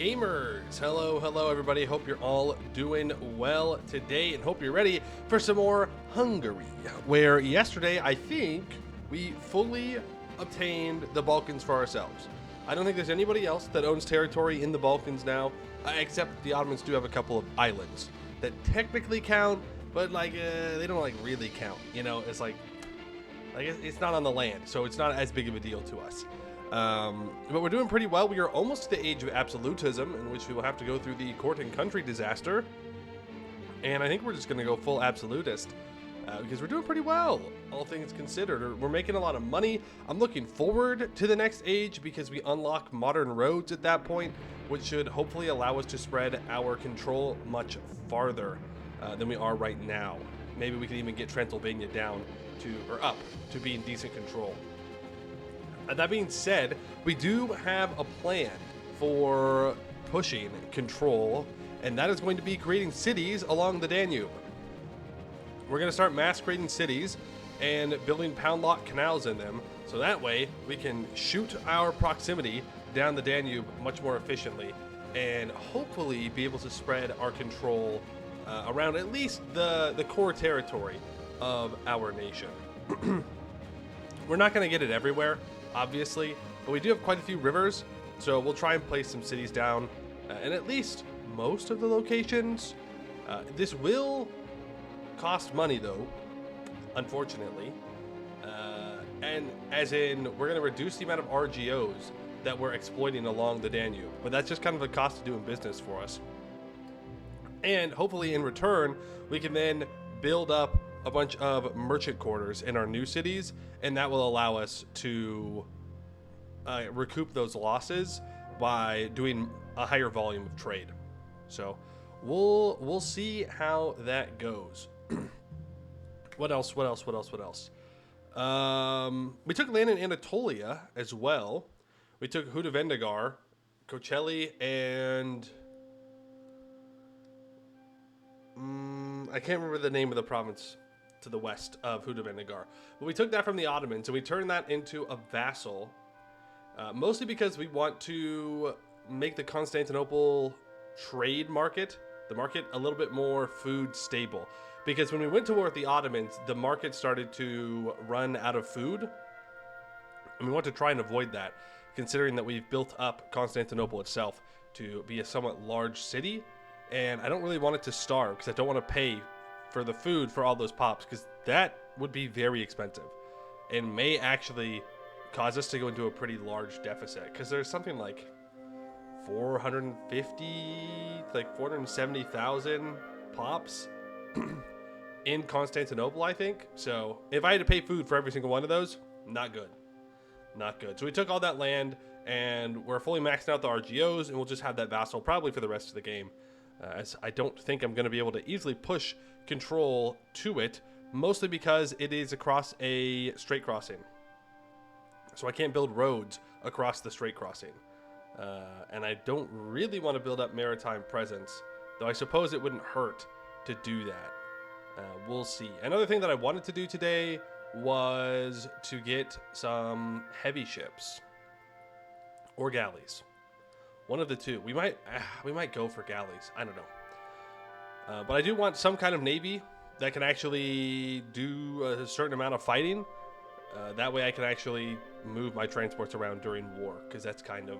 Gamers, hello everybody. Hope you're all doing well today and hope you're ready for some more Hungary, where yesterday I think we fully obtained the Balkans for ourselves. I don't think there's anybody else that owns territory in the Balkans now, except the Ottomans do have a couple of islands that technically count, but they don't really count. You know, it's it's not on the land, so it's not as big of a deal to us. But we're doing pretty well. We are almost to the age of absolutism, in which we will have to go through the court and country disaster. And I think we're just going to go full absolutist, because we're doing pretty well, all things considered. We're making a lot of money. I'm looking forward to the next age because we unlock modern roads at that point, which should hopefully allow us to spread our control much farther than we are right now. Maybe we can even get Transylvania down up to be in decent control. That being said, we do have a plan for pushing control, and that is going to be creating cities along the Danube. We're going to start mass creating cities and building pound lock canals in them, so that way we can shoot our proximity down the Danube much more efficiently and hopefully be able to spread our control around at least the core territory of our nation. We're not going to get it everywhere, obviously, but we do have quite a few rivers, so we'll try and place some cities down in at least most of the locations. This will cost money, though, unfortunately, and as in we're going to reduce the amount of RGOs that we're exploiting along the Danube, but that's just kind of a cost of doing business for us. And hopefully in return we can then build up a bunch of merchant quarters in our new cities, and that will allow us to recoup those losses by doing a higher volume of trade. So we'll see how that goes. What else? We took land in Anatolia as well. We took Hudavendigar, Kocheli, and I can't remember the name of the province to the west of Hudavendigar. But we took that from the Ottomans and we turned that into a vassal, mostly because we want to make the Constantinople trade market, the market, a little bit more food stable. Because when we went to war with the Ottomans, the market started to run out of food, and we want to try and avoid that, considering that we've built up Constantinople itself to be a somewhat large city, and I don't really want it to starve because I don't want to pay for the food for all those pops, because that would be very expensive and may actually cause us to go into a pretty large deficit, because there's something like 470,000 pops in Constantinople, I think. So if I had to pay food for every single one of those, not good. So we took all that land and we're fully maxed out the RGOs, and we'll just have that vassal probably for the rest of the game, as I don't think I'm going to be able to easily push control to it, mostly because it is across a straight crossing. So I can't build roads across the straight crossing. And I don't really want to build up maritime presence, though I suppose it wouldn't hurt to do that. We'll see. Another thing that I wanted to do today was to get some heavy ships or galleys. One of the two. We might go for galleys. I don't know. But I do want some kind of navy that can actually do a certain amount of fighting. That way I can actually move my transports around during war, because that's kind of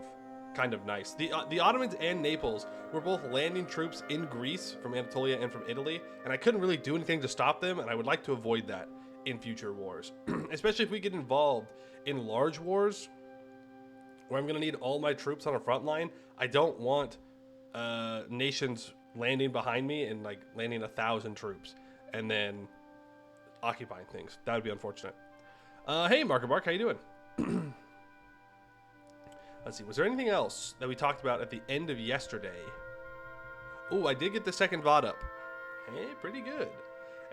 nice. The Ottomans and Naples were both landing troops in Greece from Anatolia and from Italy, and I couldn't really do anything to stop them, and I would like to avoid that in future wars. Especially if we get involved in large wars where I'm going to need all my troops on a front line. I don't want nations landing behind me and landing 1,000 troops and then occupying things. That would be unfortunate. Hey, Marker Bark, how you doing? Let's see, was there anything else that we talked about at the end of yesterday? Oh, I did get the second VOD up. Hey, pretty good.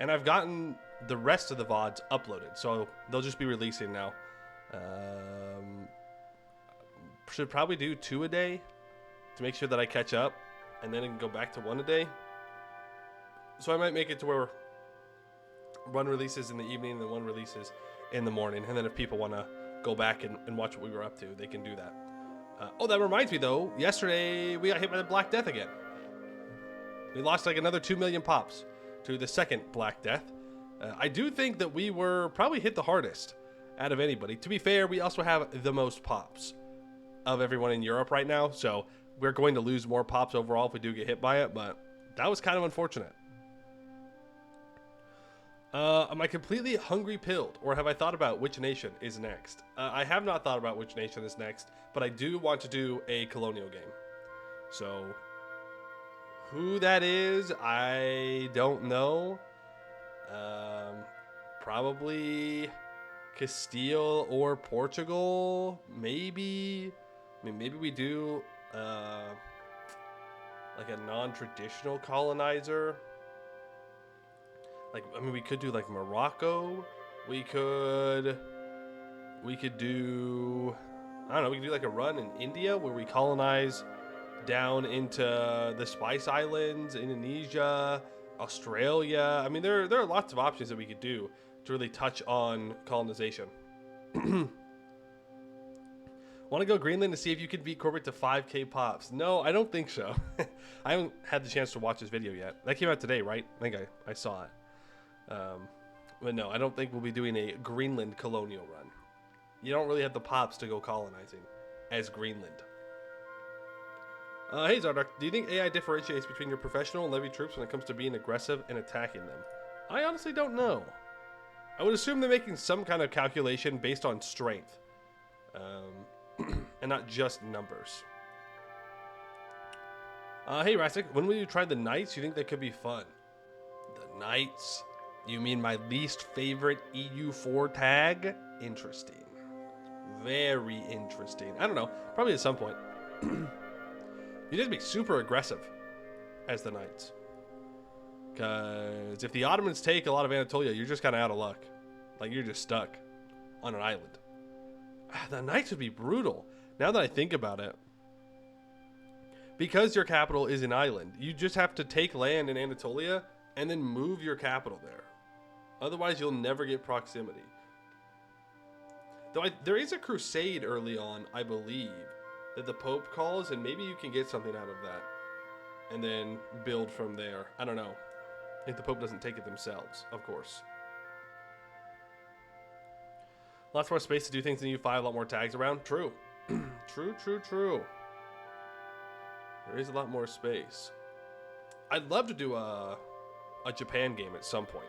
And I've gotten the rest of the VODs uploaded, so they'll just be releasing now. Should probably do 2 a day to make sure that I catch up, and then I can go back to 1 a day. So I might make it to where 1 releases in the evening and then 1 releases in the morning, and then if people want to go back and watch what we were up to, they can do that. Oh, that reminds me though. Yesterday we got hit by the Black Death again. We lost like another 2 million pops to the second Black Death. I do think that we were probably hit the hardest out of anybody. To be fair, we also have the most pops of everyone in Europe right now, so we're going to lose more pops overall if we do get hit by it, but that was kind of unfortunate. Am I completely hungry pilled, or have I thought about which nation is next? I have not thought about which nation is next, but I do want to do a colonial game. So, who that is, I don't know. Probably Castile or Portugal, maybe. I mean, maybe we do like a non-traditional colonizer. Like, I mean, we could do like Morocco. We could do, I don't know, we could do like a run in India where we colonize down into the Spice Islands, Indonesia, Australia. I mean, there are lots of options that we could do to really touch on colonization. Want to go Greenland to see if you can beat Corbett to 5k pops? No, I don't think so. I haven't had the chance to watch this video yet. That came out today, right? I think I saw it. But no, I don't think we'll be doing a Greenland colonial run. You don't really have the pops to go colonizing as Greenland. Hey Zardark, do you think AI differentiates between your professional and levy troops when it comes to being aggressive and attacking them? I honestly don't know. I would assume they're making some kind of calculation based on strength. And not just numbers. Hey Rastic, when will you try the Knights? You think that could be fun? The Knights? You mean my least favorite EU4 tag? Interesting. Very interesting. I don't know. Probably at some point. You just be super aggressive as the Knights. Because if the Ottomans take a lot of Anatolia, you're just kind of out of luck. Like, you're just stuck on an island. The Knights would be brutal. Now that I think about it. Because your capital is an island, you just have to take land in Anatolia and then move your capital there. Otherwise, you'll never get proximity. Though there is a crusade early on, I believe, that the Pope calls, and maybe you can get something out of that. And then build from there. I don't know. If the Pope doesn't take it themselves, of course. Lots more space to do things in U5, a lot more tags around. True. True. There is a lot more space. I'd love to do a Japan game at some point.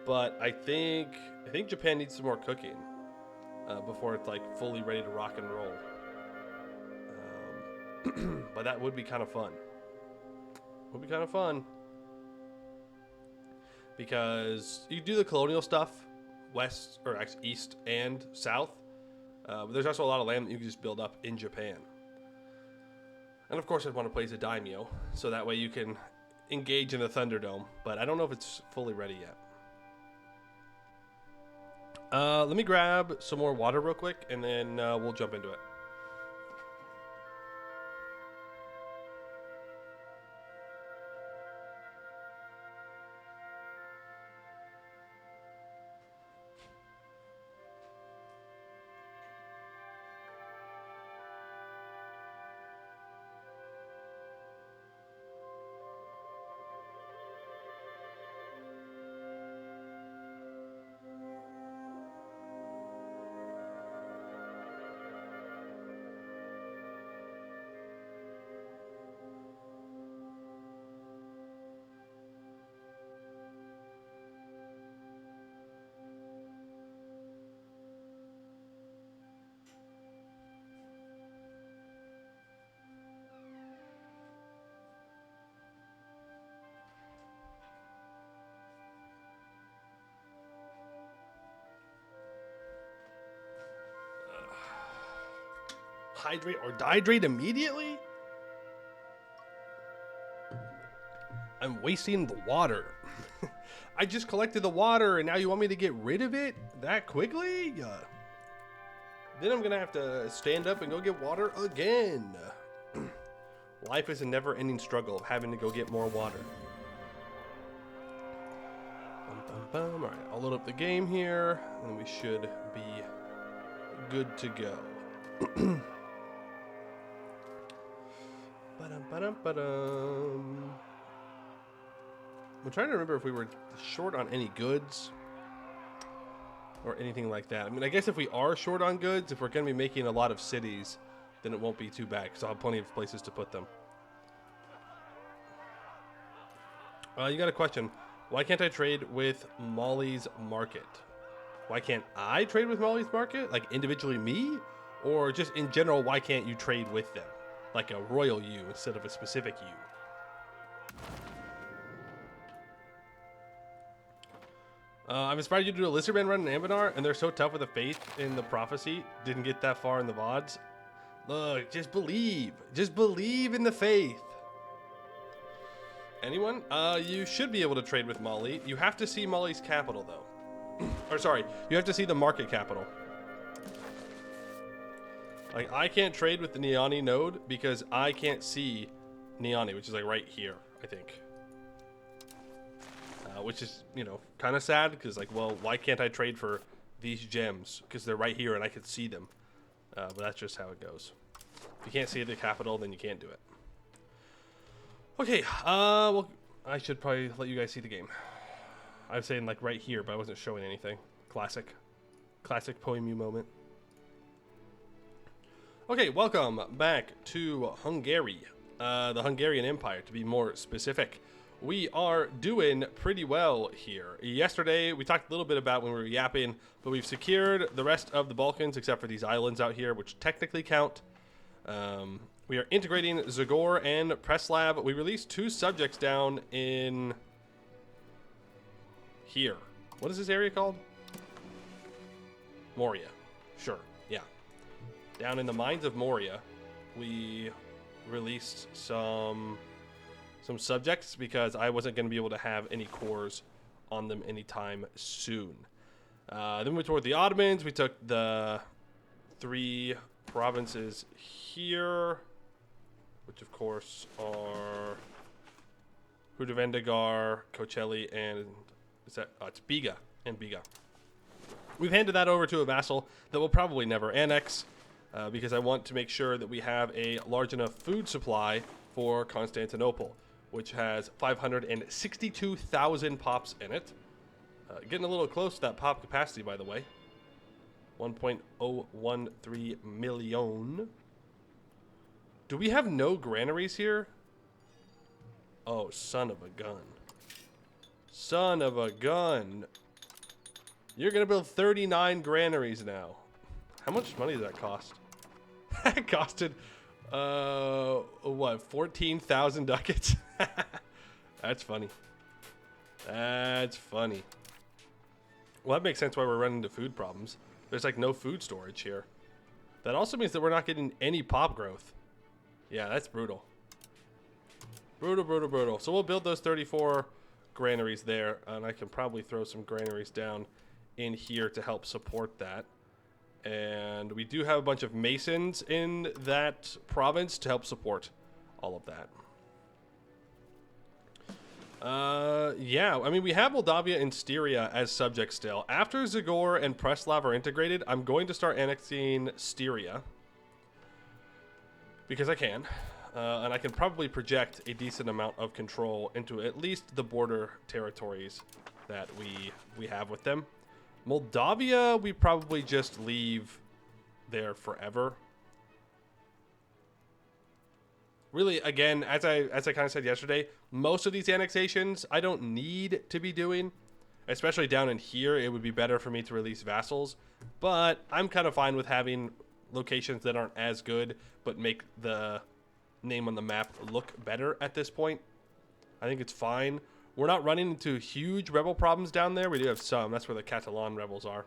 But I think Japan needs some more cooking before it's like fully ready to rock and roll. But that would be kind of fun. Because you do the colonial stuff, west, or actually east and south. But there's also a lot of land that you can just build up in Japan. And of course I'd want to play as a daimyo, so that way you can engage in the Thunderdome. But I don't know if it's fully ready yet. Let me grab some more water real quick, and then we'll jump into it. Hydrate or dihydrate immediately? I'm wasting the water. I just collected the water and now you want me to get rid of it that quickly? Then I'm gonna have to stand up and go get water again. Life is a never-ending struggle of having to go get more water. All right, I'll load up the game here and we should be good to go. Ba-dum-ba-dum. I'm trying to remember if we were short on any goods or anything like that. I mean, I guess if we are short on goods, if we're going to be making a lot of cities, then it won't be too bad because I'll have plenty of places to put them. You got a question. Why can't I trade with Molly's Market? Why can't I trade with Molly's Market? Like individually me? Or just in general, why can't you trade with them? Like a royal you instead of a specific you. I'm inspired you to do a Lizardman run in Ambinar, and they're so tough with the faith in the prophecy. Didn't get that far in the VODs. Look, just believe. Just believe in the faith. Anyone? You should be able to trade with Molly. You have to see Molly's capital, though. Or sorry, you have to see the market capital. Like, I can't trade with the Neani node because I can't see Neani, which is like right here, I think. Which is, you know, kind of sad because, like, well, why can't I trade for these gems? Because they're right here and I can see them. But that's just how it goes. If you can't see the capital, then you can't do it. Okay, well, I should probably let you guys see the game. I was saying, like, right here, but I wasn't showing anything. Classic Poemu moment. Okay, welcome back to Hungary. The Hungarian Empire, to be more specific. We are doing pretty well here. Yesterday, we talked a little bit about when we were yapping, but we've secured the rest of the Balkans, except for these islands out here, which technically count. We are integrating Zagor and Preslav. We released 2 subjects down in here. What is this area called? Moria. Sure, yeah. Down in the mines of Moria, we released some subjects because I wasn't going to be able to have any cores on them anytime soon. Then we went toward the Ottomans. We took the 3 provinces here, which of course are Hudavendagar, Kocheli, and it's Biga and Biga. We've handed that over to a vassal that will probably never annex because I want to make sure that we have a large enough food supply for Constantinople, which has 562,000 pops in it. Getting a little close to that pop capacity, by the way. 1.013 million. Do we have no granaries here? Oh, son of a gun. Son of a gun. You're going to build 39 granaries now. How much money does that cost? That costed, what, 14,000 ducats? That's funny. That's funny. Well, that makes sense why we're running into food problems. There's like no food storage here. That also means that we're not getting any pop growth. Yeah, that's brutal. Brutal, brutal, brutal. So we'll build those 34 granaries there, and I can probably throw some granaries down in here to help support that. And we do have a bunch of masons in that province to help support all of that. Yeah, I mean, we have Moldavia and Styria as subjects still. After Zagor and Preslav are integrated, I'm going to start annexing Styria. Because I can. And I can probably project a decent amount of control into at least the border territories that we have with them. Moldavia, we probably just leave there forever. Really, again, as I kind of said yesterday, most of these annexations I don't need to be doing. Especially down in here, it would be better for me to release vassals. But I'm kind of fine with having locations that aren't as good, but make the name on the map look better at this point. I think it's fine. We're not running into huge rebel problems down there. We do have some. That's where the Catalan rebels are.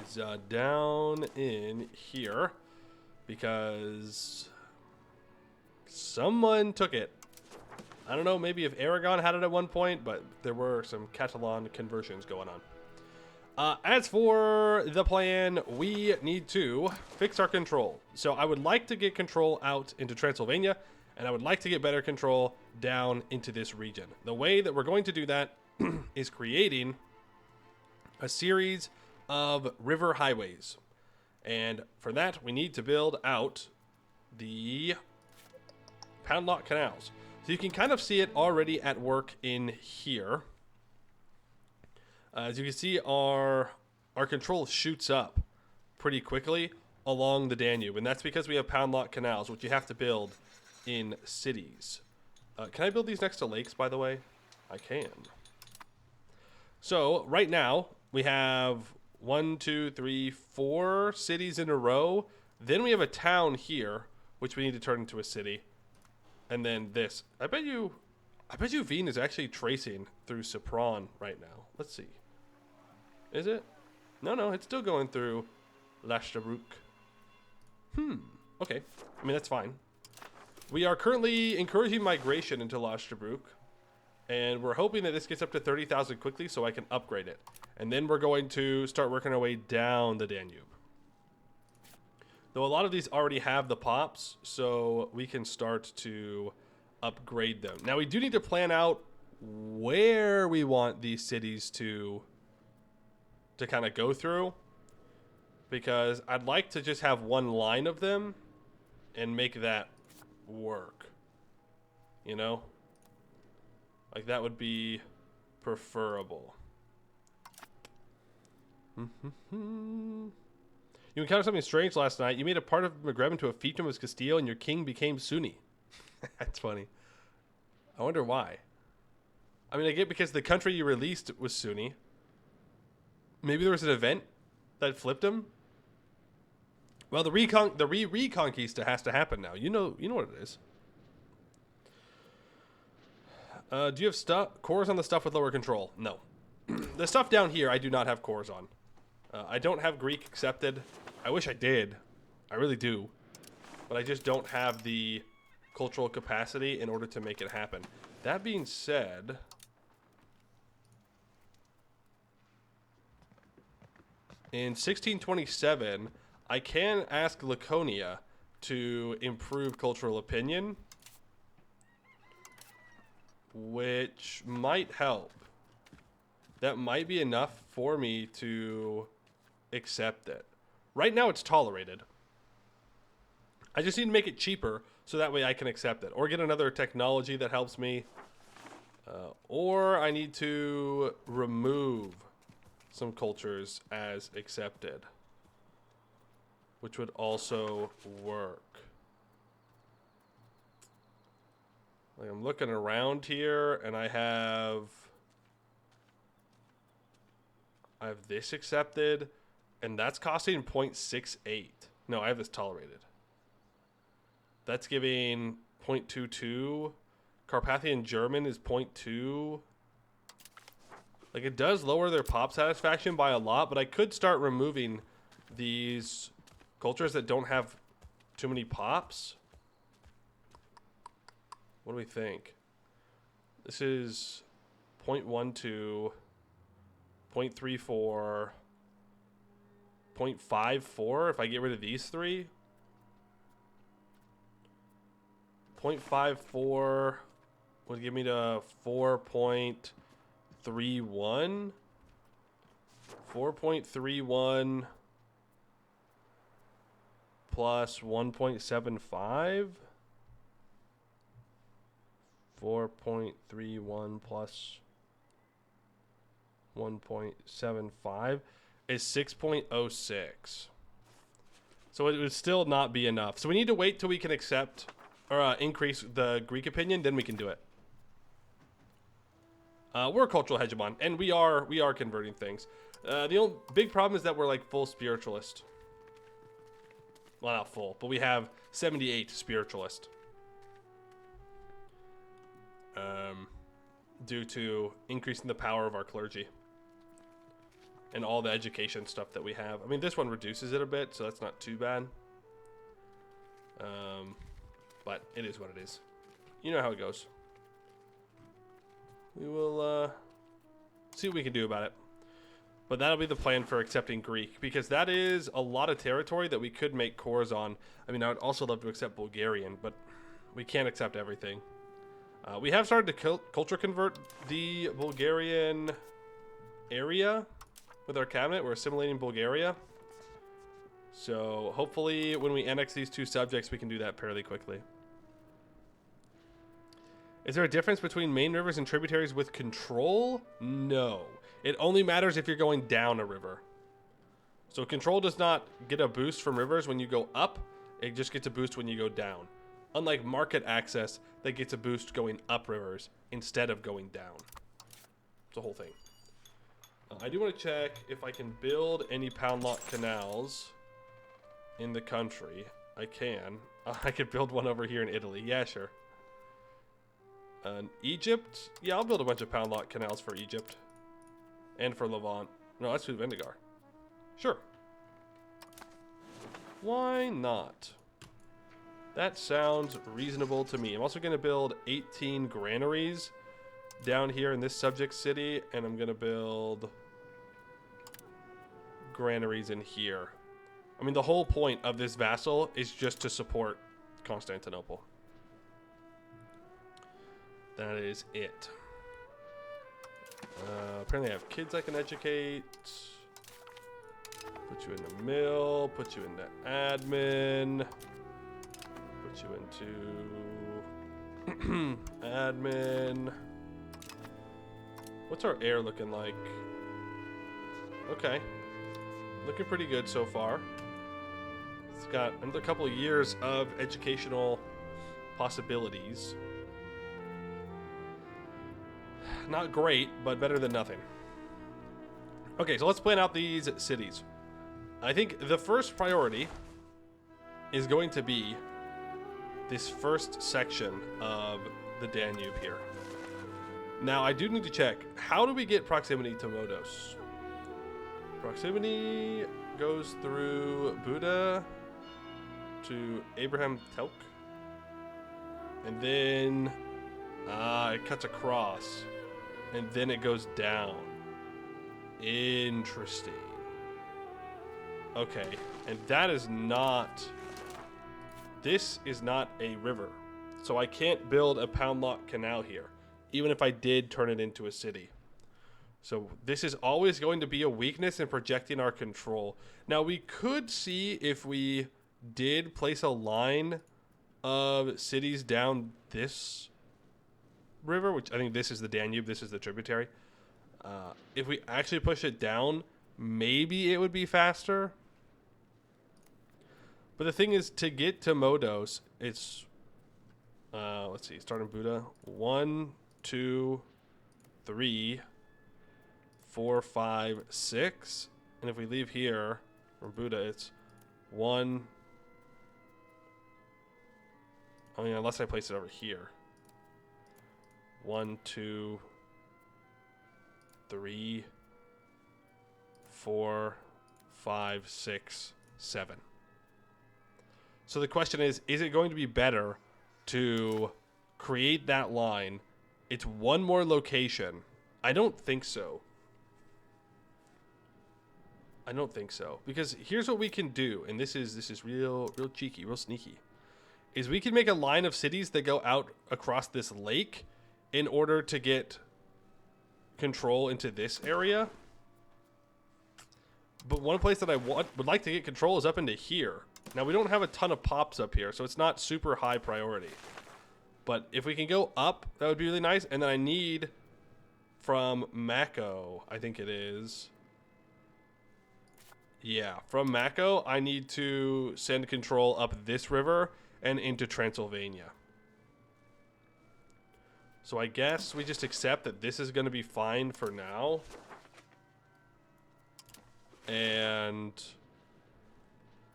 Is down in here because someone took it. I don't know, maybe if Aragon had it at one point, but there were some Catalan conversions going on. As for the plan, we need to fix our control. So I would like to get control out into Transylvania, and I would like to get better control down into this region. The way that we're going to do that is creating a series of river highways. And for that, we need to build out the pound lot canals. So you can kind of see it already at work in here. As you can see, our control shoots up pretty quickly along the Danube, and that's because we have pound lot canals, which you have to build in cities. Can I build these next to lakes, by the way? I can. So right now we have 1, 2, 3, 4 cities in a row. Then we have a town here, which we need to turn into a city, and then this. I bet you Wien is actually tracing through Sopron right now. Let's see. Is it? No, it's still going through Lachtabruck. Okay. I mean, that's fine. We are currently encouraging migration into Lachtabruck, and we're hoping that this gets up to 30,000 quickly so I can upgrade it. And then we're going to start working our way down the Danube. Though a lot of these already have the pops, so we can start to upgrade them. Now, we do need to plan out where we want these cities to kind of go through, because I'd like to just have one line of them and make that work, you know, like that would be preferable. You encountered something strange last night. You made a part of Maghreb into a fiefdom of Castile, and your king became Sunni. That's funny. I wonder why. I mean, I get because the country you released was Sunni. Maybe there was an event that flipped him. Well, the Reconquista has to happen now. You know what it is. Do you have cores on the stuff with lower control? No. The stuff down here, I do not have cores on. I don't have Greek accepted. I wish I did. I really do. But I just don't have the cultural capacity in order to make it happen. That being said, in 1627, I can ask Laconia to improve cultural opinion, which might help. That might be enough for me to accept it. Right now it's tolerated. I just need to make it cheaper so that way I can accept it. Or get another technology that helps me. Or I need to remove some cultures as accepted, which would also work. Like, I'm looking around here and I have this accepted, and that's costing 0.68. No, I have this tolerated. That's giving 0.22. Carpathian German is 0.2. Like, it does lower their pop satisfaction by a lot, but I could start removing these cultures that don't have too many pops. What do we think? This is 0.12, 0.34, 0.54 if I get rid of these three. 0.54 would give me to 4.31. 4.31 plus 1.75. 4.31 plus 1.75 is 6.06. So it would still not be enough. So we need to wait till we can accept or increase the Greek opinion, then we can do it. We're a cultural hegemon, and we are converting things. The only big problem is that we're like full spiritualist. Well, not full, but we have 78 spiritualist. Due to increasing the power of our clergy and all the education stuff that we have. I mean, this one reduces it a bit, so that's not too bad. But it is what it is. You know how it goes. We will see what we can do about it. But that'll be the plan for accepting Greek, because that is a lot of territory that we could make cores on. I mean, I would also love to accept Bulgarian, but we can't accept everything. We have started to culture convert the Bulgarian area with our cabinet. We're assimilating Bulgaria. So hopefully when we annex these two subjects, we can do that fairly quickly. Is there a difference between main rivers and tributaries with control? No. It only matters if you're going down a river. So control does not get a boost from rivers when you go up. It just gets a boost when you go down. Unlike market access, that gets a boost going up rivers instead of going down. It's the whole thing. I do want to check if I can build any pound lot canals in the country. I can. I could build one over here in Italy. Yeah, sure. Egypt? Yeah, I'll build a bunch of pound lot canals for Egypt. And for Levant. No, that's through Vendigar. Sure. Why not? That sounds reasonable to me. I'm also going to build 18 granaries down here in this subject city. And I'm going to build granaries in here. I mean, the whole point of this vassal is just to support Constantinople. That is it. Apparently I have kids I can educate. Put you in the mill. Put you into admin. Put you into admin. What's our air looking like? Okay. Looking pretty good so far. It's got another couple of years of educational possibilities. Not great, but better than nothing. Okay, so let's plan out these cities. I think the first priority is going to be this first section of the Danube here. Now, I do need to check. How do we get proximity to Modos? Proximity goes through Buda to Abraham Telk. And then it cuts across. And then it goes down. Interesting. Okay, and that is not... This is not a river. So I can't build a pound lot canal here, even if I did turn it into a city. So this is always going to be a weakness in projecting our control. Now we could see if we did place a line of cities down this river, which I think this is the Danube, this is the tributary. If we actually push it down, maybe it would be faster. But the thing is, to get to Modos, it's let's see, starting Buda. 1, 2, 3, 4, 5, 6. And if we leave here from Buda, it's 1. I mean, unless I place it over here. 1, 2, 3, 4, 5, 6, 7. So the question is it going to be better to create that line? It's one more location. I don't think so. I don't think so. Because here's what we can do, and this is real cheeky, real sneaky. Is we can make a line of cities that go out across this lake in order to get control into this area. But one place that I would like to get control is up into here. Now, we don't have a ton of pops up here, so it's not super high priority. But if we can go up, that would be really nice. And then I need from Mako, I think it is. Yeah, from Mako, I need to send control up this river and into Transylvania. So I guess we just accept that this is going to be fine for now. And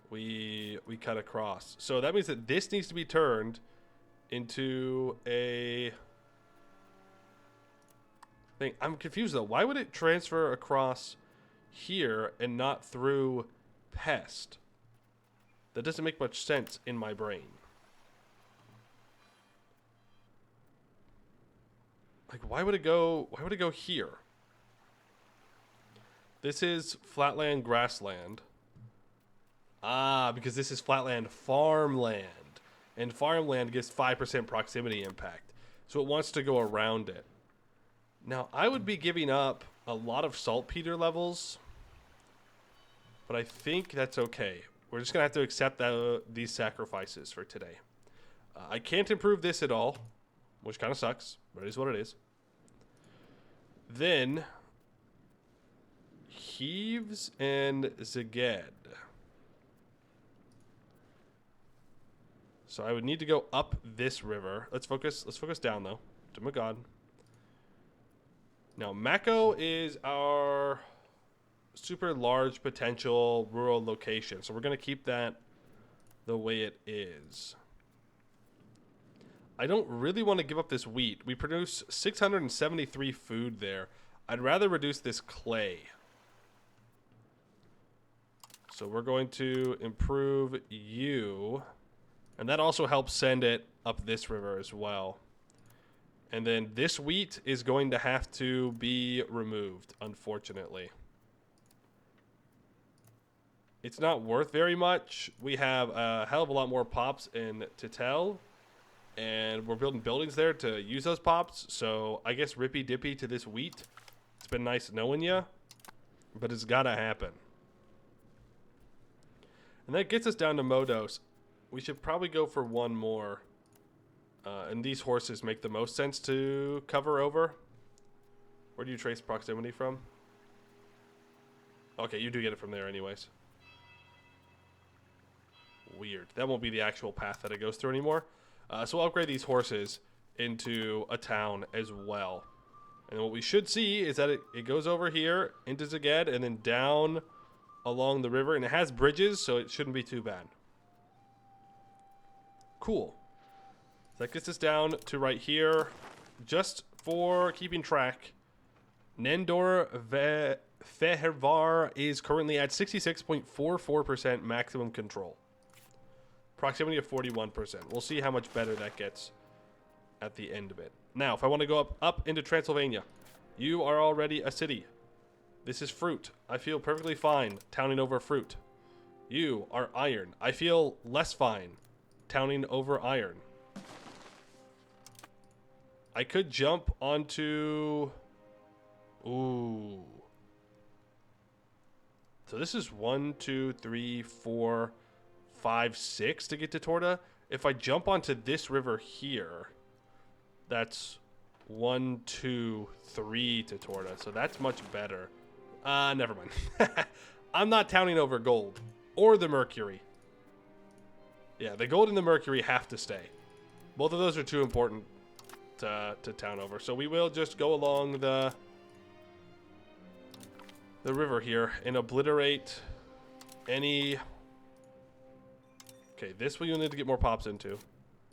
we cut across. So that means that this needs to be turned into a thing. I'm confused though. Why would it transfer across here and not through Pest? That doesn't make much sense in my brain. Like, why would it go here? This is flatland grassland. Ah, because this is flatland farmland. And farmland gives 5% proximity impact. So it wants to go around it. Now, I would be giving up a lot of saltpeter levels. But I think that's okay. We're just going to have to accept these sacrifices for today. I can't improve this at all. which kind of sucks, but it is what it is. Then Heaves and Szeged. So I would need to go up this river. Let's focus down though. Oh my god. Now Mako is our super large potential rural location. So we're going to keep that the way it is. I don't really want to give up this wheat. We produce 673 food there. I'd rather reduce this clay. So we're going to improve you. And that also helps send it up this river as well. And then this wheat is going to have to be removed, unfortunately. It's not worth very much. We have a hell of a lot more pops in Titel. And we're building buildings there to use those pops. So I guess rippy dippy to this wheat. It's been nice knowing you. But it's gotta happen. And that gets us down to Modos. We should probably go for one more. And these horses make the most sense to cover over. Where do you trace proximity from? Okay, you do get it from there anyways. Weird. That won't be the actual path that it goes through anymore. So we'll upgrade these horses into a town as well. And what we should see is that it goes over here into Szeged and then down along the river. And it has bridges, so it shouldn't be too bad. Cool. So that gets us down to right here. Just for keeping track, Nendor Fehervar is currently at 66.44% maximum control. Proximity of 41%. We'll see how much better that gets at the end of it. Now, if I want to go up into Transylvania, you are already a city. This is fruit. I feel perfectly fine towning over fruit. You are iron. I feel less fine towning over iron. I could jump onto... Ooh. So this is 1, 2, 3, 4, 5, 6 to get to Torda. If I jump onto this river here, that's 1, 2, 3 to Torda. So that's much better. Never mind. I'm not towning over gold or the mercury. Yeah, the gold and the mercury have to stay. Both of those are too important to town over. So we will just go along the river here and obliterate any... Okay, this we will need to get more pops into.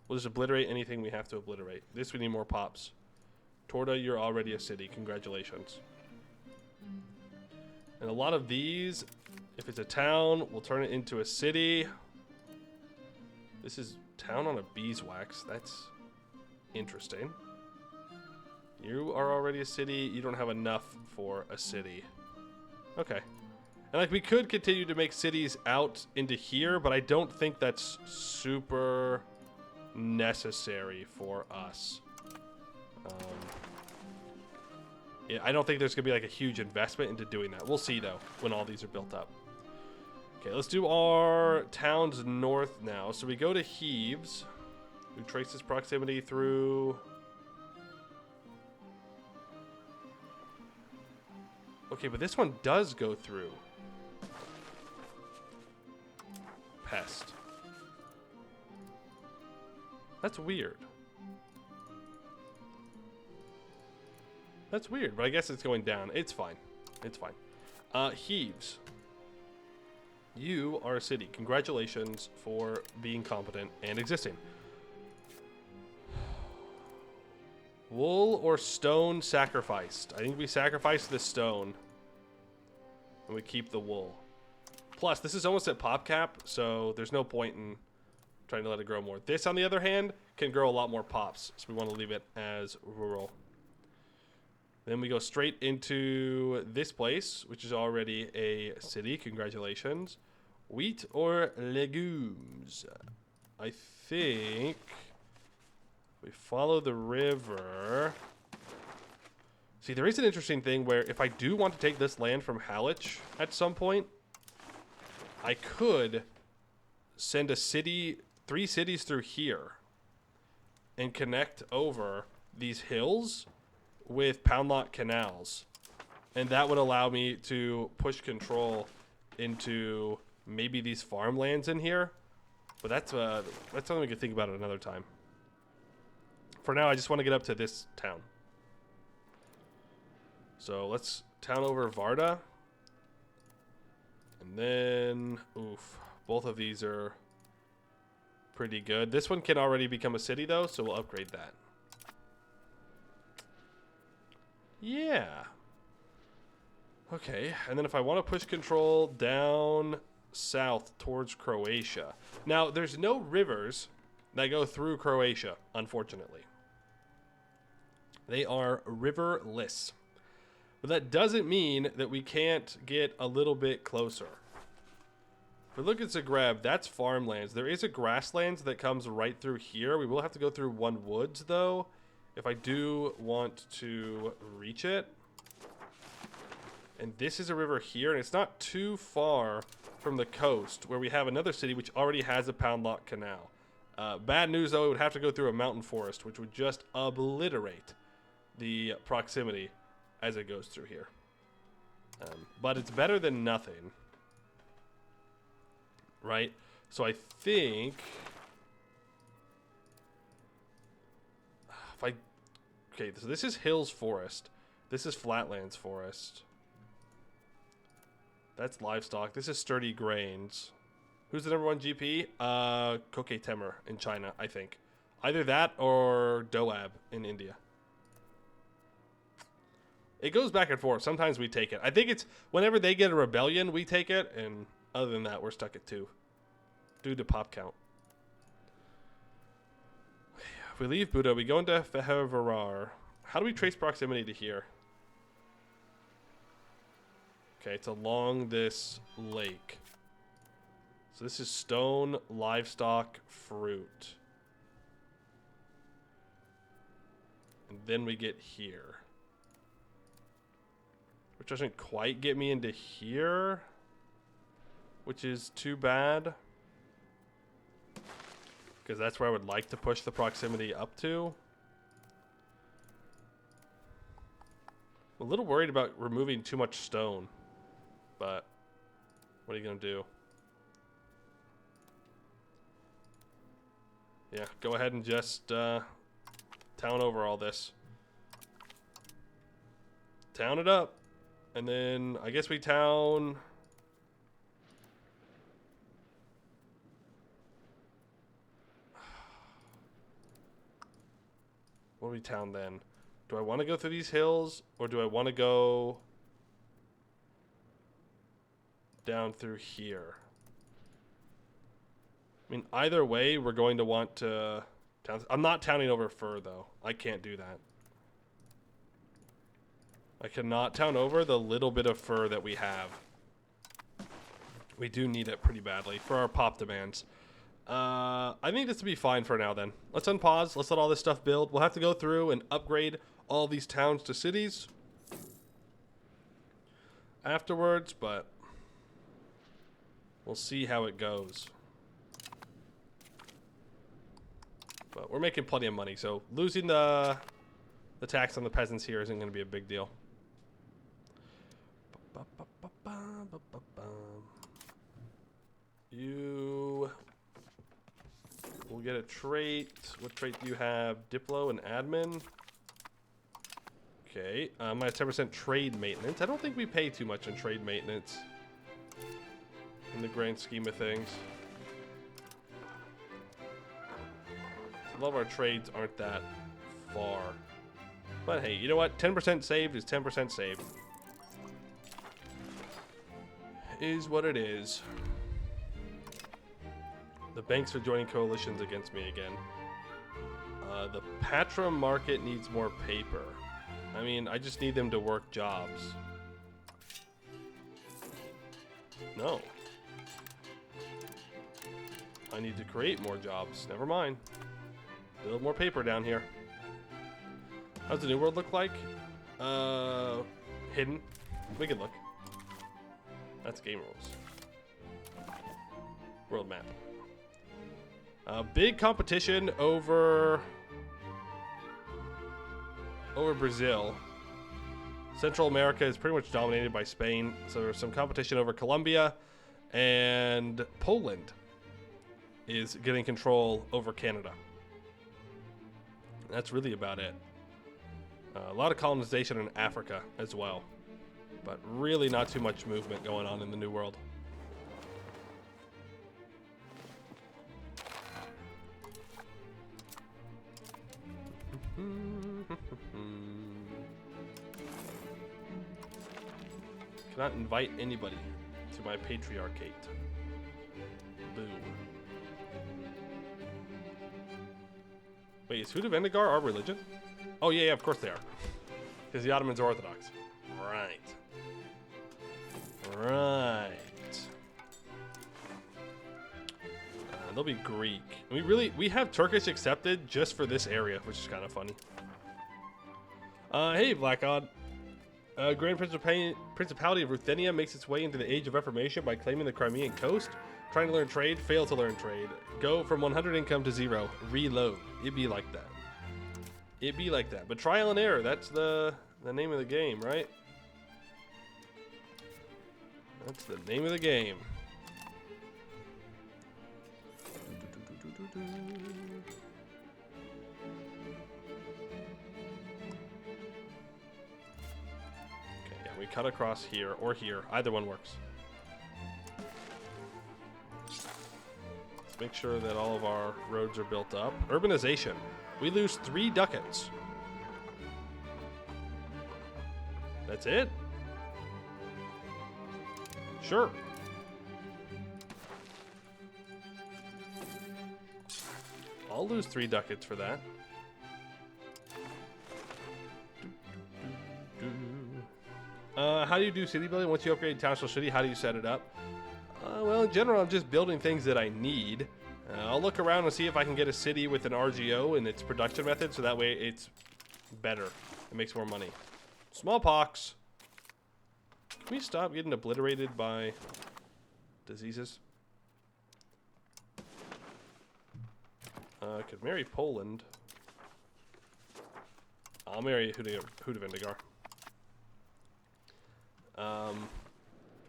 We'll just obliterate anything we have to obliterate. This we need more pops. Torda, you're already a city. Congratulations. And a lot of these, if it's a town, we'll turn it into a city. This is town on a beeswax. That's interesting. You are already a city. You don't have enough for a city. Okay. And like we could continue to make cities out into here, but I don't think that's super necessary for us. Yeah, I don't think there's gonna be like a huge investment into doing that. We'll see though when all these are built up. Okay, let's do our towns north now. So we go to Heaves, who traces proximity through... Okay, but this one does go through Pest. That's weird. That's weird, but I guess it's going down. It's fine. It's fine. Heaves. You are a city. Congratulations for being competent and existing. Wool or stone sacrificed? I think we sacrifice the stone. And we keep the wool. Plus, this is almost at pop cap, so there's no point in trying to let it grow more. This, on the other hand, can grow a lot more pops, so we want to leave it as rural. Then we go straight into this place, which is already a city. Congratulations. Wheat or legumes? I think we follow the river. See, there is an interesting thing where if I do want to take this land from Halych at some point, I could send a city, 3 cities through here and connect over these hills with pound lot canals. And that would allow me to push control into maybe these farmlands in here. But that's something we could think about at another time. For now, I just want to get up to this town. So let's town over Varda. And then, oof, both of these are pretty good. This one can already become a city though, so we'll upgrade that. Yeah. Okay, and then if I want to push control down south towards Croatia. Now, there's no rivers that go through Croatia, unfortunately. They are riverless. But that doesn't mean that we can't get a little bit closer. If we look at Zagreb, that's farmlands. There is a grasslands that comes right through here. We will have to go through one woods, though, if I do want to reach it. And this is a river here, and it's not too far from the coast, where we have another city which already has a pound lot canal. Bad news, though, it would have to go through a mountain forest, which would just obliterate the proximity as it goes through here. But it's better than nothing. Right? So I think... if I... Okay, so this is Hills Forest. This is Flatlands Forest. That's livestock. This is Sturdy Grains. Who's the #1 GP? Koke Temer in China, I think. Either that or Doab in India. It goes back and forth. Sometimes we take it. I think it's whenever they get a rebellion, we take it. And other than that, we're stuck at 2. Due to pop count. If we leave Buda, we go into Fehervarar. How do we trace proximity to here? Okay, it's along this lake. So this is stone, livestock, fruit. And then we get here. Which doesn't quite get me into here. Which is too bad. Because that's where I would like to push the proximity up to. I'm a little worried about removing too much stone. But what are you going to do? Yeah, go ahead and just town over all this. Town it up. And then I guess we town... what do we town then? Do I want to go through these hills? Or do I want to go down through here? I mean, either way, we're going to want to... I'm not towning over fur, though. I can't do that. I cannot town over the little bit of fur that we have. We do need it pretty badly for our pop demands. I think this will be fine for now, then. Let's unpause. Let's let all this stuff build. We'll have to go through and upgrade all these towns to cities afterwards, but we'll see how it goes. But we're making plenty of money, so losing the tax on the peasants here isn't going to be a big deal. You will get a trait. What trait do you have? Diplo and admin. Okay, I have 10% trade maintenance. I don't think we pay too much on trade maintenance in the grand scheme of things. A lot of our trades aren't that far. But hey, you know what? 10% saved is 10% saved. Is what it is. The banks are joining coalitions against me again. The Patra market needs more paper. I mean, I just need them to work jobs. No. I need to create more jobs. Never mind. Build more paper down here. How's the New World look like? Hidden. We can look. That's game rules. World map. Big competition over over Brazil. Central America is pretty much dominated by Spain, so there's some competition over Colombia, and Poland is getting control over Canada. That's really about it. A lot of colonization in Africa as well, but really not too much movement going on in the New World. Cannot invite anybody to my patriarchate. Boo. Wait, is Hudavendigar our religion? Oh, yeah, of course they are. Because the Ottomans are Orthodox. Right. Right. They'll be Greek. We have Turkish accepted just for this area, which is kind of funny. Hey, Black Odd. Grand Principality of Ruthenia makes its way into the Age of Reformation by claiming the Crimean coast. Trying to learn trade, fail to learn trade. Go from 100 income to 0. Reload. It'd be like that. It'd be like that. But trial and error, that's the name of the game, right? That's the name of the game. Okay, yeah, we cut across here or here. Either one works. Let's make sure that all of our roads are built up. Urbanization. We lose 3 ducats. That's it? Sure. I'll lose 3 ducats for that. How do you do city building? Once you upgrade Township City, how do you set it up? Well, in general, I'm just building things that I need. I'll look around and see if I can get a city with an RGO in its production method, so that way it's better. It makes more money. Smallpox. Can we stop getting obliterated by diseases? I could marry Poland. I'll marry Hudavendigar.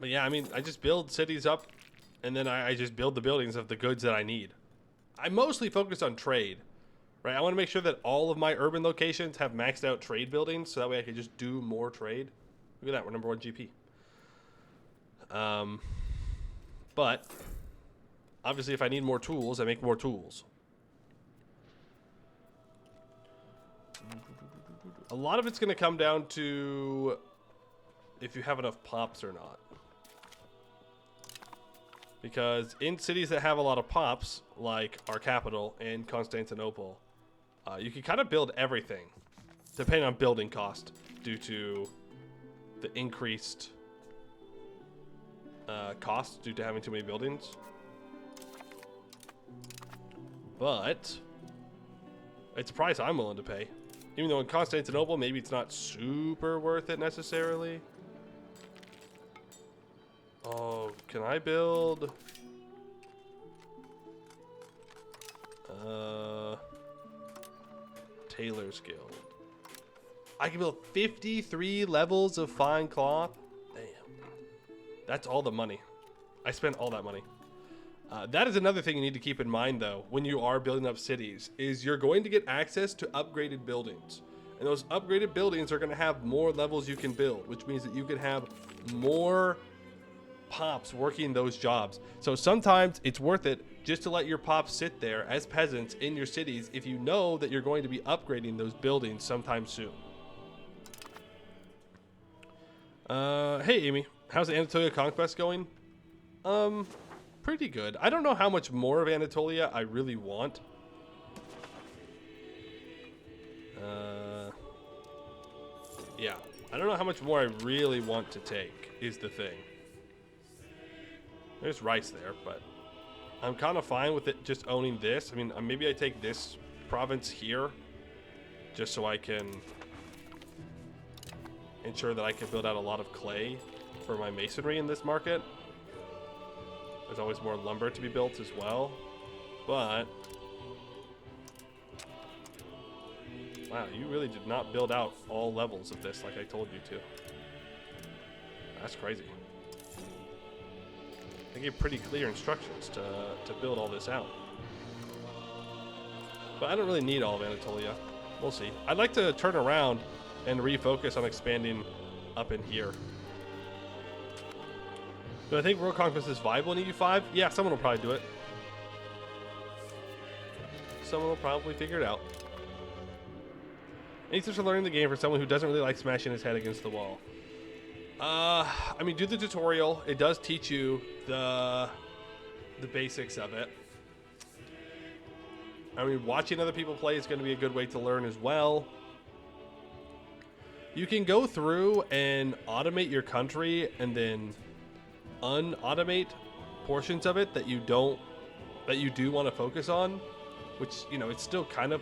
But yeah, I mean, I just build cities up, and then I just build the buildings of the goods that I need. I mostly focus on trade, right? I want to make sure that all of my urban locations have maxed out trade buildings, so that way I can just do more trade. Look at that, we're number 1 GP. But obviously, if I need more tools, I make more tools. A lot of it's going to come down to if you have enough pops or not. Because in cities that have a lot of pops, like our capital in Constantinople, you can kind of build everything, depending on building cost, due to the increased cost due to having too many buildings. But it's a price I'm willing to pay. Even though in Constantinople, maybe it's not super worth it necessarily. Oh, can I build? Tailor's Guild. I can build 53 levels of fine cloth. Damn. That's all the money. I spent all that money. That is another thing you need to keep in mind, though, when you are building up cities, is you're going to get access to upgraded buildings. And those upgraded buildings are going to have more levels you can build, which means that you can have more pops working those jobs. So sometimes it's worth it just to let your pops sit there as peasants in your cities if you know that you're going to be upgrading those buildings sometime soon. Hey, Amy. How's the Anatolia Conquest going? Pretty good. I don't know how much more of Anatolia I really want. Yeah. I don't know how much more I really want to take, is the thing. There's rice there, but I'm kind of fine with it just owning this. I mean, maybe I take this province here just so I can ensure that I can build out a lot of clay for my masonry in this market. There's always more lumber to be built as well, but Wow, you really did not build out all levels of this like I told you to. That's crazy. They gave pretty clear instructions to build all this out. But I don't really need all of Anatolia. We'll see. I'd like to turn around and refocus on expanding up in here. Do I think world conquest is viable in EU5? Yeah, someone will probably do it. Someone will probably figure it out. Any tips for learning the game for someone who doesn't really like smashing his head against the wall? I mean, do the tutorial. It does teach you the basics of it. I mean, watching other people play is going to be a good way to learn as well. You can go through and automate your country and then unautomate portions of it that you do want to focus on, which, you know, it's still kind of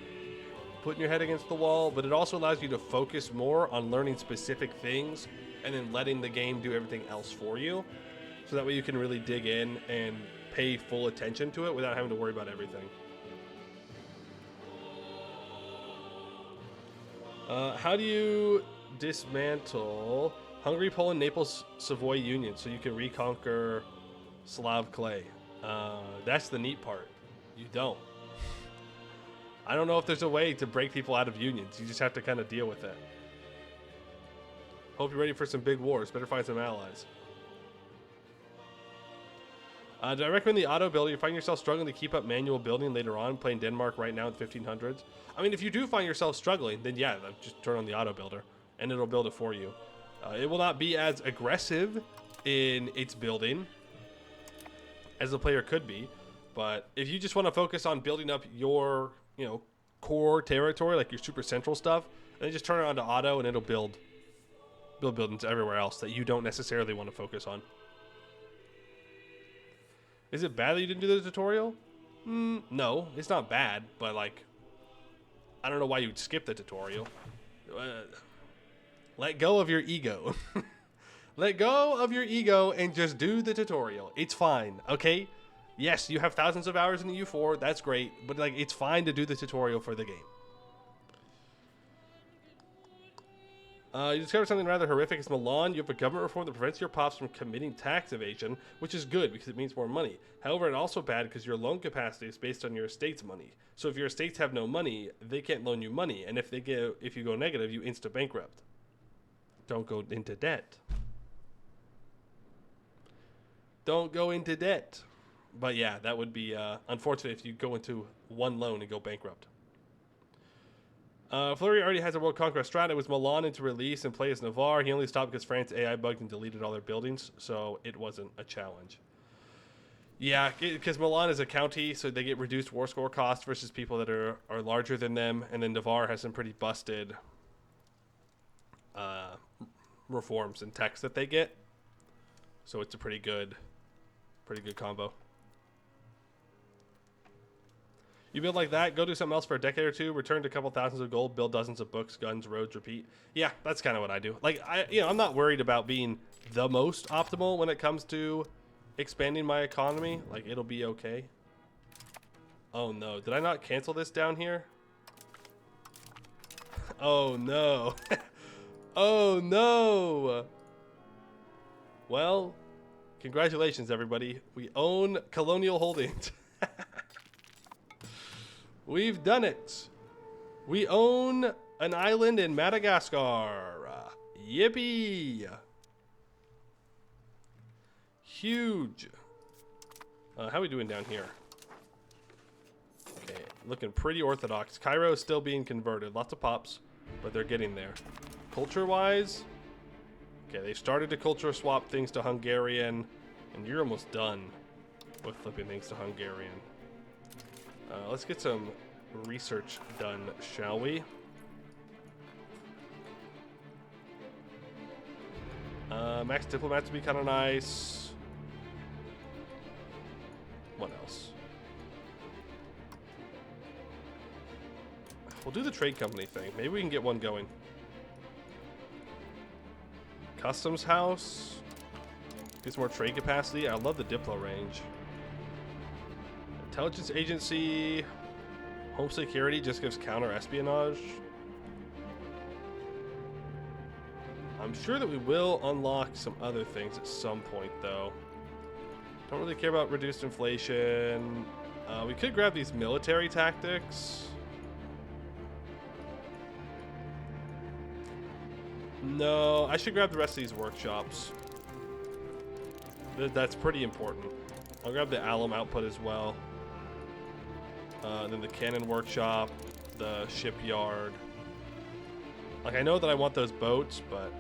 putting your head against the wall, but it also allows you to focus more on learning specific things and then letting the game do everything else for you. So that way you can really dig in and pay full attention to it without having to worry about everything. How do you dismantle Hungary, Poland, Naples, Savoy Union so you can reconquer Slav clay? That's the neat part. You don't. I don't know if there's a way to break people out of unions. You just have to kind of deal with it. Hope you're ready for some big wars. Better find some allies. Do I recommend the auto builder? You find yourself struggling to keep up manual building later on, playing Denmark right now in the 1500s? I mean, if you do find yourself struggling, then yeah, just turn on the auto builder and it'll build it for you. It will not be as aggressive in its building as the player could be, but if you just want to focus on building up your, you know, core territory, like your super central stuff, then just turn it on to auto and it'll build buildings everywhere else that you don't necessarily want to focus on. Is it bad that you didn't do the tutorial? No, it's not bad, but like, I don't know why you'd skip the tutorial. Let go of your ego. Let go of your ego and just do the tutorial. It's fine, okay? Yes, you have thousands of hours in the U4. That's great, but like, it's fine to do the tutorial for the game. You discovered something rather horrific. It's Milan. You have a government reform that prevents your pops from committing tax evasion, which is good because it means more money. However, it's also bad because your loan capacity is based on your estate's money. So if your estates have no money, they can't loan you money, and if you go negative, you insta bankrupt. Don't go into debt. Don't go into debt. But yeah, that would be unfortunate if you go into one loan and go bankrupt. Fleury already has a World Conquest strat. It was Milan into release and play as Navarre. He only stopped because France AI bugged and deleted all their buildings, so it wasn't a challenge. Yeah, because Milan is a county, so they get reduced war score costs versus people that are larger than them, and then Navarre has some pretty busted reforms and techs that they get. So it's a pretty good combo. You build like that, go do something else for a decade or two, return to a couple thousands of gold, build dozens of books, guns, roads, repeat. Yeah, that's kind of what I do. Like, I'm not worried about being the most optimal when it comes to expanding my economy. Like, it'll be okay. Oh no, did I not cancel this down here? Oh no. Oh no. Well, congratulations everybody. We own Colonial Holdings. We've done it. We own an island in Madagascar. Yippee. Huge. How are we doing down here? Okay, looking pretty orthodox. Cairo is still being converted. Lots of pops, but they're getting there. Culture-wise, okay, they started to culture swap things to Hungarian, and you're almost done with flipping things to Hungarian. Let's get some research done, shall we? Max diplomats would be kind of nice. What else? We'll do the trade company thing. Maybe we can get one going. Customs house. Gets more trade capacity. I love the Diplo range. Intelligence agency. Home security just gives counter espionage. I'm sure that we will unlock some other things at some point, though. Don't really care about reduced inflation. We could grab these military tactics. No, I should grab the rest of these workshops. That's pretty important. I'll grab the alum output as well. Then the cannon workshop, the shipyard. Like, I know that I want those boats, but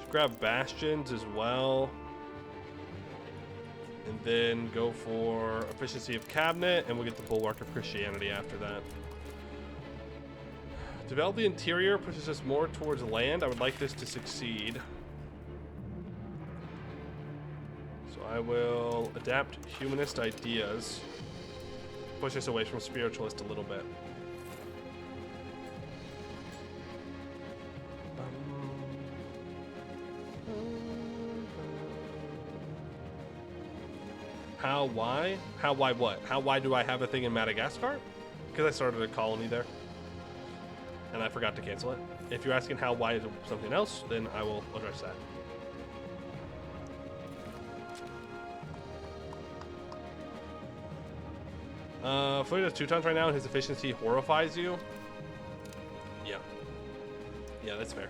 should grab bastions as well. And then go for efficiency of cabinet, and we'll get the bulwark of Christianity after that. Develop the interior pushes us more towards land. I would like this to succeed. So I will adapt humanist ideas. Push us away from spiritualist a little bit. How, why? How, why, what? How, why do I have a thing in Madagascar? Because I started a colony there. And I forgot to cancel it. If you're asking how, why is it something else, then I will address that. Floyd has 2 tons right now, and his efficiency horrifies you. Yeah. Yeah, that's fair.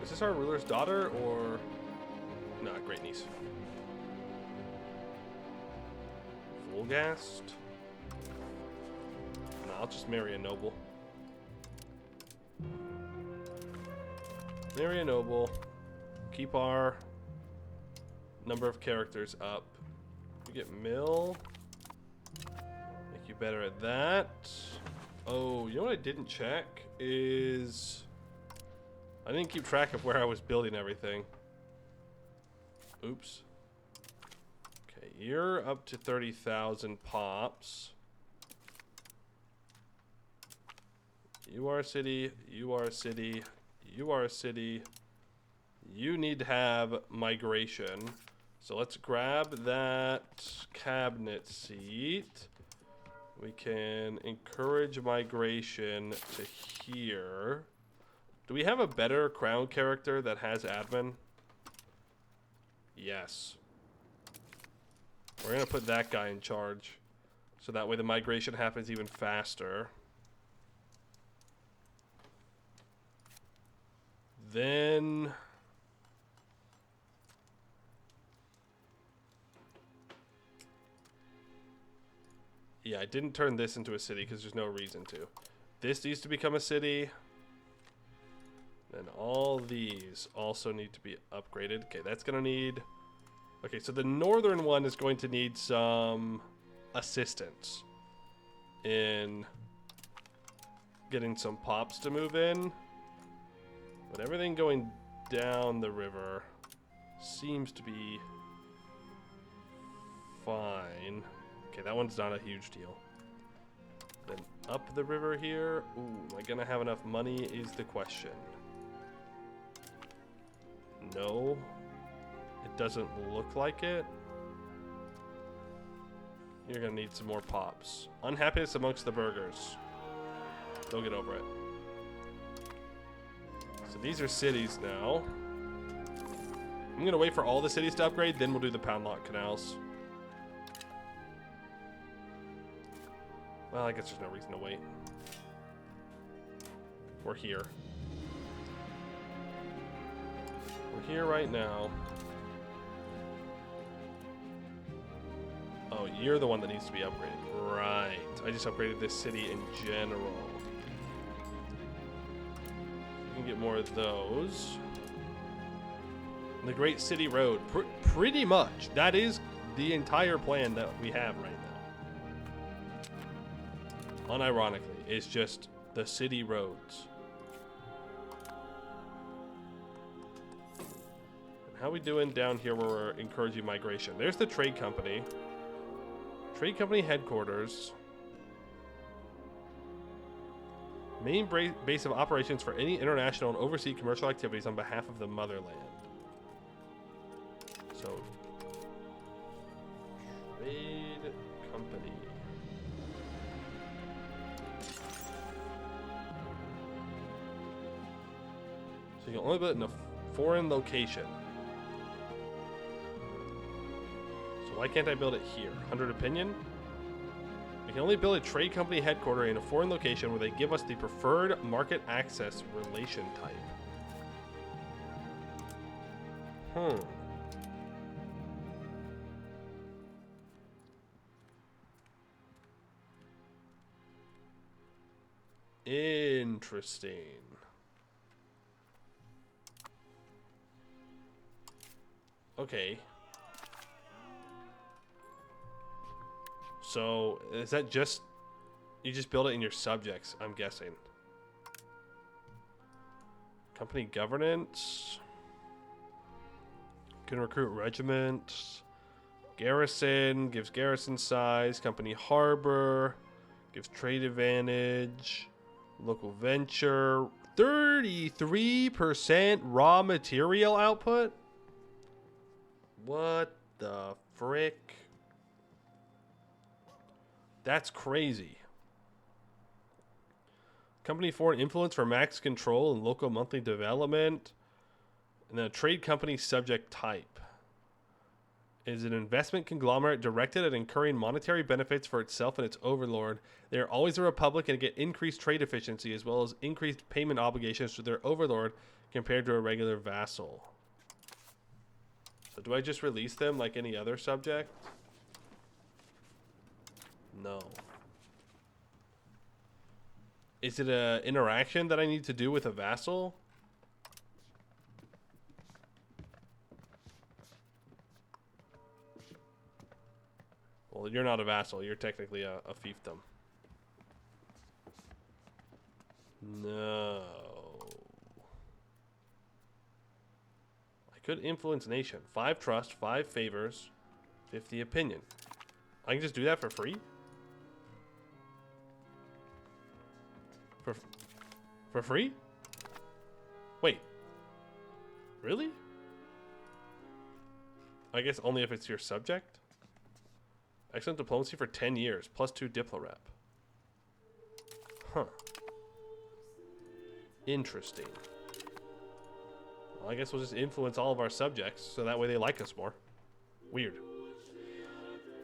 Is this our ruler's daughter, or no? Great niece. Full gassed. No, I'll just marry a noble. Marry a noble. Keep our number of characters up. We get mill. Make you better at that. Oh, you know what I didn't check is I didn't keep track of where I was building everything. Oops. Okay, you're up to 30,000 pops. You are a city. You are a city. You are a city. You need to have migration. So let's grab that cabinet seat. We can encourage migration to here. Do we have a better crown character that has admin? Yes. We're going to put that guy in charge. So that way the migration happens even faster. Then yeah, I didn't turn this into a city because there's no reason to. This needs to become a city. Then all these also need to be upgraded. Okay, that's going to need... Okay, so the northern one is going to need some assistance in getting some pops to move in. But everything going down the river seems to be fine. Okay, that one's not a huge deal. Then up the river here. Ooh, am I gonna have enough money is the question. No. It doesn't look like it. You're gonna need some more pops. Unhappiness amongst the burghers. They'll get over it. So these are cities now. I'm gonna wait for all the cities to upgrade, then we'll do the pound lock canals. Well, I guess there's no reason to wait. We're here. We're here right now. Oh, you're the one that needs to be upgraded. Right. I just upgraded this city in general. You can get more of those. The Great City Road. Pretty much. That is the entire plan that we have right now. Unironically, it's just the city roads. And how we doing down here where we're encouraging migration? There's the trade company. Trade company headquarters. Main base of operations for any international and overseas commercial activities on behalf of the motherland. So, trade company. You can only build it in a foreign location. So why can't I build it here? 100 opinion? We can only build a trade company headquarters in a foreign location where they give us the preferred market access relation type. Interesting. Okay. So, is that just... You just build it in your subjects, I'm guessing. Company governance. Can recruit regiments. Garrison, gives garrison size. Company harbor, gives trade advantage. Local venture. 33% raw material output? What the frick? That's crazy. Company foreign influence for max control and local monthly development. And then a trade company subject type. Is an investment conglomerate directed at incurring monetary benefits for itself and its overlord. They are always a republic and get increased trade efficiency as well as increased payment obligations to their overlord compared to a regular vassal. So do I just release them like any other subject? No. Is it an interaction that I need to do with a vassal? Well, you're not a vassal. You're technically a fiefdom. No. I could influence nation. 5 trust, 5 favors, 50 opinion. I can just do that for free? For free? Wait. Really? I guess only if it's your subject? Excellent diplomacy for 10 years, plus 2 diplo rep. Huh. Interesting. Well, I guess we'll just influence all of our subjects, so that way they like us more. Weird.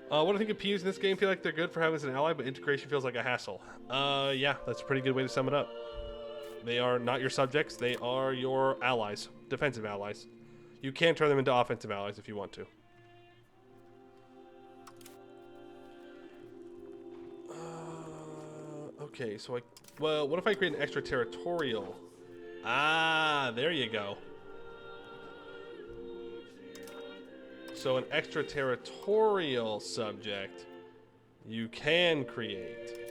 What do I think of pews in this game? Feel like they're good for having as an ally, but integration feels like a hassle. Yeah, that's a pretty good way to sum it up. They are not your subjects, they are your allies. Defensive allies. You can turn them into offensive allies if you want to. Okay, so well, what if I create an extraterritorial? Ah, there you go. So an extraterritorial subject you can create.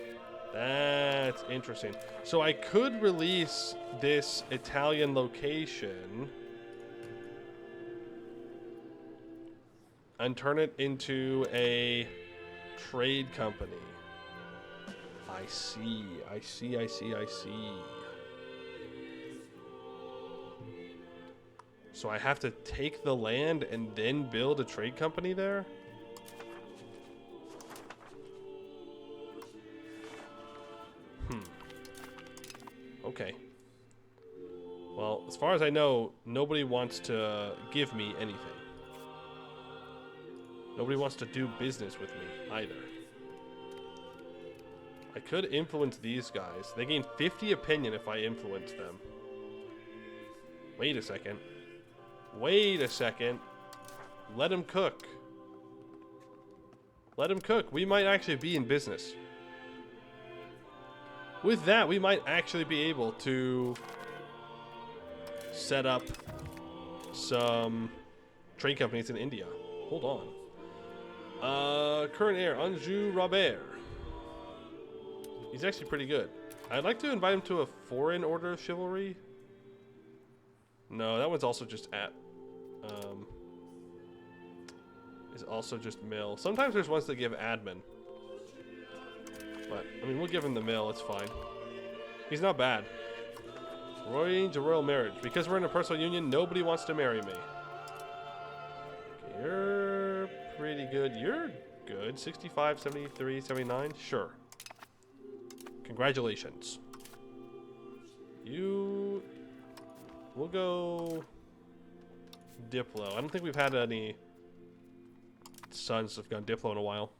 That's interesting. So I could release this Italian location and turn it into a trade company. I see. So I have to take the land and then build a trade company there? Okay. Well, as far as I know, nobody wants to give me anything. Nobody wants to do business with me either. I could influence these guys. They gain 50 opinion if I influence them. Wait a second. Wait a second. Let them cook. Let them cook. We might actually be in business. With that, we might actually be able to set up some trade companies in India. Hold on. Current heir, Anjou Robert. He's actually pretty good. I'd like to invite him to a foreign order of chivalry. No, that one's also just at. Is also just mill. Sometimes there's ones that give admin. But, I mean, we'll give him the mill. It's fine. He's not bad. Arrange a royal marriage. Because we're in a personal union, nobody wants to marry me. Okay, you're pretty good. You're good. 65, 73, 79. Sure. Congratulations. You We'll go Diplo. I don't think we've had any sons that have gone Diplo in a while.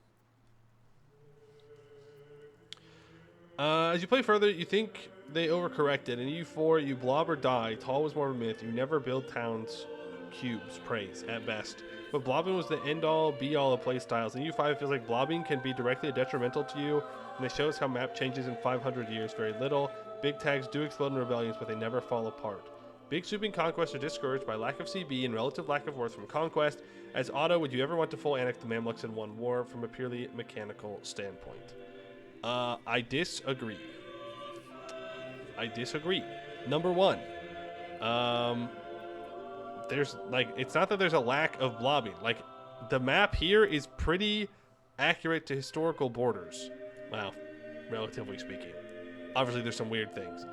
As you play further, you think they overcorrected. In EU4, you blob or die. Tall was more of a myth. You never build towns, cubes, praise, at best. But blobbing was the end-all, be-all of playstyles. In EU5, it feels like blobbing can be directly detrimental to you, and it shows how map changes in 500 years. Very little. Big tags do explode in rebellions, but they never fall apart. Big sweeping conquests are discouraged by lack of CB and relative lack of worth from conquest. As Otto, would you ever want to full annex the Mamluks in one war from a purely mechanical standpoint? I disagree. Number one, there's like, it's not that there's a lack of blobbing. Like, the map here is pretty accurate to historical borders. Well, relatively speaking. Obviously, there's some weird things,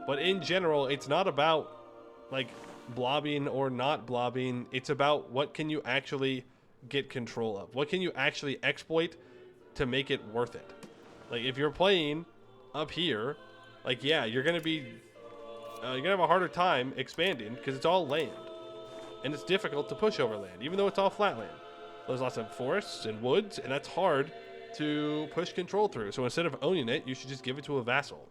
but in general, it's not about like blobbing or not blobbing. It's about what can you actually get control of. What can you actually exploit to make it worth it? Like, if you're playing up here, like, yeah, you're gonna have a harder time expanding because it's all land, and it's difficult to push over land, even though it's all flat land. There's lots of forests and woods, and that's hard to push control through. So instead of owning it, you should just give it to a vassal.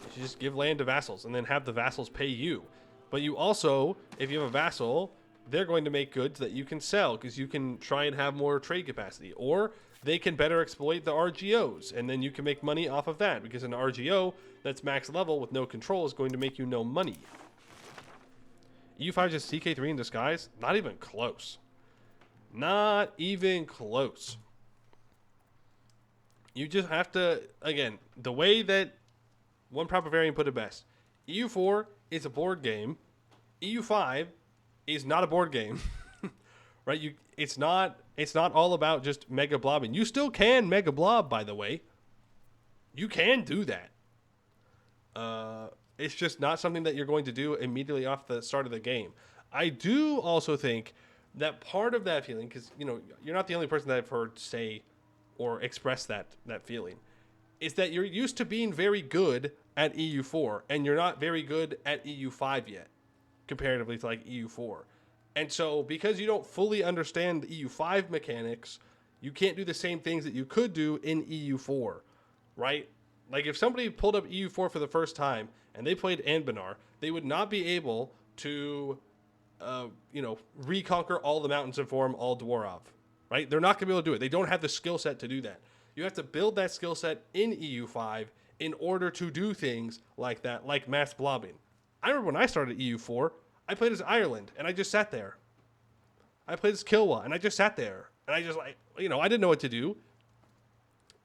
You should just give land to vassals and then have the vassals pay you. But you also, if you have a vassal, they're going to make goods that you can sell because you can try and have more trade capacity, or they can better exploit the RGOs, and then you can make money off of that, because an RGO that's max level with no control is going to make you no money. EU5 just CK3 in disguise? Not even close. Not even close. You just have to, again, the way that one proper variant put it best, EU4 is a board game. EU5 is not a board game. Right? It's not all about just mega blobbing. You still can mega blob, by the way. You can do that. It's just not something that you're going to do immediately off the start of the game. I do also think that part of that feeling, because you're not the only person that I've heard say or express that feeling, is that you're used to being very good at EU4, and you're not very good at EU5 yet, comparatively to like EU4. And so, because you don't fully understand the EU5 mechanics, you can't do the same things that you could do in EU4, right? Like, if somebody pulled up EU4 for the first time and they played Anbanar, they would not be able to, reconquer all the mountains and form all Dwarov, right? They're not going to be able to do it. They don't have the skill set to do that. You have to build that skill set in EU5 in order to do things like that, like mass blobbing. I remember when I started EU4, I played as Ireland, and I just sat there. I played as Kilwa, and I just sat there. And I just, I didn't know what to do.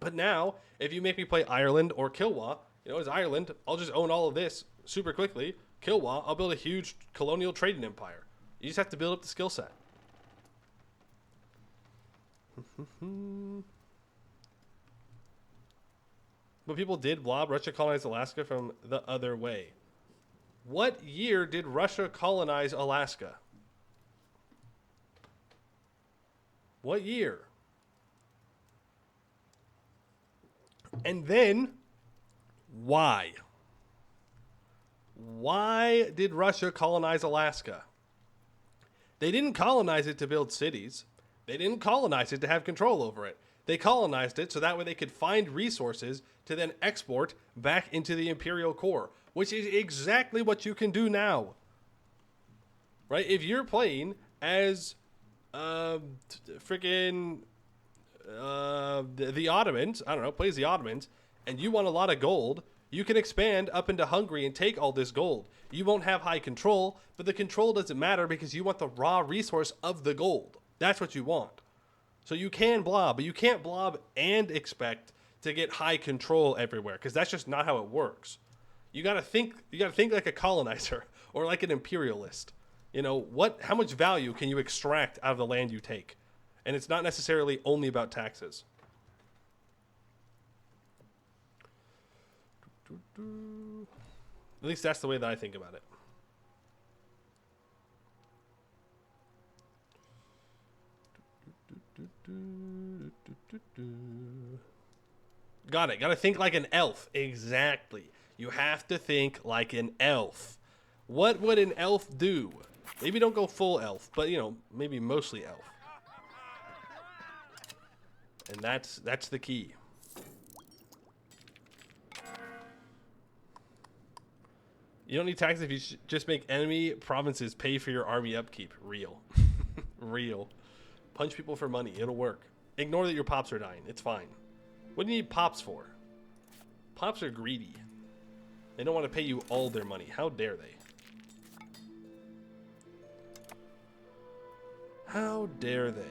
But now, if you make me play Ireland or Kilwa, as Ireland, I'll just own all of this super quickly. Kilwa, I'll build a huge colonial trading empire. You just have to build up the skill set. But people did blob. Russia colonized Alaska from the other way. What year did Russia colonize Alaska? What year? And then, why? Why did Russia colonize Alaska? They didn't colonize it to build cities. They didn't colonize it to have control over it. They colonized it so that way they could find resources to then export back into the imperial core, which is exactly what you can do now. Right? If you're playing as freaking the Ottomans, I don't know, plays the Ottomans, and you want a lot of gold, you can expand up into Hungary and take all this gold. You won't have high control, but the control doesn't matter because you want the raw resource of the gold. That's what you want. So you can blob, but you can't blob and expect to get high control everywhere, because that's just not how it works. You gotta think like a colonizer or like an imperialist. How much value can you extract out of the land you take? And it's not necessarily only about taxes. At least that's the way that I think about it. Got it. Got to think like an elf. Exactly. You have to think like an elf. What would an elf do? Maybe don't go full elf, but you know, maybe mostly elf. And that's the key. You don't need taxes if you just make enemy provinces pay for your army upkeep. Real. Real. Punch people for money. It'll work. Ignore that your pops are dying. It's fine. What do you need pops for? Pops are greedy. They don't want to pay you all their money. How dare they? How dare they?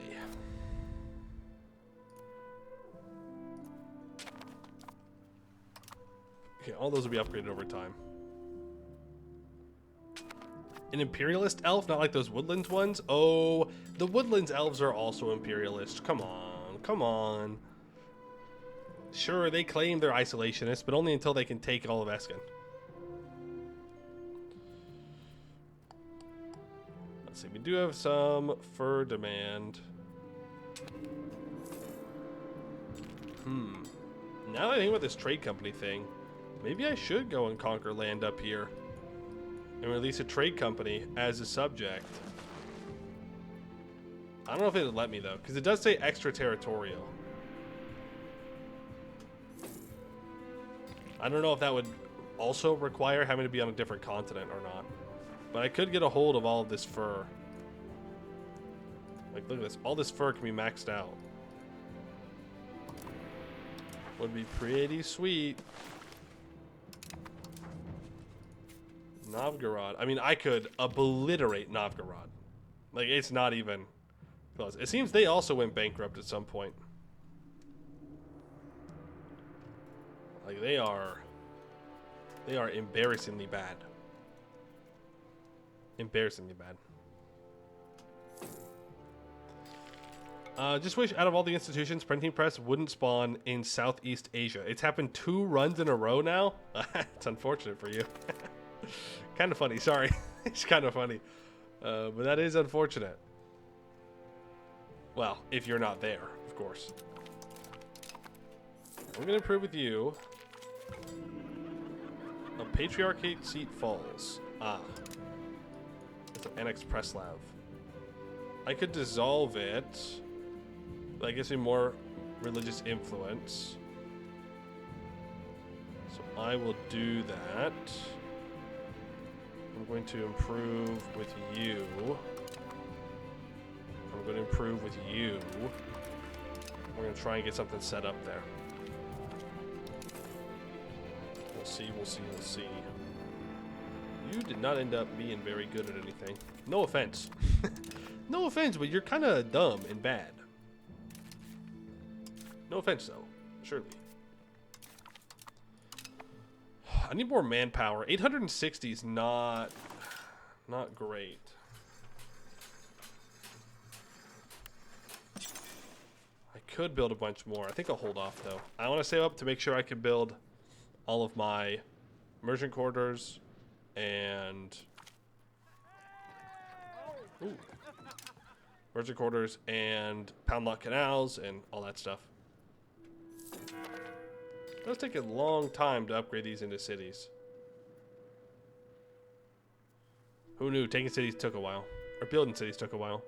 Okay, all those will be upgraded over time. An imperialist elf, not like those woodlands ones. Oh, the woodlands elves are also imperialist. Come on, come on. Sure, they claim they're isolationists, but only until they can take all of Eskin. Let's see, we do have some fur demand. Now that I think about this trade company thing, maybe I should go and conquer land up here and release a trade company as a subject. I don't know if it would let me though, because it does say extraterritorial. I don't know if that would also require having to be on a different continent or not. But I could get a hold of all of this fur. Like, look at this. All this fur can be maxed out. Would be pretty sweet. Novgorod. I mean, I could obliterate Novgorod. Like, it's not even close. It seems they also went bankrupt at some point. Like, they are embarrassingly bad. Embarrassingly bad. Just wish out of all the institutions, printing press wouldn't spawn in Southeast Asia. It's happened 2 runs in a row now. It's unfortunate for you. Kind of funny, sorry. It's kind of funny. But that is unfortunate. Well, if you're not there, of course. I'm going to improve with you. A Patriarchate seat falls. Ah. It's an Annex Preslav. I could dissolve it. That gives me more religious influence. So I will do that. I'm going to improve with you. I'm going to improve with you. We're going to try and get something set up there. We'll see, we'll see, we'll see. You did not end up being very good at anything. No offense. No offense, but you're kind of dumb and bad. No offense, though. Surely. I need more manpower. 860 is not great. I could build a bunch more. I think I'll hold off, though. I want to save up to make sure I can build all of my merchant quarters and... Ooh. Merchant quarters and pound lock canals and all that stuff. It does take a long time to upgrade these into cities. Who knew taking cities took a while? Or building cities took a while.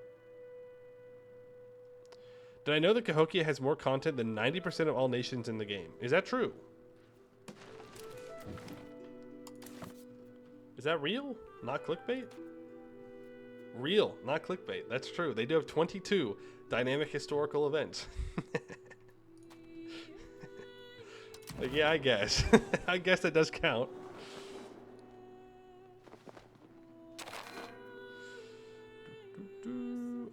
Did I know that Cahokia has more content than 90% of all nations in the game? Is that true? Is that real? Not clickbait? Real, not clickbait. That's true. They do have 22 dynamic historical events. Like, yeah, I guess. I guess that does count.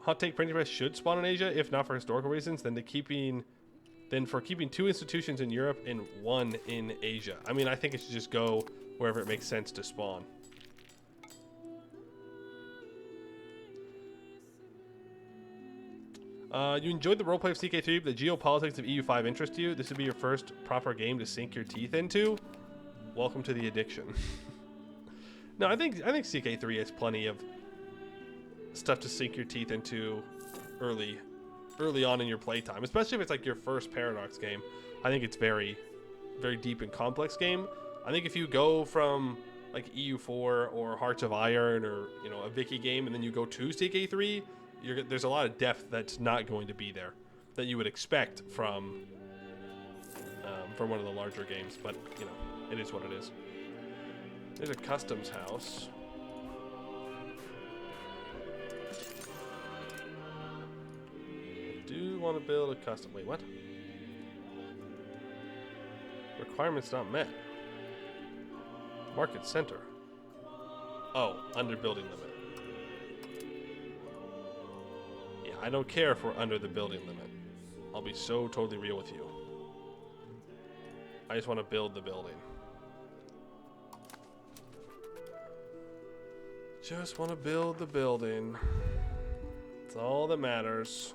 Hot take: printing press should spawn in Asia, if not for historical reasons, then for keeping 2 institutions in Europe and 1 in Asia. I mean, I think it should just go wherever it makes sense to spawn. You enjoyed the roleplay of CK3, but the geopolitics of EU5 interest you? This would be your first proper game to sink your teeth into? Welcome to the addiction. No, I think CK3 has plenty of stuff to sink your teeth into early on in your playtime, especially if it's like your first Paradox game. I think it's very, very deep and complex game. I think if you go from like EU4 or Hearts of Iron or, you know, a Vicky game, and then you go to CK3, there's a lot of depth that's not going to be there that you would expect from one of the larger games. But, you know, it is what it is. There's a customs house. I do want to build a custom. Wait, what? Requirements not met. Market center. Oh, under building limit. Yeah, I don't care if we're under the building limit. I'll be so totally real with you. I just want to build the building. Just want to build the building. That's all that matters.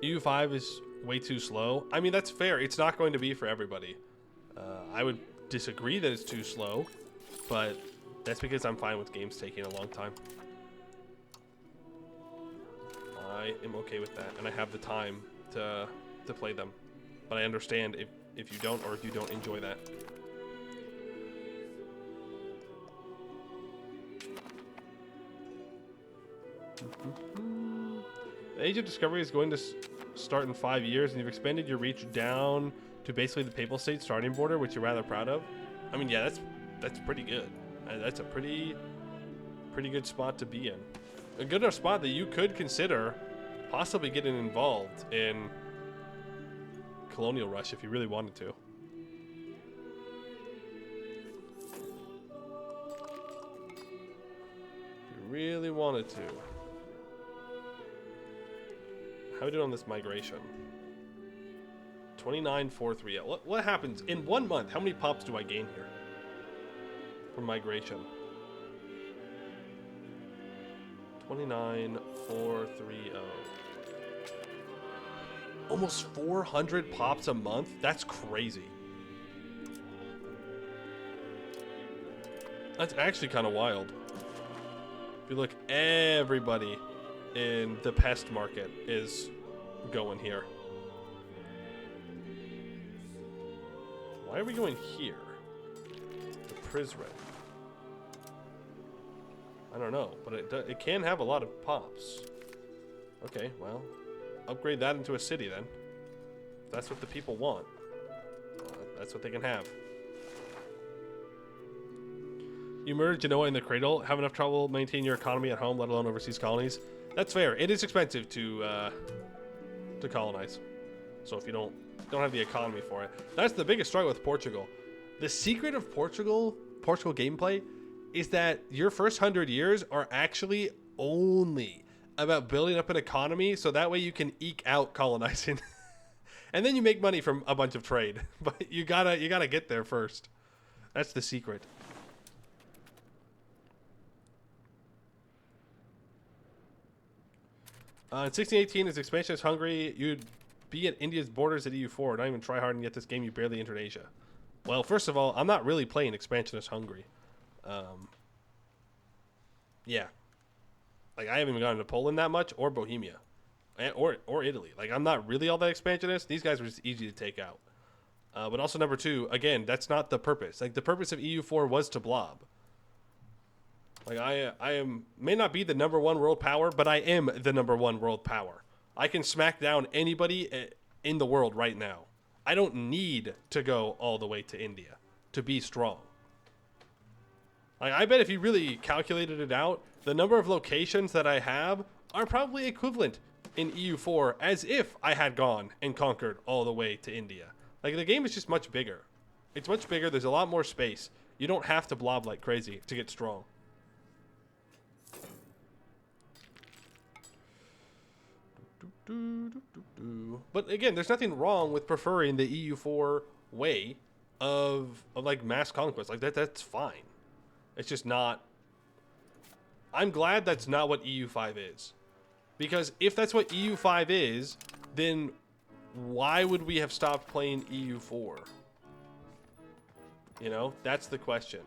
EU5 is way too slow. I mean, that's fair. It's not going to be for everybody. I would disagree that it's too slow, but that's because I'm fine with games taking a long time. I am okay with that, and I have the time to play them. But I understand if you don't, or if you don't enjoy that. The Age of Discovery is going to start in 5 years, and you've expanded your reach down to basically the Papal State starting border, which you're rather proud of. I mean, yeah, that's pretty good. That's a pretty good spot to be in. A good enough spot that you could consider possibly getting involved in Colonial Rush if you really wanted to. If you really wanted to. How are we doing on this migration? 29,430. What happens in 1 month? How many pops do I gain here from migration? 29,430. Almost 400 pops a month? That's crazy. That's actually kind of wild. If you look, everybody in the pest market is going here. Why are we going here? The Prizren. I don't know, but it can have a lot of pops. Okay, well, upgrade that into a city then. If that's what the people want. That's what they can have. You murdered Genoa in the cradle. Have enough trouble maintaining your economy at home, let alone overseas colonies. That's fair. It is expensive to colonize. So if you don't have the economy for it, that's the biggest struggle with Portugal. The secret of Portugal gameplay is that your first 100 years are actually only about building up an economy, so that way you can eke out colonizing, and then you make money from a bunch of trade. But you gotta get there first. That's the secret. In 1618, as expansion as Hungary, you'd be at India's borders at EU4. Not even try hard and get this game, you barely entered Asia. Well, first of all, I'm not really playing expansion as Hungary. Yeah. Like, I haven't even gone to Poland that much, or Bohemia, or Italy. Like, I'm not really all that expansionist. These guys were just easy to take out. But also, number two, again, that's not the purpose. Like, the purpose of EU4 was to blob. Like, I may not be the #1 world power, but I am the #1 world power. I can smack down anybody in the world right now. I don't need to go all the way to India to be strong. Like, I bet if you really calculated it out, the number of locations that I have are probably equivalent in EU4 as if I had gone and conquered all the way to India. Like, the game is just much bigger. It's much bigger. There's a lot more space. You don't have to blob like crazy to get strong. But again, there's nothing wrong with preferring the EU4 way of like mass conquest. Like that's fine. It's just not. I'm glad that's not what EU5 is, because if that's what EU5 is, then why would we have stopped playing EU4? You know, that's the question.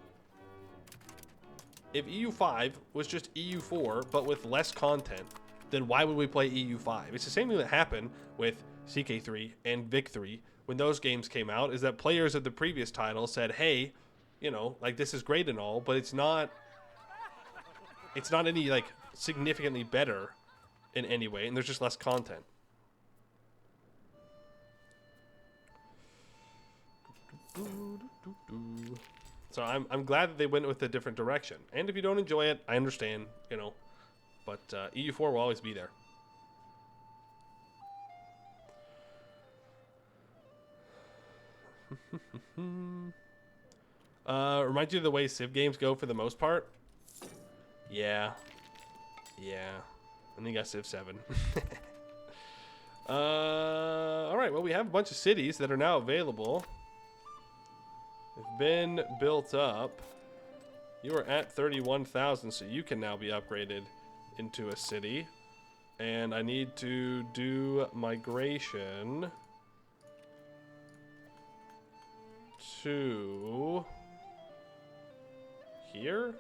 If EU5 was just EU4 but with less content, then why would we play EU5? It's the same thing that happened with CK3 and Vic3 when those games came out is that players of the previous title said, hey, you know, like, this is great and all, but it's not any, like, significantly better in any way, and there's just less content. So I'm glad that they went with a different direction. And if you don't enjoy it, I understand, you know, but EU4 will always be there. Remind you of the way Civ games go for the most part? Yeah. And then you got Civ 7. Alright, well, we have a bunch of cities that are now available. They've been built up. You are at 31,000, so you can now be upgraded into a city. And I need to do migration to here?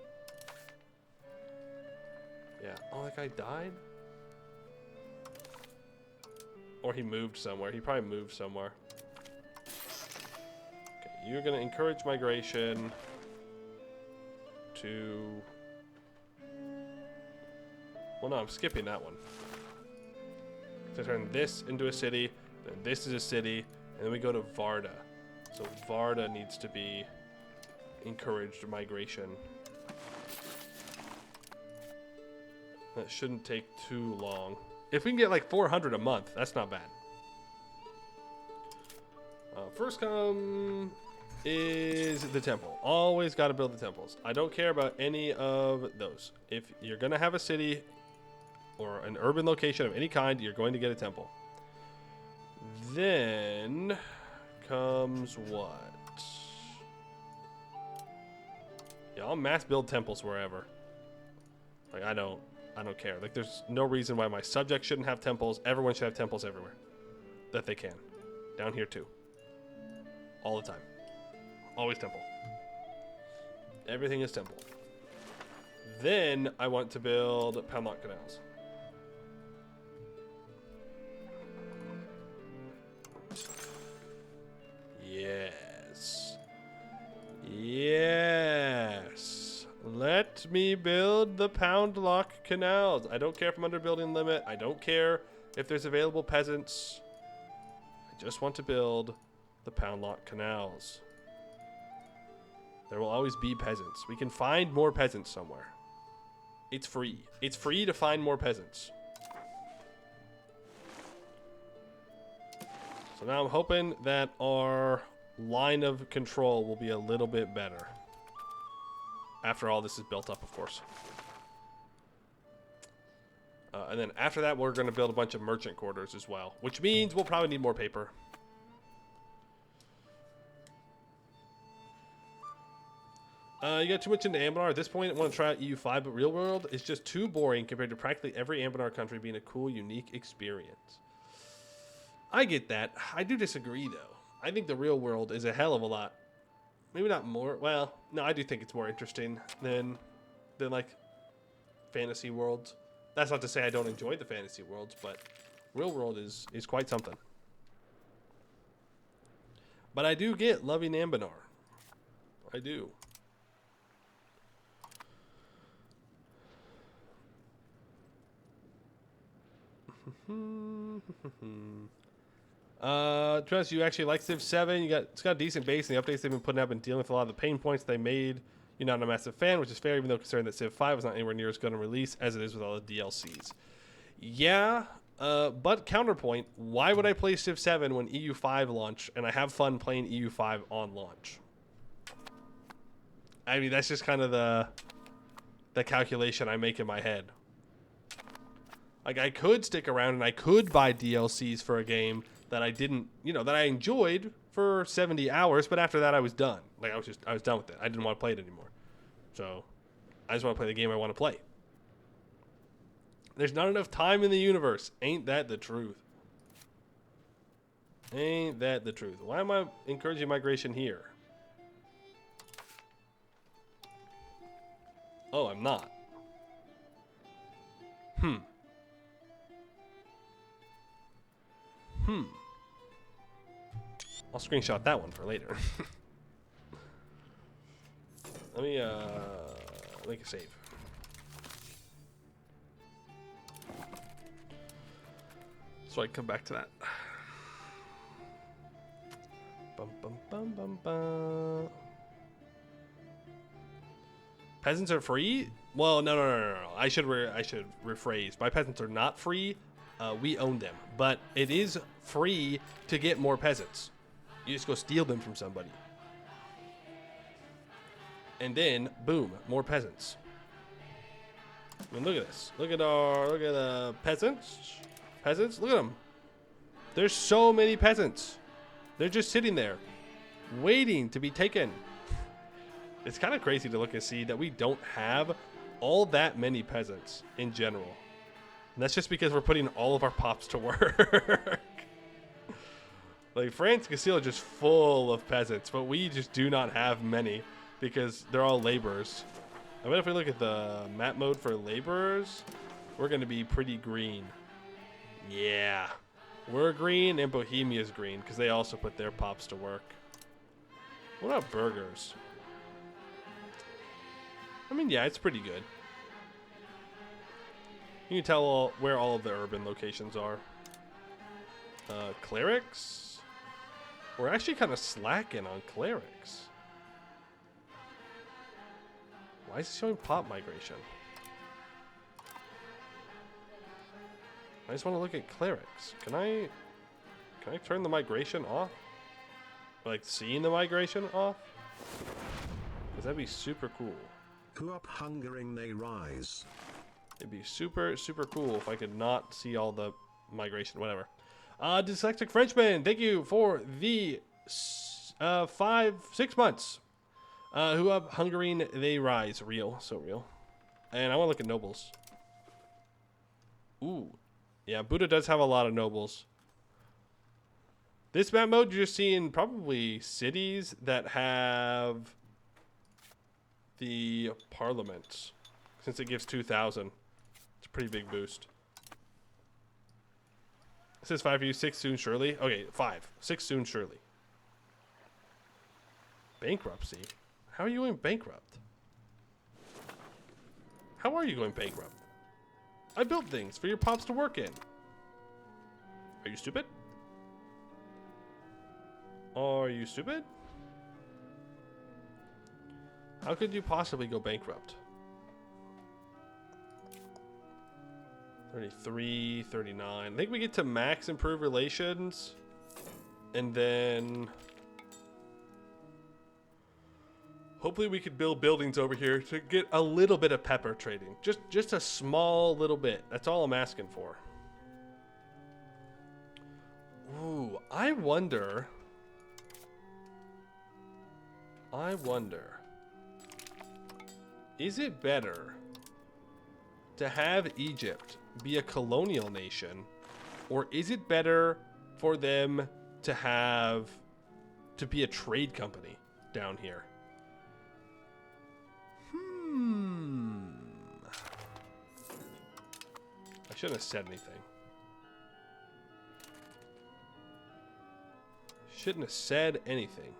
Yeah. Oh, that guy died? Or he moved somewhere. He probably moved somewhere. Okay, you're going to encourage migration to... Well, no, I'm skipping that one. So turn this into a city, then this is a city, and then we go to Varda. So Varda needs to be encouraged migration. That shouldn't take too long. If we can get like 400 a month, that's not bad. First come is the temple. Always got to build the temples. I don't care about any of those. If you're going to have a city or an urban location of any kind, you're going to get a temple. Then comes what? Yeah, I'll mass build temples wherever. Like, I don't care. Like, there's no reason why my subjects shouldn't have temples. Everyone should have temples everywhere that they can. Down here too. All the time. Always temple. Everything is temple. Then I want to build padlock canals. Yes. Yes. Let me build the pound lock canals. I don't care if I'm under building limit. I don't care if there's available peasants. I just want to build the pound lock canals. There will always be peasants. We can find more peasants somewhere. It's free. It's free to find more peasants. So now I'm hoping that our line of control will be a little bit better. After all this is built up, of course. And then after that, we're going to build a bunch of merchant quarters as well. Which means we'll probably need more paper. You got too much into Ambinar. At this point, I want to try out EU5, but real world is just too boring compared to practically every Ambinar country being a cool, unique experience. I get that. I do disagree, though. I think the real world is a hell of a lot. Maybe not more. Well, no, I do think it's more interesting than like fantasy worlds. That's not to say I don't enjoy the fantasy worlds, but real world is quite something. But I do get loving Ambinar. I do. Trust you actually like Civ 7. It's got a decent base, and the updates they've been putting up and dealing with a lot of the pain points they made. You're not a massive fan, which is fair, even though concerned that Civ 5 is not anywhere near as good on release as it is with all the DLCs. Yeah, but counterpoint, why would I play Civ 7 when EU5 launched and I have fun playing EU5 on launch? I mean, that's just kind of the calculation I make in my head. Like, I could stick around and I could buy DLCs for a game that I didn't, that I enjoyed for 70 hours, but after that I was done. Like, I was done with it. I didn't want to play it anymore. So, I just want to play the game I want to play. There's not enough time in the universe. Ain't that the truth? Ain't that the truth? Why am I encouraging migration here? Oh, I'm not. I'll screenshot that one for later. Let me make a save. So I can come back to that. Bum, bum, bum, bum, bum. Peasants are free? Well, no. I should rephrase. My peasants are not free. We own them, but it is free to get more peasants. You just go steal them from somebody, and then boom, more peasants. I mean, look at this. Look at the peasants. Peasants, look at them. There's so many peasants. They're just sitting there, waiting to be taken. It's kind of crazy to look and see that we don't have all that many peasants in general. And that's just because we're putting all of our pops to work. Like, France and Castile are just full of peasants, but we just do not have many because they're all laborers. I bet if we look at the map mode for laborers, we're going to be pretty green. Yeah. We're green and Bohemia's green because they also put their pops to work. What about burgers? I mean, yeah, it's pretty good. You can tell where all of the urban locations are. Clerics? We're actually kind of slacking on clerics. Why is it showing pop migration? I just want to look at clerics. Can I turn the migration off? Like seeing the migration off? Because that'd be super cool. Who up hungering they rise. It'd be super, super cool if I could not see all the migration, whatever. Dyslexic Frenchman, thank you for the 6 months. Who up hungering they rise. Real, so real. And I want to look at nobles. Ooh. Yeah, Buddha does have a lot of nobles. This map mode, you're seeing probably cities that have the parliament, since it gives 2,000. It's a pretty big boost. It says 5 for you, 6 soon surely. Okay, 5. 6 soon surely. Bankruptcy? How are you going bankrupt? How are you going bankrupt? I built things for your pops to work in. Are you stupid? Are you stupid? How could you possibly go bankrupt? 33, 39. I think we get to max improve relations. And then hopefully we could build buildings over here to get a little bit of pepper trading. Just a small little bit. That's all I'm asking for. Ooh, I wonder. Is it better to have Egypt be a colonial nation, or is it better for them to be a trade company down here? I shouldn't have said anything. Shouldn't have said anything.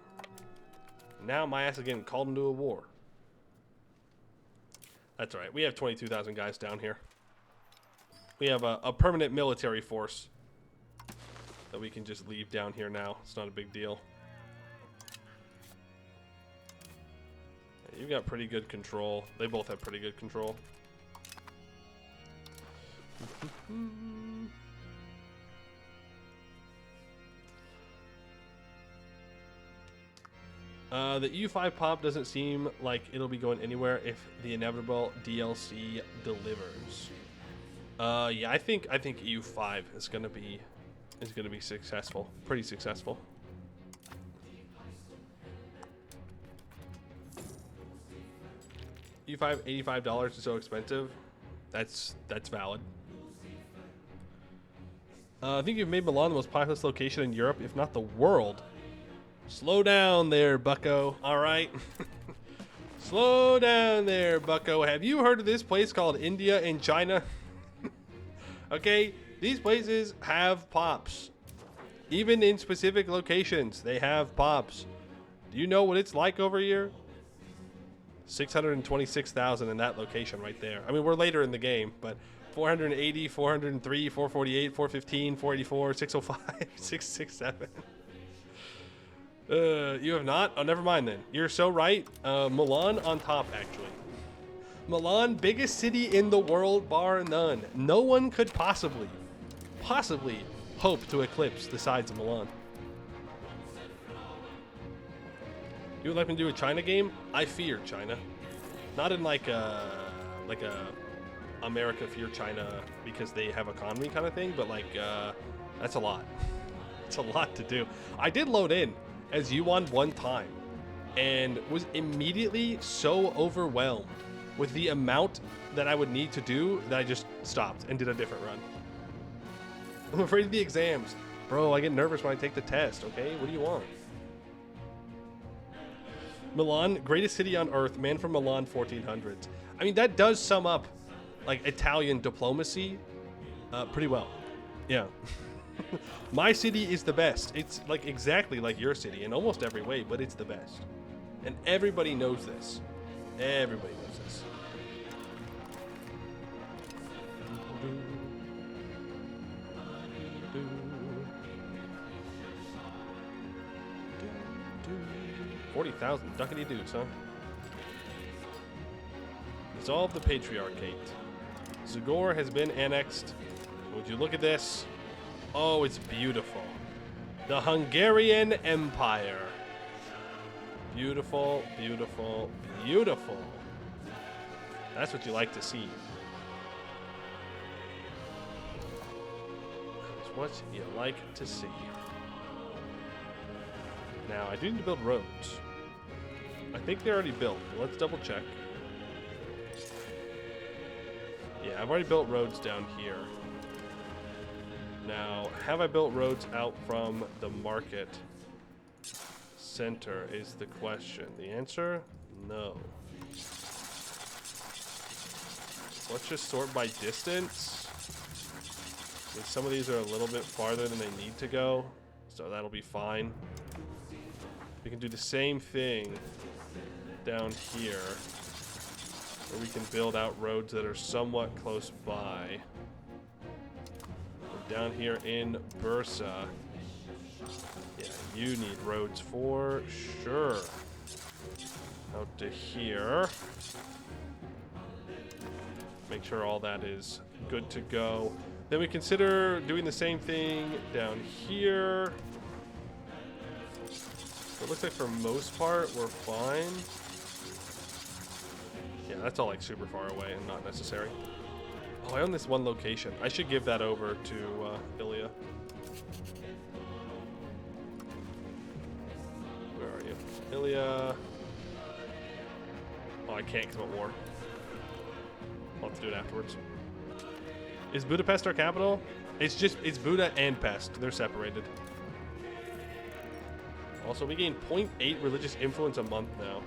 Now my ass is getting called into a war. That's alright. We have 22,000 guys down here. We have a permanent military force that we can just leave down here now. It's not a big deal. You've got pretty good control. They both have pretty good control. The EU5 pop doesn't seem like it'll be going anywhere if the inevitable DLC delivers. Yeah, I think EU5 is gonna be successful, pretty successful. EU5 $85 is so expensive. That's valid. I think you've made Milan the most populous location in Europe, if not the world. Slow down there, bucko. All right. Slow down there, bucko. Have you heard of this place called India and China? Okay, these places have pops. Even in specific locations, they have pops. Do you know what it's like over here? 626,000 in that location right there. I mean, we're later in the game, but 480, 403, 448, 415, 484, 605, 667. You have not? Oh, never mind then. You're so right. Milan on top, actually. Milan, biggest city in the world, bar none. No one could possibly hope to eclipse the size of Milan. You would like me to do a China game? I fear China. Not in like a America fear China because they have economy kind of thing, but like that's a lot. It's a lot to do. I did load in as Yuan one time and was immediately so overwhelmed with the amount that I would need to do that I just stopped and did a different run. I'm afraid of the exams. Bro, I get nervous when I take the test, okay? What do you want? Milan, greatest city on earth, man from Milan, 1400s. I mean, that does sum up, like, Italian diplomacy pretty well. Yeah. My city is the best. It's, like, exactly like your city in almost every way, but it's the best. And everybody knows this. Everybody knows this. $40,000 duckety dudes, huh? Dissolve the Patriarchate. Zagor has been annexed. Would you look at this? Oh, it's beautiful. The Hungarian Empire. Beautiful, beautiful, beautiful. That's what you like to see. That's what you like to see. Now, I do need to build roads. I think they're already built. Let's double check. Yeah, I've already built roads down here. Now, have I built roads out from the market center is the question. The answer, no. Let's just sort by distance. I mean, some of these are a little bit farther than they need to go, so that'll be fine. We can do the same thing down here, where we can build out roads that are somewhat close by. And down here in Bursa, yeah, you need roads for sure. Out to here. Make sure all that is good to go. Then we consider doing the same thing down here. It looks like for most part, we're fine. Yeah, that's all like super far away and not necessary. Oh, I own this one location. I should give that over to Ilya. Where are you? Ilya. Oh, I can't because I'm at war. I'll have to do it afterwards. Is Budapest our capital? It's Buda and Pest. They're separated. Also, we gain 0.8 religious influence a month now.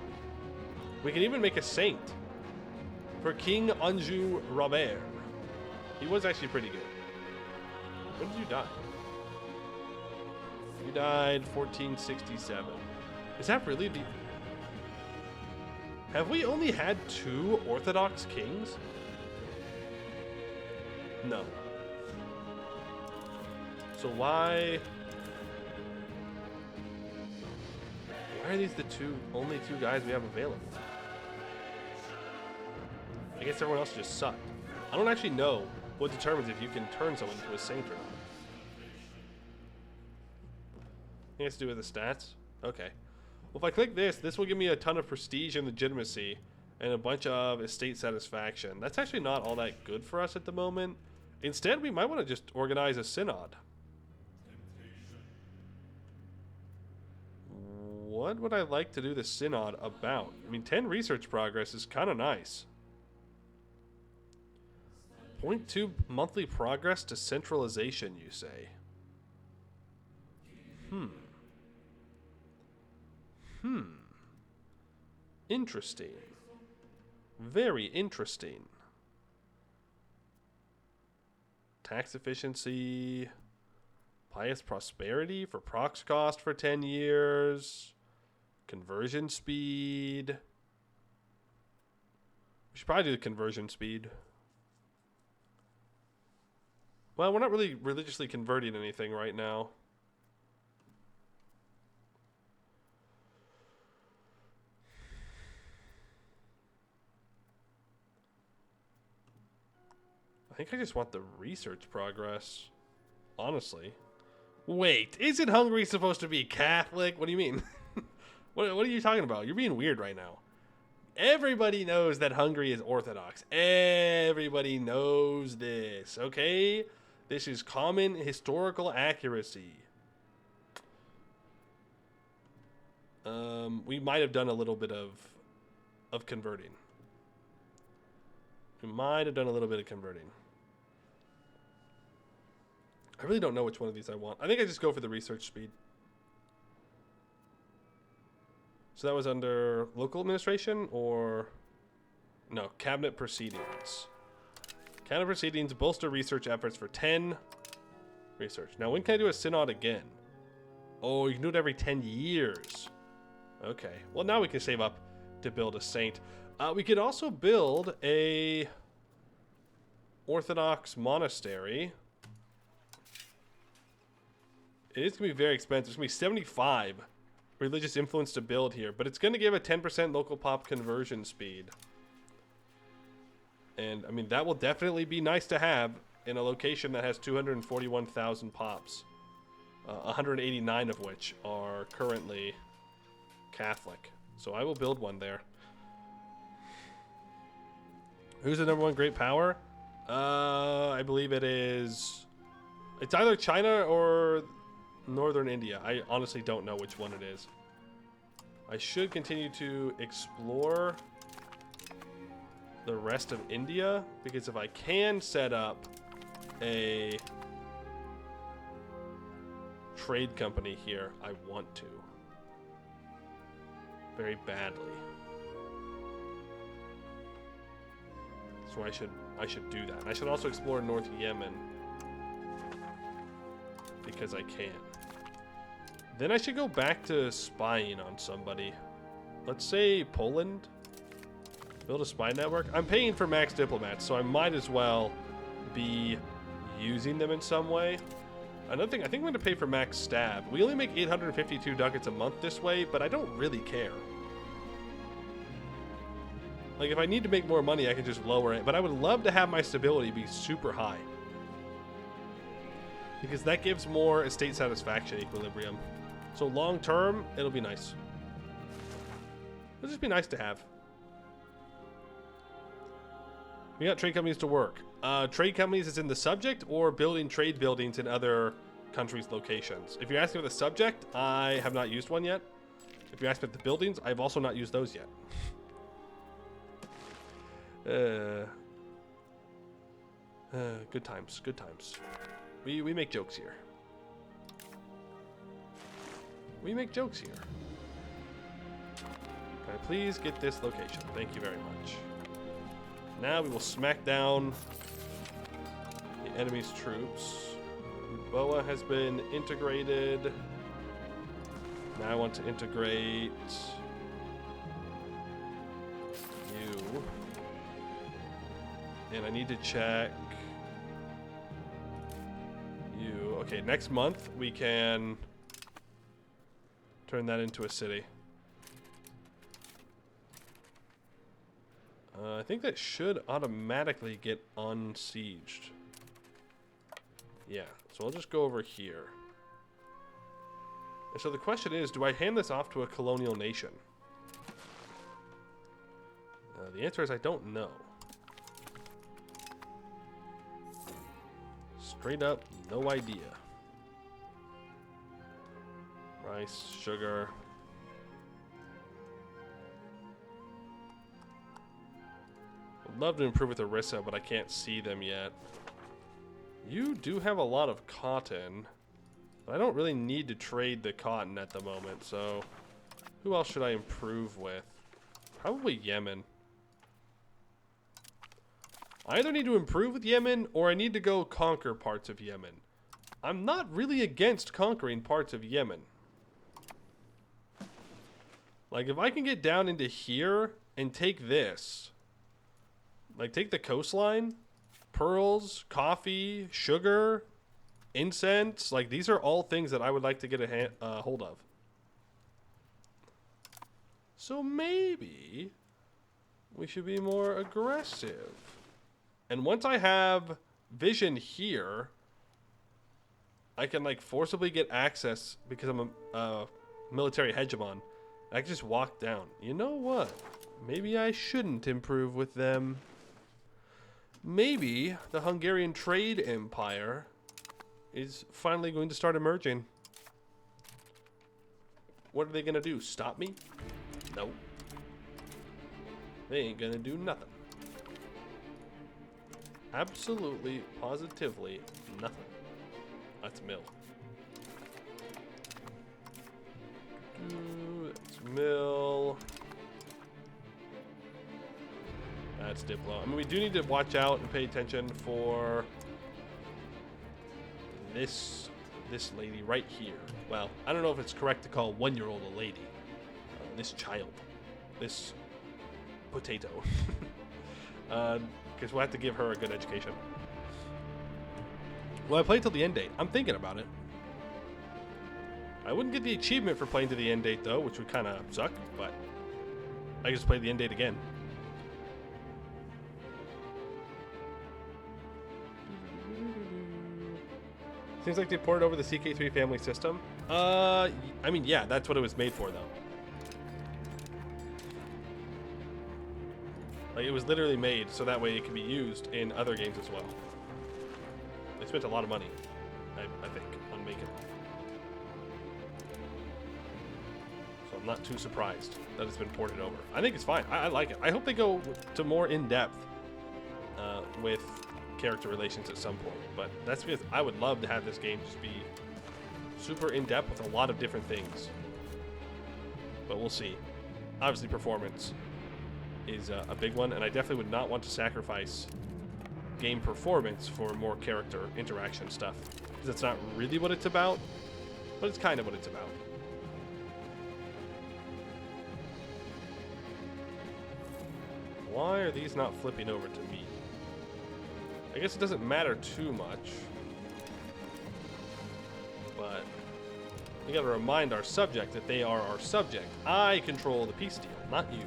We can even make a saint for King Anjou Robert. He was actually pretty good. When did you die? You died 1467. Is that really the... Have we only had 2 Orthodox kings? No. So why... Why are these the only two guys we have available? I guess everyone else just sucked. I don't actually know what determines if you can turn someone into a saint or not. I think it has to do with the stats? Okay. Well, if I click this, this will give me a ton of prestige and legitimacy and a bunch of estate satisfaction. That's actually not all that good for us at the moment. Instead, we might want to just organize a synod. What would I like to do the synod about? I mean, 10 research progress is kind of nice. 0.2 monthly progress to centralization, you say? Interesting. Very interesting. Tax efficiency, Pious prosperity for prox cost for 10 years. Conversion speed. We should probably do the conversion speed. Well, we're not really religiously converting anything right now. I think I just want the research progress. Honestly. Wait, isn't Hungary supposed to be Catholic? What do you mean? What are you talking about? You're being weird right now. Everybody knows that Hungary is Orthodox. Everybody knows this, okay? This is common historical accuracy. We might have done a little bit of converting. We might have done a little bit of converting. I really don't know which one of these I want. I think I just go for the research speed. So that was under local administration or... No, cabinet proceedings. Cabinet proceedings bolster research efforts for 10 research. Now, when can I do a synod again? Oh, you can do it every 10 years. Okay. Well, now we can save up to build a saint. We could also build a Orthodox monastery. It is going to be very expensive. It's going to be 75 religious influence to build here, but it's going to give a 10% local pop conversion speed. And, I mean, that will definitely be nice to have in a location that has 241,000 pops. 189 of which are currently Catholic. So I will build one there. Who's the #1 great power? I believe it is... It's either China or Northern India. I honestly don't know which one it is. I should continue to explore the rest of India, because if I can set up a trade company here, I want to. Very badly. So I should do that. I should also explore North Yemen, because I can. Then I should go back to spying on somebody. Let's say Poland. Build a spy network. I'm paying for max diplomats, so I might as well be using them in some way. Another thing, I think I'm going to pay for max stab. We only make 852 ducats a month this way, but I don't really care. Like, if I need to make more money, I can just lower it. But I would love to have my stability be super high, because that gives more estate satisfaction equilibrium. So long term, it'll be nice. It'll just be nice to have. We got trade companies to work. Trade companies is in the subject, or building trade buildings in other countries' locations. If you're asking about the subject, I have not used one yet. If you're asking about the buildings, I've also not used those yet. Good times, good times. We make jokes here. We make jokes here. Can I please get this location? Thank you very much. Now we will smack down the enemy's troops. Boa has been integrated. Now I want to integrate you. And I need to check you. Okay, next month we can turn that into a city. I think that should automatically get unsieged. Yeah, so I'll just go over here. And so the question is, do I hand this off to a colonial nation? The answer is I don't know. Straight up, no idea. Rice, sugar. I'd love to improve with Orissa, but I can't see them yet. You do have a lot of cotton, but I don't really need to trade the cotton at the moment, so who else should I improve with? Probably Yemen. I either need to improve with Yemen, or I need to go conquer parts of Yemen. I'm not really against conquering parts of Yemen. Like, if I can get down into here and take this, like, take the coastline, pearls, coffee, sugar, incense, like, these are all things that I would like to get a hold of. So maybe we should be more aggressive. And once I have vision here, I can, like, forcibly get access because I'm a military hegemon. I can just walk down. You know what? Maybe I shouldn't improve with them. Maybe the Hungarian trade empire is finally going to start emerging. What are they going to do? Stop me? No. They ain't going to do nothing. Absolutely, positively nothing. That's mill. That's mill. That's Diplo. I mean, we do need to watch out and pay attention for this lady right here. Well, I don't know if it's correct to call 1-year-old a lady. This child. This potato. Because we'll have to give her a good education. Will I play till the end date? I'm thinking about it. I wouldn't get the achievement for playing to the end date, though, which would kind of suck, but I can just play the end date again. Seems like they ported over the CK3 family system. I mean, yeah, that's what it was made for, though. Like, it was literally made so that way it can be used in other games as well. They spent a lot of money, I think, on making it. So I'm not too surprised that it's been ported over. I think it's fine. I like it. I hope they go to more in-depth with character relations at some point. But that's because I would love to have this game just be super in-depth with a lot of different things. But we'll see. Obviously, performance is a big one, and I definitely would not want to sacrifice game performance for more character interaction stuff, because that's not really what it's about, but it's kind of what it's about. Why are these not flipping over to me? I guess it doesn't matter too much, but we gotta remind our subject that they are our subject. I control the peace deal, not you.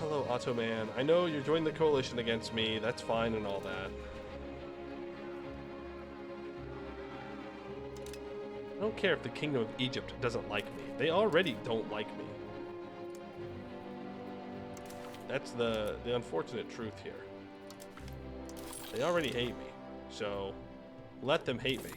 Hello, Ottoman. I know you're joining the coalition against me. That's fine and all that. I don't care if the Kingdom of Egypt doesn't like me. They already don't like me. That's the unfortunate truth here. They already hate me. So, let them hate me.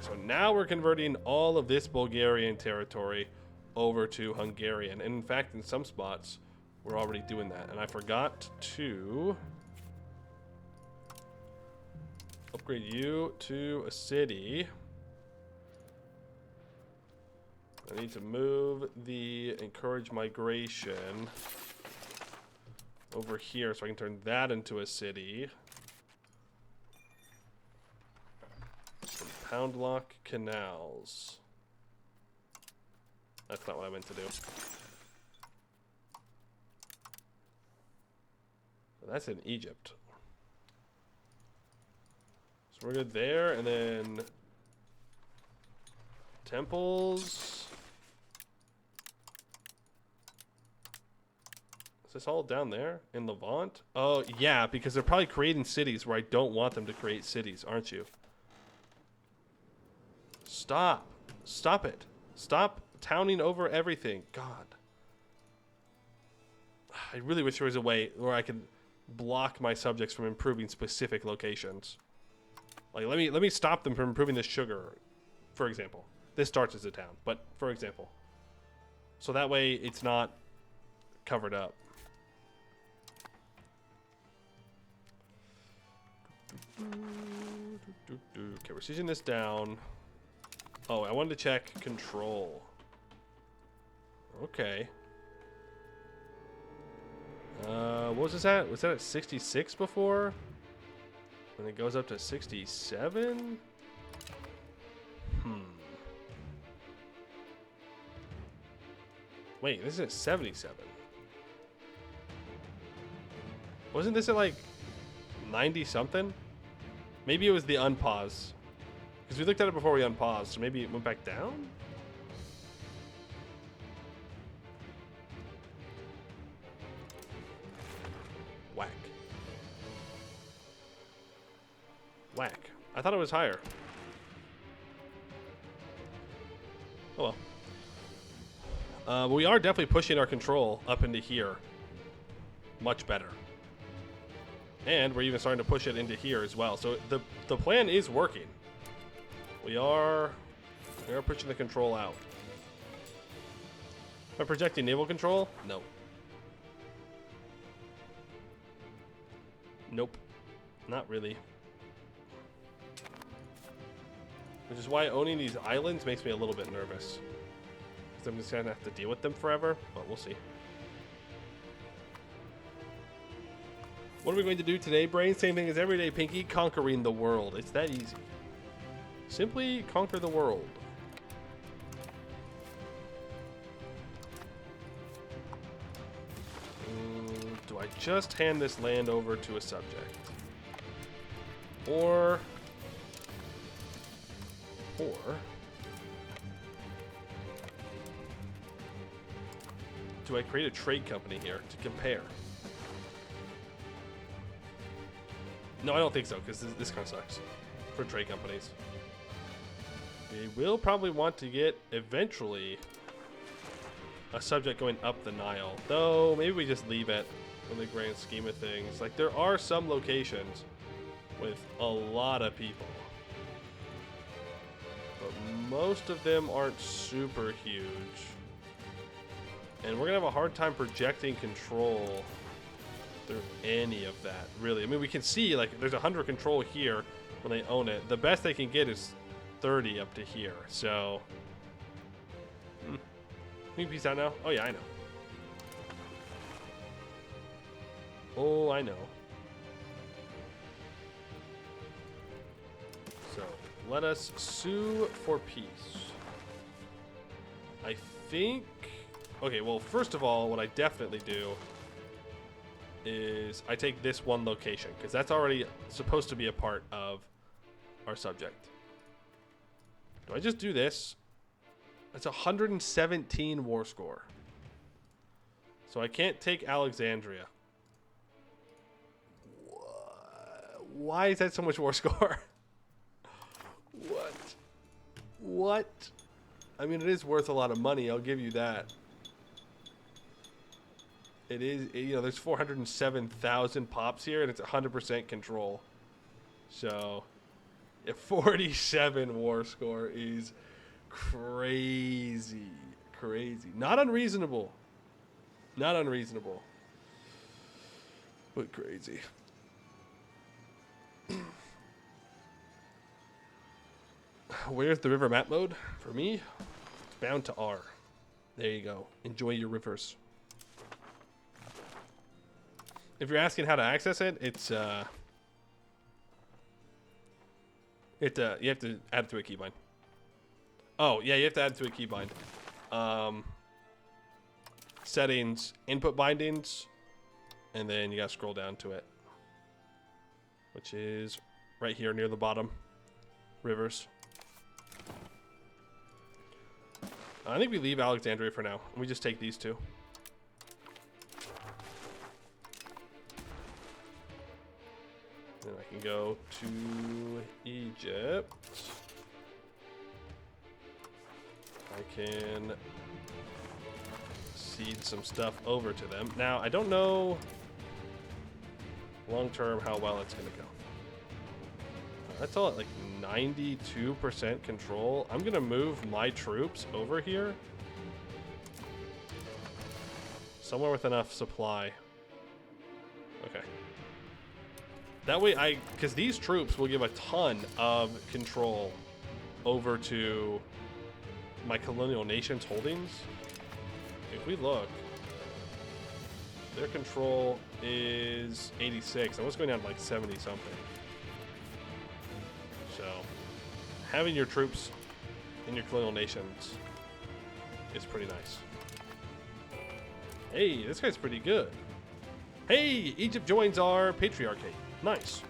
So now we're converting all of this Bulgarian territory over to Hungarian. And in fact, in some spots, we're already doing that. And I forgot to upgrade you to a city. I need to move the encourage migration over here so I can turn that into a city. Pound lock canals. That's not what I meant to do. So that's in Egypt. So we're good there, and then temples. Is this all down there in Levant? Oh, yeah, because they're probably creating cities where I don't want them to create cities, aren't you? Stop. Stop it. Stop towning over everything. God. I really wish there was a way where I could block my subjects from improving specific locations. Like, let me stop them from improving this sugar, for example. This starts as a town, but for example. So that way it's not covered up. Okay, we're sieging this down. Oh, I wanted to check control. Okay. What was this at? Was that at 66 before? And it goes up to 67? Wait, this is at 77. Wasn't this at like 90 something? Maybe it was the unpause. Because we looked at it before we unpaused, so maybe it went back down? Whack. Whack. I thought it was higher. Oh well. But we are definitely pushing our control up into here. Much better. And we're even starting to push it into here as well. So the plan is working. We are pushing the control out. Am I projecting naval control? No. Nope. Not really. Which is why owning these islands makes me a little bit nervous. Because I'm just going to have to deal with them forever, but we'll see. What are we going to do today, Brain? Same thing as every day, Pinky. Conquering the world. It's that easy. Simply conquer the world. Do I just hand this land over to a subject? Or do I create a trade company here to compare? No, I don't think so, because this kind of sucks for trade companies. We will probably want to get, eventually, a subject going up the Nile. Though, maybe we just leave it in the grand scheme of things. Like, there are some locations with a lot of people. But most of them aren't super huge. And we're going to have a hard time projecting control through any of that, really. I mean, we can see, like, there's 100 control here when they own it. The best they can get is 30 up to here, so... Can you peace out now? Oh, yeah, I know. Oh, I know. So, let us sue for peace. I think... Okay, well, first of all, what I definitely do is I take this one location, because that's already supposed to be a part of our subject. Do I just do this? It's 117 war score. So I can't take Alexandria. Why is that so much war score? What? I mean, it is worth a lot of money, I'll give you that. It is, you know, there's 407,000 pops here, and it's 100% control. So, yeah, 47 war score is crazy. Crazy. Not unreasonable. Not unreasonable. But crazy. Where's the river map mode? For me, it's bound to R. There you go. Enjoy your rivers. If you're asking how to access it, it's you have to add it to a keybind. Oh, yeah, you have to add it to a keybind. Settings, input bindings, and then you gotta scroll down to it, which is right here near the bottom. Rivers. I think we leave Alexandria for now, and we just take these two. Then I can go to Egypt. I can cede some stuff over to them. Now, I don't know long term how well it's going to go. That's all at like 92% control. I'm going to move my troops over here. Somewhere with enough supply. Okay. That way because these troops will give a ton of control over to my colonial nation's holdings, if we look, their control is 86. I was going down to like 70 something. So having your troops in your colonial nations is pretty nice. Hey, this guy's pretty good. Hey, Egypt joins our patriarchate. Nice.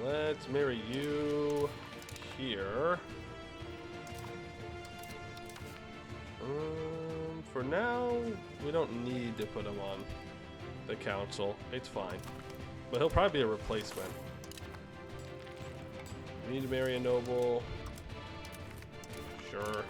Let's marry you here. For now, we don't need to put him on the council. It's fine. But he'll probably be a replacement. We need to marry a noble. Sure.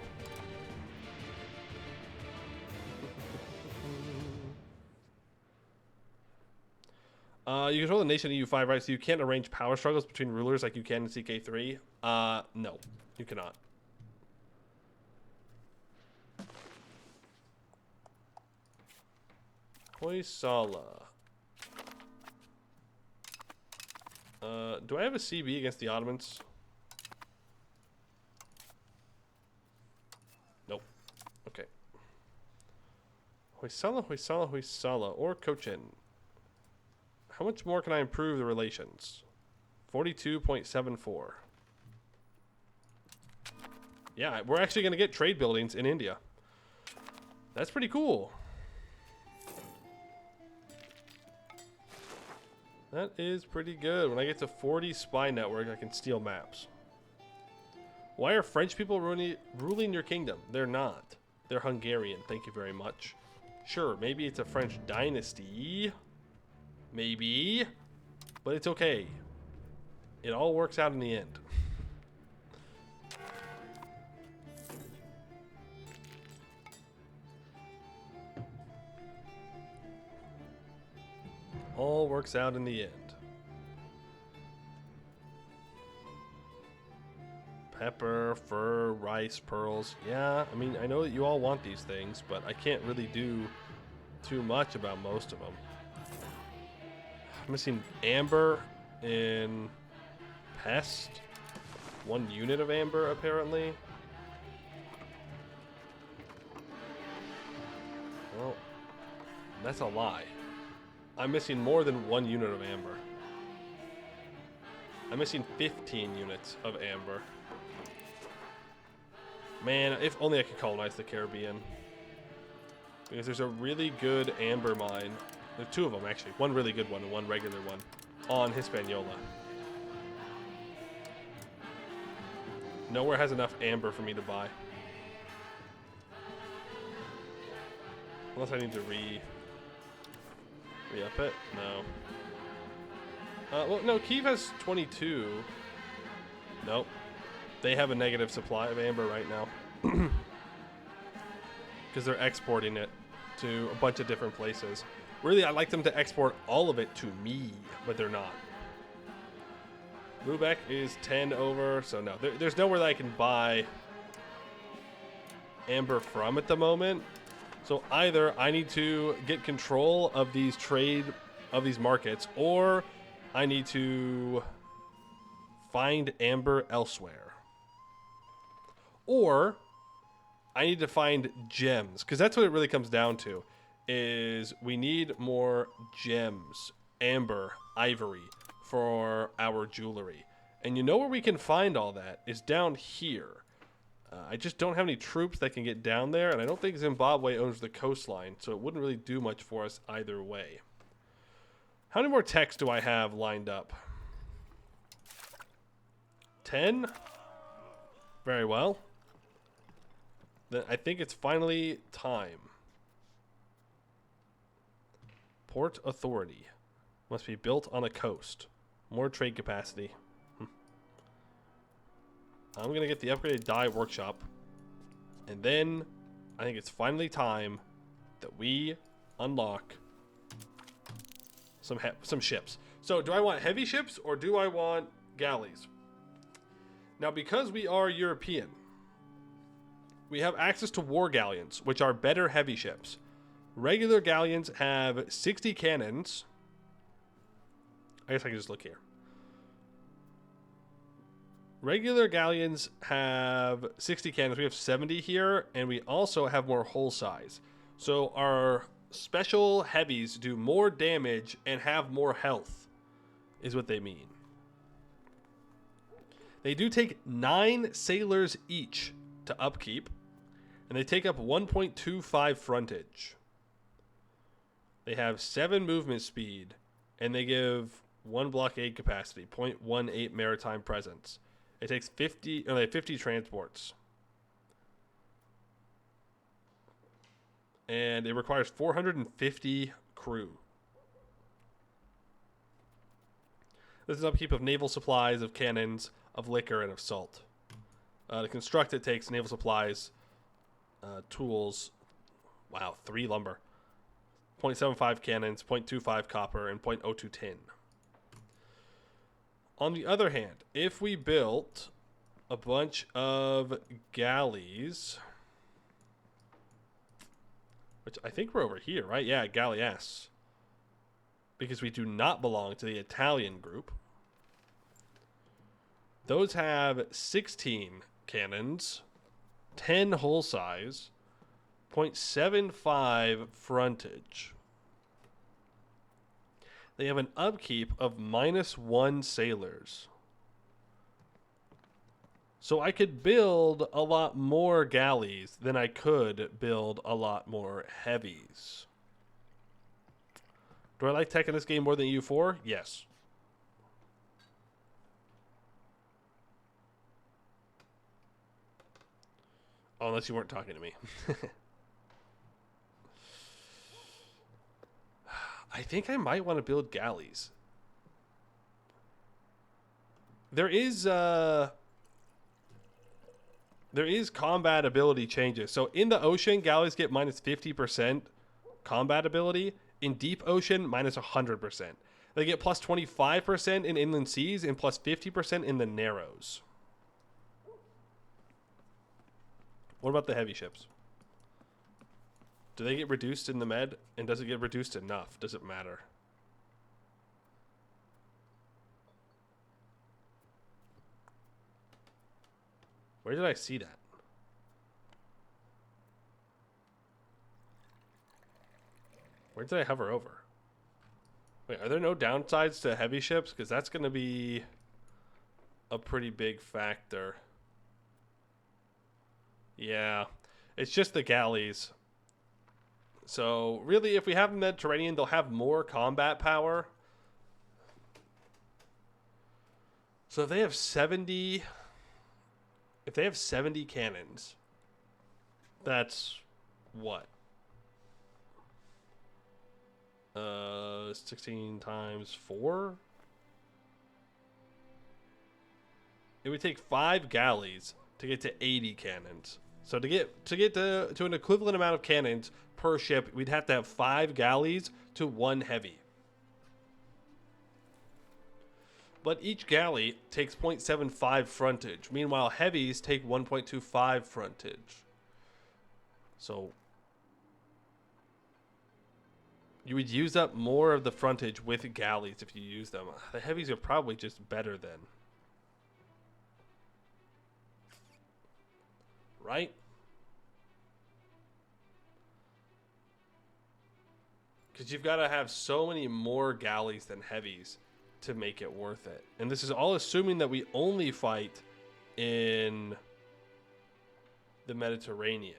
You control the nation in EU5, right? So you can't arrange power struggles between rulers like you can in CK3? No, you cannot. Hoysala. Do I have a CB against the Ottomans? Nope. Okay. Hoysala, Hoysala, Hoysala. Or Cochin. How much more can I improve the relations? 42.74. Yeah, we're actually going to get trade buildings in India. That's pretty cool. That is pretty good. When I get to 40 spy network, I can steal maps. Why are French people ruling your kingdom? They're not. They're Hungarian. Thank you very much. Sure, maybe it's a French dynasty. Maybe. But it's okay. It all works out in the end. All works out in the end. Pepper, fur, rice, pearls. Yeah, I mean, I know that you all want these things, but I can't really do too much about most of them. I'm missing amber in pest. 1 unit of amber, apparently. Well, that's a lie. I'm missing more than 1 unit of amber. I'm missing 15 units of amber. Man, if only I could colonize the Caribbean. Because there's a really good amber mine. There are 2 of them, actually. One really good one and one regular one on Hispaniola. Nowhere has enough amber for me to buy. Unless I need to re-up it? No. Well, no, Kyiv has 22. Nope. They have a negative supply of amber right now. Because they're exporting it to a bunch of different places. Really, I'd like them to export all of it to me, but they're not. Lubeck is 10 over, so no. There's nowhere that I can buy amber from at the moment. So either I need to get control of these markets, or I need to find amber elsewhere. Or I need to find gems, because that's what it really comes down to, is we need more gems, amber, ivory, for our jewelry. And you know where we can find all that is down here. I just don't have any troops that can get down there, and I don't think Zimbabwe owns the coastline, so it wouldn't really do much for us either way. How many more techs do I have lined up? 10? Very well. Then I think it's finally time. Port Authority. Must be built on a coast. More trade capacity. I'm going to get the upgraded dye workshop. And then I think it's finally time that we unlock some ships. So do I want heavy ships or do I want galleys? Now, because we are European, we have access to war galleons, which are better heavy ships. Regular galleons have 60 cannons. I guess I can just look here. Regular galleons have 60 cannons. We have 70 here, and we also have more hull size. So our special heavies do more damage and have more health, is what they mean. They do take 9 sailors each to upkeep, and they take up 1.25 frontage. They have 7 movement speed, and they give 1 blockade capacity, 0.18 maritime presence. It takes 50, or they have 50 transports. And it requires 450 crew. This is upkeep of naval supplies, of cannons, of liquor, and of salt. To construct it takes naval supplies, tools, 3 lumber, 0.75 cannons, 0.25 copper, and 0.02 tin. On the other hand, if we built a bunch of galleys, which I think we're over here, right? Yeah, galleass. Because we do not belong to the Italian group. Those have 16 cannons, 10 hull size, 0.75 frontage. They have an upkeep of -1 sailors. So I could build a lot more galleys than I could build a lot more heavies. Do I like tech in this game more than EU4? Yes. Oh, unless you weren't talking to me. I think I might want to build galleys. There is combat ability changes. So in the ocean, galleys get -50% combat ability. In deep ocean, -100%. They get +25% in inland seas and +50% in the narrows. What about the heavy ships? Do they get reduced in the med? And does it get reduced enough? Does it matter? Where did I see that? Where did I hover over? Wait, are there no downsides to heavy ships? Because that's going to be a pretty big factor. Yeah, it's just the galleys. So really, if we have the Mediterranean, they'll have more combat power. So if they have 70 cannons, that's what? 16 times 4? It would take 5 galleys to get to 80 cannons. So to get to an equivalent amount of cannons per ship, we'd have to have 5 galleys to 1 heavy. But each galley takes 0.75 frontage. Meanwhile, heavies take 1.25 frontage. So you would use up more of the frontage with galleys if you use them. The heavies are probably just better then. Right? Because you've got to have so many more galleys than heavies to make it worth it. And this is all assuming that we only fight in the Mediterranean.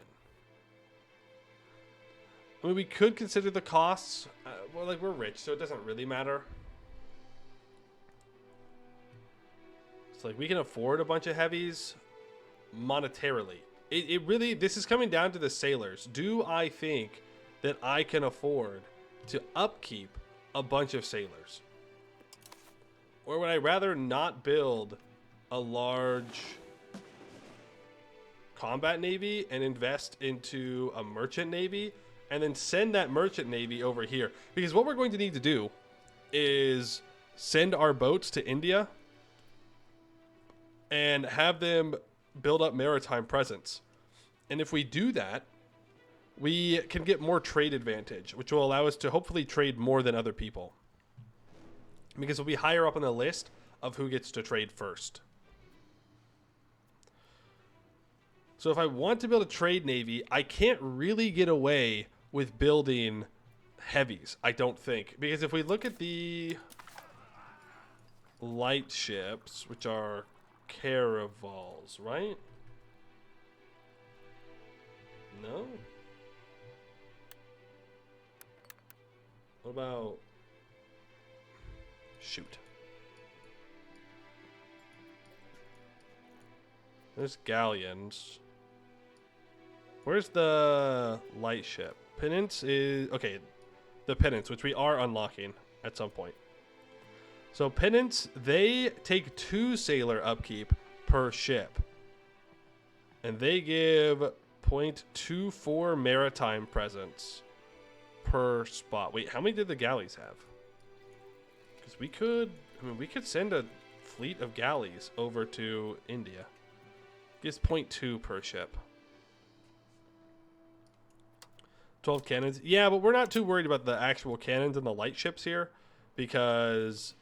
I mean, we could consider the costs. Well, like, we're rich, so it doesn't really matter. It's like we can afford a bunch of heavies monetarily. It really, this is coming down to the sailors. Do I think that I can afford to upkeep a bunch of sailors? Or would I rather not build a large combat navy and invest into a merchant navy and then send that merchant navy over here? Because what we're going to need to do is send our boats to India and have them build up maritime presence. And if we do that, we can get more trade advantage, which will allow us to hopefully trade more than other people. Because we'll be higher up on the list of who gets to trade first. So if I want to build a trade navy, I can't really get away with building heavies, I don't think. Because if we look at the light ships, which are caravals, right? No? What about... Shoot. There's galleons. Where's the light ship? Penance is... Okay, the Penance, which we are unlocking at some point. So Penance, they take 2 sailor upkeep per ship. And they give 0.24 maritime presence per spot. Wait, how many did the galleys have? Because we could... I mean, we could send a fleet of galleys over to India. Gives 0.2 per ship. 12 cannons. Yeah, but we're not too worried about the actual cannons and the light ships here because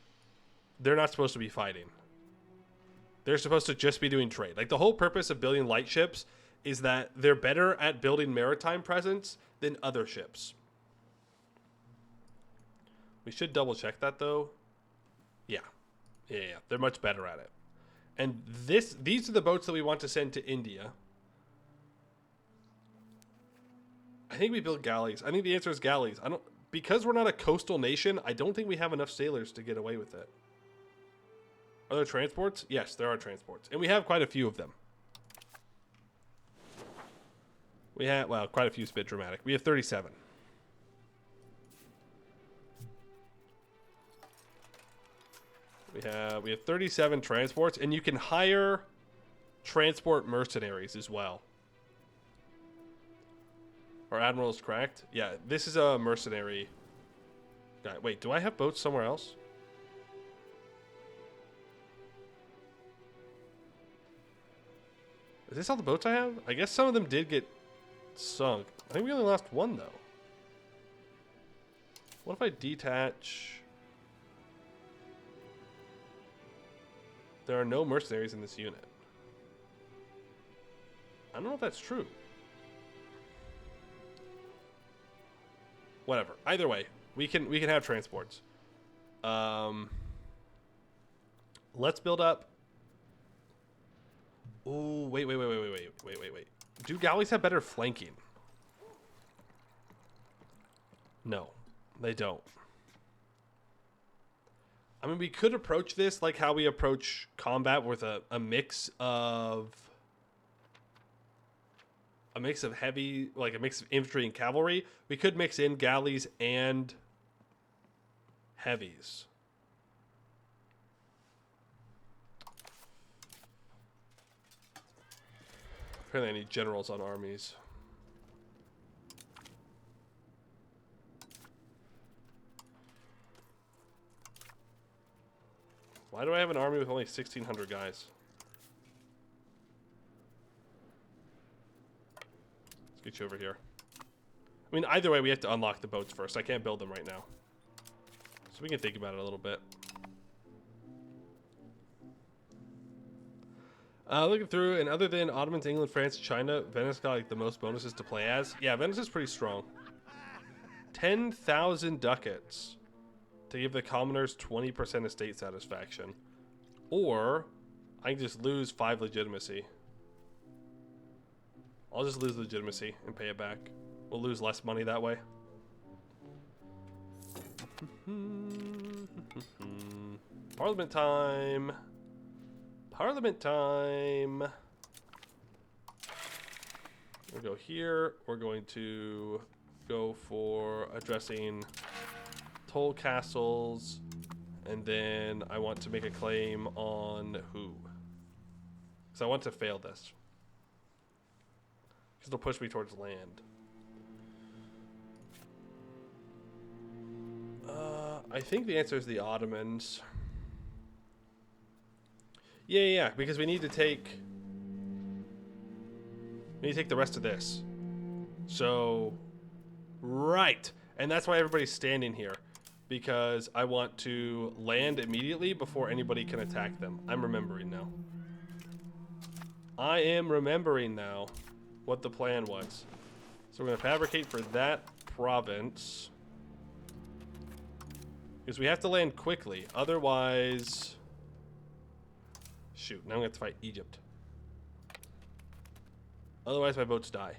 they're not supposed to be fighting. They're supposed to just be doing trade. Like, the whole purpose of building light ships is that they're better at building maritime presence than other ships. We should double check that, though. Yeah. Yeah. They're much better at it. And these are the boats that we want to send to India. I think we build galleys. I think the answer is galleys. Because we're not a coastal nation, I don't think we have enough sailors to get away with it. Are there transports? Yes, there are transports. And we have quite a few of them. We have, well, quite a few is a bit dramatic. We have 37. We have 37 transports, and you can hire transport mercenaries as well. Our admiral is cracked. Yeah, this is a mercenary guy. Wait, do I have boats somewhere else? Is this all the boats I have? I guess some of them did get sunk. I think we only lost one, though. What if I detach... There are no mercenaries in this unit. I don't know if that's true. Whatever. Either way, we can have transports. Let's build up. Oh, wait. Do galleys have better flanking? No, they don't. I mean, we could approach this like how we approach combat with a mix of heavy, like a mix of infantry and cavalry. We could mix in galleys and heavies. Apparently I need generals on armies. Why do I have an army with only 1,600 guys? Let's get you over here. I mean, either way, we have to unlock the boats first. I can't build them right now. So we can think about it a little bit. Looking through, and other than Ottomans, England, France, China, Venice got like the most bonuses to play as. Yeah, Venice is pretty strong. 10,000 ducats to give the commoners 20% estate satisfaction. Or I can just lose 5 legitimacy. I'll just lose legitimacy and pay it back. We'll lose less money that way. Parliament time. Parliament time. We'll go here. We're going to go for addressing toll castles. And then I want to make a claim on who? Because I want to fail this. Because it'll push me towards land. I think the answer is the Ottomans. Yeah, because we need to take the rest of this. So, right. And that's why everybody's standing here. Because I want to land immediately before anybody can attack them. I'm remembering now. I am remembering now what the plan was. So we're going to fabricate for that province. Because we have to land quickly. Otherwise... Shoot, now I'm going to have to fight Egypt. Otherwise my boats die.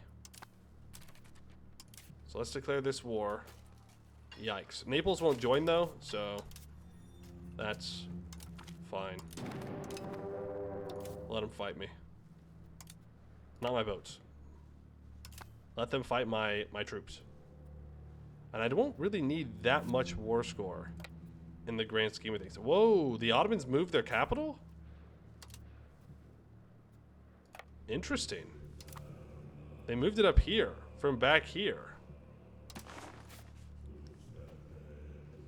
So let's declare this war. Yikes. Naples won't join though, so... That's... fine. Let them fight me. Not my boats. Let them fight my troops. And I won't really need that much war score in the grand scheme of things. Whoa, the Ottomans moved their capital? Interesting. They moved it up here from back here.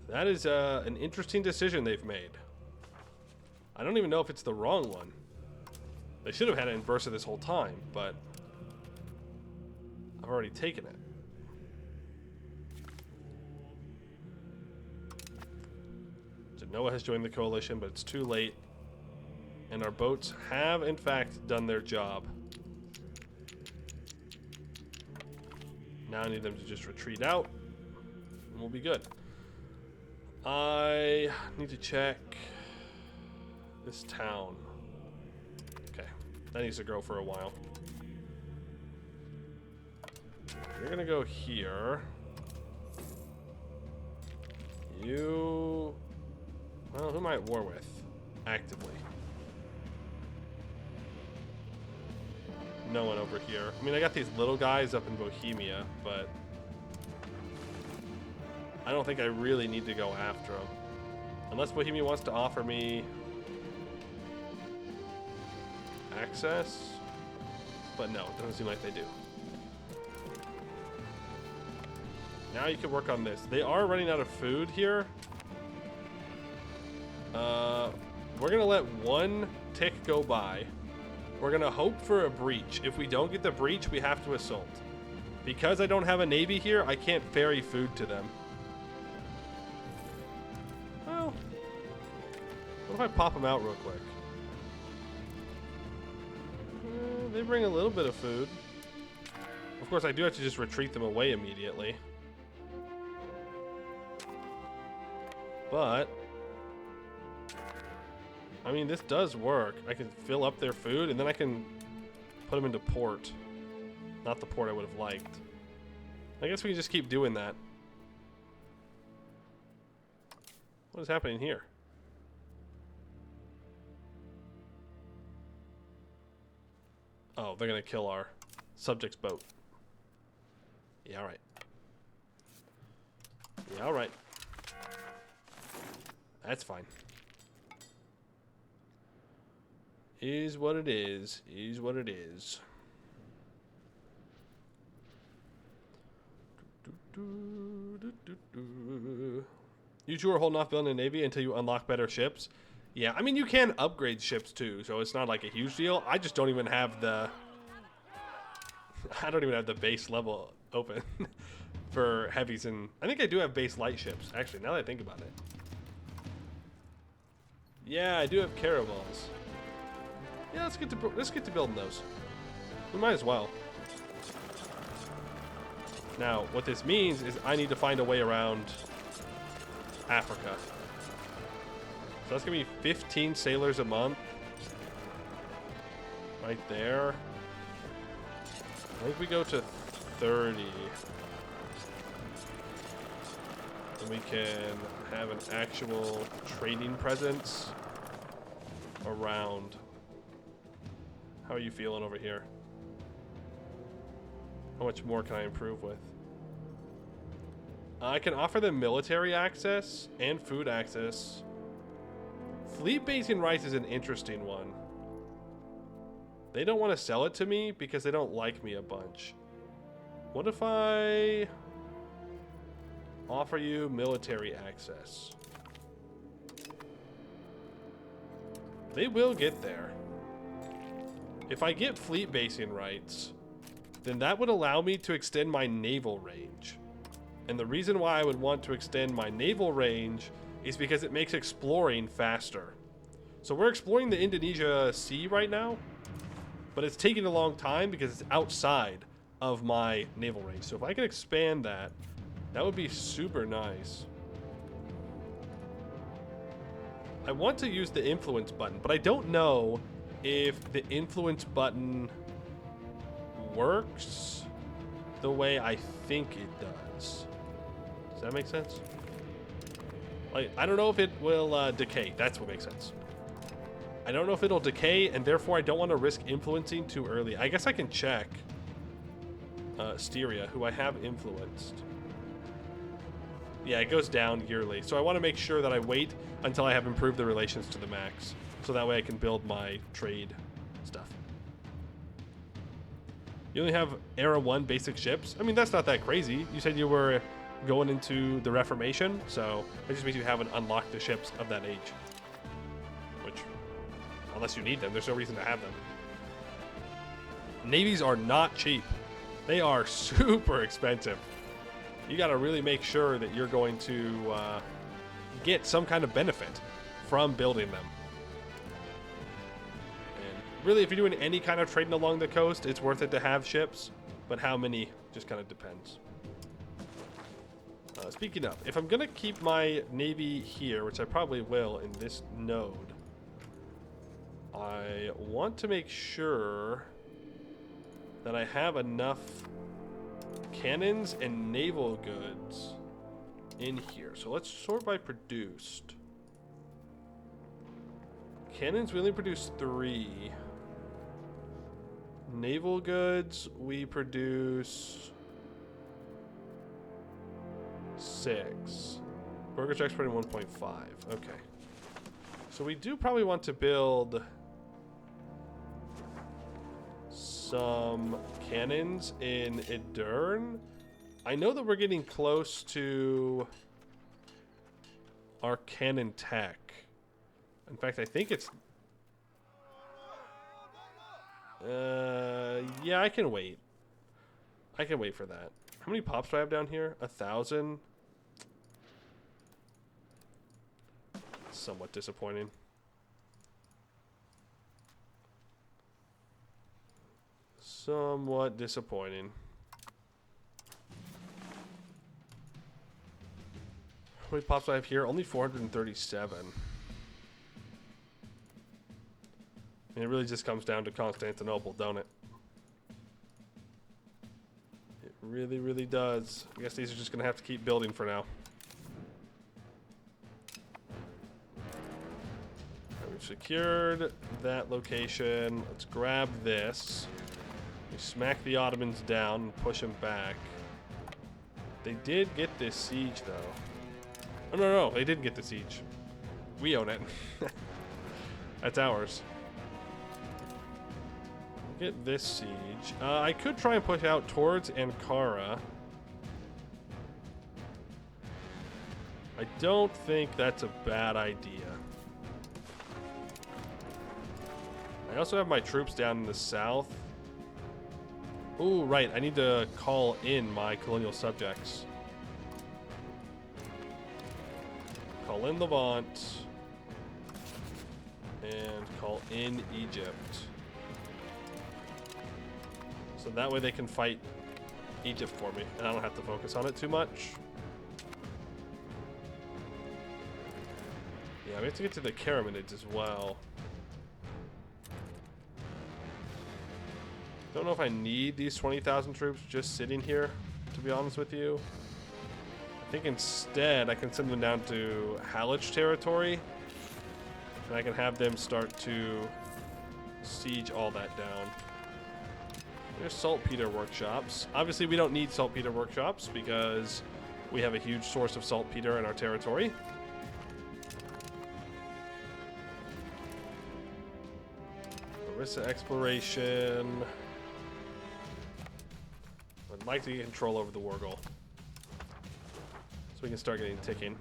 That is an interesting decision they've made. I don't even know if it's the wrong one. They should have had it in Bursa this whole time, but I've already taken it. Genoa has joined the coalition, but it's too late. And our boats have, in fact, done their job. Now I need them to just retreat out, and we'll be good. I need to check this town. Okay, that needs to grow for a while. You're gonna go here. You... Well, who am I at war with? Actively. No one over here. I mean, I got these little guys up in Bohemia, but I don't think I really need to go after them. Unless Bohemia wants to offer me access. But no, it doesn't seem like they do. Now you can work on this. They are running out of food here. We're gonna let one tick go by. We're gonna hope for a breach. If we don't get the breach, we have to assault. Because I don't have a navy here, I can't ferry food to them. Well, what if I pop them out real quick? They bring a little bit of food. Of course, I do have to just retreat them away immediately. But I mean, this does work. I can fill up their food, and then I can put them into port. Not the port I would have liked. I guess we can just keep doing that. What is happening here? Oh, they're going to kill our subject's boat. Yeah, all right. Yeah, all right. That's fine. Is what it is. Is what it is. You two are holding off building a navy until you unlock better ships. Yeah, I mean, you can upgrade ships too, so it's not like a huge deal. I just don't even have the... I don't even have the base level open for heavies, and I think I do have base light ships, actually, now that I think about it. Yeah, I do have caravels. Yeah, let's get to building those. We might as well. Now, what this means is I need to find a way around Africa. So that's gonna be 15 sailors a month. Right there. I think we go to 30. And we can have an actual trading presence around. How are you feeling over here? How much more can I improve with? I can offer them military access and food access. Fleet basing rights is an interesting one. They don't want to sell it to me because they don't like me a bunch. What if I offer you military access? They will get there. If I get fleet basing rights, then that would allow me to extend my naval range. And the reason why I would want to extend my naval range is because it makes exploring faster. So we're exploring the Indonesia Sea right now, but it's taking a long time because it's outside of my naval range. So if I can expand that, that would be super nice. I want to use the influence button, but I don't know if the influence button works the way I think it does. Does that make sense? Like, I don't know if it will decay. That's what makes sense. I don't know if it'll decay, and therefore I don't want to risk influencing too early. I guess I can check Styria, who I have influenced. Yeah, it goes down yearly. So I want to make sure that I wait until I have improved the relations to the max. So that way I can build my trade stuff. You only have Era 1 basic ships? I mean, that's not that crazy. You said you were going into the Reformation, so it just means you haven't unlocked the ships of that age. Which, unless you need them, there's no reason to have them. Navies are not cheap. They are super expensive. You got to really make sure that you're going to get some kind of benefit from building them. And really, if you're doing any kind of trading along the coast, it's worth it to have ships, but how many just kind of depends. Speaking of, if I'm going to keep my navy here, which I probably will in this node, I want to make sure that I have enough cannons and naval goods in here. So let's sort by produced. Cannons, we only produce 3. Naval goods, we produce 6. Burger exporting 1.5. Okay. So we do probably want to build some cannons in Edern. I know that we're getting close to our cannon tech. In fact, I think it's... yeah, I can wait. I can wait for that. How many pops do I have down here? 1,000? Somewhat disappointing. Somewhat disappointing. How many pops do I have here? Only 437. And it really just comes down to Constantinople, don't it? It really, really does. I guess these are just going to have to keep building for now. Right, we've secured that location. Let's grab this. We smack the Ottomans down and push them back. They did get this siege, though. Oh, no, they didn't get the siege. We own it. That's ours. Get this siege. I could try and push out towards Ankara. I don't think that's a bad idea. I also have my troops down in the south. Ooh, right. I need to call in my colonial subjects. Call in Levant. And call in Egypt. So that way they can fight Egypt for me, and I don't have to focus on it too much. Yeah, we have to get to the Karamanids as well. Don't know if I need these 20,000 troops just sitting here, to be honest with you. I think instead I can send them down to Halych territory, and I can have them start to siege all that down. There's saltpeter workshops. Obviously, we don't need saltpeter workshops because we have a huge source of saltpeter in our territory. Larissa exploration. I'd like to get control over the Wargle, so we can start getting ticking.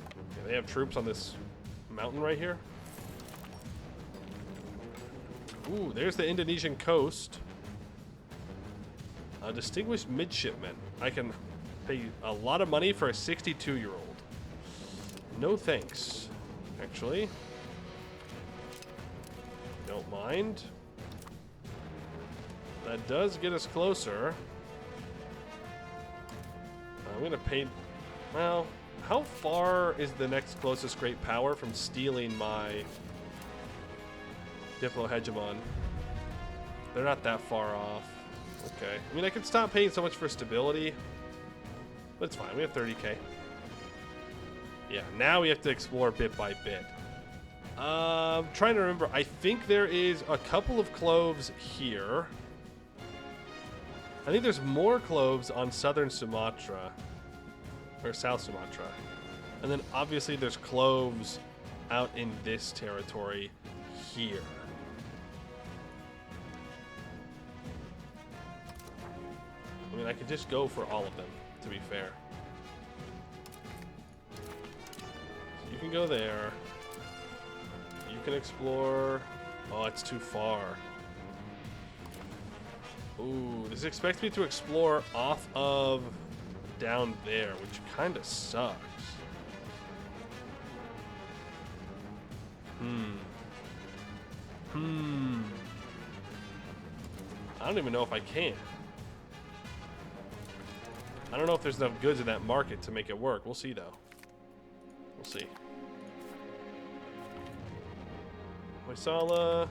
Okay, they have troops on this mountain right here. Ooh, there's the Indonesian coast. A distinguished midshipman. I can pay a lot of money for a 62-year-old. No thanks, actually. Don't mind. That does get us closer. I'm gonna pay. Well, how far is the next closest great power from stealing my Diplo-Hegemon? They're not that far off. Okay. I mean, I could stop paying so much for stability, but it's fine. We have 30k. Yeah, now we have to explore bit by bit. Trying to remember. I think there is a couple of cloves here. I think there's more cloves on southern Sumatra. Or South Sumatra. And then obviously there's cloves out in this territory here. I mean, I could just go for all of them, to be fair. So you can go there. You can explore. Oh, it's too far. Ooh, this expects me to explore off of down there, which kind of sucks. I don't even know if I can. I don't know if there's enough goods in that market to make it work. We'll see, though. We'll see. Hoysala.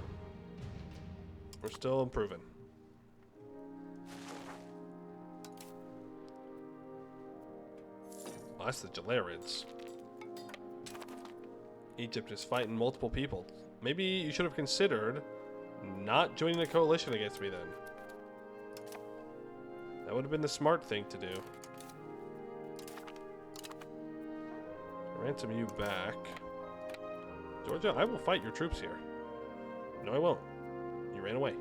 We're still improving. Oh, that's the Jalarids. Egypt is fighting multiple people. Maybe you should have considered not joining a coalition against me then. That would have been the smart thing to do. Ransom you back. Georgia, I will fight your troops here. No, I won't. You ran away.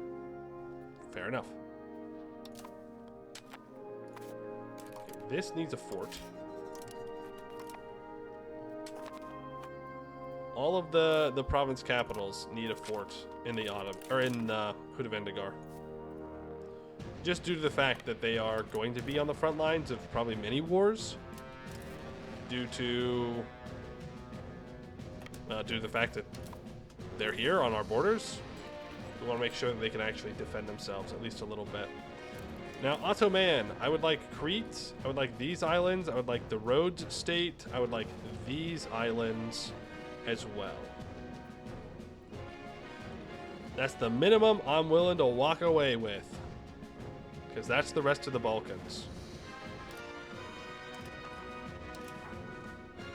Fair enough. Okay, this needs a fort. All of the province capitals need a fort in the autumn, or in Hudavendigar. Just due to the fact that they are going to be on the front lines of probably many wars. Due to the fact that they're here on our borders. We want to make sure that they can actually defend themselves at least a little bit. Now, Ottoman, I would like Crete. I would like these islands. I would like the Rhodes state. I would like these islands as well. That's the minimum I'm willing to walk away with, because that's the rest of the Balkans.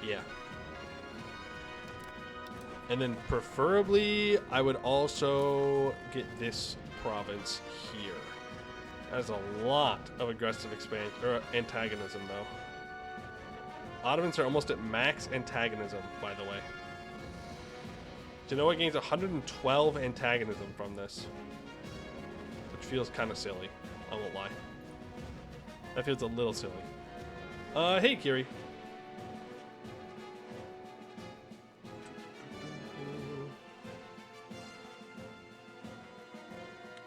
Yeah. And then preferably I would also get this province here. That is a lot of aggressive expansion or antagonism though. Ottomans are almost at max antagonism, by the way. Genoa gains 112 antagonism from this, which feels kind of silly. I won't lie. That feels a little silly. Hey, Kiri.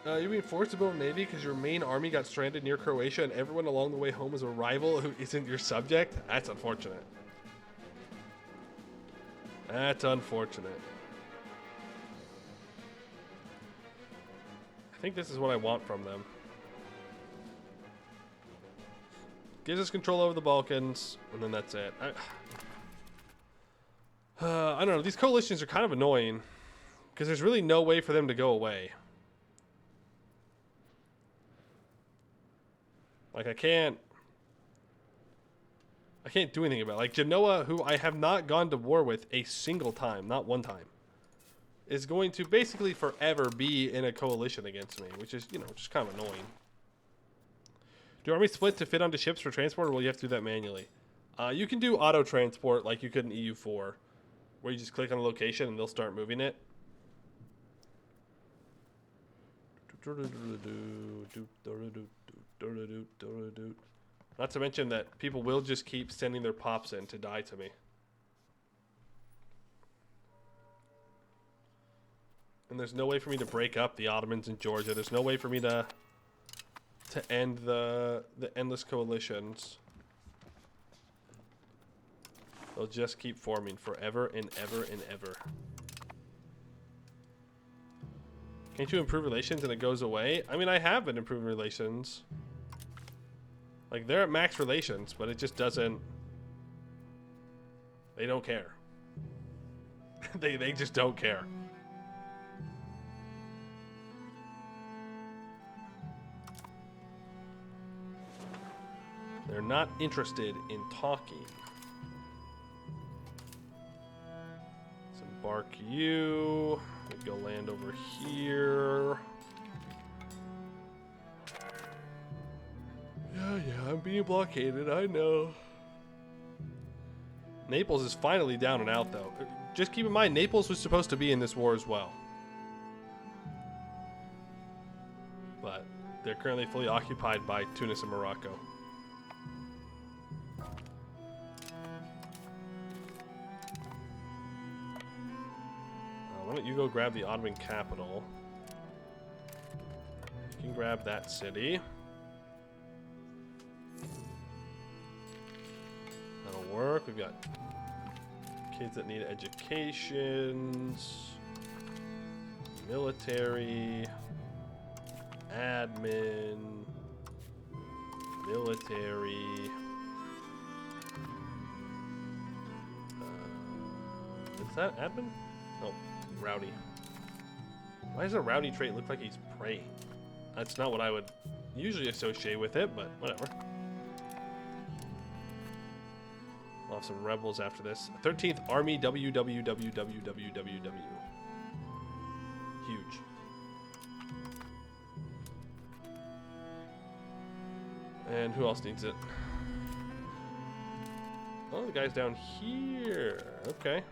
You mean forced to build a navy because your main army got stranded near Croatia and everyone along the way home is a rival who isn't your subject? That's unfortunate. That's unfortunate. I think this is what I want from them. Gives us control over the Balkans, and then that's it. I don't know. These coalitions are kind of annoying because there's really no way for them to go away. Like, I can't do anything about it. Like, Genoa, who I have not gone to war with a single time, not one time, is going to basically forever be in a coalition against me, which is, just kind of annoying. Do armies split to fit onto ships for transport, or will you have to do that manually? You can do auto transport like you could in EU4, where you just click on a location and they'll start moving it. Not to mention that people will just keep sending their pops in to die to me. And there's no way for me to break up the Ottomans in Georgia. There's no way for me to end the endless coalitions. They'll just keep forming forever and ever and ever. Can't you improve relations and it goes away? I mean, I have been improving relations. Like, they're at max relations, but it just doesn't... They don't care. they just don't care. They're not interested in talking. Let's embark you. We go land over here. Yeah, I'm being blockaded, I know. Naples is finally down and out, though. Just keep in mind, Naples was supposed to be in this war as well. But they're currently fully occupied by Tunis and Morocco. Why don't you go grab the Ottoman capital? You can grab that city. That'll work. We've got kids that need educations, military, admin, military. Is that admin? Nope. Rowdy. Why does a rowdy trait look like he's praying? That's not what I would usually associate with it, but whatever. We'll have some rebels after this. 13th Army WWWWWWW. Huge. And who else needs it? Oh, the guy's down here. Okay.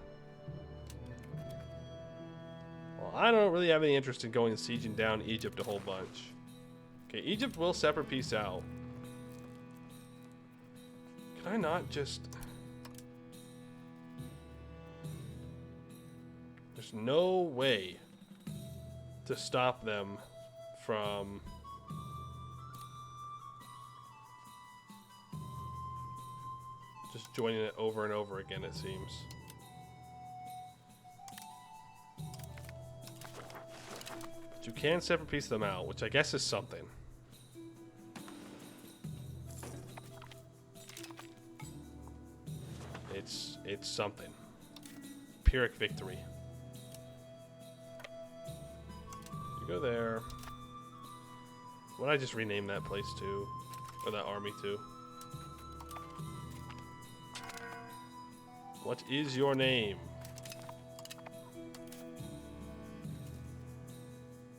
Well, I don't really have any interest in going and sieging down Egypt a whole bunch. Okay, Egypt will separate peace out. Can I not just... There's no way to stop them from... just joining it over and over again, it seems. But you can separate piece them out, which I guess is something. It's something. Pyrrhic victory. You go there. Why don't I just rename that place too? Or that army too? What is your name?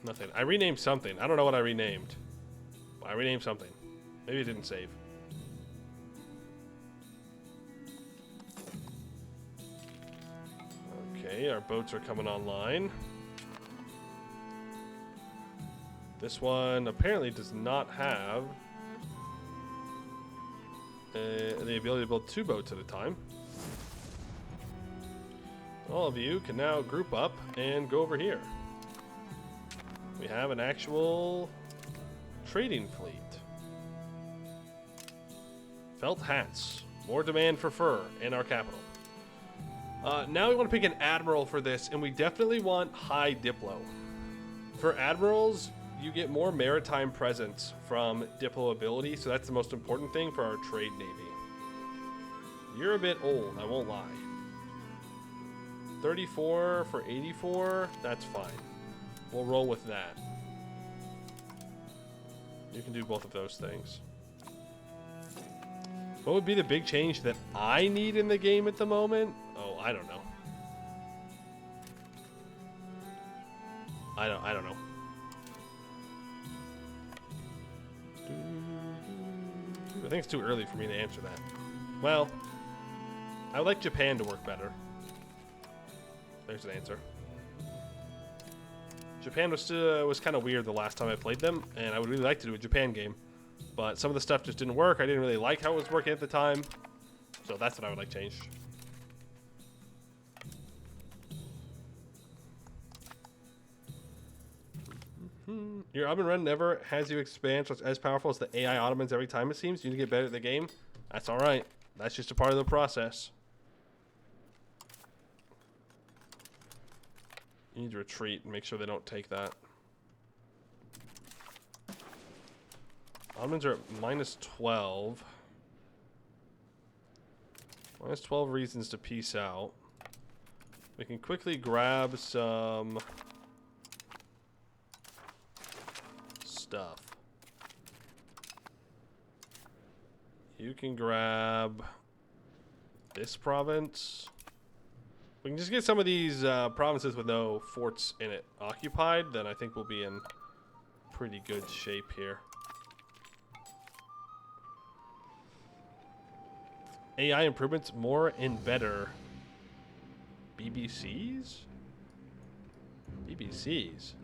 Nothing. I renamed something. I don't know what I renamed. I renamed something. Maybe it didn't save. Okay, our boats are coming online. This one apparently does not have the ability to build 2 boats at a time. All of you can now group up and go over here. We have an actual trading fleet. Felt hats. More demand for fur in our capital. Now we want to pick an admiral for this, and we definitely want high diplo. For admirals, you get more maritime presence from diplo ability, so that's the most important thing for our trade navy. You're a bit old, I won't lie. 34 for 84, that's fine. We'll roll with that. You can do both of those things. What would be the big change that I need in the game at the moment? Oh, I don't know. I don't know. I think it's too early for me to answer that. Well, I would like Japan to work better. There's an answer. Japan was kind of weird the last time I played them, and I would really like to do a Japan game, but some of the stuff just didn't work. I didn't really like how it was working at the time, so that's what I would like changed. Your Ottoman run never has you expand, so it's as powerful as the AI Ottomans every time it seems. You need to get better at the game. That's alright. That's just a part of the process. You need to retreat and make sure they don't take that. Ottomans are at minus 12. Minus 12 reasons to peace out. We can quickly grab some stuff. You can grab this province. We can just get some of these provinces with no forts in it occupied, then I think we'll be in pretty good shape here. AI improvements, more and better. BBCs? BBCs?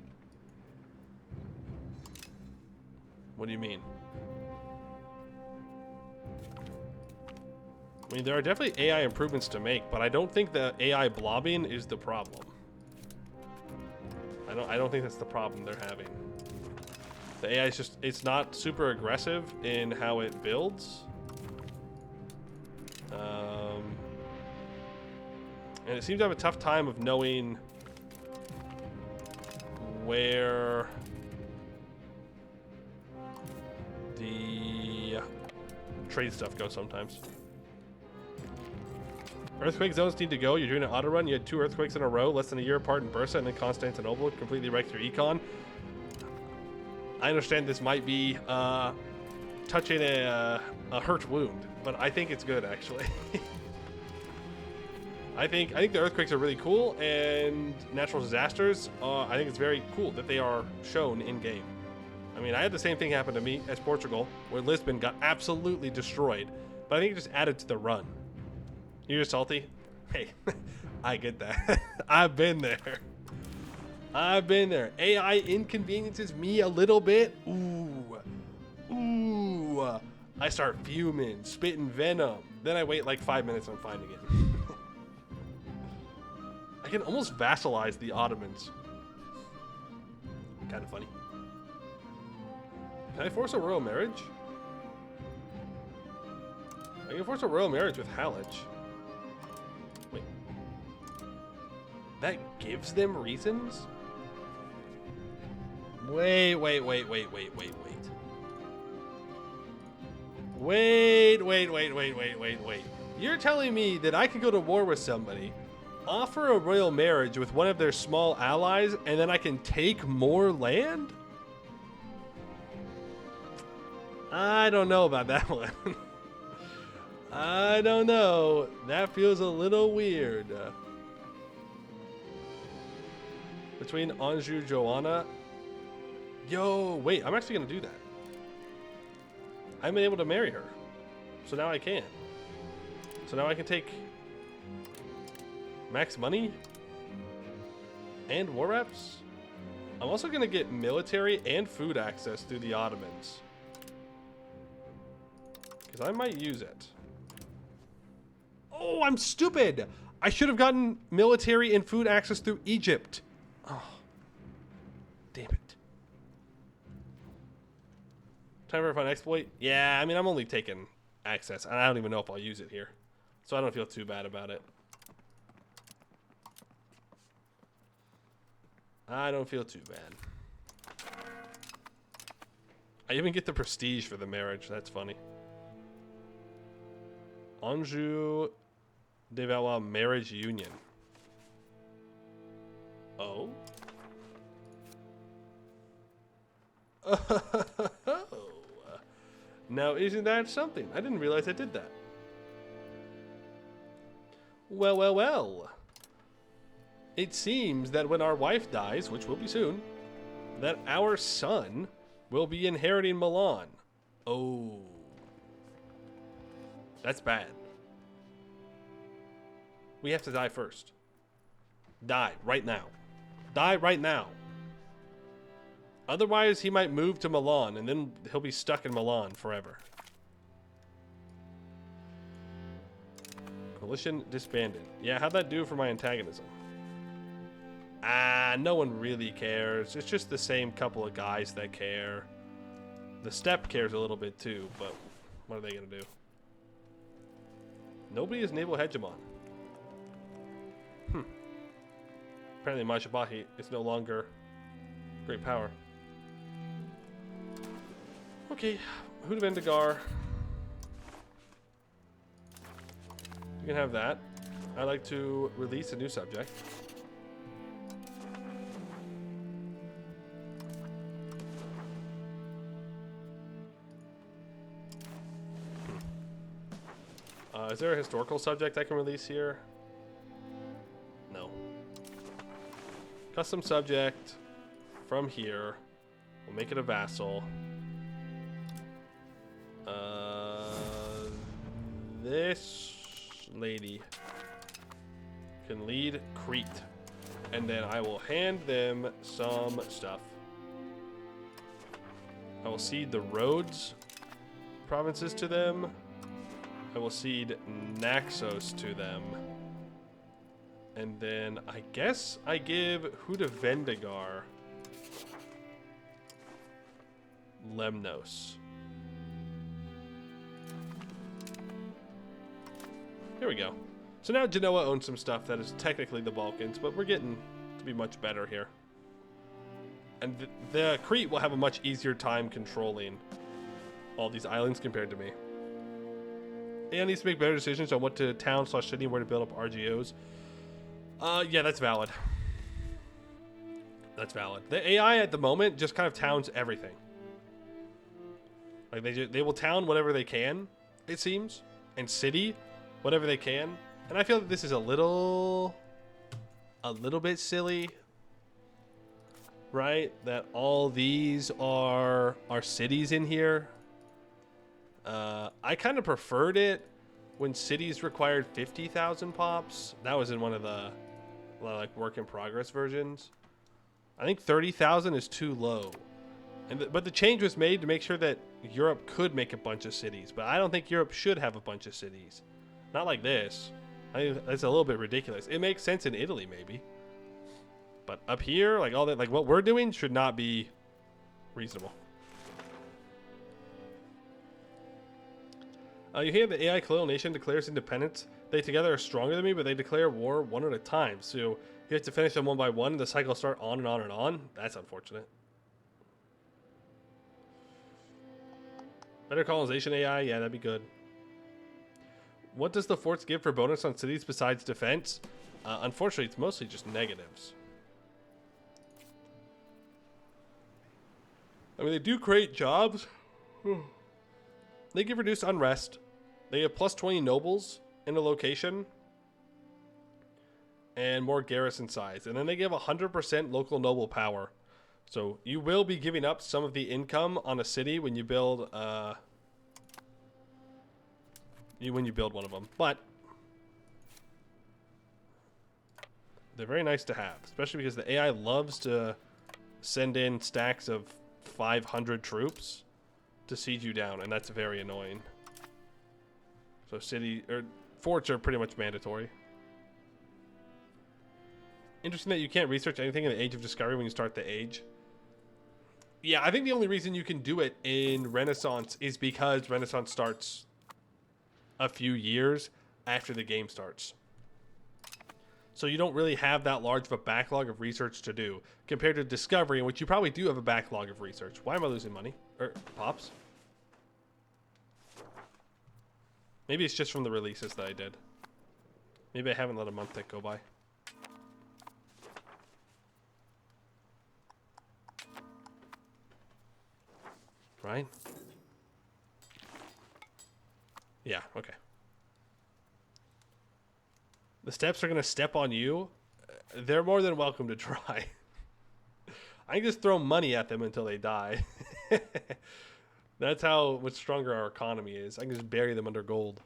What do you mean? I mean, there are definitely AI improvements to make, but I don't think the AI blobbing is the problem. I don't think that's the problem they're having. The AI is just, it's not super aggressive in how it builds. And it seems to have a tough time of knowing where the trade stuff goes sometimes. Earthquake zones need to go. You're doing an auto run. You had 2 earthquakes in a row, less than a year apart in Bursa and then Constantinople. Completely wrecked your econ. I understand this might be touching a hurt wound, but I think it's good actually. I think the earthquakes are really cool, and natural disasters. I think it's very cool that they are shown in game. I mean, I had the same thing happen to me as Portugal, where Lisbon got absolutely destroyed, but I think it just added to the run. You're salty? Hey, I get that. I've been there. I've been there. AI inconveniences me a little bit. Ooh. I start fuming, spitting venom. Then I wait like 5 minutes and I'm fine again. I can almost vassalize the Ottomans. Kind of funny. Can I force a royal marriage? I can force a royal marriage with Halych. Wait. That gives them reasons? Wait. Wait. You're telling me that I can go to war with somebody, offer a royal marriage with one of their small allies, and then I can take more land? I don't know about that one. I don't know. That feels a little weird. Between Anjou, Joanna. Yo, wait, I'm actually going to do that. I've been able to marry her. So now I can. So now I can take max money and war reps. I'm also going to get military and food access through the Ottomans, because I might use it. Oh, I'm stupid. I should have gotten military and food access through Egypt. Oh, damn it. Time for a fun exploit? Yeah, I mean, I'm only taking access, and I don't even know if I'll use it here. So I don't feel too bad about it. I don't feel too bad. I even get the prestige for the marriage. That's funny. Anjou de Valois marriage union. Oh? Now, isn't that something? I didn't realize I did that. Well. It seems that when our wife dies, which will be soon, that our son will be inheriting Milan. Oh. That's bad. We have to die first. Die right now. Die right now. Otherwise, he might move to Milan, and then he'll be stuck in Milan forever. Coalition disbanded. Yeah, how'd that do for my antagonism? No one really cares. It's just the same couple of guys that care. The steppe cares a little bit too, but what are they gonna do? Nobody is naval hegemon. Apparently Mashabahi is no longer great power. Okay, Hudavendigar. You can have that. I'd like to release a new subject. Is there a historical subject I can release here? No. Custom subject from here. We'll make it a vassal. This lady can lead Crete. And then I will hand them some stuff. I will cede the Rhodes provinces to them. I will cede Naxos to them. And then I guess I give Hudavendigar Lemnos. Here we go. So now Genoa owns some stuff that is technically the Balkans, but we're getting to be much better here. And the Crete will have a much easier time controlling all these islands compared to me. AI needs to make better decisions on what to town/city and where to build up RGOs. Yeah, that's valid. That's valid. The AI at the moment just kind of towns everything. Like they will town whatever they can, it seems, and city whatever they can. And I feel that this is a little bit silly, right? That all these are cities in here. I kind of preferred it when cities required 50,000 pops. That was in one of the like work in progress versions. I think 30,000 is too low. But the change was made to make sure that Europe could make a bunch of cities. But I don't think Europe should have a bunch of cities. Not like this. I think that's a little bit ridiculous. It makes sense in Italy maybe. But up here, like all that, like what we're doing should not be reasonable. You hear the AI colonial nation declares independence. They together are stronger than me, but they declare war one at a time. So you have to finish them one by one, and the cycle start on and on and on. That's unfortunate. Better colonization AI? Yeah, that'd be good. What does the forts give for bonus on cities besides defense? Unfortunately, it's mostly just negatives. I mean, they do create jobs. They give reduced unrest. They have plus 20 nobles in a location. And more garrison size. And then they give 100% local noble power. So you will be giving up some of the income on a city when you build one of them. But they're very nice to have, especially because the AI loves to send in stacks of 500 troops to siege you down, and that's very annoying. So forts are pretty much mandatory. Interesting that you can't research anything in the Age of Discovery when you start the age. Yeah, I think the only reason you can do it in Renaissance is because Renaissance starts a few years after the game starts. So you don't really have that large of a backlog of research to do compared to Discovery, in which you probably do have a backlog of research. Why am I losing money? Or pops? Maybe it's just from the releases that I did. Maybe I haven't let a month tick go by. Right? Yeah, okay. The steps are going to step on you. They're more than welcome to try. I can just throw money at them until they die. That's how much stronger our economy is. I can just bury them under gold.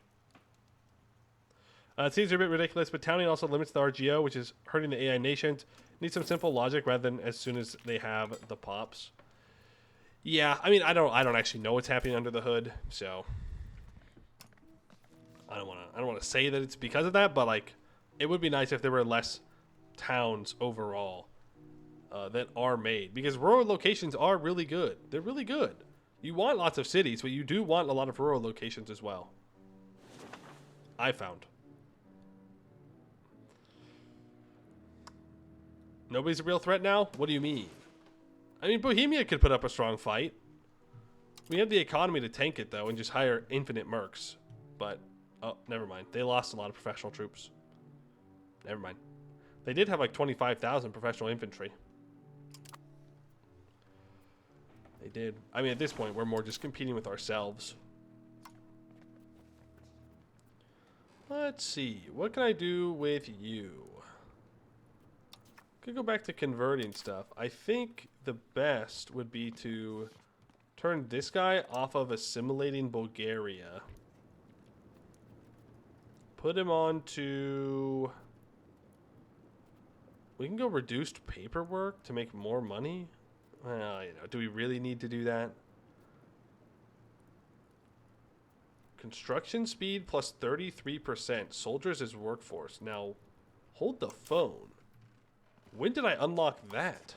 It seems a bit ridiculous, but towning also limits the RGO, which is hurting the AI nations. Need some simple logic rather than as soon as they have the pops. Yeah, I mean, I don't actually know what's happening under the hood, so I don't want to say that it's because of that, but like, it would be nice if there were less towns overall that are made, because rural locations are really good. They're really good. You want lots of cities, but you do want a lot of rural locations as well. I found. Nobody's a real threat now? What do you mean? I mean, Bohemia could put up a strong fight. We have the economy to tank it, though, and just hire infinite mercs. But, oh, never mind. They lost a lot of professional troops. Never mind. They did have like 25,000 professional infantry. They did. I mean, at this point, we're more just competing with ourselves. Let's see. What can I do with you? Could go back to converting stuff. I think the best would be to turn this guy off of assimilating Bulgaria. Put him on to... We can go reduced paperwork to make more money. Well, you know, do we really need to do that? Construction speed plus 33%. Soldiers as workforce. Now, hold the phone. When did I unlock that?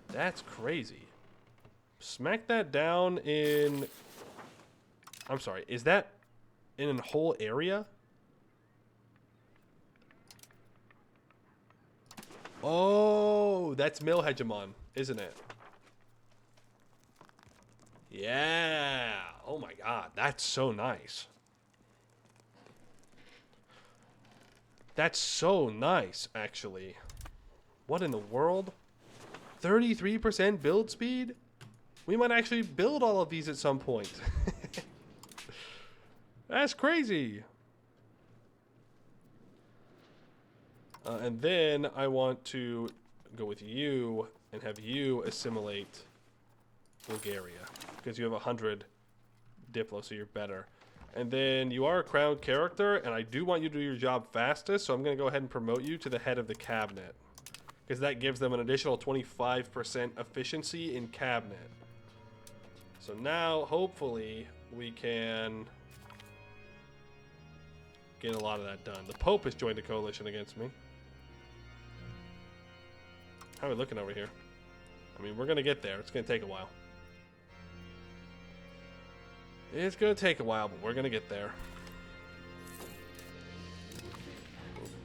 That's crazy. Smack that down in... I'm sorry, is that in a whole area? Oh, that's Mill Hegemon, isn't it? Yeah. Oh my god, that's so nice. That's so nice, actually. What in the world? 33% build speed? We might actually build all of these at some point. That's crazy. And then I want to go with you and have you assimilate Bulgaria. Because you have 100 Diplo, so you're better. And then you are a crown character, and I do want you to do your job fastest, so I'm going to go ahead and promote you to the head of the cabinet. Because that gives them an additional 25% efficiency in cabinet. So now, hopefully, we can get a lot of that done. The Pope has joined a coalition against me. How are we looking over here? I mean, we're going to get there. It's going to take a while. It's going to take a while, but we're going to get there.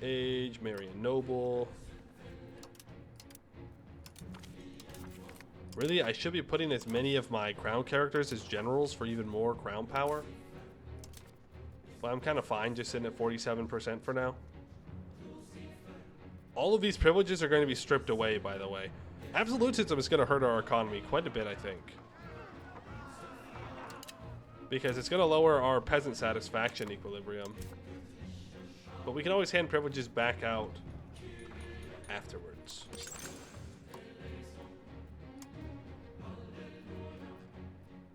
Age, marry a noble. Really, I should be putting as many of my crown characters as generals for even more crown power. But I'm kind of fine just sitting at 47% for now. All of these privileges are going to be stripped away, by the way. Absolutism is going to hurt our economy quite a bit, I think. Because it's going to lower our peasant satisfaction equilibrium. But we can always hand privileges back out afterwards.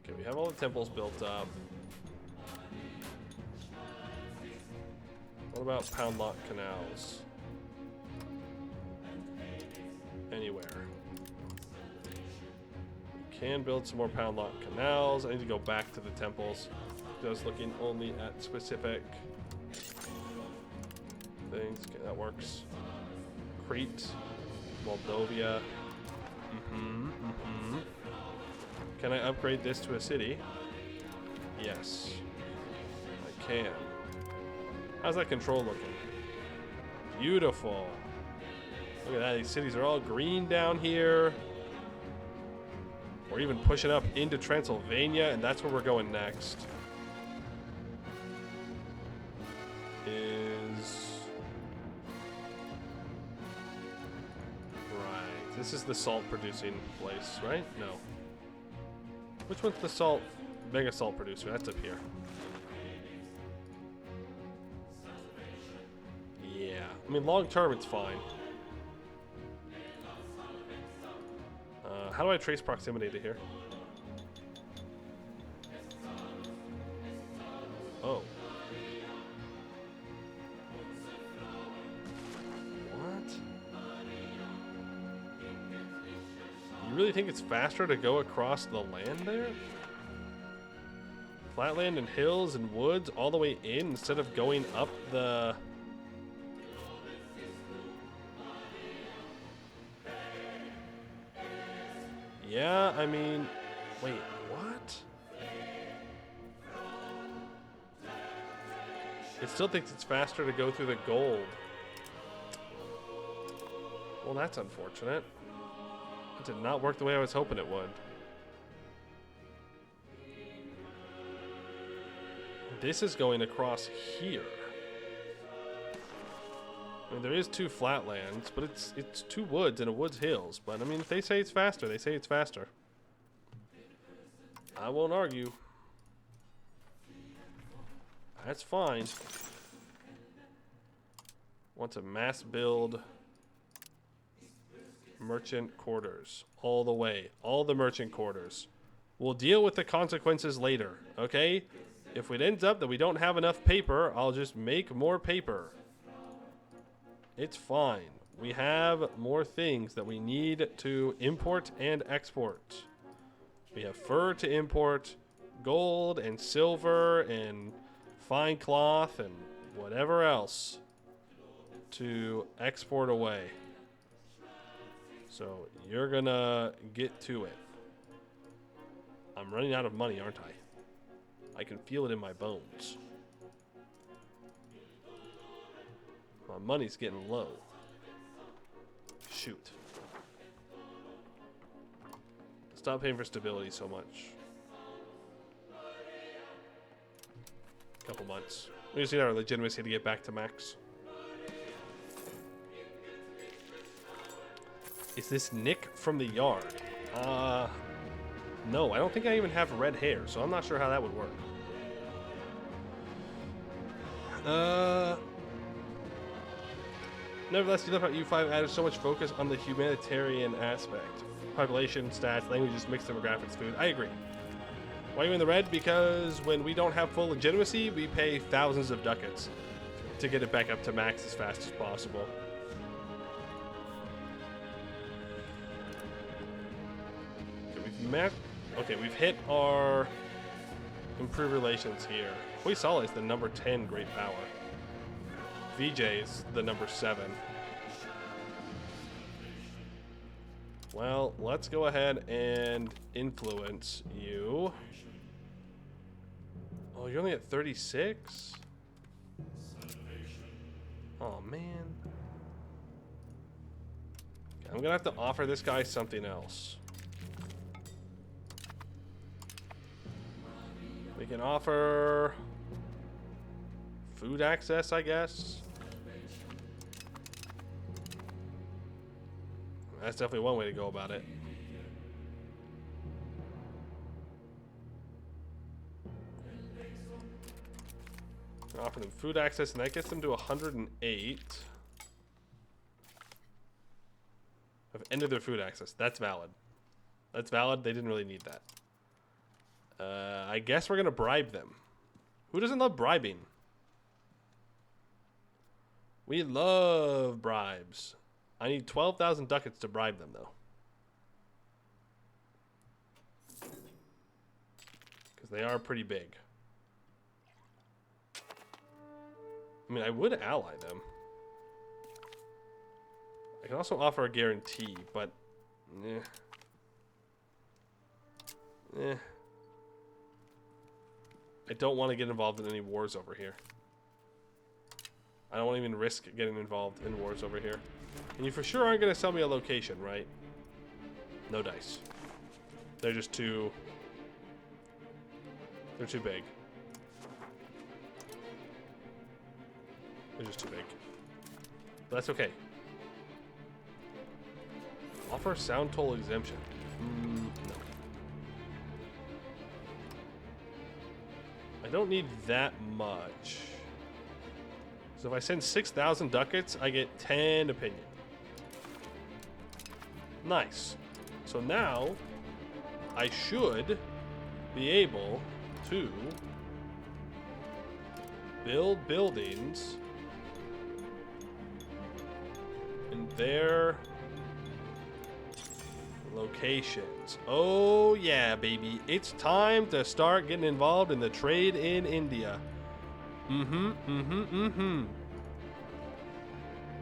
Okay, we have all the temples built up. What about pound lot canals? Anywhere. Can build some more pound lot canals. I need to go back to the temples. I was looking only at specific things. Okay, that works. Crete, Moldovia. Can I upgrade this to a city? Yes, I can. How's that control looking? Beautiful. Look at that. These cities are all green down here. We're even pushing up into Transylvania, and that's where we're going next. Right. This is the salt producing place, right? No. Which one's the salt? Mega salt producer. That's up here. Yeah. I mean, long term, it's fine. How do I trace proximity to here? Oh. What? You really think it's faster to go across the land there? Flatland and hills and woods all the way in instead of going up the... Yeah, I mean, wait, what? It still thinks it's faster to go through the gold. Well, that's unfortunate. It did not work the way I was hoping it would. This is going across here. I mean, there is 2 flatlands, but it's 2 woods and a woods hills. But I mean, if they say it's faster, they say it's faster. I won't argue. That's fine. Want to mass build merchant quarters all the way. All the merchant quarters. We'll deal with the consequences later, okay? If it ends up that we don't have enough paper, I'll just make more paper. It's fine. We have more things that we need to import and export. We have fur to import, gold and silver and fine cloth and whatever else to export away. So you're gonna get to it. I'm running out of money, aren't I? I can feel it in my bones. My money's getting low. Shoot. Stop paying for stability so much. Couple months. We just need our legitimacy to get back to max. Is this Nick from the yard? No, I don't think I even have red hair, so I'm not sure how that would work. Nevertheless, you love how EU5 added so much focus on the humanitarian aspect. Population, stats, languages, mixed demographics, food. I agree. Why are you in the red? Because when we don't have full legitimacy, we pay thousands of ducats to get it back up to max as fast as possible. Okay, we've hit our improved relations here. Hoysala is the number 10 great power. VJ is the number 7. Well, let's go ahead and influence you. Oh, you're only at 36? Oh, man. I'm gonna have to offer this guy something else. We can offer food access, I guess. That's definitely one way to go about it. Offer them food access, and that gets them to 108. I've ended their food access. That's valid. That's valid. They didn't really need that. I guess we're going to bribe them. Who doesn't love bribing? We love bribes. I need 12,000 ducats to bribe them, though. Because they are pretty big. I mean, I would ally them. I can also offer a guarantee, but... I don't want to get involved in any wars over here. I don't want to even risk getting involved in wars over here. And you for sure aren't going to sell me a location, right? No dice. They're just too... They're too big. They're just too big. But that's okay. Offer sound toll exemption. No. I don't need that much. So if I send 6,000 ducats, I get 10 opinion. Nice. So now, I should be able to build buildings in their locations. Oh yeah, baby. It's time to start getting involved in the trade in India.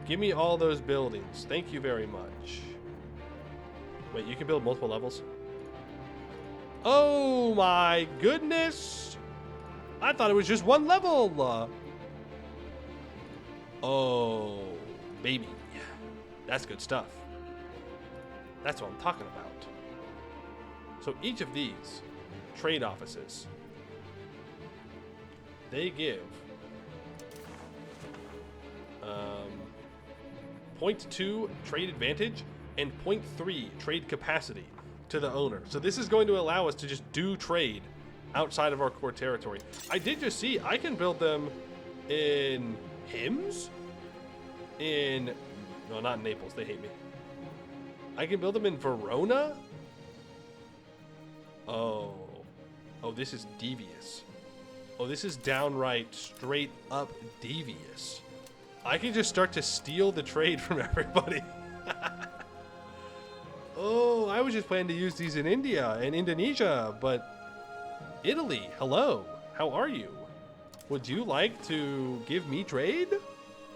Give me all those buildings. Thank you very much. Wait, you can build multiple levels? Oh my goodness! I thought it was just one level! Oh, baby. That's good stuff. That's what I'm talking about. So each of these trade offices, they give 0.2 trade advantage and 0.3 trade capacity to the owner. So this is going to allow us to just do trade outside of our core territory. I did just see I can build them in Hims, no, not in Naples, they hate me. I can build them in Verona. Oh, this is devious. Oh, this is downright straight up devious. I can just start to steal the trade from everybody. Oh, I was just planning to use these in India and Indonesia, but Italy, hello, how are you? Would you like to give me trade?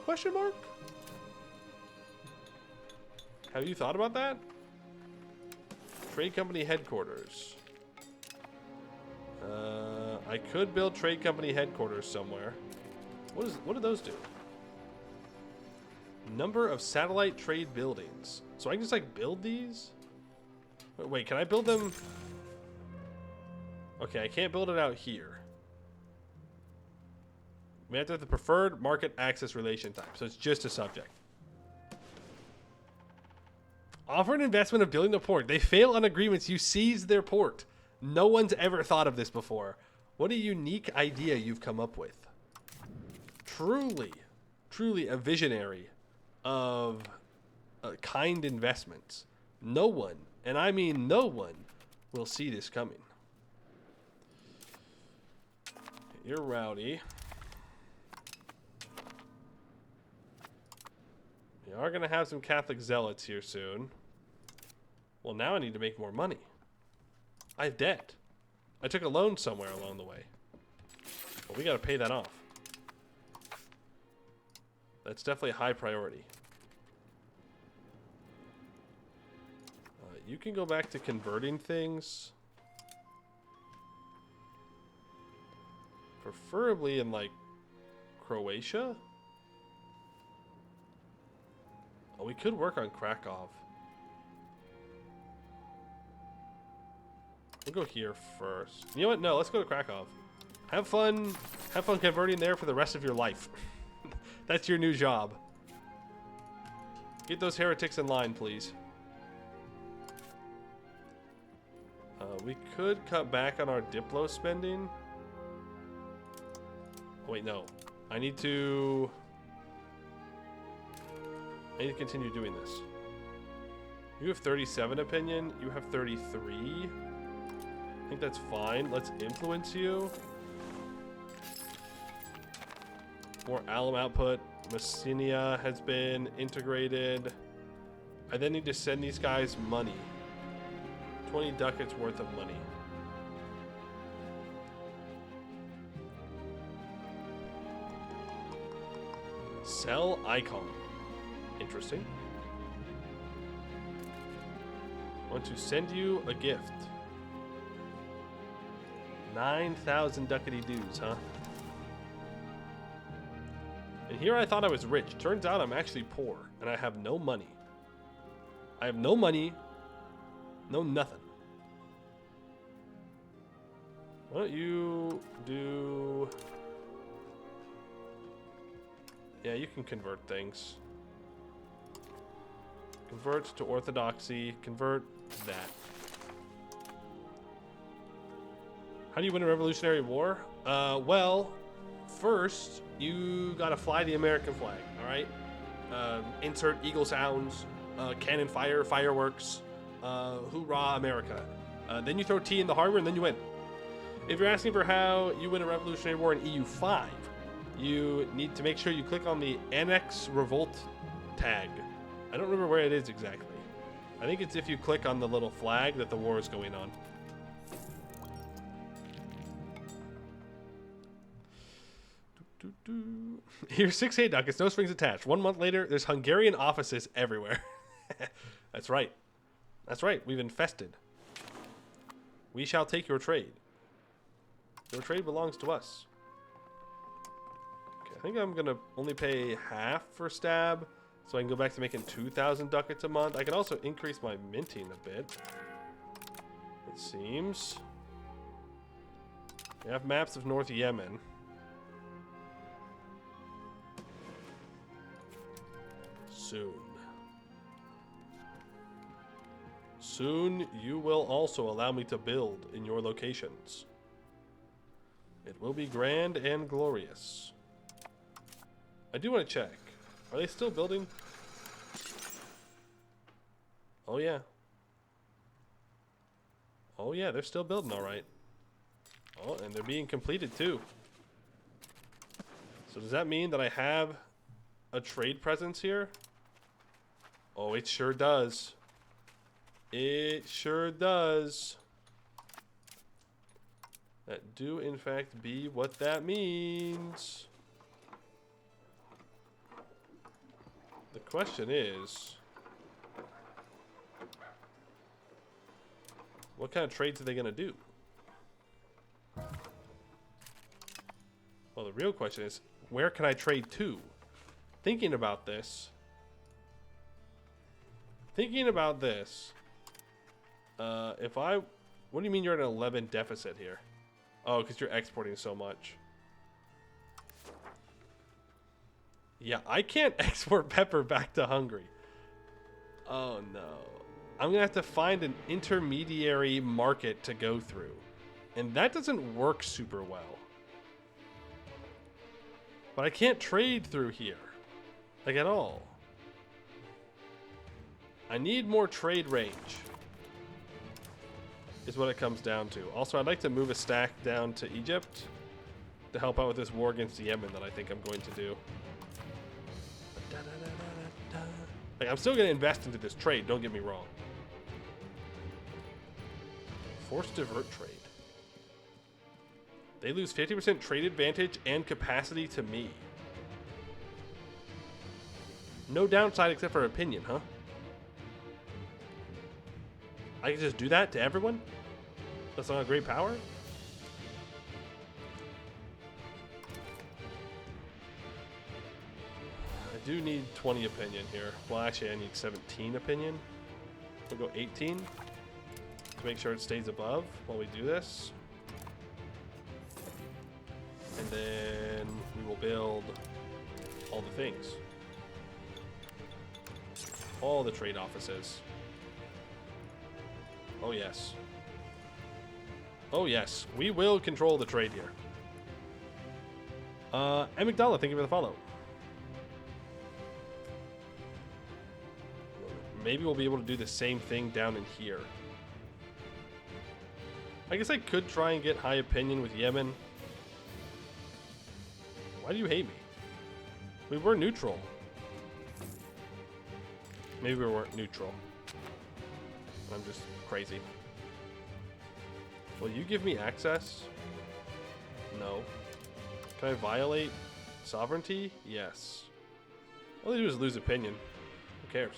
Question mark? Have you thought about that? Trade company headquarters. I could build trade company headquarters somewhere. What do those do? Number of satellite trade buildings. So I can just like build these? Wait, can I build them? Okay, I can't build it out here. We have to have the preferred market access relation type, so it's just a subject. Offer an investment of building a port. They fail on agreements. You seize their port. No one's ever thought of this before. What a unique idea you've come up with. Truly, truly a visionary of kind investments. No one, and I mean no one, will see this coming. You're rowdy. We are going to have some Catholic zealots here soon. Well, now I need to make more money. I have debt. I took a loan somewhere along the way. Well, we got to pay that off. That's definitely a high priority. You can go back to converting things. Preferably in, like, Croatia? Oh, we could work on Krakow. We'll go here first. You know what? No, let's go to Krakow. Have fun converting there for the rest of your life. That's your new job. Get those heretics in line, please. We could cut back on our Diplo spending. Wait, no. I need to continue doing this. You have 37 opinion. You have 33. I think that's fine. Let's influence you. More alum output. Messenia has been integrated. I then need to send these guys money. 20 ducats worth of money. Sell icon. Interesting. I want to send you a gift. 9,000 ducati dues, huh? And here I thought I was rich. Turns out I'm actually poor, and I have no money. I have no money, no nothing. Why don't you do... Yeah, you can convert things. Convert to Orthodoxy. Convert that. How do you win a Revolutionary War? Well, first, you gotta fly the American flag, alright? Insert eagle sounds, cannon fire, fireworks, hoorah, America. Then you throw tea in the harbor and then you win. If you're asking for how you win a Revolutionary War in EU5, you need to make sure you click on the Annex Revolt tag. I don't remember where it is exactly. I think it's if you click on the little flag that the war is going on. Here's 6 ducats, no strings attached. 1 month later, there's Hungarian offices everywhere. That's right. That's right, we've infested. We shall take your trade. Your trade belongs to us. Okay, I think I'm gonna only pay half for stab So I can go back to making 2,000 ducats a month. I can also increase my minting a bit. It seems. We have maps of North Yemen. Soon. Soon you will also allow me to build in your locations. It will be grand and glorious. I do want to check. Are they still building? Oh yeah. Oh yeah, they're still building all right. Oh, and they're being completed too. So does that mean that I have a trade presence here? Oh, it sure does. It sure does. That do in fact be what that means. The question is, what kind of trades are they going to do? Well, the real question is, where can I trade to? Thinking about this, if I, what do you mean you're at an 11 deficit here? Oh, because you're exporting so much. Yeah, I can't export pepper back to Hungary. Oh no. I'm gonna have to find an intermediary market to go through. And that doesn't work super well. But I can't trade through here. Like at all. I need more trade range. Is what it comes down to. Also, I'd like to move a stack down to Egypt to help out with this war against Yemen that I think I'm going to do. Like, I'm still going to invest into this trade, don't get me wrong. Forced divert trade. They lose 50% trade advantage and capacity to me. No downside except for opinion, huh? I can just do that to everyone? That's not a great power? I do need 20 opinion here. Well, actually, I need 17 opinion. We'll go 18 to make sure it stays above while we do this. And then we will build all the things. All the trade offices. Oh, yes. Oh, yes. We will control the trade here. And McDonald, thank you for the follow. Maybe we'll be able to do the same thing down in here. I guess I could try and get high opinion with Yemen. Why do you hate me? We were neutral. Maybe we weren't neutral. I'm just crazy. Will you give me access? No. Can I violate sovereignty? Yes. All they do is lose opinion. Who cares?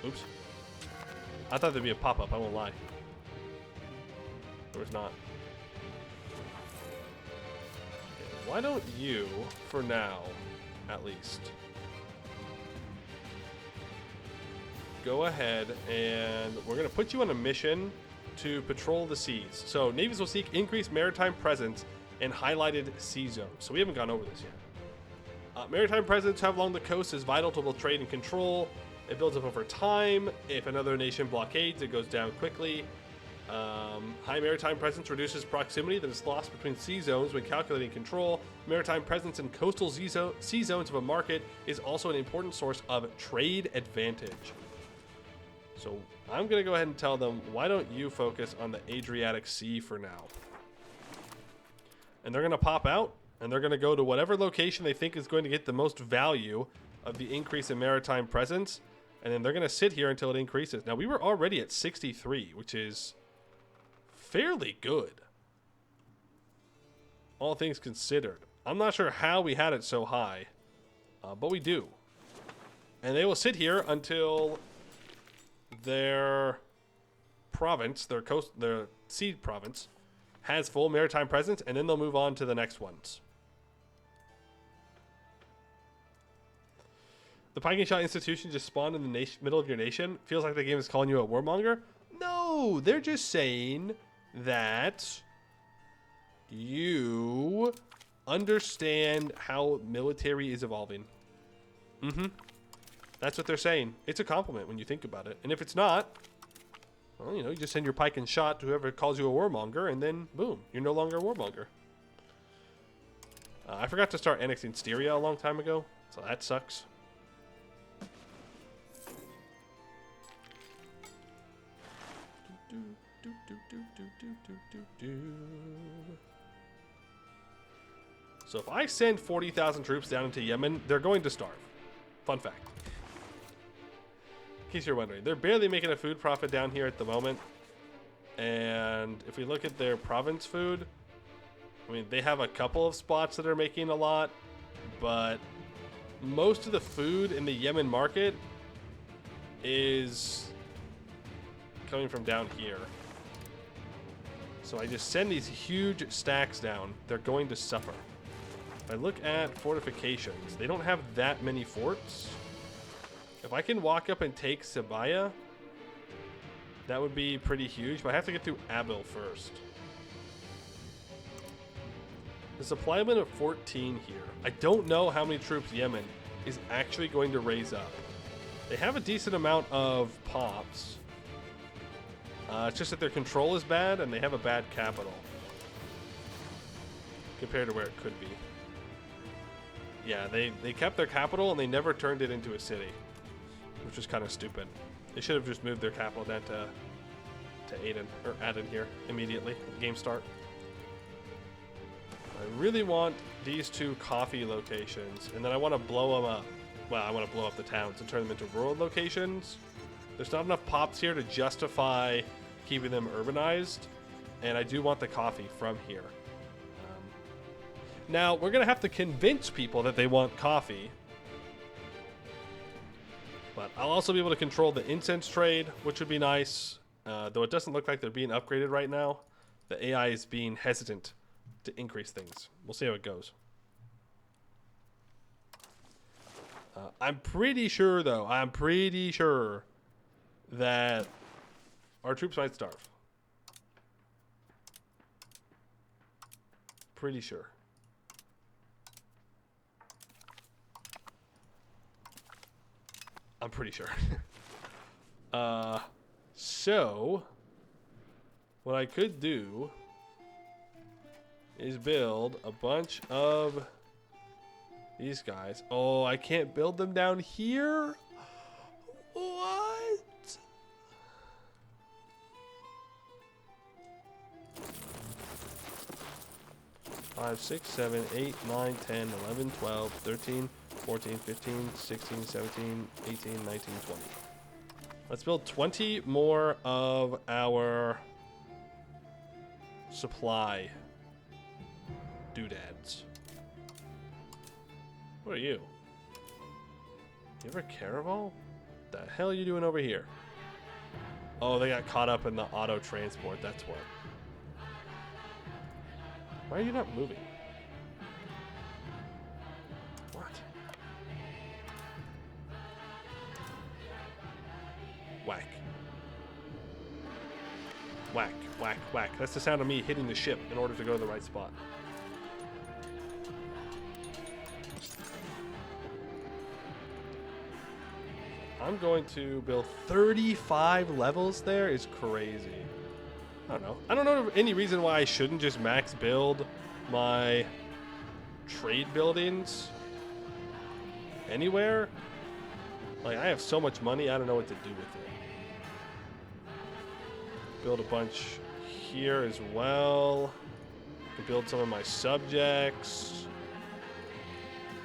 Oops. I thought there'd be a pop-up, I won't lie. There was not. Okay, why don't you, for now, at least, go ahead and we're going to put you on a mission to patrol the seas. So navies will seek increased maritime presence in highlighted sea zones. So we haven't gone over this yet. Maritime presence along the coast is vital to both trade and control. It builds up over time. If another nation blockades, it goes down quickly. High maritime presence reduces proximity that is lost between sea zones when calculating control. Maritime presence in coastal sea zones of a market is also an important source of trade advantage. So I'm going to go ahead and tell them, why don't you focus on the Adriatic Sea for now? And they're going to pop out, and they're going to go to whatever location they think is going to get the most value of the increase in maritime presence. And then they're going to sit here until it increases. Now, we were already at 63, which is fairly good, all things considered. I'm not sure how we had it so high, but we do. And they will sit here until their province, their seed province, has full maritime presence, and then they'll move on to the next ones. The Viking Shot Institution just spawned in the middle of your nation. Feels like the game is calling you a warmonger. No, they're just saying that you understand how military is evolving. Mm-hmm. That's what they're saying. It's a compliment when you think about it. And if it's not, well, you know, you just send your pike and shot to whoever calls you a warmonger, and then boom, you're no longer a warmonger. I forgot to start annexing Styria a long time ago, so that sucks. So if I send 40,000 troops down into Yemen, they're going to starve. Fun fact. In case you're wondering, they're barely making a food profit down here at the moment. And if we look at their province food, I mean, they have a couple of spots that are making a lot, but most of the food in the Yemen market is coming from down here. So I just send these huge stacks down. They're going to suffer. If I look at fortifications, they don't have that many forts. If I can walk up and take Sabaya, that would be pretty huge, but I have to get through Abil first. The supply limit of 14 here. I don't know how many troops Yemen is actually going to raise up. They have a decent amount of pops. It's just that their control is bad and they have a bad capital compared to where it could be. Yeah, they kept their capital and they never turned it into a city, which was kind of stupid. They should have just moved their capital down to Aden, or Aden here immediately at game start. I really want these two coffee locations, and then I want to blow them up. Well, I want to blow up the towns and turn them into rural locations. There's not enough pops here to justify keeping them urbanized, and I do want the coffee from here. Now, we're going to have to convince people that they want coffee, but I'll also be able to control the incense trade, which would be nice, though it doesn't look like they're being upgraded right now. The AI is being hesitant to increase things. We'll see how it goes. I'm pretty sure, though, that our troops might starve. Pretty sure. I'm pretty sure. So, what I could do is build a bunch of these guys. Oh, I can't build them down here? What? Five, 6, 7, 8, 9, 10, 11, 12, 13, 14, 15, 16, 17, 18, 19, 20. Let's build 20 more of our supply doodads. What are you? You ever caravel? The hell are you doing over here? Oh, they got caught up in the auto transport, that's what. Why are you not moving? What? Whack. Whack, whack, whack. That's the sound of me hitting the ship in order to go to the right spot. I'm going to build 35 levels there is crazy. I don't know. I don't know any reason why I shouldn't just max build my trade buildings anywhere. Like, I have so much money, I don't know what to do with it. Build a bunch here as well. Can build some of my subjects.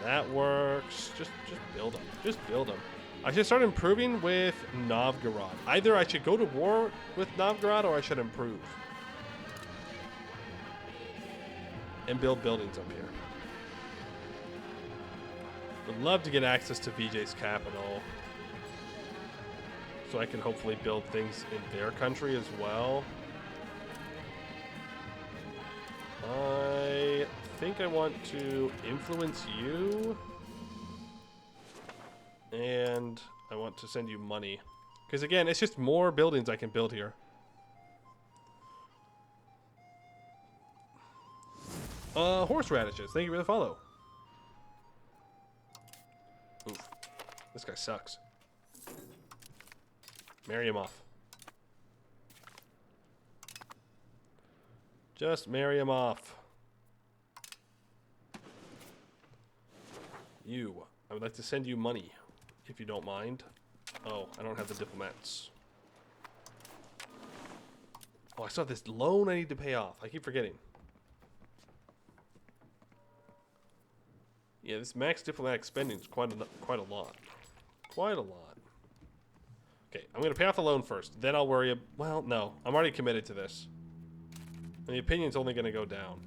That works. Just build them. Just build them. I should start improving with Novgorod. Either I should go to war with Novgorod or I should improve. And build buildings up here. Would love to get access to VJ's capital. So I can hopefully build things in their country as well. I think I want to influence you. And I want to send you money. Because again, it's just more buildings I can build here. Horseradishes. Thank you for the follow. Oof. This guy sucks. Marry him off. Just marry him off. You. I would like to send you money, if you don't mind. Oh, I don't have the diplomats. Oh, I still have this loan I need to pay off. I keep forgetting. Yeah, this max diplomatic spending is quite a lot. Quite a lot. Okay, I'm going to pay off the loan first. Then I'll worry. Well, no. I'm already committed to this. And the opinion's only going to go down.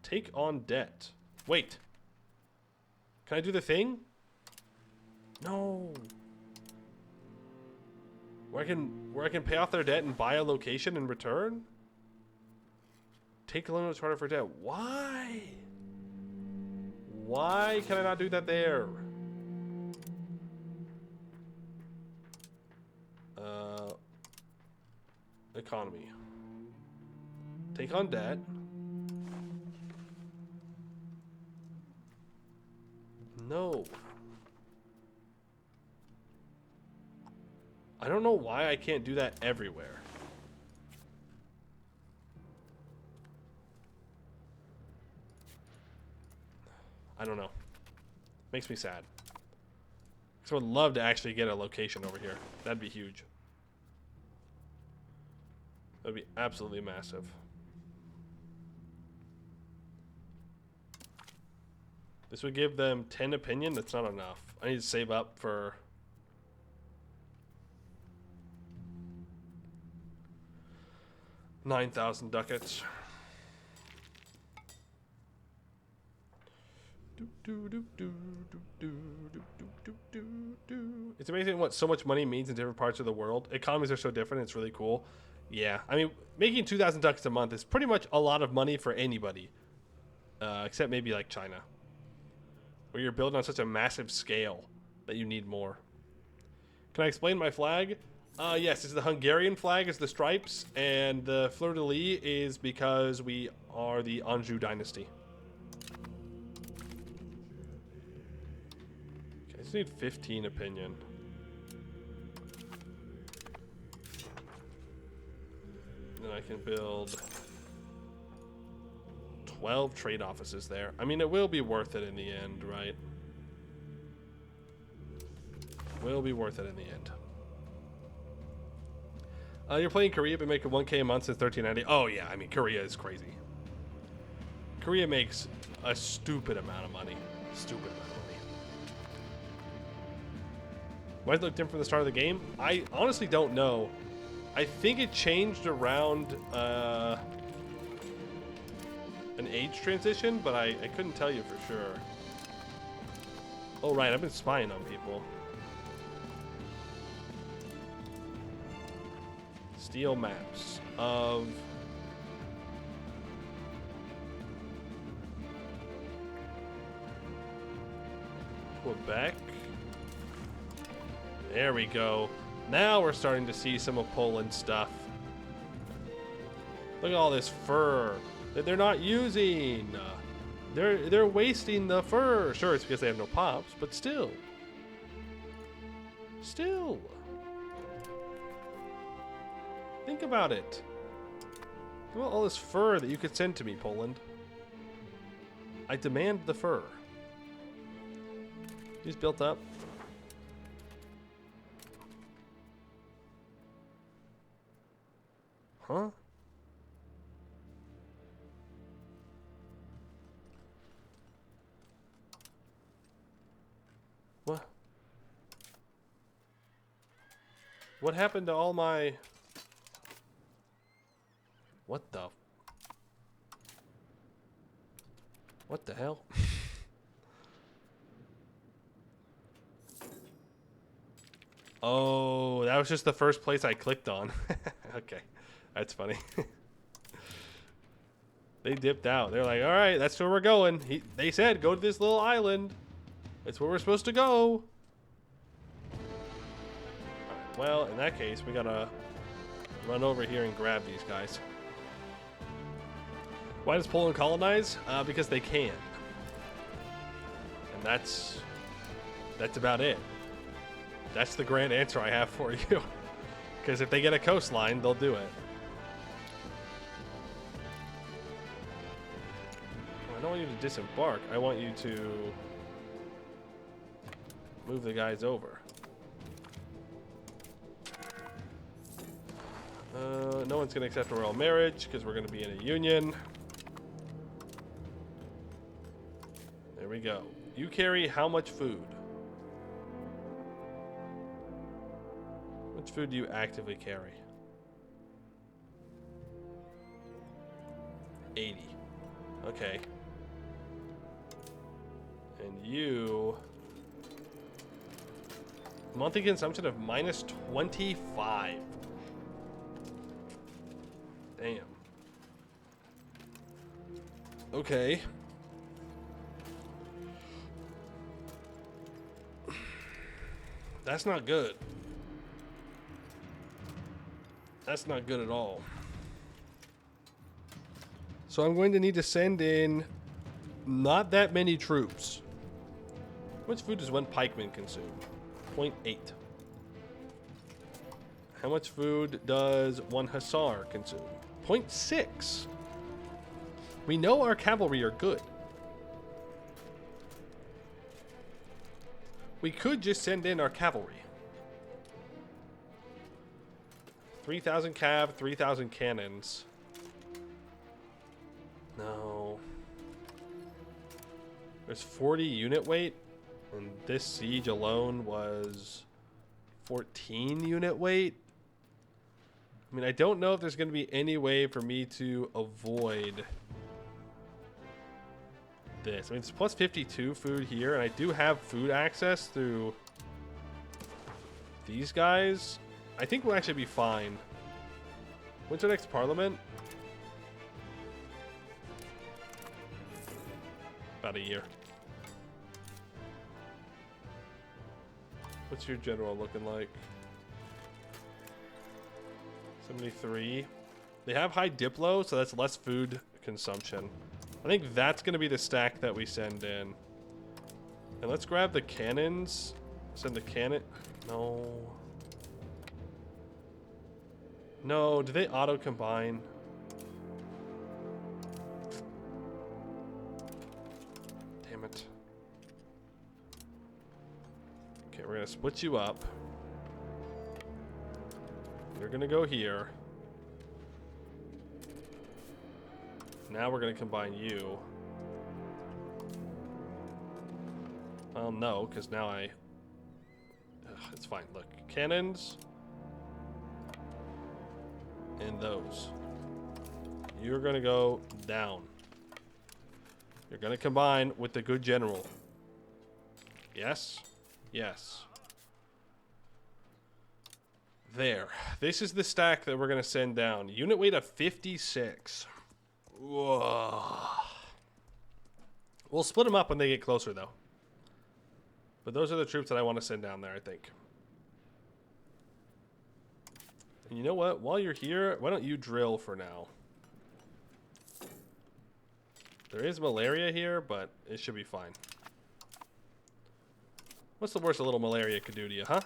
Take on debt. Wait. Can I do the thing? No. Where I can pay off their debt and buy a location in return? Take a loan charter for debt. Why? Why can I not do that there? Economy. Take on debt. No. I don't know why I can't do that everywhere. I don't know. Makes me sad. So I would love to actually get a location over here. That'd be huge. That'd be absolutely massive. This would give them 10 opinion. That's not enough. I need to save up for... $9,000 ducats. It's amazing what so much money means in different parts of the world. Economies are so different. It's really cool. Yeah, I mean, making 2,000 ducats a month is pretty much a lot of money for anybody, except maybe like China, where you're building on such a massive scale that you need more. Can I explain my flag? Yes, it's the Hungarian flag is the stripes, and the fleur-de-lis is because we are the Anjou dynasty. Okay, I just need 15 opinion. Then I can build 12 trade offices there. I mean, it will be worth it in the end, right? Will be worth it in the end. You're playing Korea, been making 1K a month since 1390. Oh yeah, I mean, Korea is crazy. Korea makes a stupid amount of money. Stupid amount of money. Why does it look different from the start of the game? I honestly don't know. I think it changed around an age transition, but I couldn't tell you for sure. Oh right, I've been spying on people. Steal maps of Quebec. There we go. Now we're starting to see some of Poland's stuff. Look at all this fur that they're not using. They're wasting the fur. Sure, it's because they have no pops, but still. Still. Think about it. Think about all this fur that you could send to me, Poland. I demand the fur. He's built up. Huh? What? What happened to all my... What the... What the hell? Oh, that was just the first place I clicked on. Okay, that's funny. They dipped out. They're like, all right, that's where we're going. They said, go to this little island. It's where we're supposed to go. Well, in that case, we gotta run over here and grab these guys. Why does Poland colonize? Because they can. And that's about it. That's the grand answer I have for you. Because if they get a coastline, they'll do it. I don't want you to disembark. I want you to move the guys over. No one's going to accept a royal marriage because we're going to be in a union. There we go. You carry how much food? Which food do you actively carry? 80. Okay. And you... monthly consumption of minus 25. Damn. Okay. That's not good. That's not good at all. So I'm going to need to send in not that many troops. How much food does one pikeman consume? 0.8. How much food does one hussar consume? 0.6. We know our cavalry are good. We could just send in our cavalry. 3,000 cav, 3,000 cannons. No. There's 40 unit weight, and this siege alone was 14 unit weight. I mean, I don't know if there's going to be any way for me to avoid this. I mean, it's plus 52 food here, and I do have food access through these guys. I think we'll actually be fine. When's our next parliament? About a year. What's your general looking like? 73. They have high diplo, so that's less food consumption. I think that's going to be the stack that we send in. And let's grab the cannons. Send the cannon. No. No, do they auto combine? Damn it. Okay, we're going to split you up. You're going to go here. Now we're going to combine you. Well, no, because now it's fine. Look, cannons. And those. You're going to go down. You're going to combine with the good general. Yes? Yes. There. This is the stack that we're going to send down. Unit weight of 56. Whoa. We'll split them up when they get closer, though. But those are the troops that I want to send down there, I think. And you know what? While you're here, why don't you drill for now? There is malaria here, but it should be fine. What's the worst a little malaria could do to you, huh?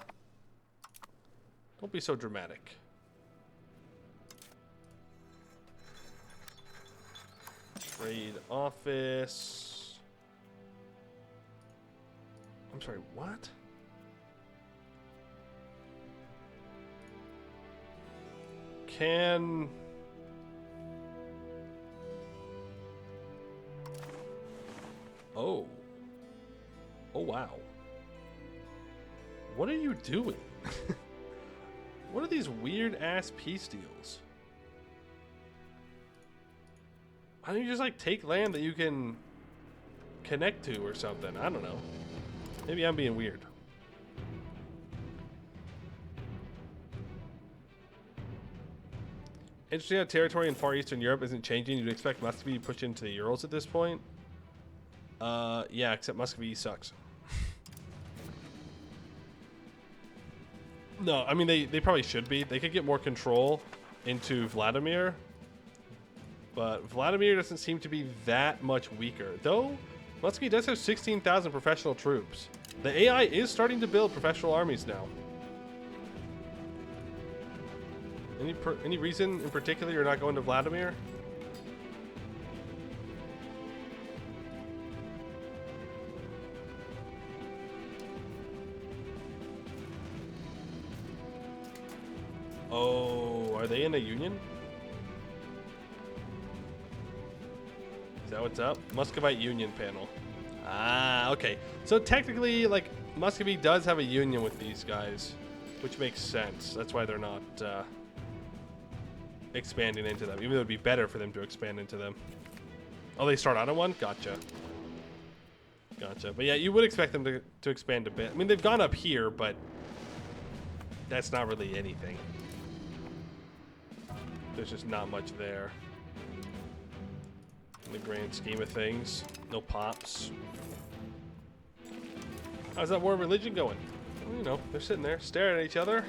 Don't be so dramatic. Trade office. I'm sorry, what? Can... Oh. Oh, wow. What are you doing? What are these weird-ass peace deals? Why don't you just, like, take land that you can connect to or something? I don't know. Maybe I'm being weird. Interesting how territory in Far Eastern Europe isn't changing. You'd expect Muscovy to push into the Urals at this point. Yeah, except Muscovy sucks. No, I mean, they probably should be. They could get more control into Vladimir. But Vladimir doesn't seem to be that much weaker. Though, Muscovy does have 16,000 professional troops. The AI is starting to build professional armies now. Any reason in particular you're not going to Vladimir? Oh, are they in a union? Is that what's up? Muscovite Union panel. Ah, okay. So technically, like, Muscovy does have a union with these guys, which makes sense. That's why they're not expanding into them. Even though it would be better for them to expand into them. Oh, they start out on one? Gotcha. Gotcha. But yeah, you would expect them to expand a bit. I mean, they've gone up here, but that's not really anything. There's just not much there. In the grand scheme of things. No pops. How's that war of religion going? Well, you know, they're sitting there staring at each other,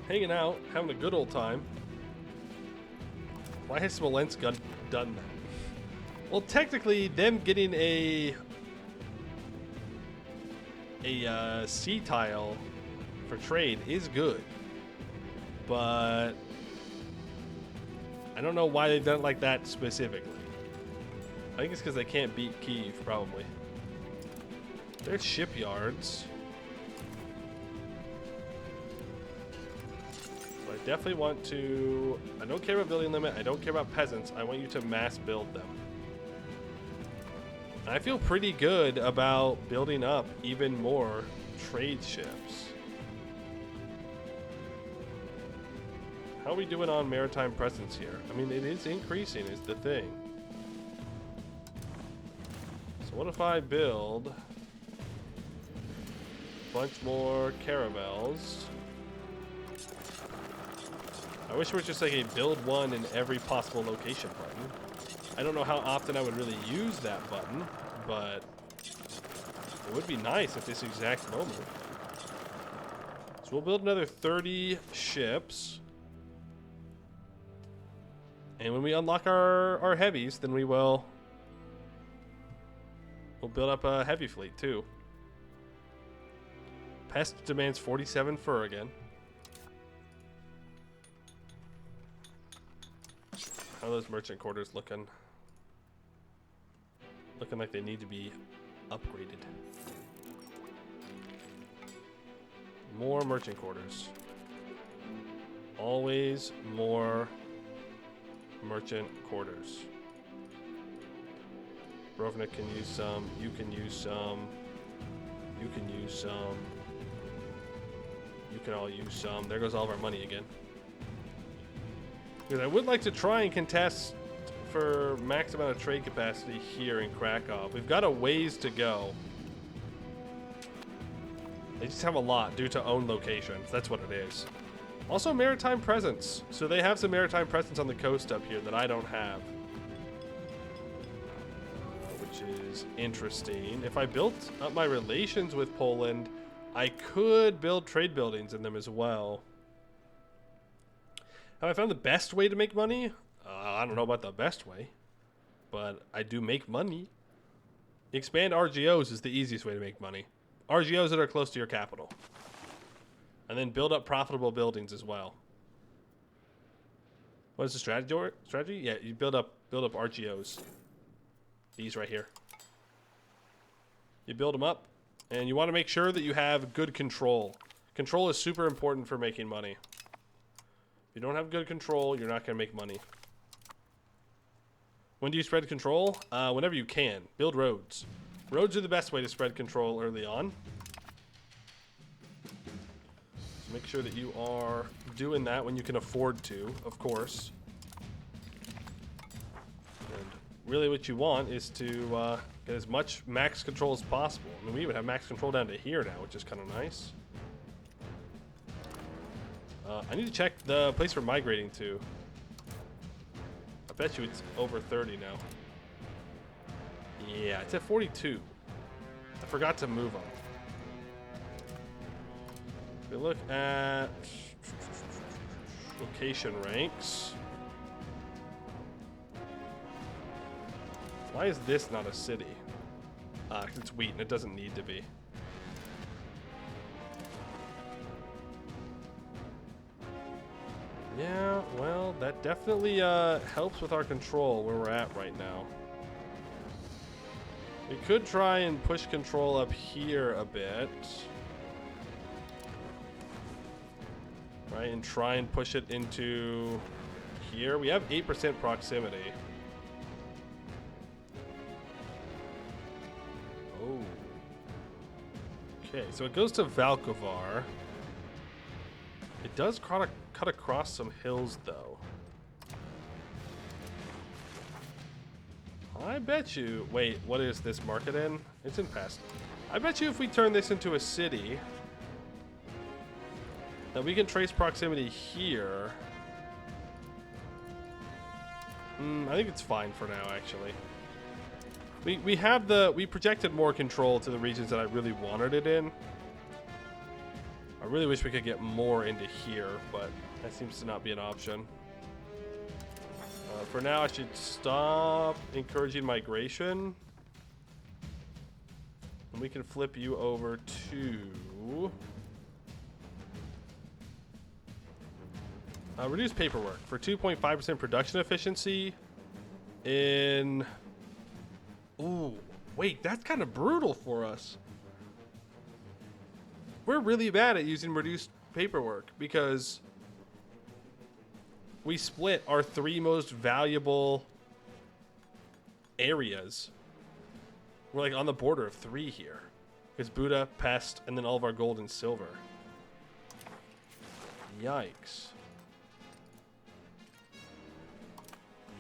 hanging out, having a good old time. Why has Smolensk done that? Well, technically, them getting a sea tile for trade is good, but I don't know why they've done it like that specifically. I think it's because they can't beat Kyiv, probably. There's shipyards. So I definitely want to... I don't care about building limit. I don't care about peasants. I want you to mass build them. And I feel pretty good about building up even more trade ships. How are we doing on maritime presence here? I mean, it is increasing is the thing. So what if I build a bunch more caravels? I wish it was just like a build one in every possible location button. I don't know how often I would really use that button, but it would be nice at this exact moment. So we'll build another 30 ships. And when we unlock our heavies, then we'll build up a heavy fleet too. Pest demands 47 fur again. How are those merchant quarters looking? Looking like they need to be upgraded. More merchant quarters. Always more merchant quarters. Rovnik can use some. You can use some. You can use some. You can all use some. There goes all of our money again. Because I would like to try and contest for max amount of trade capacity here in Krakow. We've got a ways to go. They just have a lot due to own locations. That's what it is. Also maritime presence. So they have some maritime presence on the coast up here that I don't have. Which is interesting. If I built up my relations with Poland, I could build trade buildings in them as well. Have I found the best way to make money? I don't know about the best way, but I do make money. Expand RGOs is the easiest way to make money. RGOs that are close to your capital. And then build up profitable buildings as well. What is the strategy? Yeah, you build up RGOs. These right here. You build them up, and you want to make sure that you have good control. Control is super important for making money. If you don't have good control, you're not going to make money. When do you spread control? Whenever you can. Build roads. Roads are the best way to spread control early on. So make sure that you are doing that when you can afford to, of course. And really what you want is to get as much max control as possible. I mean, we even have max control down to here now, which is kind of nice. I need to check the place we're migrating to. I bet you it's over 30 now. Yeah, it's at 42. I forgot to move them. We look at location ranks. Why is this not a city? 'Cause it's wheat and it doesn't need to be. Yeah, well, that definitely helps with our control where we're at right now. We could try and push control up here a bit. Right, and try and push it into here. We have 8% proximity. Oh. Okay, so it goes to Valkovar. It does cut across some hills, though. I bet you... Wait, what is this market in? It's in past. I bet you if we turn this into a city, that we can trace proximity here. I think it's fine for now, actually. We projected more control to the regions that I really wanted it in. I really wish we could get more into here, but that seems to not be an option. For now, I should stop encouraging migration. And we can flip you over to... reduce paperwork for 2.5% production efficiency in... Ooh, wait, that's kind of brutal for us. We're really bad at using reduced paperwork because we split our 3 most valuable areas. We're like on the border of 3 here. It's Buddha, Pest, and then all of our gold and silver. Yikes.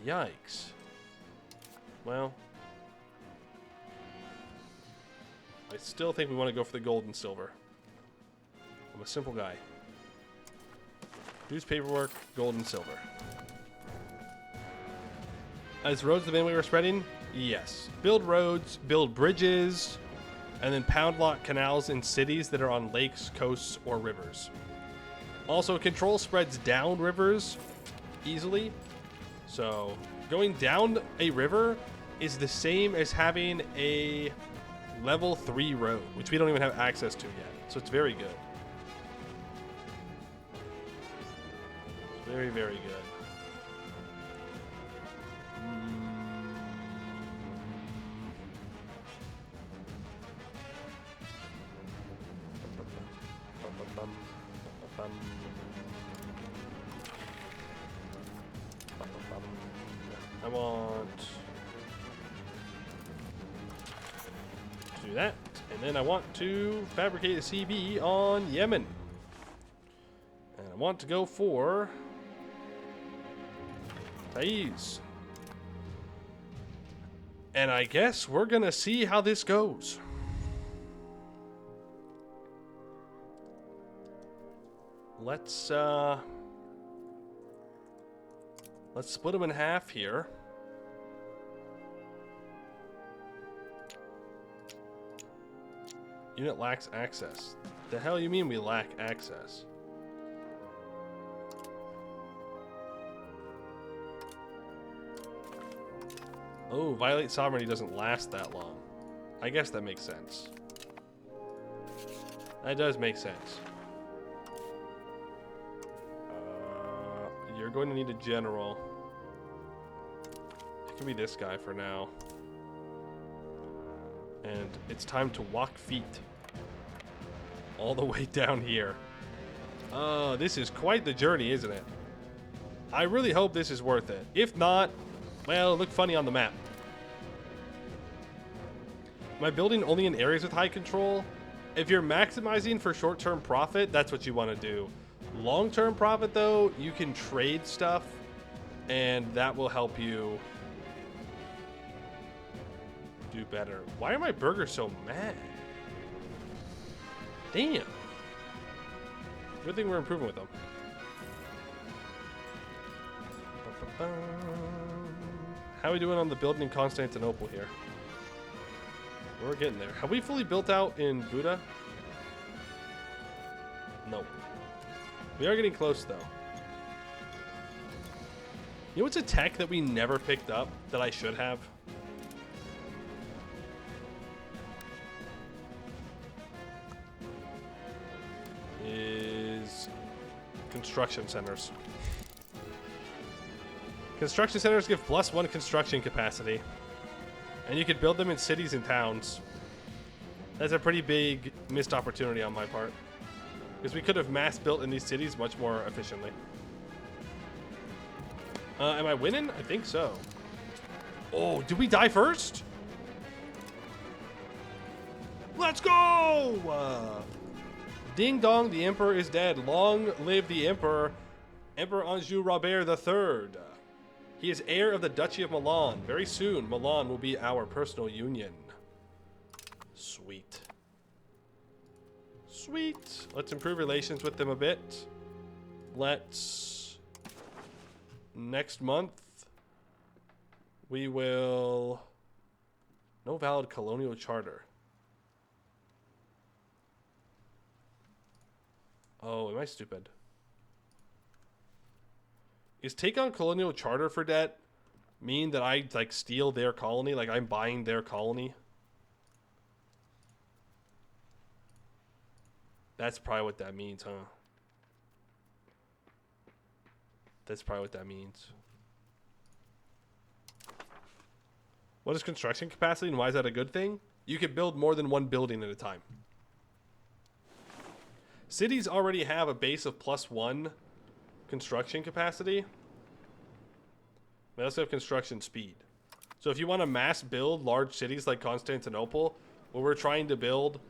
Yikes. Well, I still think we want to go for the gold and silver. I'm a simple guy. Reduce paperwork, gold and silver. Is roads the main way we're spreading? Yes. Build roads, build bridges, and then pound lot canals in cities that are on lakes, coasts, or rivers. Also, control spreads down rivers easily. So, going down a river is the same as having a level 3 road, which we don't even have access to yet. So it's very good. It's very, very good. I want to do that, and then I want to fabricate a CB on Yemen, and I want to go for Taiz, and I guess we're gonna see how this goes. Let's split them in half here. Unit lacks access. The hell you mean we lack access? Oh, violate sovereignty doesn't last that long. I guess that makes sense. That does make sense. You're going to need a general. It can be this guy for now. And it's time to walk feet all the way down here. This is quite the journey, isn't it? I really hope this is worth it. If not, well, it'll look funny on the map. Am I building only in areas with high control? If you're maximizing for short-term profit, that's what you want to do. Long-term profit, though, you can trade stuff, and that will help you do better. Why are my burgers so mad? Damn. Good thing we're improving with them. How are we doing on the building in Constantinople here? We're getting there. Have we fully built out in Buda? No. We are getting close, though. You know what's a tech that we never picked up that I should have? Is construction centers. Construction centers give +1 construction capacity. And you could build them in cities and towns. That's a pretty big missed opportunity on my part. Because we could have mass built in these cities much more efficiently. Am I winning? I think so. Oh, did we die first? Let's go! Ding dong, the Emperor is dead. Long live the Emperor. Emperor Anjou Robert III. He is heir of the Duchy of Milan. Very soon, Milan will be our personal union. Sweet. Sweet. Let's improve relations with them a bit. Let's... Next month, we will... No valid colonial charter. Oh, am I stupid? Is take on colonial charter for debt mean that I like steal their colony? Like I'm buying their colony? That's probably what that means, huh? That's probably what that means. What is construction capacity and why is that a good thing? You can build more than one building at a time. Cities already have a base of +1 construction capacity. They also have construction speed. So if you want to mass build large cities like Constantinople, where we're trying to build,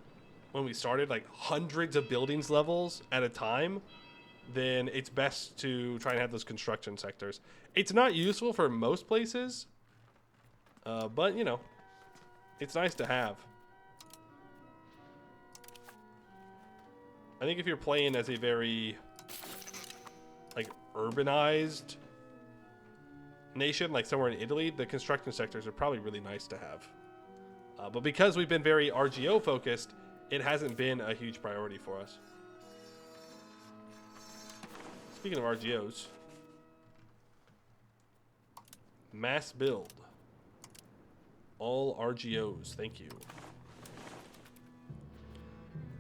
when we started, like hundreds of buildings levels at a time, then it's best to try and have those construction sectors. It's not useful for most places, but, you know, it's nice to have. I think if you're playing as a very, like, urbanized nation, like somewhere in Italy, the construction sectors are probably really nice to have. But because we've been very RGO focused, it hasn't been a huge priority for us. Speaking of RGOs, mass build. All RGOs, thank you.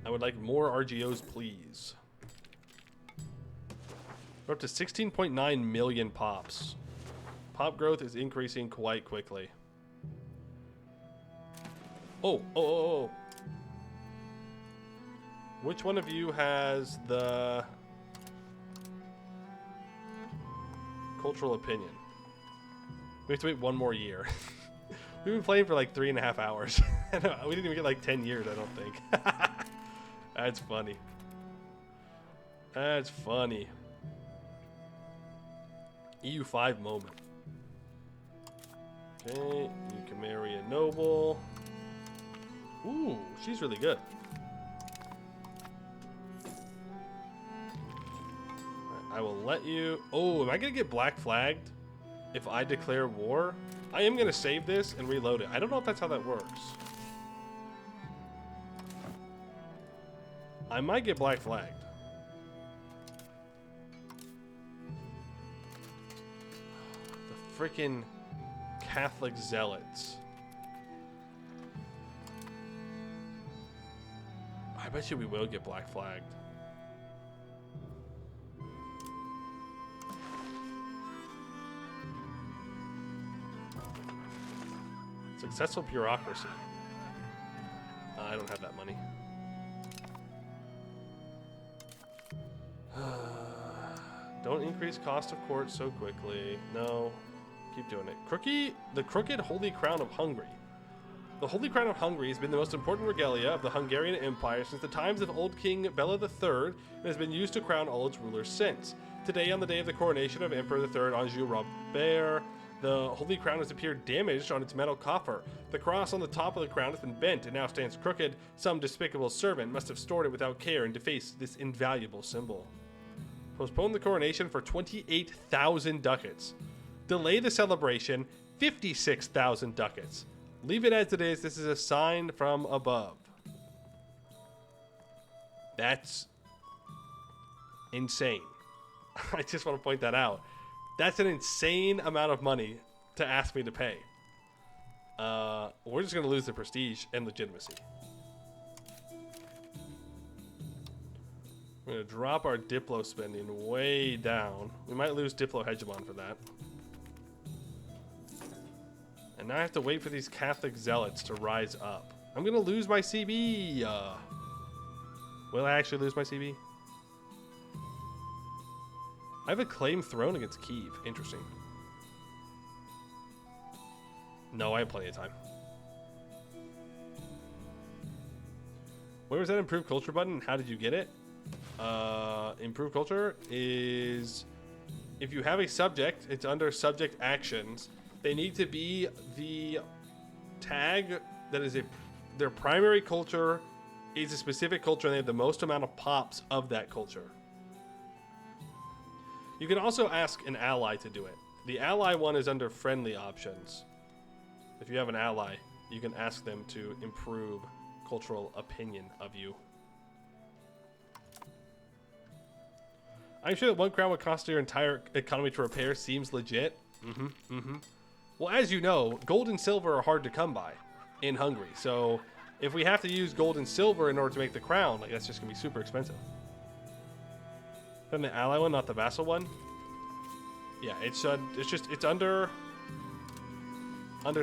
I would like more RGOs, please. We're up to 16.9 million pops. Pop growth is increasing quite quickly. Oh. Which one of you has the cultural opinion? We have to wait one more year. We've been playing for like 3.5 hours. We didn't even get like 10 years, I don't think. That's funny. That's funny. EU5 moment. Okay, you can marry a noble. Ooh, she's really good. I will let you... Oh, am I going to get black flagged if I declare war? I am going to save this and reload it. I don't know if that's how that works. I might get black flagged. The freaking Catholic zealots. I bet you we will get black flagged. Successful bureaucracy. I don't have that money. Don't increase cost of court so quickly. No. Keep doing it. The Crooked Holy Crown of Hungary. The Holy Crown of Hungary has been the most important regalia of the Hungarian Empire since the times of old King Bela III and has been used to crown all its rulers since. Today, on the day of the coronation of Emperor III Anjou Robert, the Holy Crown has appeared damaged on its metal coffer. The cross on the top of the crown has been bent and now stands crooked. Some despicable servant must have stored it without care and defaced this invaluable symbol. Postpone the coronation for 28,000 ducats. Delay the celebration, 56,000 ducats. Leave it as it is. This is a sign from above. That's Insane. I just want to point that out. That's an insane amount of money to ask me to pay. We're just going to lose the prestige and legitimacy. We're going to drop our Diplo spending way down. We might lose Diplo Hegemon for that. And now I have to wait for these Catholic zealots to rise up. I'm going to lose my CB. Will I actually lose my CB? I have a claim throne against Kyiv. Interesting. No, I have plenty of time. Where was that improved culture button? How did you get it? Improved culture is if you have a subject, it's under subject actions. They need to be the tag that is their primary culture is a specific culture and they have the most amount of pops of that culture. You can also ask an ally to do it. The ally one is under friendly options. If you have an ally, you can ask them to improve cultural opinion of you. I'm sure that 1 crown would cost your entire economy to repair seems legit. Well, as you know, gold and silver are hard to come by in Hungary. So if we have to use gold and silver in order to make the crown, like that's just gonna be super expensive. Then the ally one, not the vassal one. Yeah, it's under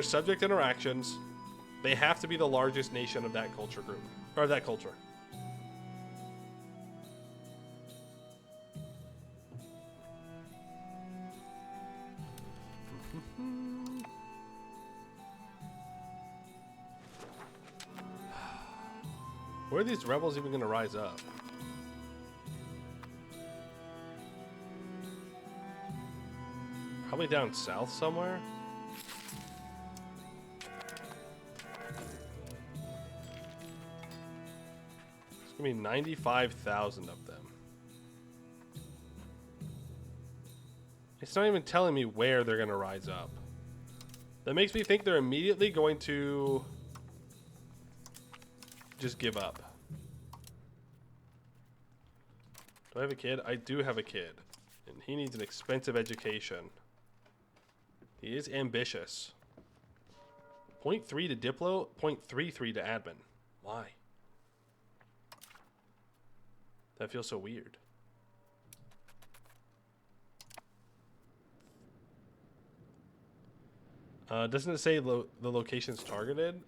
subject interactions. They have to be the largest nation of that culture group or that culture. Where are these rebels even going to rise up? Probably down south somewhere. It's going to be 95,000 of them. It's not even telling me where they're going to rise up. That makes me think they're immediately going to just give up. Do I have a kid? I do have a kid. And he needs an expensive education. He is ambitious. 0.3 to Diplo, 0.33 to admin. Why? That feels so weird. Doesn't it say the location's targeted?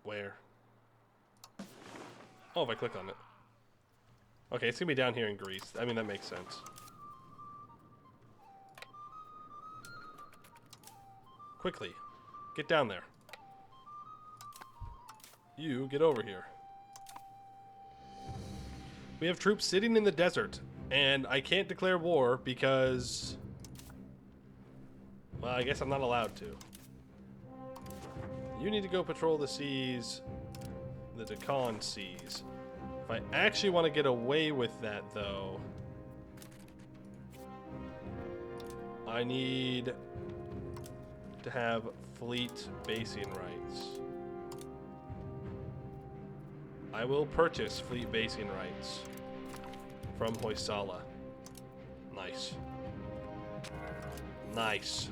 Where? Oh, if I click on it. Okay, it's gonna be down here in Greece. I mean, that makes sense. Quickly, get down there. You get over here. We have troops sitting in the desert, and I can't declare war because, well, I guess I'm not allowed to. You need to go patrol the seas, the Deccan seas. If I actually want to get away with that, though, I need to have fleet basing rights. I will purchase fleet basing rights from Hoysala. Nice. Nice.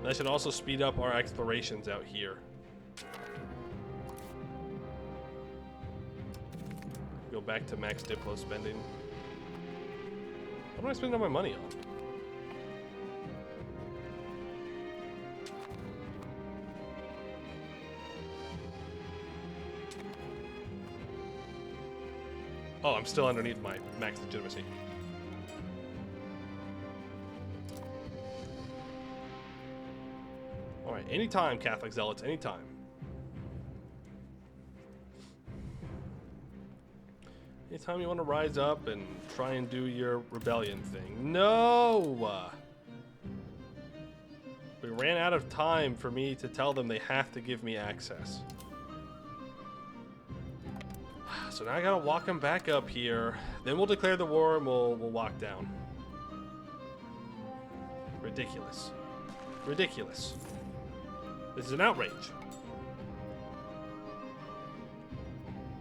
That should also speed up our explorations out here. Go back to max Diplo spending. What am I spending all my money on? Oh, I'm still underneath my max legitimacy. Alright, anytime, Catholic Zealots, anytime. Anytime you want to rise up and try and do your rebellion thing. No! We ran out of time for me to tell them they have to give me access. So now I gotta walk them back up here. Then we'll declare the war and we'll walk down. Ridiculous. Ridiculous. This is an outrage.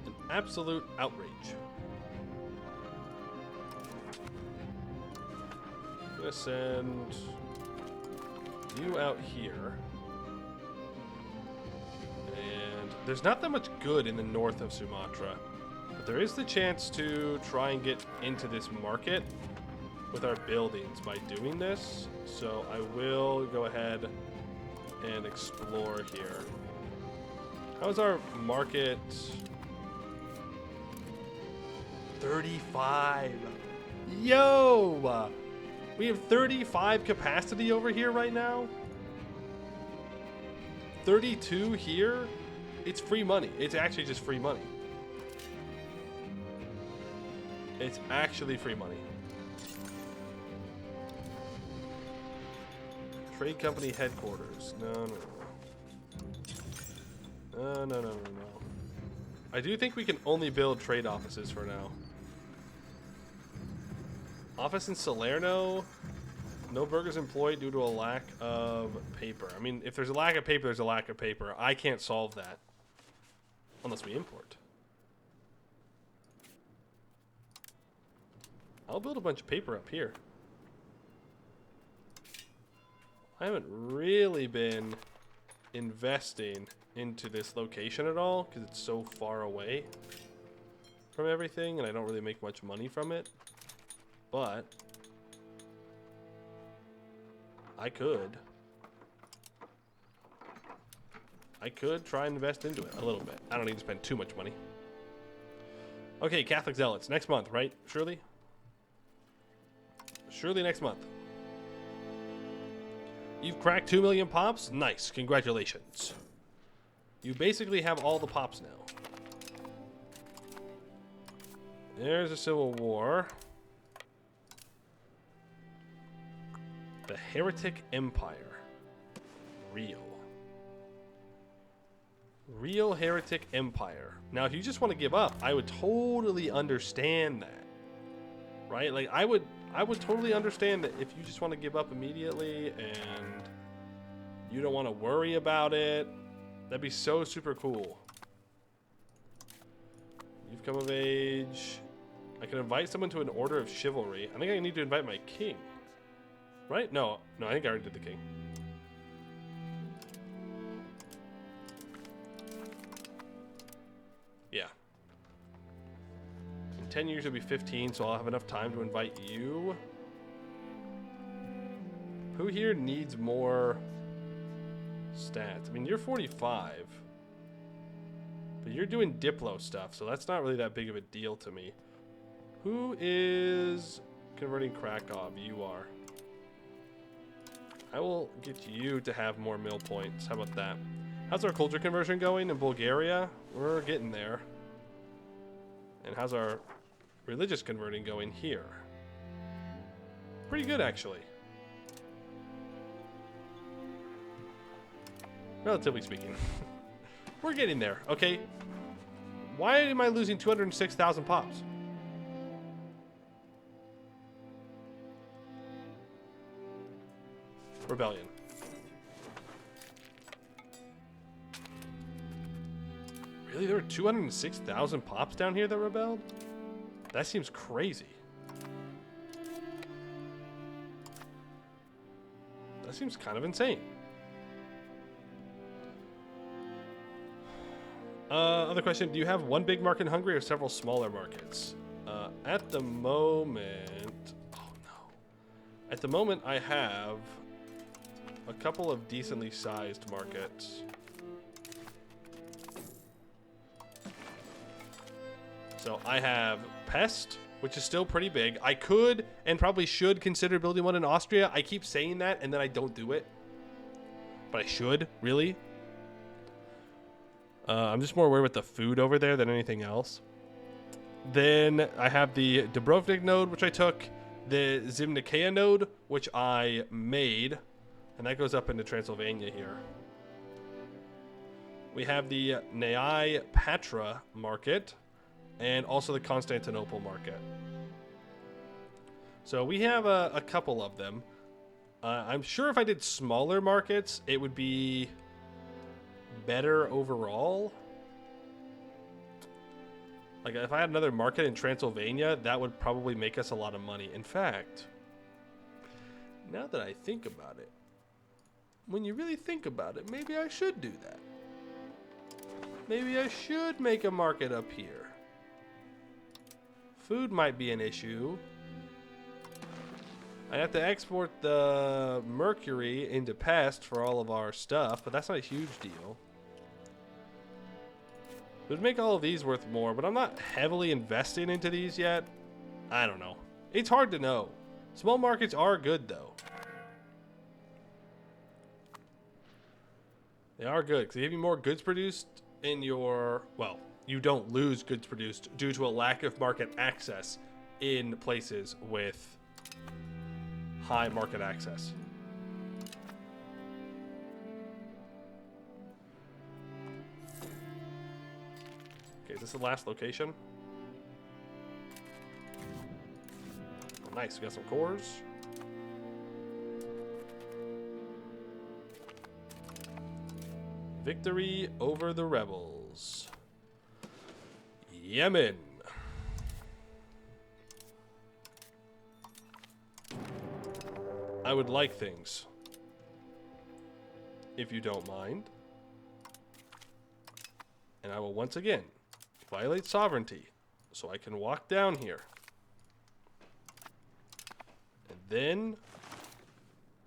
An absolute outrage. I'm gonna send you out here. And there's not that much good in the north of Sumatra. But there is the chance to try and get into this market with our buildings by doing this. So I will go ahead and explore here. How's our market? 35. Yo! We have 35 capacity over here right now. 32 here. It's free money. It's actually just free money. It's actually free money. Trade company headquarters. No. I do think we can only build trade offices for now. Office in Salerno. No burgers employed due to a lack of paper. I mean, if there's a lack of paper, there's a lack of paper. I can't solve that. Unless we import. I'll build a bunch of paper up here. I haven't really been investing into this location at all because it's so far away from everything and I don't really make much money from it. But I could try and invest into it a little bit. I don't need to spend too much money. Okay, Catholic Zealots. Next month, right? Surely? Surely next month. You've cracked 2 million pops? Nice. Congratulations. You basically have all the pops now. There's a civil war. The Heretic Empire. Real Heretic Empire. Now, if you just want to give up, I would totally understand that. Right? Like, I would totally understand that if you just want to give up immediately and you don't want to worry about it. That'd be so super cool. You've come of age. I can invite someone to an order of chivalry. I think I need to invite my king. Right? No, I think I already did the king. Yeah. In 10 years it'll be 15, so I'll have enough time to invite you. Who here needs more stats? I mean, you're 45. But you're doing Diplo stuff, so that's not really that big of a deal to me. Who is converting Krakow? You are. I will get you to have more mill points. How about that? How's our culture conversion going in Bulgaria? We're getting there. And how's our religious converting going here? Pretty good, actually. Relatively speaking. We're getting there, okay? Why am I losing 206,000 pops? Rebellion. Really? There were 206,000 pops down here that rebelled? That seems crazy. That seems kind of insane. Other question, do you have one big market in Hungary or several smaller markets? At the moment... Oh no. At the moment I have a couple of decently sized markets. So I have Pest, which is still pretty big. I could and probably should consider building one in Austria. I keep saying that and then I don't do it. But I should, really. I'm just more worried with the food over there than anything else. Then I have the Dubrovnik node, which I took. The Zimnikea node, which I made. And that goes up into Transylvania here. We have the Neai Patra market. And also the Constantinople market. So we have a couple of them. I'm sure if I did smaller markets, it would be better overall. Like, if I had another market in Transylvania, that would probably make us a lot of money. In fact, now that I think about it, when you really think about it, maybe I should do that. Maybe I should make a market up here. Food might be an issue. I have to export the mercury into Pest for all of our stuff, but that's not a huge deal. It would make all of these worth more, but I'm not heavily investing into these yet. I don't know. It's hard to know. Small markets are good, though. They are good, because they give you more goods produced in your... Well, you don't lose goods produced due to a lack of market access in places with high market access. Okay, is this the last location? Oh, nice, we got some cores. Victory over the rebels. Yemen. I would like things, if you don't mind. And I will once again violate sovereignty so I can walk down here. And then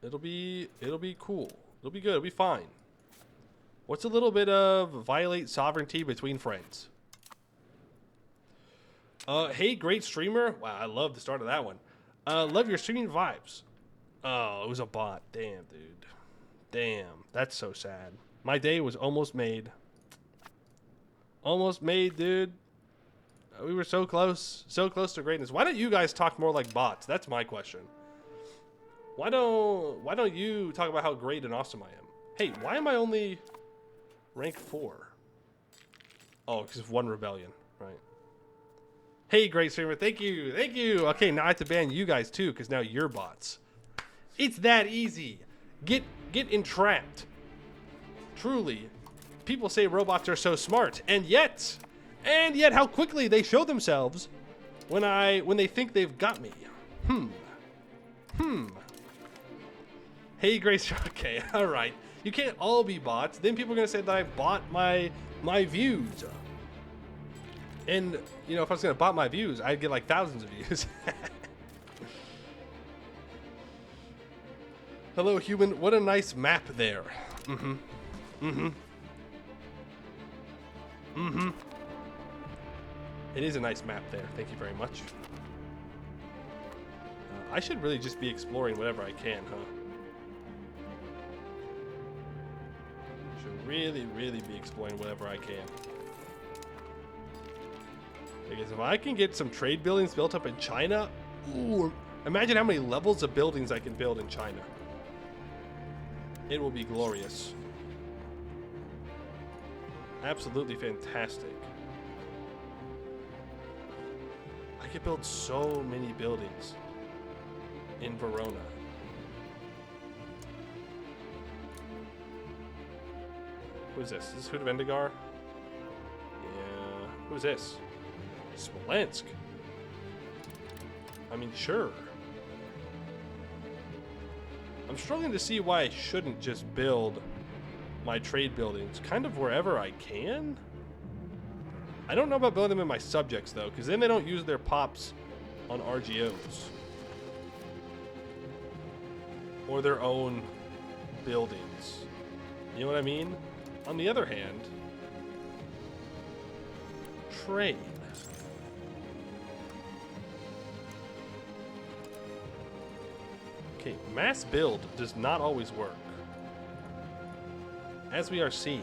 it'll be cool. It'll be good. It'll be fine. What's a little bit of violate sovereignty between friends? Hey, great streamer. Wow, I love the start of that one. Love your streaming vibes. Oh, it was a bot. Damn, dude. Damn, that's so sad. My day was almost made. Almost made, dude. We were so close to greatness. Why don't you guys talk more like bots? That's my question. Why don't you talk about how great and awesome I am? Hey, why am I only rank 4? Oh, because of one rebellion, right? Hey, great streamer. Thank you. Thank you. Okay, now I have to ban you guys too, because now you're bots. It's that easy. Get entrapped. Truly. People say robots are so smart, and yet how quickly they show themselves when they think they've got me. Hey, Grace. Okay, all right. You can't all be bots. Then people are gonna say that I bought my views. And you know, if I was gonna bot my views, I'd get like thousands of views. Hello, human. What a nice map there. It is a nice map there. Thank you very much. I should really just be exploring whatever I can, huh? Should really be exploring whatever I can. Because if I can get some trade buildings built up in China, ooh, imagine how many levels of buildings I can build in China. It will be glorious. Absolutely fantastic. I could build so many buildings in Verona. Who's this? Is this Hood of Endigar? Yeah. Who's this? Smolensk. I mean, sure. I'm struggling to see why I shouldn't just build my trade buildings kind of wherever I can. I don't know about building them in my subjects, though, because then they don't use their pops on RGOs. Or their own buildings. You know what I mean? On the other hand, trade. Okay, mass build does not always work. As we are seeing.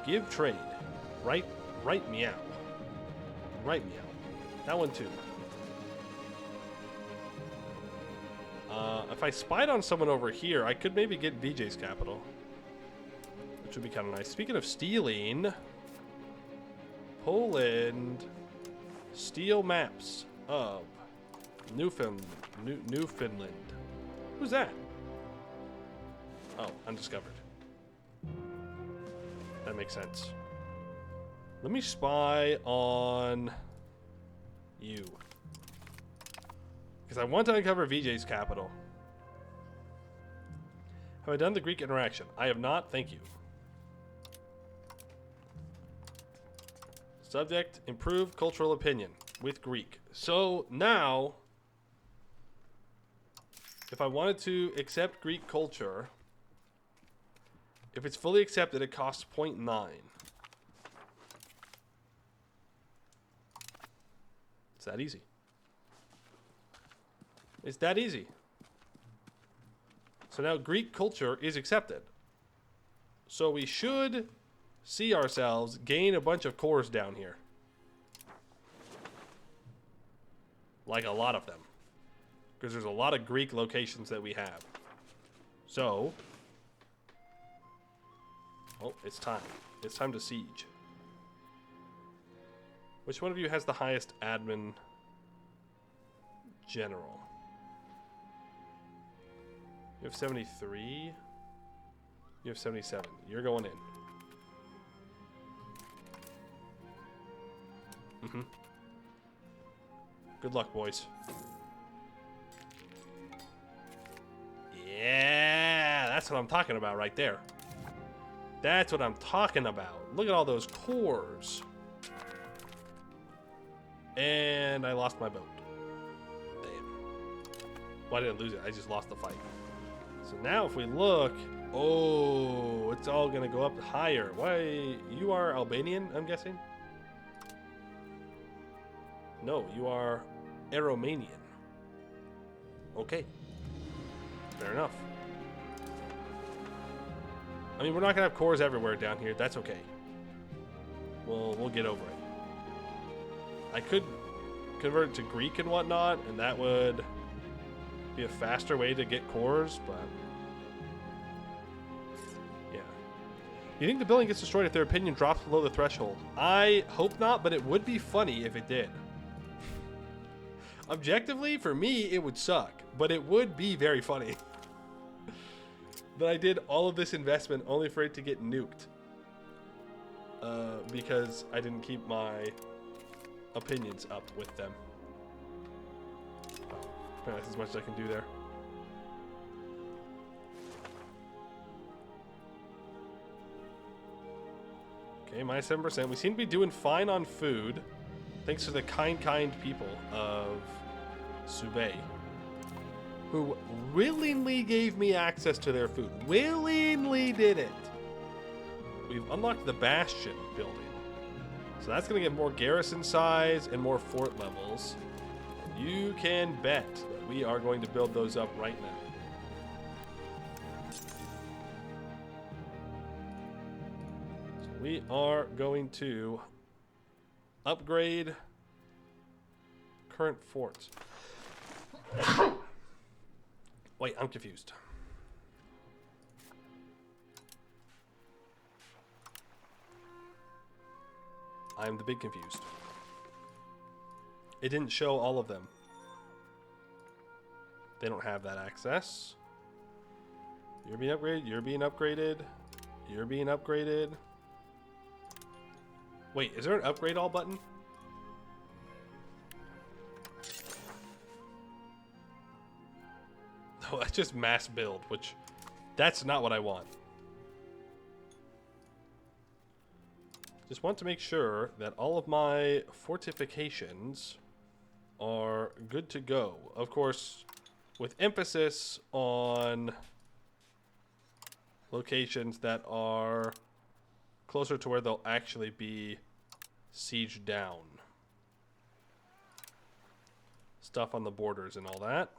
Give trade. Right meow. Right meow. That one too. If I spied on someone over here, I could maybe get VJ's capital. Which would be kind of nice. Speaking of stealing, Poland, steal maps of Newfoundland. Who's that? Oh, undiscovered. That makes sense. Let me spy on you. Because I want to uncover VJ's capital. Have I done the Greek interaction? I have not, thank you. Subject, improved cultural opinion with Greek. So now, if I wanted to accept Greek culture, if it's fully accepted, it costs 0.9. It's that easy. It's that easy. So now Greek culture is accepted. So we should see ourselves gain a bunch of cores down here. Like a lot of them. Because there's a lot of Greek locations that we have. So... oh, it's time. It's time to siege. Which one of you has the highest admin general? You have 73. You have 77. You're going in. Mm-hmm. Good luck, boys. Yeah, that's what I'm talking about right there. That's what I'm talking about. Look at all those cores. And I lost my boat. Damn. Well, I didn't lose it. I just lost the fight. So now if we look... oh, it's all going to go up higher. Why? You are Albanian, I'm guessing? No, you are Aromanian. Okay. Fair enough. I mean, we're not going to have cores everywhere down here. That's okay. We'll get over it. I could convert it to Greek and whatnot, and that would be a faster way to get cores, but... yeah. You think the building gets destroyed if their opinion drops below the threshold? I hope not, but it would be funny if it did. Objectively, for me, it would suck, but it would be very funny. That I did all of this investment only for it to get nuked. Because I didn't keep my opinions up with them. That's as much as I can do there. Okay, minus 7%. We seem to be doing fine on food. Thanks to the kind people of Subei, who willingly gave me access to their food. Willingly did it. We've unlocked the Bastion building. So that's going to get more garrison size and more fort levels. You can bet that we are going to build those up right now. So we are going to upgrade current forts. Wait, I'm confused. I'm the big confused. It didn't show all of them. They don't have that access. You're being upgraded. You're being upgraded. You're being upgraded. Wait, is there an upgrade all button? No, that's just mass build, which that's not what I want. Just want to make sure that all of my fortifications are good to go. Of course, with emphasis on locations that are closer to where they'll actually be sieged down. Stuff on the borders and all that.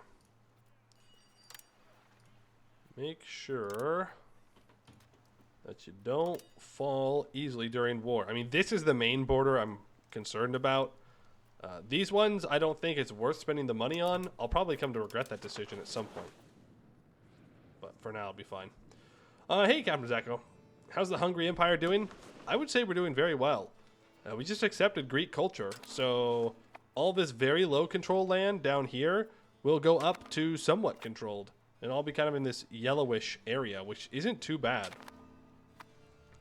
Make sure that you don't fall easily during war. I mean, this is the main border I'm concerned about. These ones, I don't think it's worth spending the money on. I'll probably come to regret that decision at some point. But for now, I'll be fine. Hey, Captain Zacco. How's the Hungary Empire doing? I would say we're doing very well. We just accepted Greek culture, so all this very low control land down here will go up to somewhat controlled. And I'll be kind of in this yellowish area, which isn't too bad.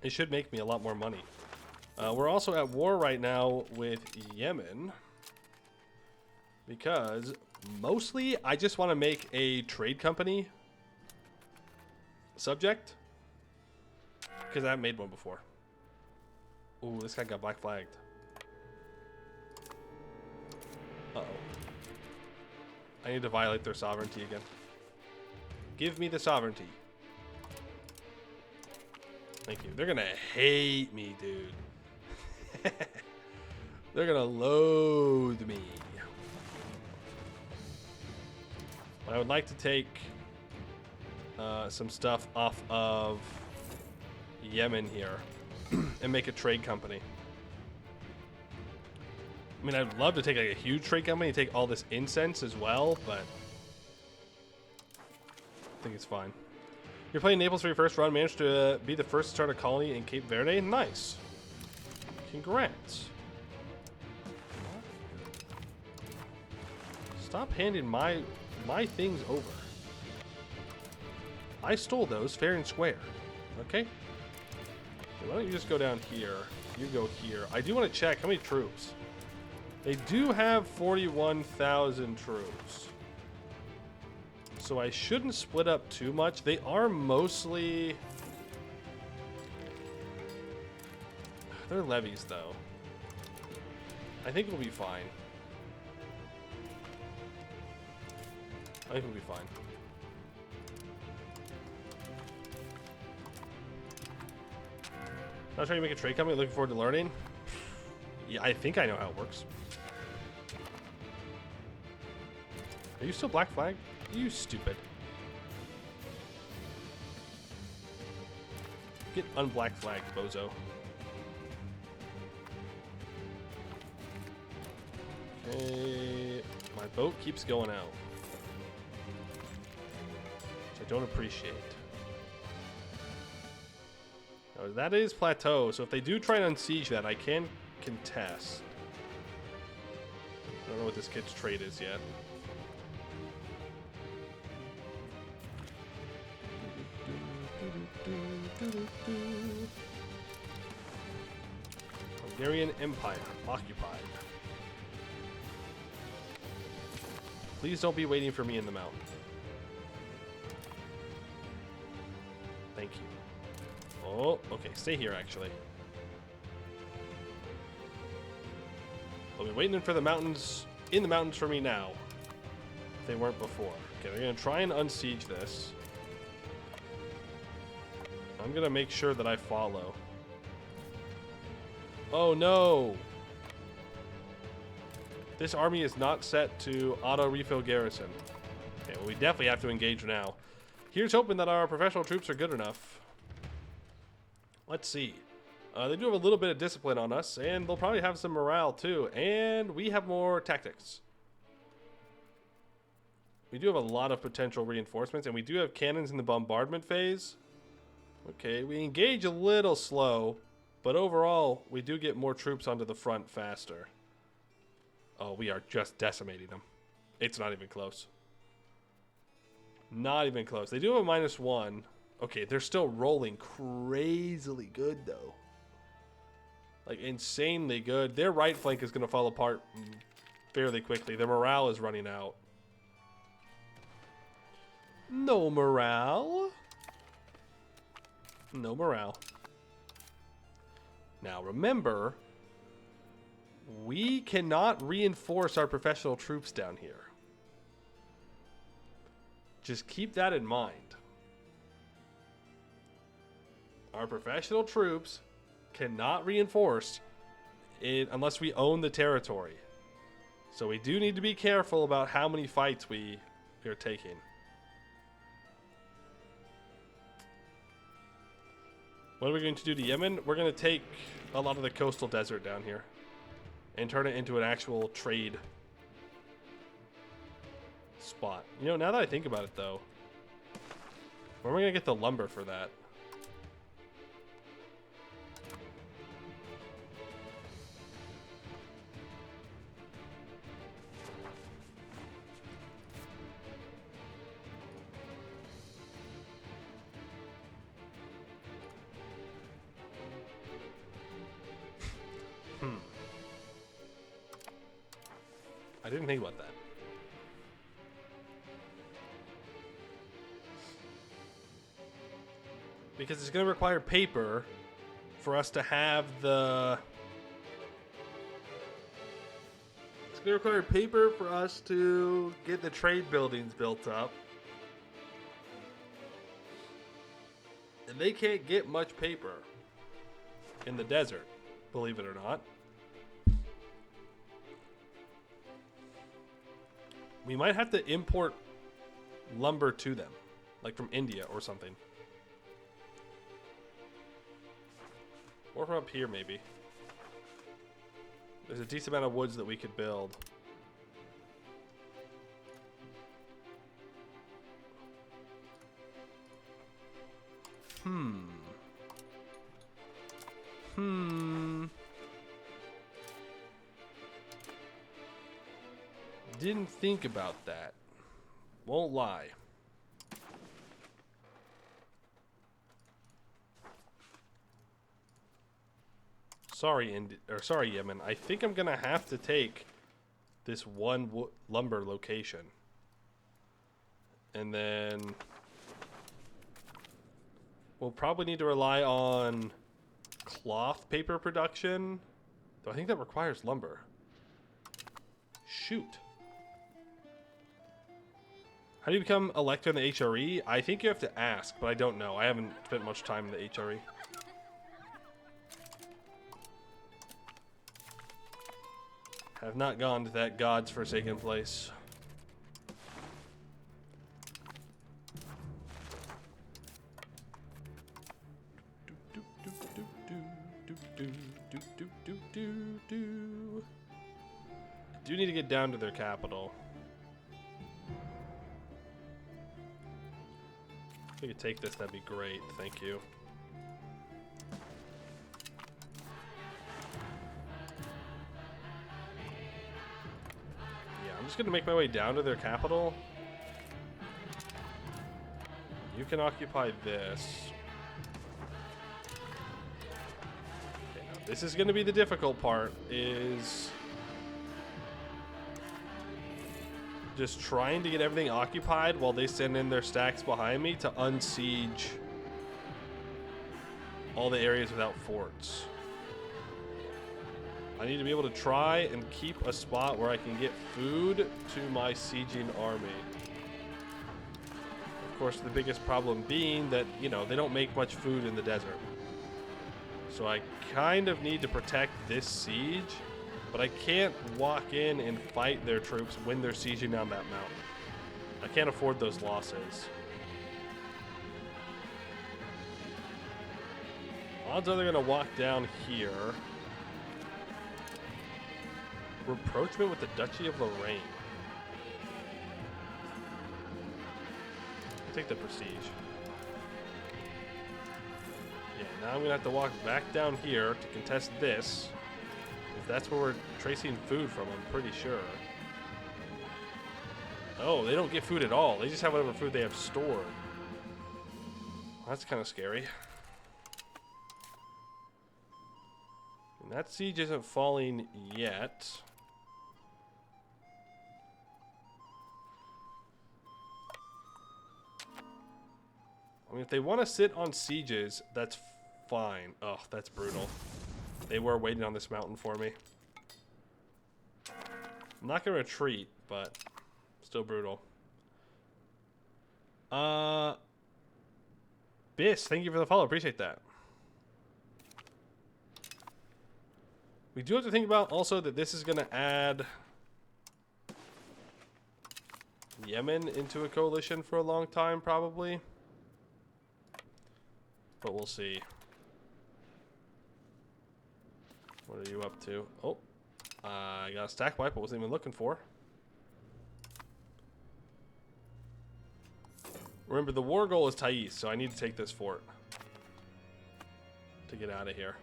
It should make me a lot more money. We're also at war right now with Yemen. Because mostly I just want to make a trade company subject. Because I haven't made one before. Ooh, this guy got black flagged. Uh-oh. I need to violate their sovereignty again. Give me the sovereignty. Thank you. They're gonna hate me, dude. They're gonna loathe me. But I would like to take some stuff off of Yemen here and make a trade company. I mean, I'd love to take like a huge trade company and take all this incense as well, but I think it's fine. You're playing Naples for your first run. Managed to be the first to start a colony in Cape Verde. Nice. Congrats. Stop handing my things over. I stole those fair and square. Okay? Why don't you just go down here? You go here. I do want to check how many troops. They do have 41,000 troops. So I shouldn't split up too much. They are mostly... They're levies, though. I think we'll be fine. I think we'll be fine. Not trying to make a trade company. Looking forward to learning. Yeah, I think I know how it works. Are you still black flag? You stupid. Get unblack flagged, bozo. Okay. My boat keeps going out. Which I don't appreciate. Now, that is plateau, so if they do try and unsiege that, I can contest. I don't know what this kid's trade is yet. Hungarian Empire occupied. Please don't be waiting for me in the mountain. Thank you. Oh, okay, stay here actually. They'll be waiting for the mountains, in the mountains for me now. If they weren't before. Okay, they're gonna try and unsiege this. I'm gonna make sure that I follow. Oh no! This army is not set to auto refill garrison. Okay, well we definitely have to engage now. Here's hoping that our professional troops are good enough. Let's see. They do have a little bit of discipline on us, and they'll probably have some morale too. And we have more tactics. We do have a lot of potential reinforcements, and we do have cannons in the bombardment phase. Okay, we engage a little slow, but overall, we do get more troops onto the front faster. Oh, we are just decimating them. It's not even close. Not even close. They do have a -1. Okay, they're still rolling crazily good, though. Like, insanely good. Their right flank is going to fall apart fairly quickly. Their morale is running out. No morale. No morale. Now, remember, we cannot reinforce our professional troops down here. Just keep that in mind. Our professional troops cannot reinforce it unless we own the territory. So we do need to be careful about how many fights we are taking. What are we going to do to Yemen? We're going to take a lot of the coastal desert down here and turn it into an actual trade spot. You know, now that I think about it, though, where am I going to get the lumber for that? I didn't think about that. Because it's going to require paper for us to have the... It's going to require paper for us to get the trade buildings built up. And they can't get much paper in the desert, believe it or not. We might have to import lumber to them, like from India or something. Or from up here, maybe. There's a decent amount of woods that we could build. Didn't think about that. Won't lie. Sorry, Yemen. I think I'm gonna have to take this one lumber location, and then we'll probably need to rely on cloth paper production. Though I think that requires lumber. Shoot. How do you become elected in the HRE? I think you have to ask, but I don't know. I haven't spent much time in the HRE. Have not gone to that God's forsaken place. I do need to get down to their capital. If we could take this, that'd be great. Thank you. Yeah, I'm just gonna make my way down to their capital. You can occupy this. Okay, now this is gonna be the difficult part, is just trying to get everything occupied while they send in their stacks behind me to unsiege all the areas without forts. I need to be able to try and keep a spot where I can get food to my sieging army. Of course, the biggest problem being that, you know, they don't make much food in the desert. So I kind of need to protect this siege. But I can't walk in and fight their troops when they're sieging down that mountain. I can't afford those losses. Odds are they're going to walk down here. Rapprochement with the Duchy of Lorraine. I'll take the prestige. Yeah, now I'm going to have to walk back down here to contest this. That's where we're tracing food from, I'm pretty sure. Oh, they don't get food at all. They just have whatever food they have stored. Well, that's kind of scary. And that siege isn't falling yet. I mean, if they want to sit on sieges, that's fine. Oh, that's brutal. They were waiting on this mountain for me. I'm not gonna retreat, but still brutal. Biss, thank you for the follow. Appreciate that. We do have to think about also that this is gonna add Yemen into a coalition for a long time, probably. But we'll see. What are you up to? Oh, I got a stack wipe I wasn't even looking for. Remember, the war goal is Thais, so I need to take this fort to get out of here.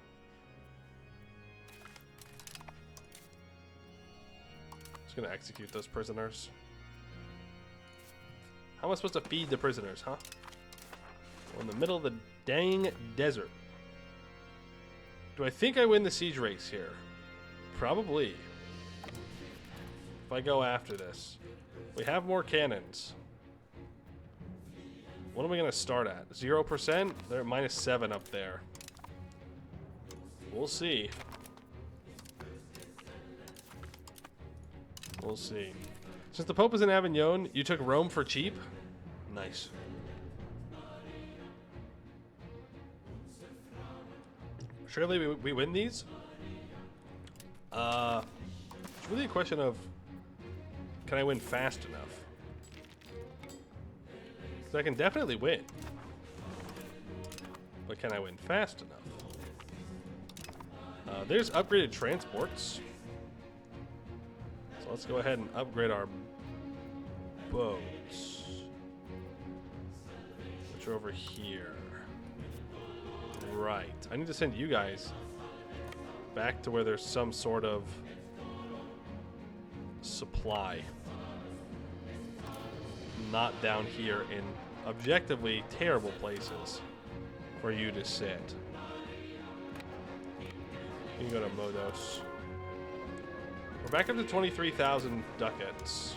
Just gonna execute those prisoners. How am I supposed to feed the prisoners, huh? We're in the middle of the dang desert. Do I think I win the siege race here? Probably. If I go after this? We have more cannons. What am we going to start at? 0%? They're at -7 up there. We'll see. We'll see. Since the Pope is in Avignon, you took Rome for cheap? Nice. Surely we win these? It's really a question of, can I win fast enough? Because I can definitely win. But can I win fast enough? There's upgraded transports. So let's go ahead and upgrade our boats. Which are over here. Right. I need to send you guys back to where there's some sort of supply. Not down here in objectively terrible places for you to sit. You can go to Modos. We're back up to 23,000 ducats.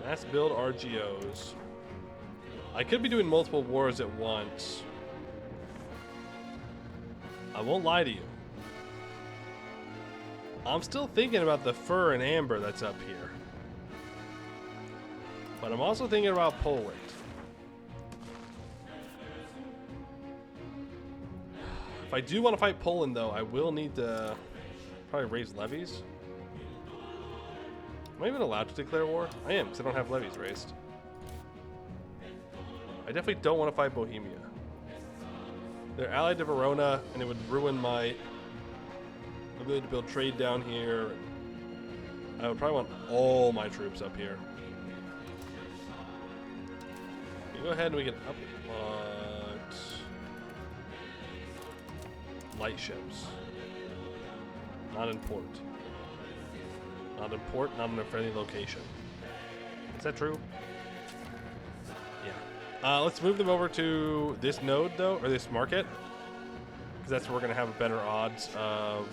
Mass build RGOs. I could be doing multiple wars at once. I won't lie to you. I'm still thinking about the fur and amber that's up here. But I'm also thinking about Poland. If I do want to fight Poland, though, I will need to probably raise levies. Am I even allowed to declare war? I am, because I don't have levies raised. I definitely don't want to fight Bohemia. They're allied to Verona, and it would ruin my ability to build trade down here. I would probably want all my troops up here. You go ahead and we can up light ships. Not in port. Not in port, not in a friendly location. Is that true? Yeah. Let's move them over to this node, though, or this market. Because that's where we're going to have better odds of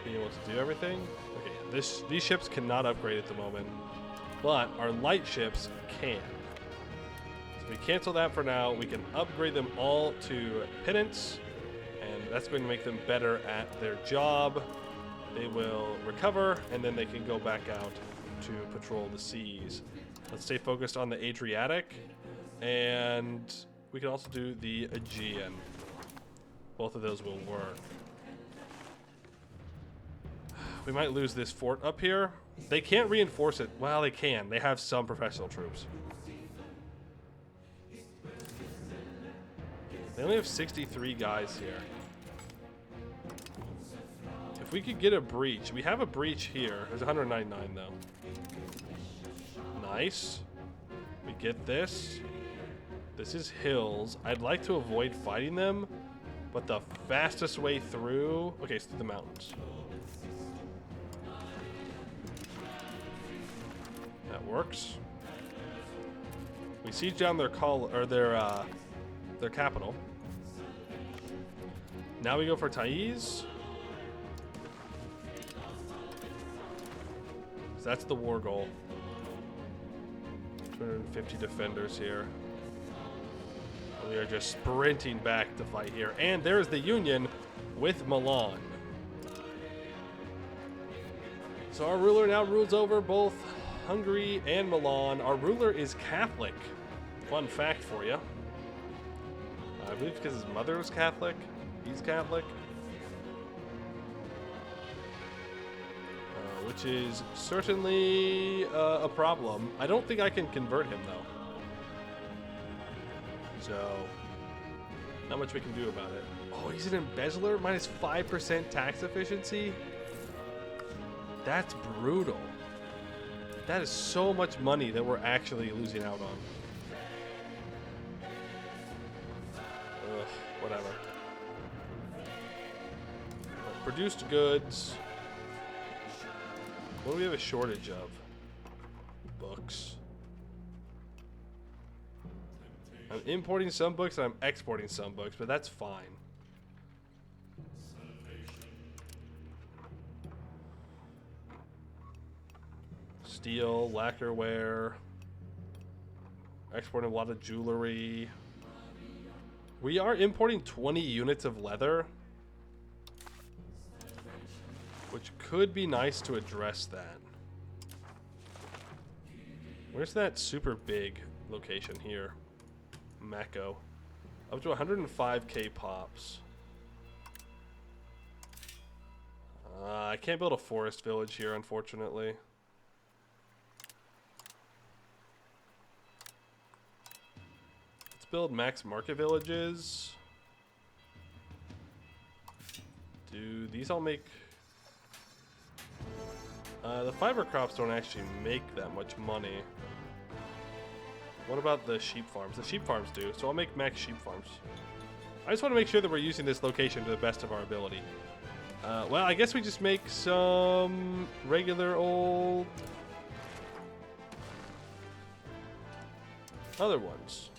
being able to do everything. Okay, these ships cannot upgrade at the moment. But our light ships can. So we cancel that for now. We can upgrade them all to penance. And that's going to make them better at their job. They will recover, and then they can go back out to patrol the seas. Let's stay focused on the Adriatic, and we can also do the Aegean. Both of those will work. We might lose this fort up here. They can't reinforce it. Well, they can. They have some professional troops. They only have 63 guys here. If we could get a breach. We have a breach here. There's 199 though. Nice. We get this. This is hills. I'd like to avoid fighting them, but the fastest way through... Okay, it's through the mountains. That works. We siege down their their capital. Now we go for Thais. So that's the war goal. 250 defenders here. We are just sprinting back to fight here. And there's the union with Milan. So our ruler now rules over both Hungary and Milan. Our ruler is Catholic. Fun fact for you. I believe because his mother was Catholic. He's Catholic. Which is certainly a problem. I don't think I can convert him, though. So, not much we can do about it. Oh, he's an embezzler? Minus 5% tax efficiency? That's brutal. That is so much money that we're actually losing out on. Ugh, whatever. Produced goods. What do we have a shortage of? Books. I'm importing some books and I'm exporting some books, but that's fine. steel, lacquerware, exporting a lot of jewelry. We are importing 20 units of leather, which could be nice to address that. Where's that super big location here? Mecco. Up to 105k pops. I can't build a forest village here, unfortunately. Let's build max market villages. Do these all make... the fiber crops don't actually make that much money. What about the sheep farms? The sheep farms do, so I'll make max sheep farms. I just want to make sure that we're using this location to the best of our ability. Well, I guess we just make some regular old... other ones.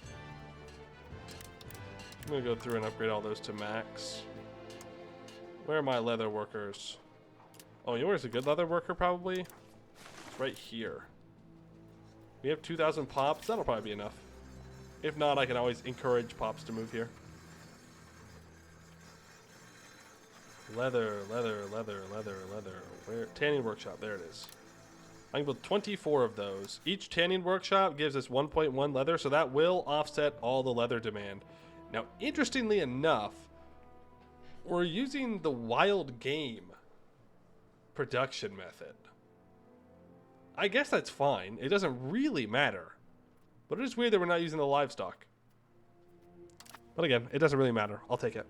I'm going to go through and upgrade all those to max. Where are my leather workers? Oh, you know where's a good leather worker probably? It's right here. We have 2,000 pops. That'll probably be enough. If not, I can always encourage pops to move here. Leather, leather, leather, leather, leather. Where? Tanning workshop. There it is. I can build 24 of those. Each tanning workshop gives us 1.1 leather, so that will offset all the leather demand. Now, interestingly enough, we're using the wild game production method. I guess that's fine. It doesn't really matter. But it is weird that we're not using the livestock. But again, it doesn't really matter. I'll take it.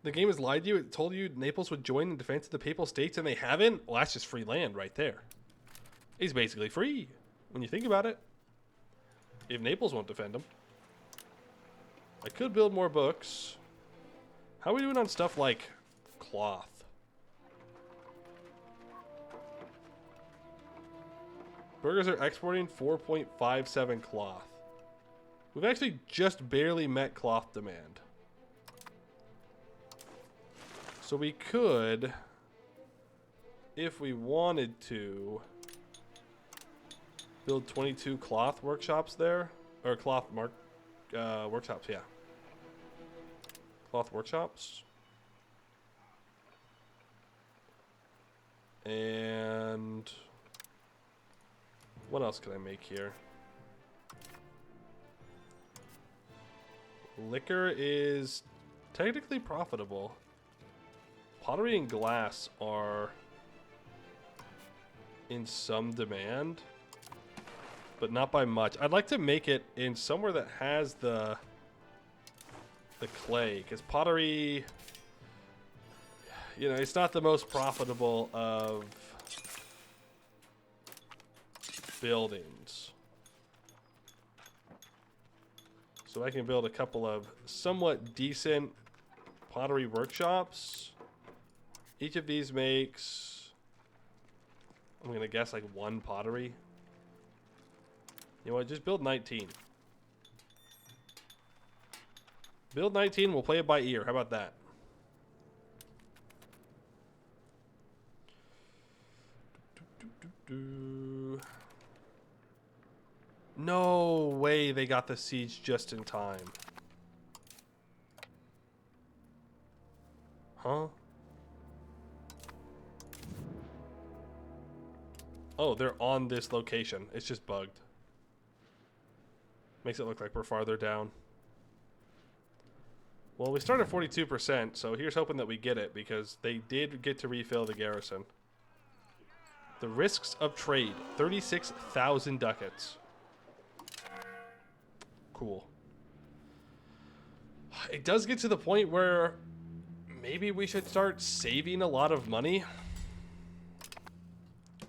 The game has lied to you. It told you Naples would join in defense of the Papal States, and they haven't? Well, that's just free land right there. It's basically free, when you think about it. If Naples won't defend them. I could build more books. How are we doing on stuff like cloth? Burgers are exporting 4.57 cloth. We've actually just barely met cloth demand. So we could, if we wanted to, build 22 cloth workshops there. Or cloth workshops, yeah. Cloth workshops. And what else can I make here? Liquor is technically profitable. Pottery and glass are in some demand, but not by much. I'd like to make it in somewhere that has the clay, because pottery, you know, it's not the most profitable of buildings. So I can build a couple of somewhat decent pottery workshops. Each of these makes, I'm going to guess, like 1 pottery. You know what? Just build 19. Build 19, we'll play it by ear. How about that? No way they got the siege just in time. Huh? Oh, they're on this location. It's just bugged. Makes it look like we're farther down. Well, we started at 42%, so here's hoping that we get it, because they did get to refill the garrison. The risks of trade, 36,000 ducats. Cool. It does get to the point where maybe we should start saving a lot of money,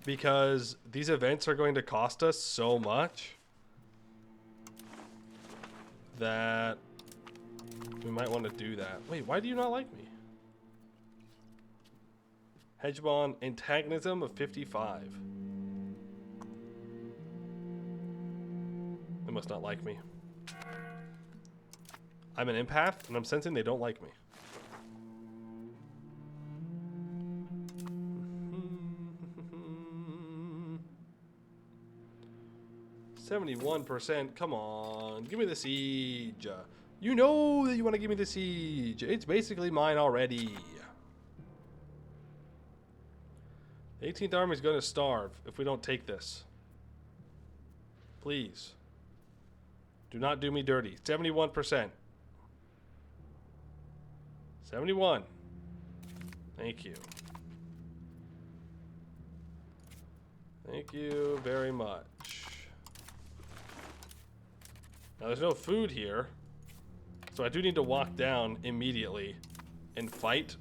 because these events are going to cost us so much that we might want to do that. Wait, why do you not like me? Hegemon antagonism of 55. They must not like me. I'm an empath, and I'm sensing they don't like me. 71%. Come on. Give me the siege. You know that you want to give me the siege. It's basically mine already. The 18th Army is going to starve if we don't take this. Please. Do not do me dirty. 71%. 71. Thank you. Thank you very much. Now there's no food here, so I do need to walk down immediately and fight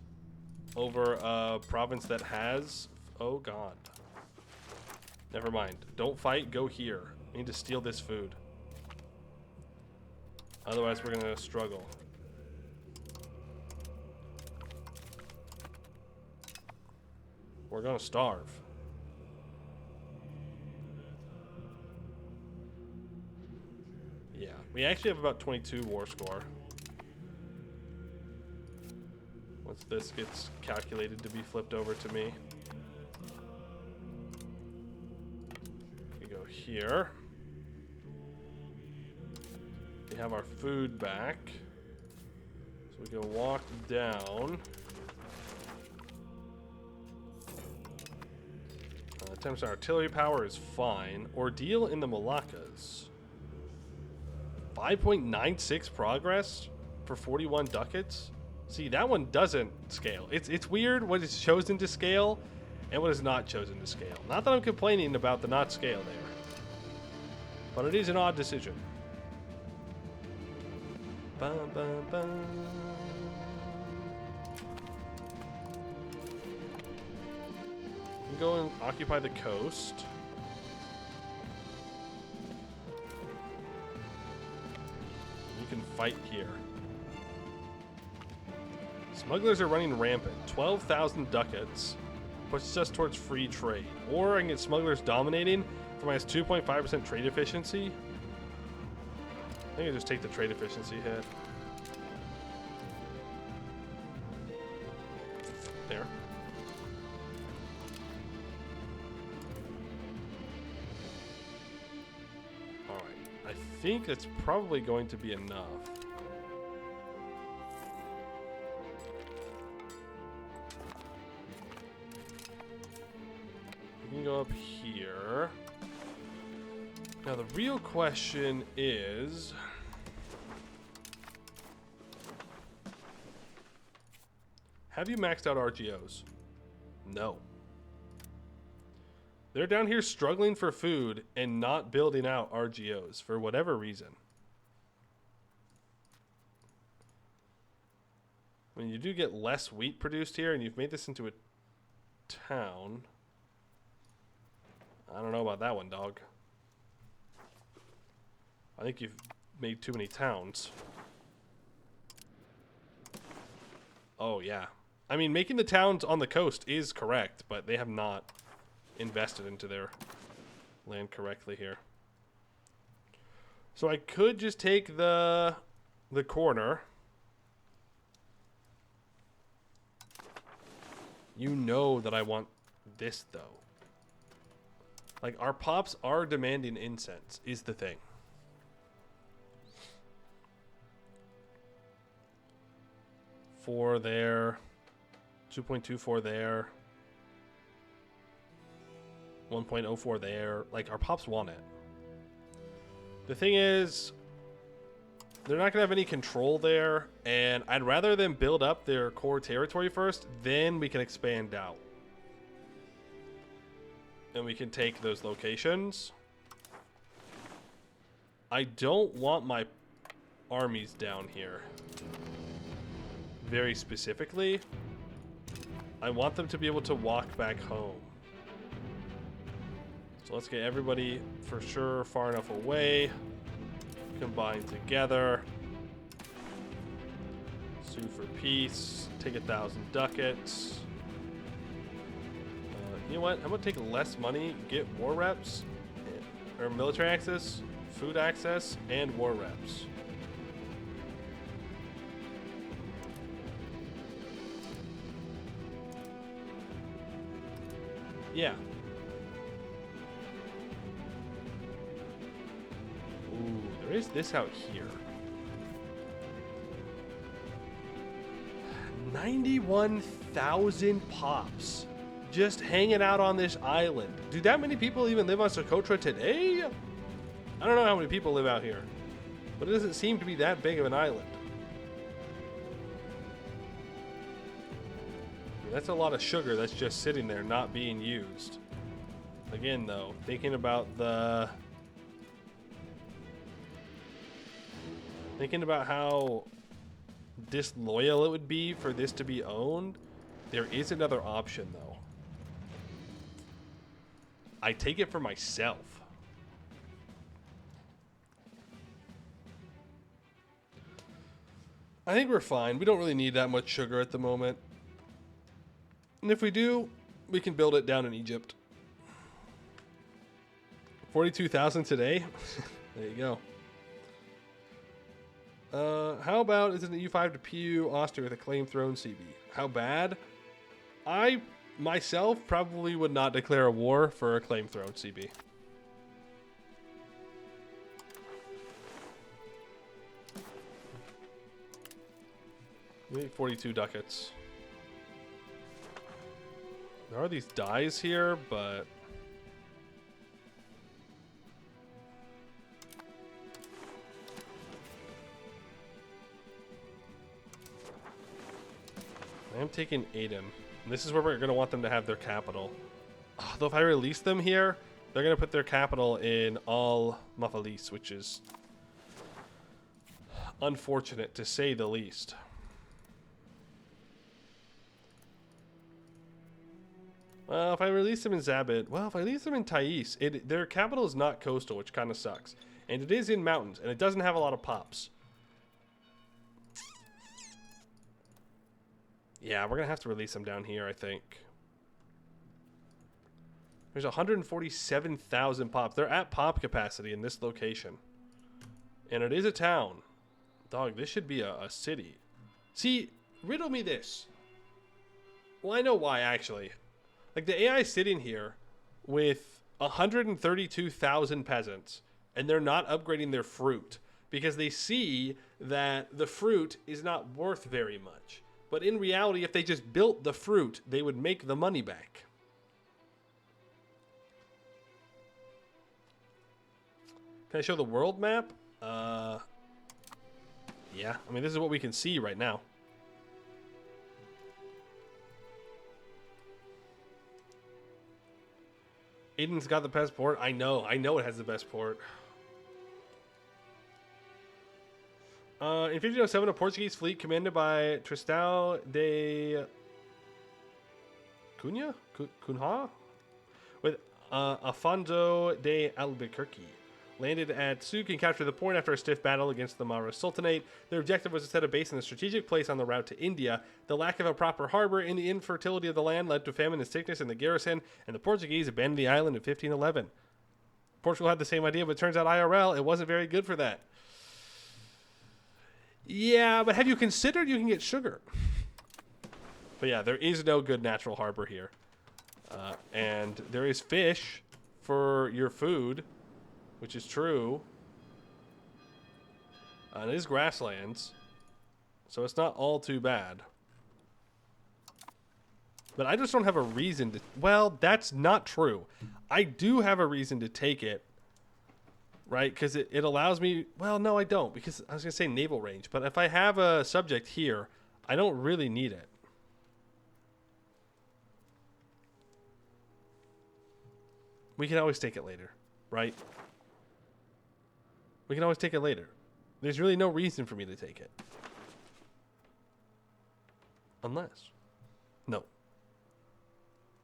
over a province that has... Oh god. Never mind. Don't fight, go here. I need to steal this food. Otherwise we're gonna struggle. We're gonna starve. Yeah, we actually have about 22 war score. Once this gets calculated to be flipped over to me. We go here. We have our food back. So we can walk down. Attempts on artillery power is fine. Ordeal in the Moluccas. 5.96 progress for 41 ducats. See, that one doesn't scale. It's weird what is chosen to scale and what is not chosen to scale. Not that I'm complaining about the not scale there, but it is an odd decision. Bum, bum, bum. We can go and occupy the coast. You can fight here. Smugglers are running rampant. 12,000 ducats pushes us towards free trade. Or I can get smugglers dominating for minus 2.5% trade efficiency. I think I just take the trade efficiency hit. There. Alright. I think that's probably going to be enough. We can go up here. Now the real question is... have you maxed out RGOs? No. They're down here struggling for food and not building out RGOs for whatever reason. I mean, you do get less wheat produced here, and you've made this into a town. I don't know about that one, dog. I think you've made too many towns. Oh, yeah. I mean, making the towns on the coast is correct, but they have not invested into their land correctly here. So I could just take the corner. You know that I want this, though. Like, our pops are demanding incense, is the thing. For their 2.24 there. 1.04 there. Like, our pops want it. The thing is, they're not going to have any control there, and I'd rather them build up their core territory first, then we can expand out. And we can take those locations. I don't want my armies down here. Very specifically. I want them to be able to walk back home. So let's get everybody for sure far enough away. Combine together. Sue for peace. Take 1,000 ducats. You know what? I'm gonna take less money, get war reps, or military access, food access, and war reps. Yeah. is this out here? 91,000 pops just hanging out on this island. Do that many people even live on Socotra today? I don't know how many people live out here, but it doesn't seem to be that big of an island. I mean, that's a lot of sugar that's just sitting there not being used. Again, though, thinking about how disloyal it would be for this to be owned, there is another option, though. I take it for myself. I think we're fine. We don't really need that much sugar at the moment. And if we do, we can build it down in Egypt. 42,000 today? There you go. How about is it an EU5 to PU Austria with a claim throne CB? How bad? I myself probably would not declare a war for a claim throne CB. We need 42 ducats. There are these dies here, but I am taking Aden. And this is where we're going to want them to have their capital. Though if I release them here, they're going to put their capital in Al Mafalis, which is unfortunate to say the least. Well, if I release them in Zabit, well, if I release them in Thais, their capital is not coastal, which kind of sucks. And it is in mountains, and it doesn't have a lot of pops. Yeah, we're going to have to release them down here, I think. There's 147,000 pops. They're at pop capacity in this location. And it is a town. Dog, this should be a city. See, riddle me this. Well, I know why, actually. Like, the AI is sitting here with 132,000 peasants, and they're not upgrading their fruit because they see that the fruit is not worth very much. But in reality, if they just built the fruit, they would make the money back. Can I show the world map? Yeah. I mean, this is what we can see right now. Aiden's got the best port. I know it has the best port. In 1507, a Portuguese fleet commanded by Tristão de Cunha with Afonso de Albuquerque landed at Souk and captured the port after a stiff battle against the Mara Sultanate. Their objective was to set a base in a strategic place on the route to India. The lack of a proper harbor and the infertility of the land led to famine and sickness in the garrison, and the Portuguese abandoned the island in 1511. Portugal had the same idea, but it turns out IRL, it wasn't very good for that. Yeah, but have you considered you can get sugar? But yeah, there is no good natural harbor here. And there is fish for your food, which is true. And it is grasslands, so it's not all too bad. But I just don't have a reason to... Well, that's not true. I do have a reason to take it. Right, because it allows me... Well, no, I don't, because I was going to say naval range. But if I have a subject here, I don't really need it. We can always take it later, right? We can always take it later. There's really no reason for me to take it. Unless... No.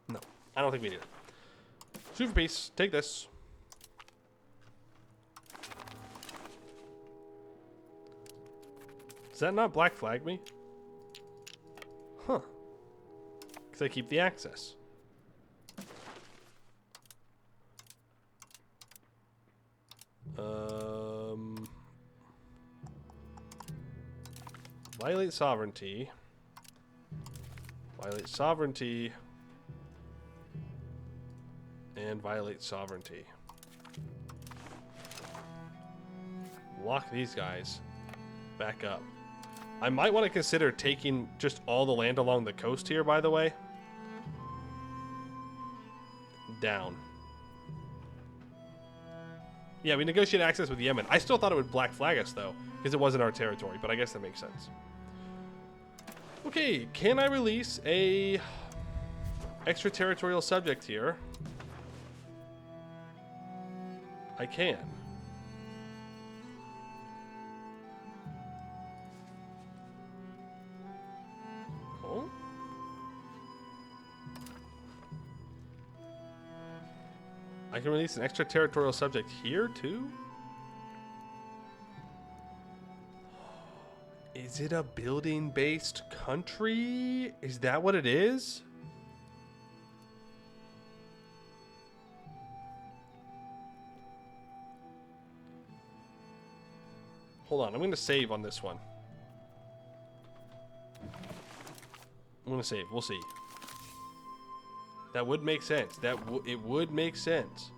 No, I don't think we need it. Super piece, take this. Does that not black flag me? Huh. Because I keep the access. Violate sovereignty. Violate sovereignty. And violate sovereignty. lock these guys back up. I might want to consider taking just all the land along the coast here, by the way. Down. Yeah, we negotiated access with Yemen. I still thought it would black flag us, though, because it wasn't our territory, but I guess that makes sense. Okay, can I release a extraterritorial subject here? I can. Oh? I can release an extraterritorial subject here, too? Is it a building-based country? Is that what it is? Hold on, I'm going to save on this one. I'm going to save. We'll see. That would make sense. It would make sense.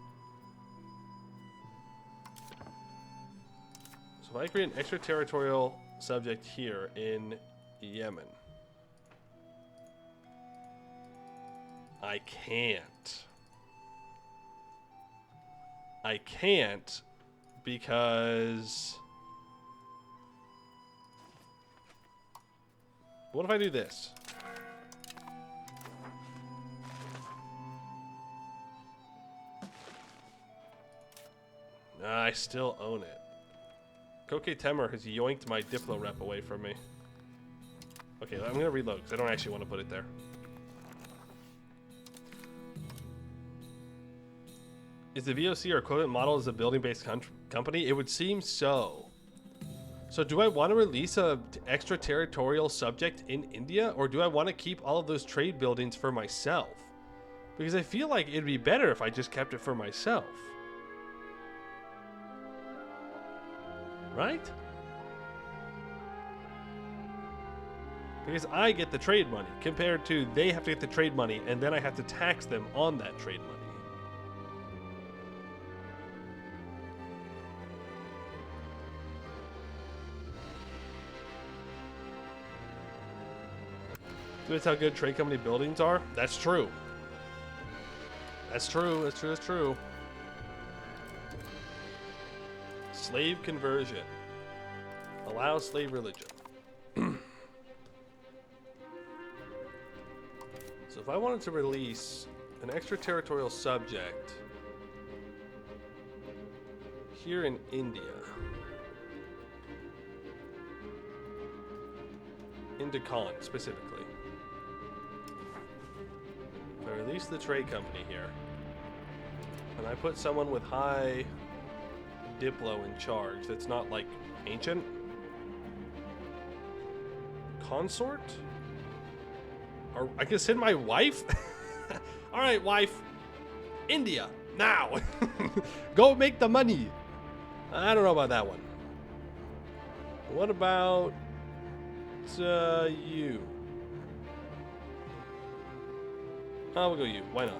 So if I create an extraterritorial subject here in Yemen, I can't. I can't because... What if I do this? I still own it. Koke Temer has yoinked my Diplo rep away from me. Okay, I'm gonna reload because I don't actually want to put it there. Is the VOC or equivalent model as a building-based company? It would seem so. So do I want to release a extraterritorial subject in India, or do I want to keep all of those trade buildings for myself? Because I feel like it'd be better if I just kept it for myself. Right? Because I get the trade money, compared to they have to get the trade money, and then I have to tax them on that trade money. That's how good trade company buildings are? That's true. That's true, that's true, that's true. Slave conversion. Allow slave religion. So if I wanted to release an extraterritorial subject here in India, in Deccan specifically, if I release the trade company here, and I put someone with high Diplo in charge that's not like ancient, consort, or I can send my wife. All right, wife, India now. Go make the money. I don't know about that one. What about you? We'll go you. Why not?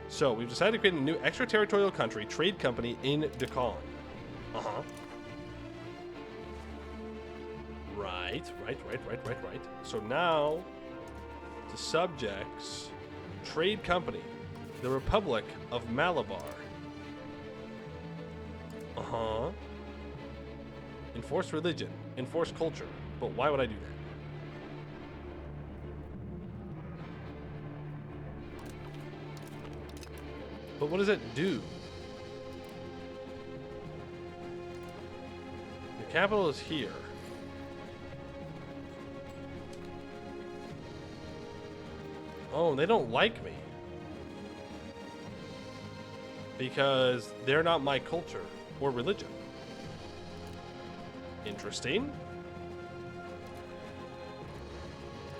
So we've decided to create a new extraterritorial country trade company in Deccan. Right. So now the subjects trade company, the Republic of Malabar. Enforce religion, enforce culture. But why would I do that? But what does it do? The capital is here. Oh, they don't like me. Because they're not my culture or religion. Interesting.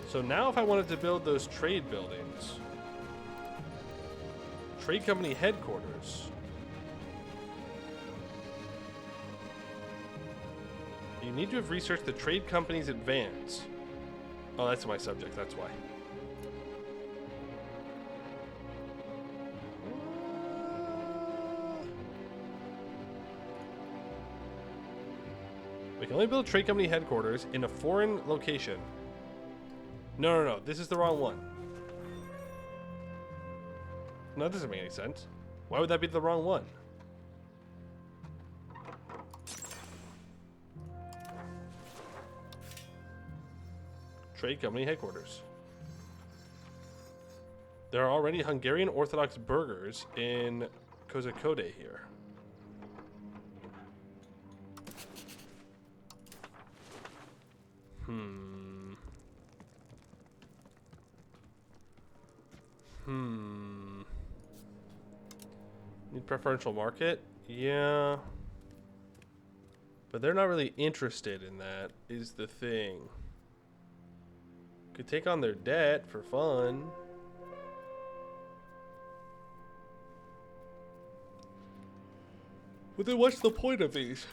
So now if I wanted to build those trade buildings, trade company headquarters, you need to have researched the trade company's advance. Oh, that's my subject, that's why. We can only build a trade company headquarters in a foreign location. No. This is the wrong one. No, that doesn't make any sense. Why would that be the wrong one? Trade company headquarters. There are already Hungarian Orthodox burgers in Kozakode here. Need preferential market? Yeah. But they're not really interested in that, is the thing. Could take on their debt for fun. But then what's the point of these?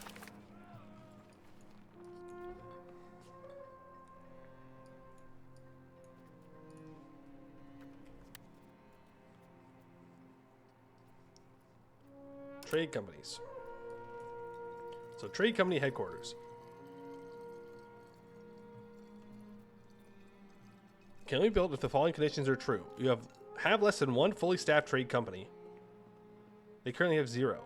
Trade companies. So trade company headquarters. Can we build if the following conditions are true? You have less than one fully staffed trade company. They currently have 0.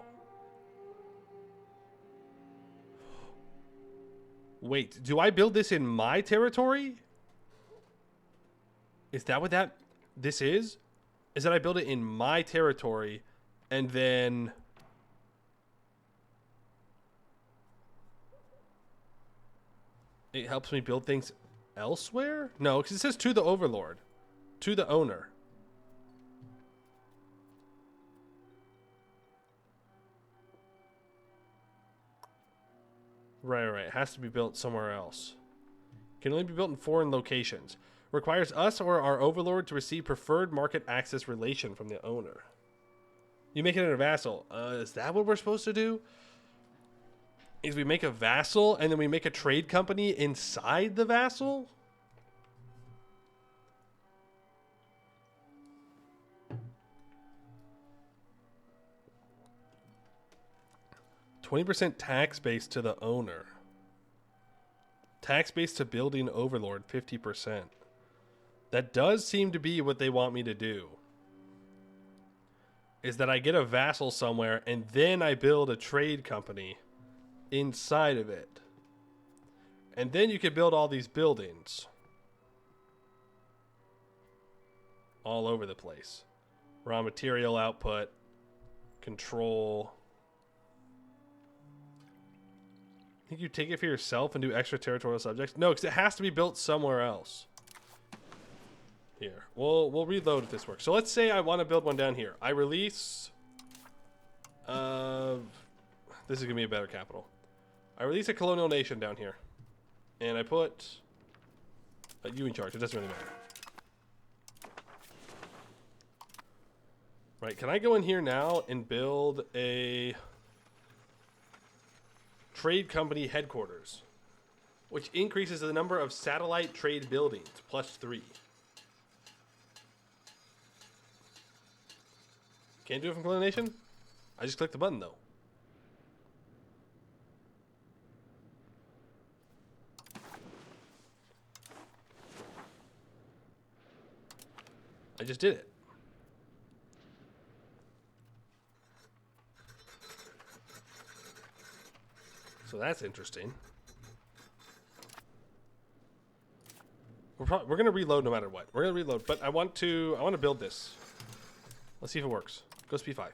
Wait, do I build this in my territory? Is that what this is? Is that I build it in my territory and then it helps me build things elsewhere? No, because it says to the overlord, to the owner. Right. It has to be built somewhere else. Can only be built in foreign locations. Requires us or our overlord to receive preferred market access relation from the owner. You make it a vassal. Is that what we're supposed to do? Is we make a vassal and then we make a trade company inside the vassal? %20 tax base to the owner. Tax base to building overlord 50%. That does seem to be what they want me to do. Is that I get a vassal somewhere and then I build a trade company inside of it. And then you could build all these buildings all over the place. Raw material output, control. Think you take it for yourself and do extraterritorial subjects? No, because it has to be built somewhere else. Here, we'll reload if this works. So let's say I want to build one down here. I release. This is gonna be a better capital. I release a colonial nation down here, and I put you in charge. It doesn't really matter. Right? Can I go in here now and build a trade company headquarters, which increases the number of satellite trade buildings +3. Can't do it from colonial nation? I just clicked the button though. I just did it. So that's interesting. We're going to reload no matter what. We're going to reload, but I want to build this. Let's see if it works. Go speed 5.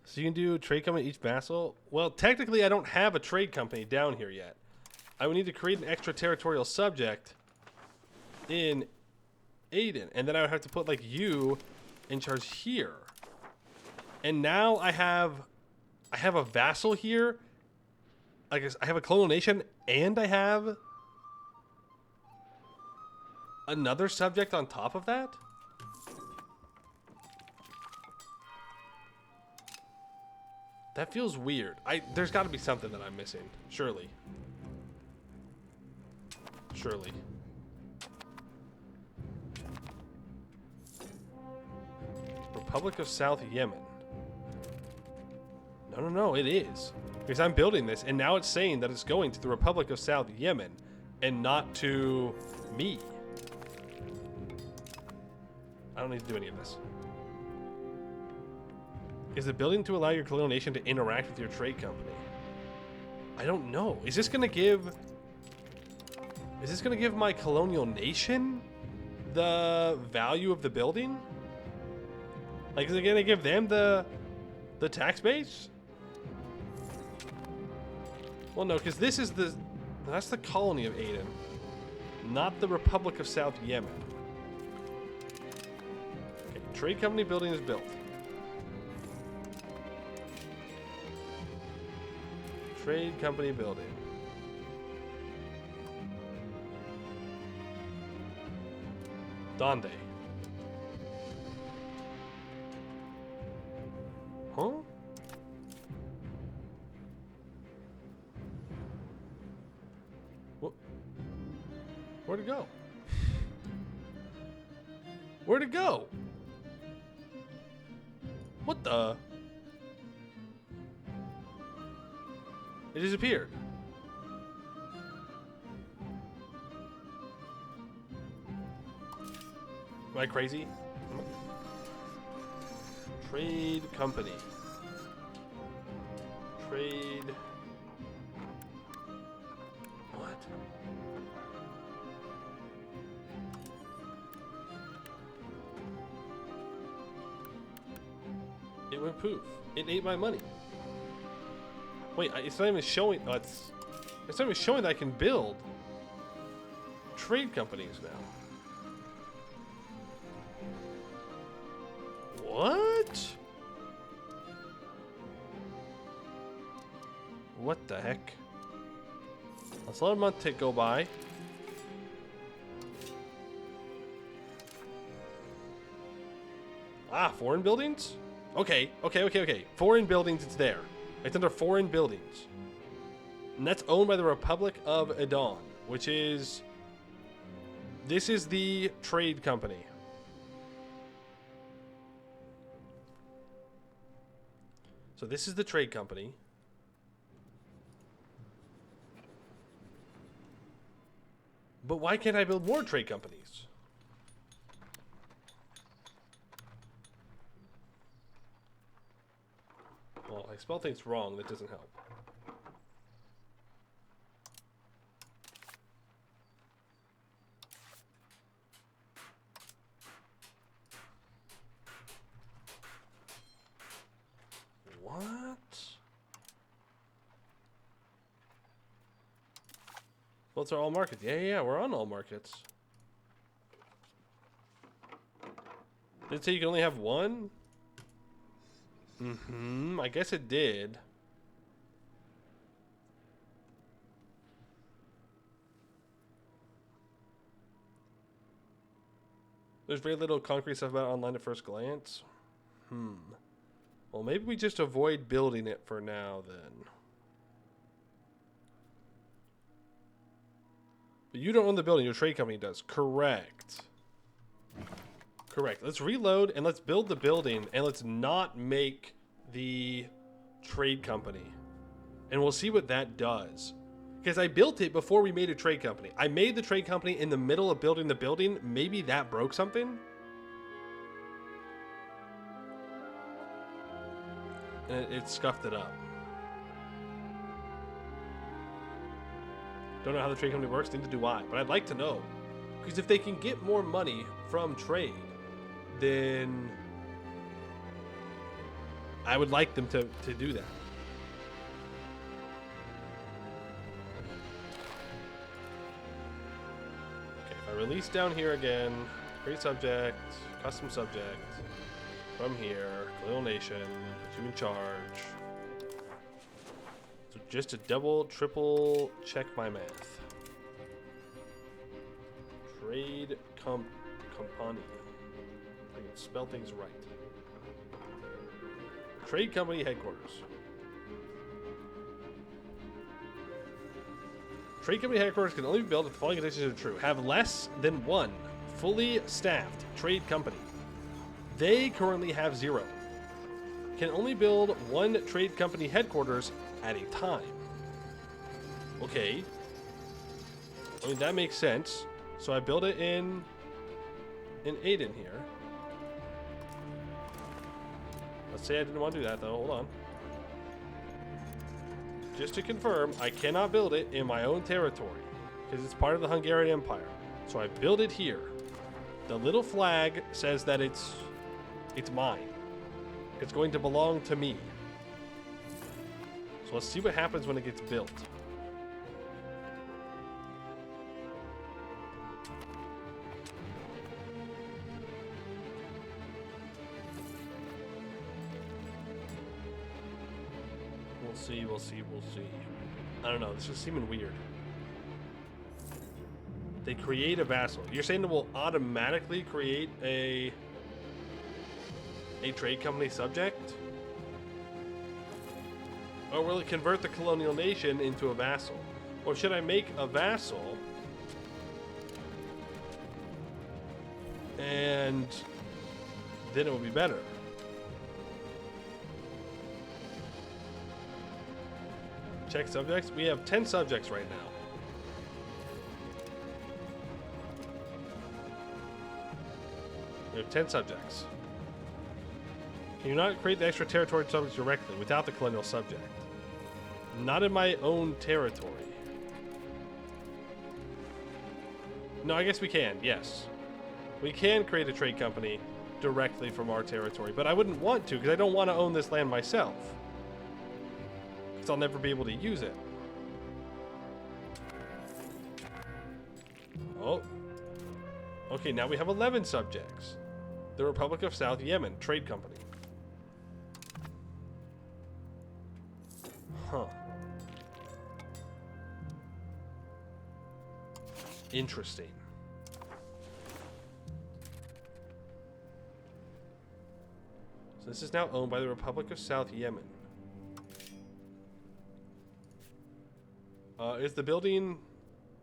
So you can do trade company each vassal. Well, technically I don't have a trade company down here yet. I would need to create an extraterritorial subject in Aiden, and then I would have to put like you in charge here. And now I have a vassal here. I have a colonial nation, and I have another subject on top of that. That feels weird. There's got to be something that I'm missing. Surely. Republic of South Yemen. No, it is. Because I'm building this, and now it's saying that it's going to the Republic of South Yemen, and not to me. I don't need to do any of this. Is the building to allow your colonial nation to interact with your trade company? I don't know. Is this gonna give my colonial nation the value of the building? Like, is it gonna give them the tax base? Well, no, because this is that's the colony of Aden, not the Republic of South Yemen. Okay, trade company building is built. Trade company building. Donde? Huh? What? Where'd it go? Where'd it go? What the? It disappeared. Am I crazy? Trade company. Trade. What? It went poof. It ate my money. Wait, it's not even showing. Oh, it's not even showing that I can build trade companies now. What? What the heck? Let's let a month go by. Ah, foreign buildings? Okay. Foreign buildings, it's there. It's under foreign buildings. And that's owned by the Republic of Aden, which is... This is the trade company. So this is the trade company. But why can't I build more trade companies? Well, I spell things wrong. That doesn't help. What? Well, it's our all markets. Yeah, we're on all markets. Did it say you can only have one? I guess it did. There's very little concrete stuff about it online at first glance. Well, maybe we just avoid building it for now then. But you don't own the building, your trade company does. Correct. Correct. Let's reload and let's build the building and let's not make the trade company. And we'll see what that does. Because I built it before we made a trade company. I made the trade company in the middle of building the building. Maybe that broke something. And it scuffed it up. Don't know how the trade company works, neither do I. But I'd like to know. Because if they can get more money from trade, then I would like them to do that. Okay, if I release down here again, create subject, custom subject, from here, colonial nation, put you in charge. So just to double, triple check my math. Trade company. I can spell things right. Trade company headquarters. Trade company headquarters can only be built if the following conditions are true. Have less than one fully staffed trade company. They currently have 0. Can only build 1 trade company headquarters at a time. Okay. I mean, that makes sense. So I build it in Aden here. Let's say I didn't want to do that, though. Hold on. Just to confirm, I cannot build it in my own territory because it's part of the Hungarian Empire. So I build it here. The little flag says that it's mine. It's going to belong to me. So let's see what happens when it gets built. We'll see. I don't know. This is seeming weird. They create a vassal. You're saying it will automatically create a trade company subject? Or will it convert the colonial nation into a vassal? Or should I make a vassal and then it will be better? Check subjects. We have 10 subjects right now. We have 10 subjects. Can you not create the extra territory subjects directly without the colonial subject? Not in my own territory. No, I guess we can, yes. We can create a trade company directly from our territory, but I wouldn't want to because I don't want to own this land myself. Because I'll never be able to use it. Oh. Okay, now we have 11 subjects. The Republic of South Yemen, trade company. Huh. Interesting. So this is now owned by the Republic of South Yemen. Is the building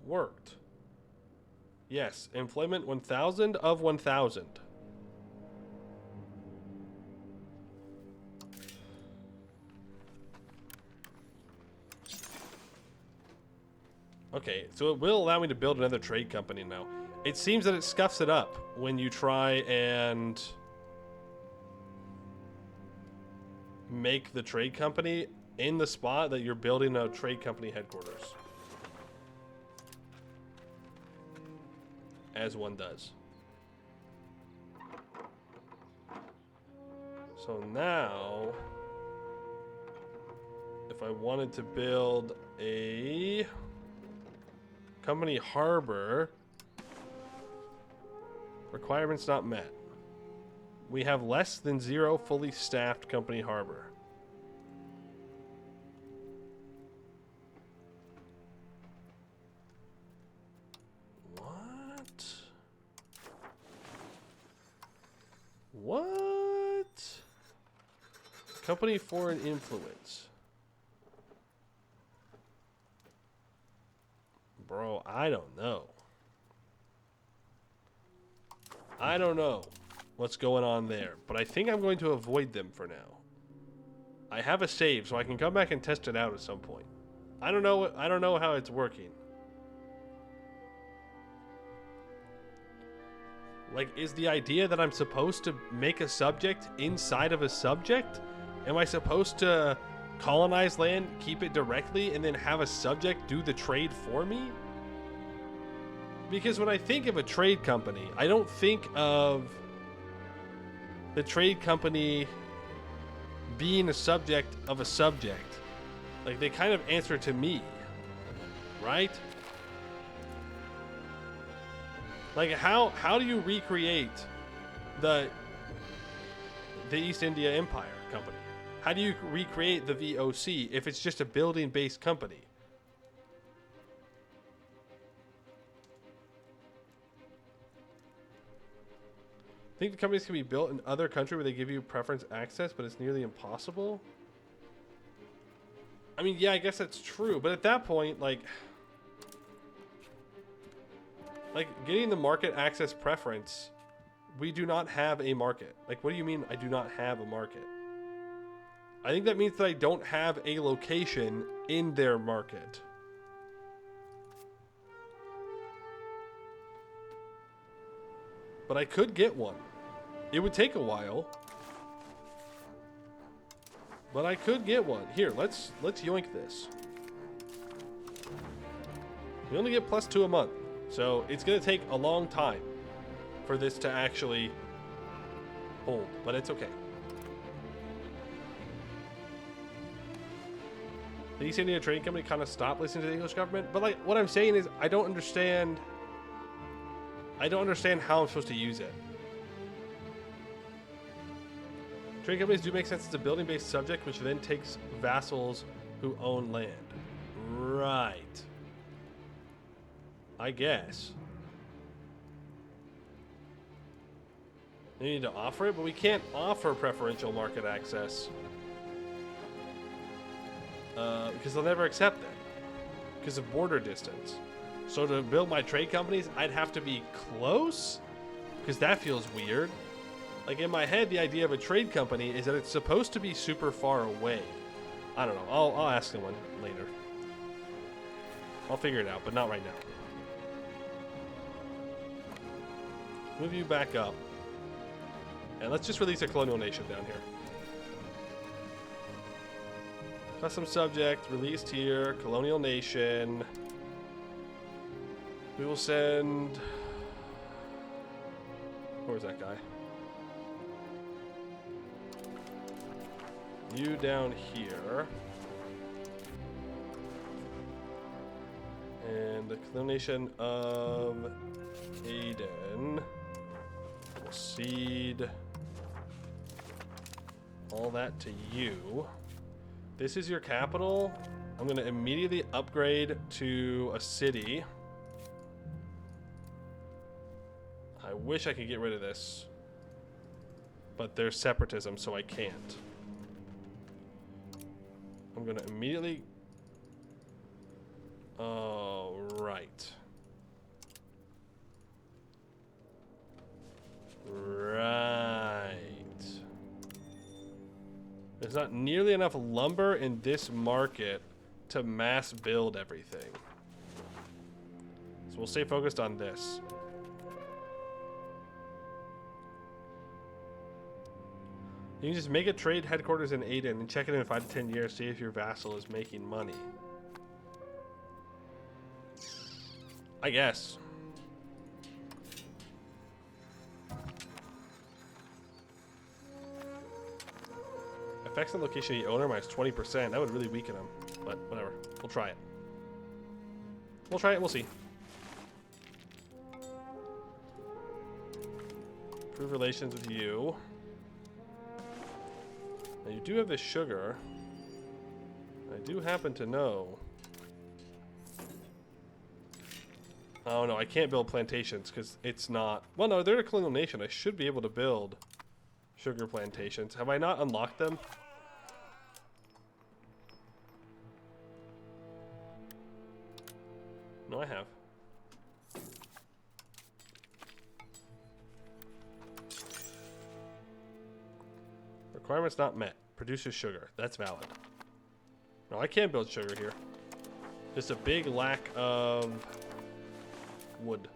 worked? Yes. Employment 1,000 of 1,000. Okay, so it will allow me to build another trade company now. It seems that it scuffs it up when you try and make the trade company in the spot that you're building a trade company headquarters. As one does. So now, if I wanted to build a company harbor, requirements not met. We have less than 0 fully staffed company harbor. What? Company foreign influence. Bro, I don't know. I don't know what's going on there, but I think I'm going to avoid them for now. I have a save, so I can come back and test it out at some point. I don't know how it's working. Like, is the idea that I'm supposed to make a subject inside of a subject? Am I supposed to colonize land, keep it directly, and then have a subject do the trade for me? Because when I think of a trade company, I don't think of the trade company being a subject of a subject. Like, they kind of answer to me, right? Like, how do you recreate the East India Empire company? How do you recreate the VOC if it's just a building-based company? Think the companies can be built in other country where they give you preference access, but it's nearly impossible? I mean, yeah, I guess that's true, but at that point, like getting the market access preference we do not have a market. Like, what do you mean I do not have a market? I think that means that I don't have a location in their market. But I could get one. It would take a while. But I could get one. Here, let's yoink this. We only get +2 a month. So it's going to take a long time for this to actually hold. But it's okay. The East India Trading Company kind of stopped listening to the English government. But like, what I'm saying is I don't understand how I'm supposed to use it. Trading companies do make sense as a building-based subject, which then takes vassals who own land. Right. I guess. You need to offer it, but we can't offer preferential market access. Because they'll never accept that. Because of border distance. So to build my trade companies, I'd have to be close? Because that feels weird. Like in my head, the idea of a trade company is that it's supposed to be super far away. I don't know. I'll ask someone later. I'll figure it out, but not right now. Move you back up. And let's just release a colonial nation down here. Custom subject, released here, colonial nation. We will send... Where's that guy? You down here. And the colonial nation of Aden will cede all that to you. This is your capital. I'm going to immediately upgrade to a city. I wish I could get rid of this, but there's separatism, so I can't. I'm going to immediately... Oh, right. Right. There's not nearly enough lumber in this market to mass build everything. So we'll stay focused on this. You can just make a trade headquarters in Aden and check it in 5 to 10 years, see if your vassal is making money. I guess. Effects on location of the owner minus 20%. That would really weaken him. But whatever. We'll try it. We'll try it. We'll see. Improve relations with you. Now you do have this sugar. I do happen to know. Oh no, I can't build plantations because it's not... Well, no, they're a colonial nation. I should be able to build sugar plantations. Have I not unlocked them? No, I have. Requirements not met. Produces sugar. That's valid. No, I can't build sugar here. Just a big lack of wood.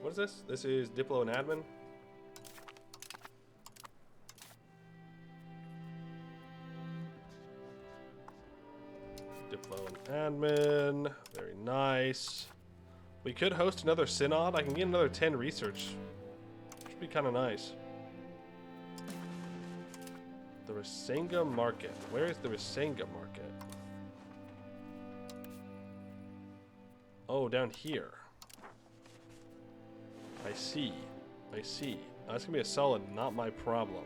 What is this? This is Diplo and Admin. Diplo and Admin. Very nice. We could host another synod. I can get another 10 research. Should be kind of nice. The Rasenga Market. Where is the Rasenga Market? Oh, down here. I see. I see. That's gonna be a solid, not my problem.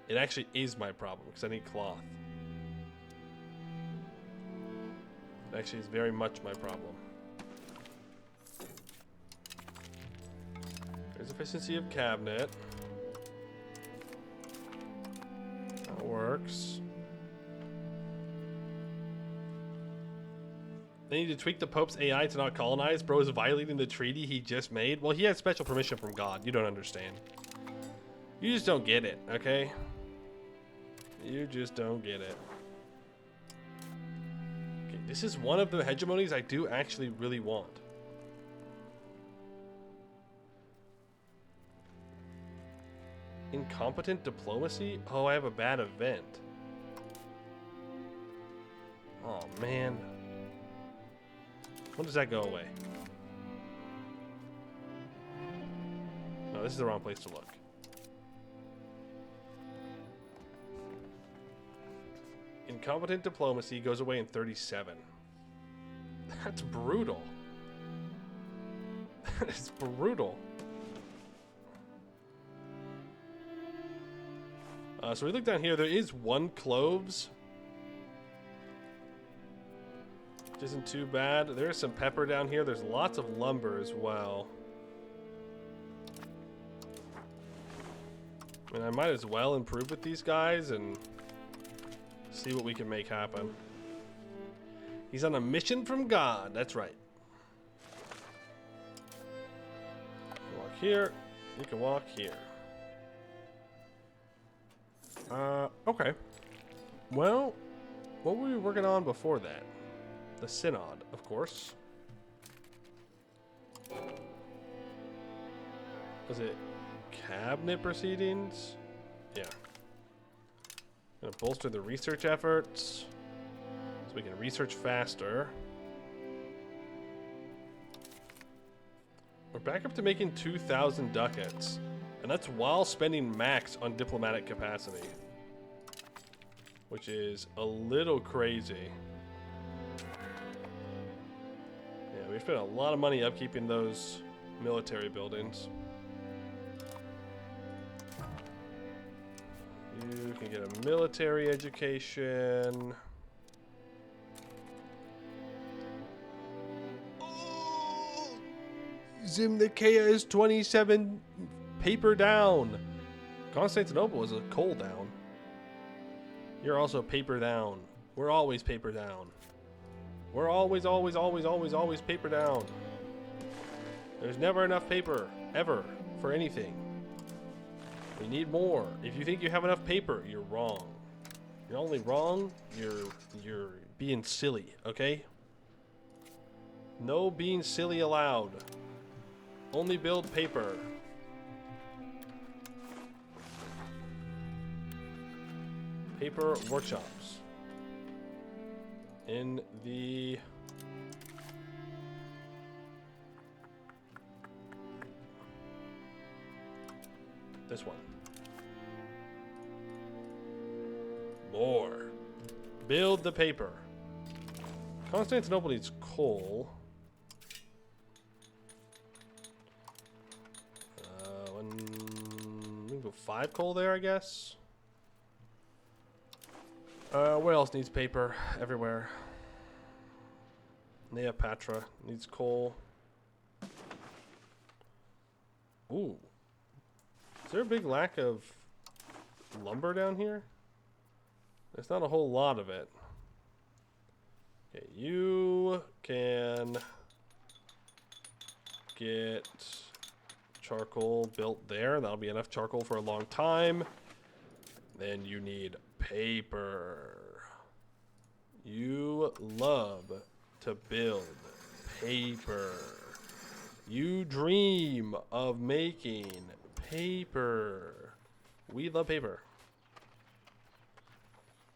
It actually is my problem because I need cloth. It actually is very much my problem. There's efficiency of cabinet. works. They need to tweak the Pope's AI to not colonize. Bro is violating the treaty he just made. Well, he had special permission from God. You don't understand. You just don't get it, okay? You just don't get it. Okay, this is one of the hegemonies I do actually really want. Incompetent diplomacy? Oh, I have a bad event. Oh, man. When does that go away? No, this is the wrong place to look. Incompetent diplomacy goes away in 37. That's brutal. That is brutal. So we look down here. There is 1 cloves. Which isn't too bad. There's some pepper down here. There's lots of lumber as well. I mean, I might as well improve with these guys and see what we can make happen. He's on a mission from God. That's right. You can walk here. You can walk here. Okay. Well, what were we working on before that? The Synod, of course. Was it cabinet proceedings? Yeah. Gonna bolster the research efforts so we can research faster. We're back up to making 2,000 ducats, and that's while spending max on diplomatic capacity, which is a little crazy. Yeah, we spent a lot of money upkeeping those military buildings. You can get a military education. Oh, Zimnikea is 27 paper down. Constantinople is a coal down. You're also paper down. We're always paper down. We're always paper down. There's never enough paper, ever, for anything. We need more. If you think you have enough paper, you're wrong. You're only wrong, you're being silly, okay? No being silly allowed. Only build paper. Paper workshops. In the... this one. More. Build the paper. Constantinople needs coal. We can go 5 coal there, I guess. What else needs paper? Everywhere. Neopatra needs coal. Ooh. Is there a big lack of lumber down here? There's not a whole lot of it. Okay, you can get charcoal built there. That'll be enough charcoal for a long time. Then you need paper. You love to build paper. You dream of making paper. We love paper.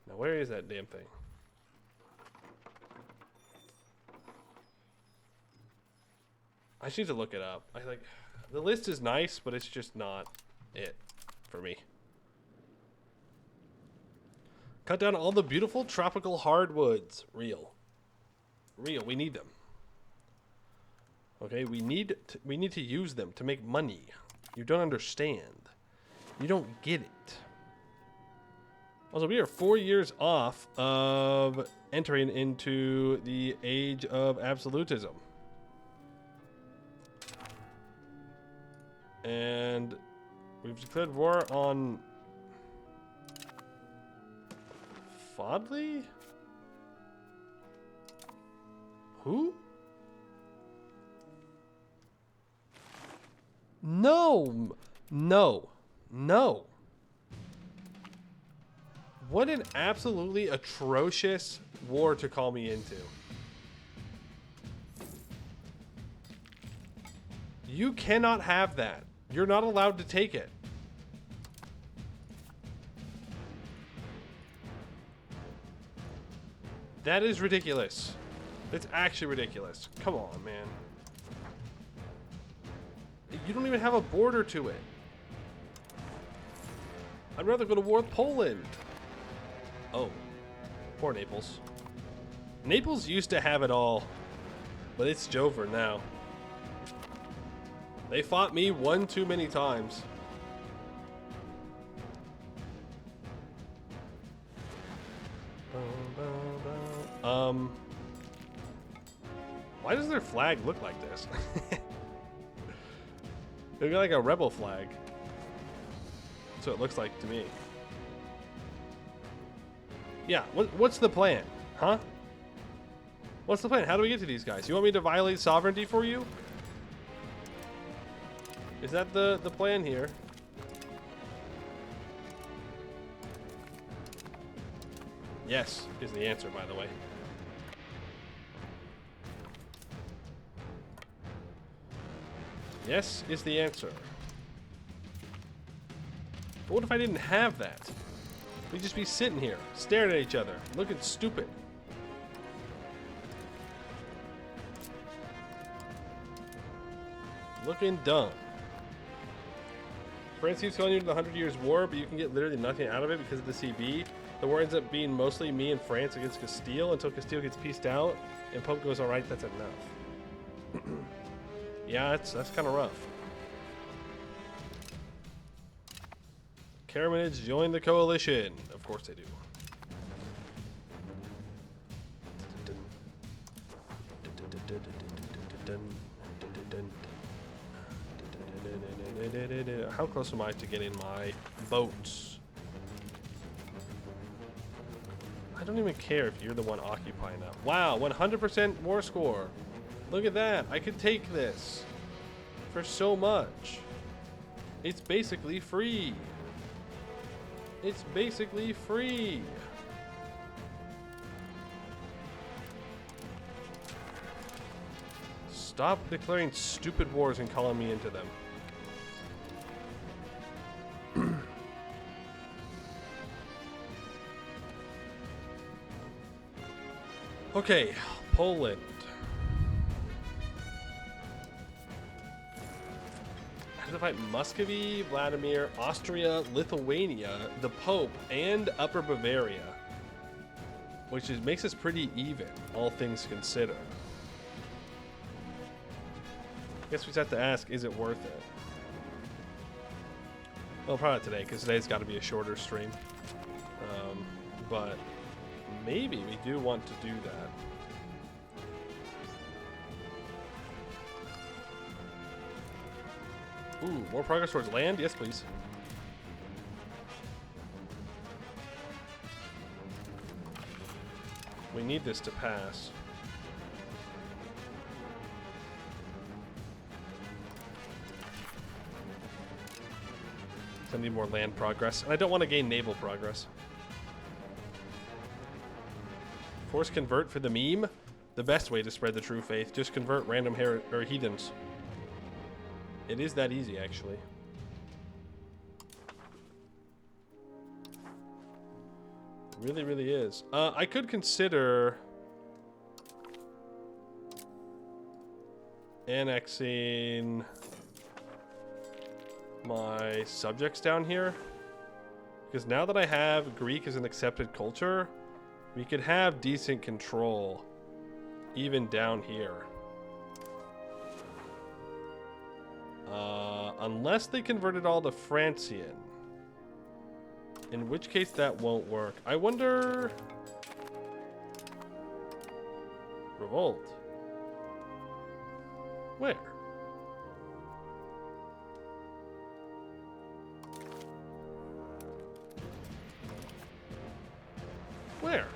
Now where is that damn thing? I just need to look it up. The list is nice, but it's just not it for me. Cut down all the beautiful tropical hardwoods. Real. We need them. Okay, we need to use them to make money. You don't understand. You don't get it. Also, we are 4 years off of entering into the age of absolutism. And we've declared war on Fondly? Who? No. No. No. What an absolutely atrocious war to call me into. You cannot have that. You're not allowed to take it. That is ridiculous. That's actually ridiculous. Come on, man. You don't even have a border to it. I'd rather go to war with Poland. Oh, poor Naples. Naples used to have it all, but it's over now. They fought me one too many times. Why does their flag look like this? They've got like a rebel flag. So it looks like to me. Yeah, what's the plan? Huh? What's the plan? How do we get to these guys? You want me to violate sovereignty for you? Is that the plan here? Yes, is the answer, by the way. Yes is the answer. But what if I didn't have that? We'd just be sitting here, staring at each other, looking stupid. Looking dumb. France keeps calling you to the 100 Years' War, but you can get literally nothing out of it because of the CB. The war ends up being mostly me and France against Castile until Castile gets pieced out, and Pope goes, alright, that's enough. Yeah, that's kind of rough. Karamanids join the coalition. Of course they do. How close am I to getting my boats? I don't even care if you're the one occupying that. Wow, 100% war score. Look at that. I could take this for so much. It's basically free. It's basically free. Stop declaring stupid wars and calling me into them. Okay, Poland. I have to fight Muscovy, Vladimir, Austria, Lithuania, the Pope, and Upper Bavaria, which makes us pretty even, all things considered. I guess we just have to ask, is it worth it? Well, probably not today, because today's got to be a shorter stream. But maybe we do want to do that. Ooh, more progress towards land? Yes, please. We need this to pass. I need more land progress, and I don't want to gain naval progress. Force convert for the meme? The best way to spread the true faith. Just convert random heathens. It is that easy, actually. It really, really is. I could consider annexing my subjects down here, because now that I have Greek as an accepted culture, we could have decent control even down here. Unless they converted all to Francian, in which case that won't work. I wonder... Revolt. Where? Where?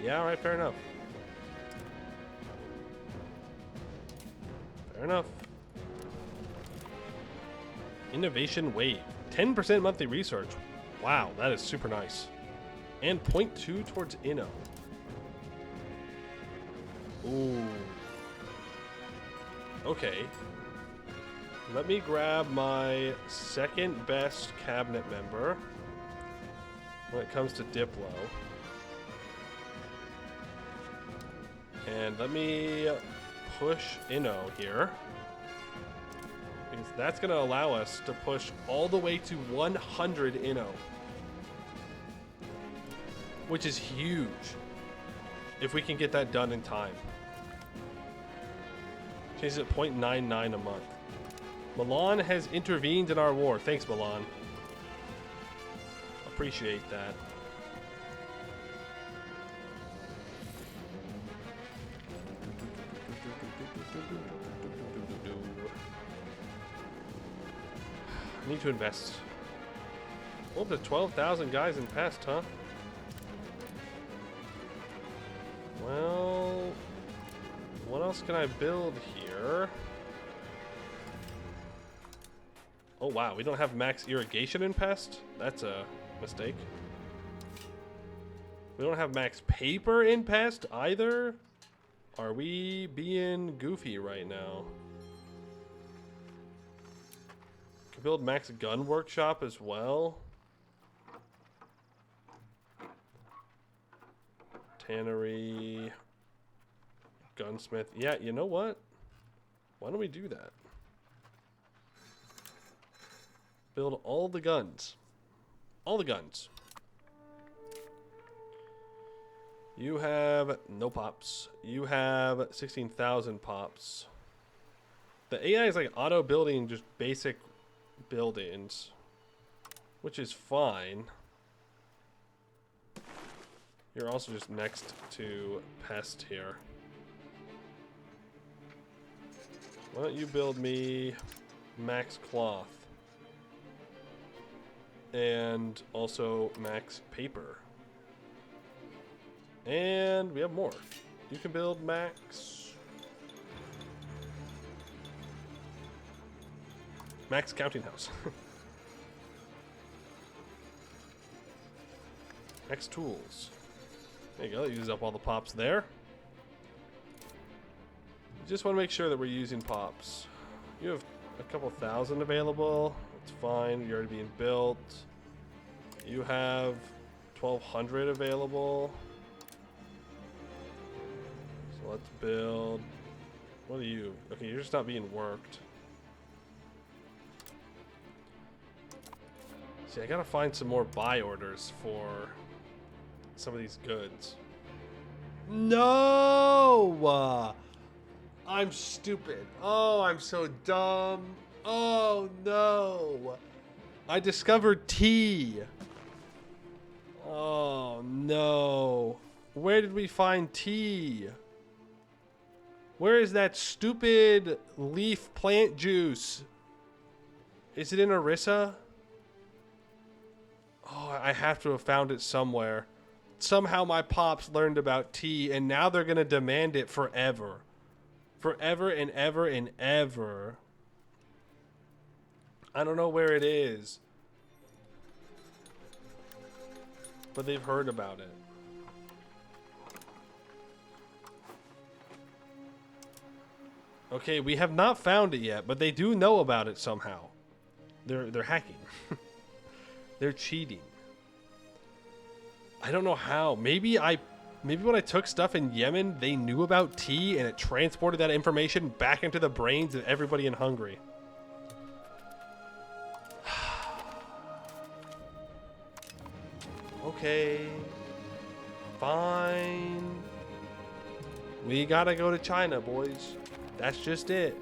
Yeah, all right, fair enough. Fair enough. Innovation Wave. 10% monthly research. Wow, that is super nice. And 0.2 towards Inno. Ooh. Okay. Let me grab my second best cabinet member when it comes to Diplo. And let me push Inno here. Because that's going to allow us to push all the way to 100 Inno. Which is huge. If we can get that done in time. Changes at 0.99 a month. Milan has intervened in our war. Thanks, Milan. Appreciate that. I need to invest. Up to 12,000 guys in pest, huh? Well, what else can I build here? Oh wow, we don't have max irrigation in pest? That's a mistake. We don't have max paper in pest either? Are we being goofy right now? Can build max gun workshop as well. Tannery, gunsmith. Yeah, you know what? Why don't we do that? Build all the guns. All the guns. You have no pops. You have 16,000 pops. The AI is like auto building just basic buildings, which is fine. You're also just next to pest here. Why don't you build me max cloth? And also max paper. And we have more. You can build max counting house. Max tools. There you go, use up all the pops there. Just want to make sure that we're using pops. You have a couple thousand available. That's fine, you're already being built. You have 1,200 available. So let's build. What are you? Okay, you're just not being worked. See, I gotta find some more buy orders for some of these goods. No! I'm stupid. Oh, I'm so dumb. Oh, no. I discovered tea. Oh, no. Where did we find tea? Where is that stupid leaf plant juice? Is it in Orissa? Oh, I have to have found it somewhere. Somehow my pops learned about tea, and now they're going to demand it forever. Forever and ever and ever. I don't know where it is. But they've heard about it. Okay, we have not found it yet, but they do know about it somehow. They're hacking. They're cheating. I don't know how. Maybe when I took stuff in Yemen, they knew about tea and it transported that information back into the brains of everybody in Hungary. Okay. Fine. We gotta go to China, boys. That's just it.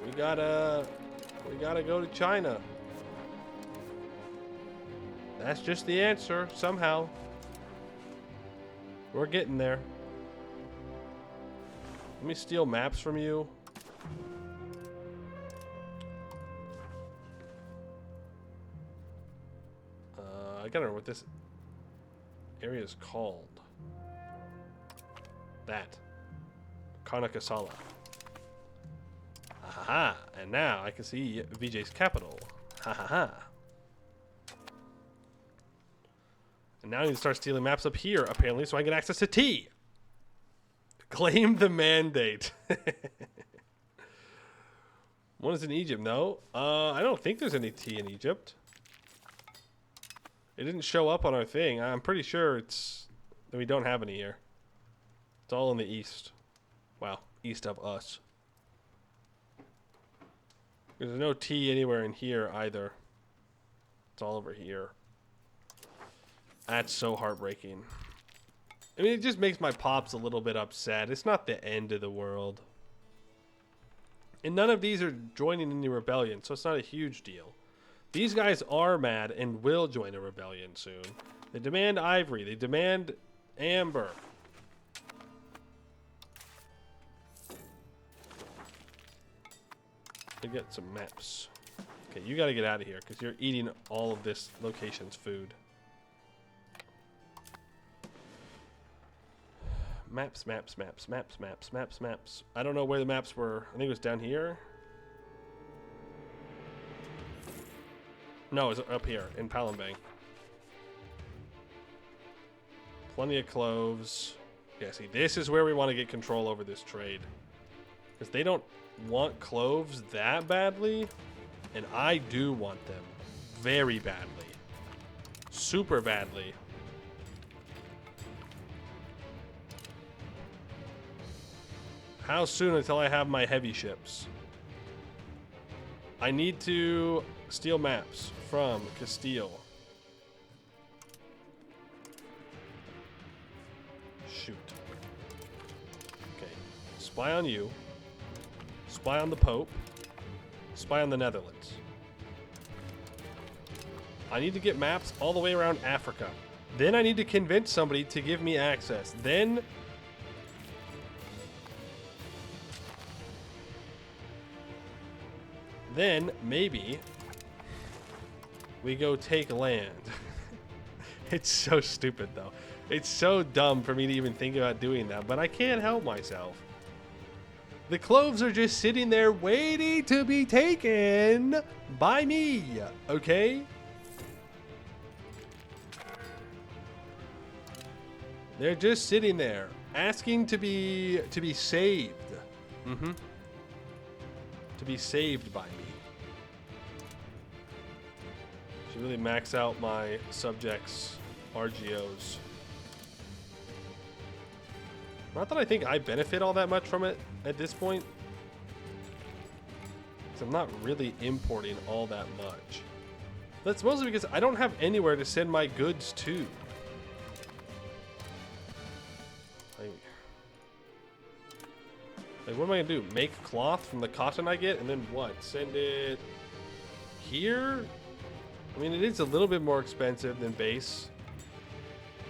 We gotta go to China. That's just the answer, somehow. We're getting there. Let me steal maps from you. I gotta know what this area is called. That. Karnakasala. Aha! And now I can see VJ's capital. Ha ha ha. And now I need to start stealing maps up here, apparently, so I can get access to tea. Claim the mandate. One is in Egypt, no? I don't think there's any tea in Egypt. It didn't show up on our thing. I'm pretty sure that we don't have any here. It's all in the east. Wow, east of us. There's no tea anywhere in here either. It's all over here. That's so heartbreaking. I mean, it just makes my pops a little bit upset. It's not the end of the world. And none of these are joining any rebellion, so it's not a huge deal. These guys are mad and will join a rebellion soon. They demand ivory. They demand amber. They get some maps. Okay, you gotta get out of here because you're eating all of this location's food. Maps, maps, maps, maps, maps, maps, maps. I don't know where the maps were. I think it was down here. No, it's up here in Palembang. Plenty of cloves. Yeah, see, this is where we want to get control over this trade. Because they don't want cloves that badly. And I do want them very badly. Super badly. How soon until I have my heavy ships? I need to steal maps from Castile. Shoot. Okay. Spy on you. Spy on the Pope. Spy on the Netherlands. I need to get maps all the way around Africa. Then I need to convince somebody to give me access. Then maybe we go take land. It's so stupid though. It's so dumb for me to even think about doing that, but I can't help myself. The cloves are just sitting there waiting to be taken by me, okay? They're just sitting there asking to be saved. To be saved by me. Should really max out my subjects' RGOs. Not that I think I benefit all that much from it at this point. Because I'm not really importing all that much. That's mostly because I don't have anywhere to send my goods to. Like, what am I gonna do? Make cloth from the cotton I get, and then what? Send it here? I mean, it is a little bit more expensive than base,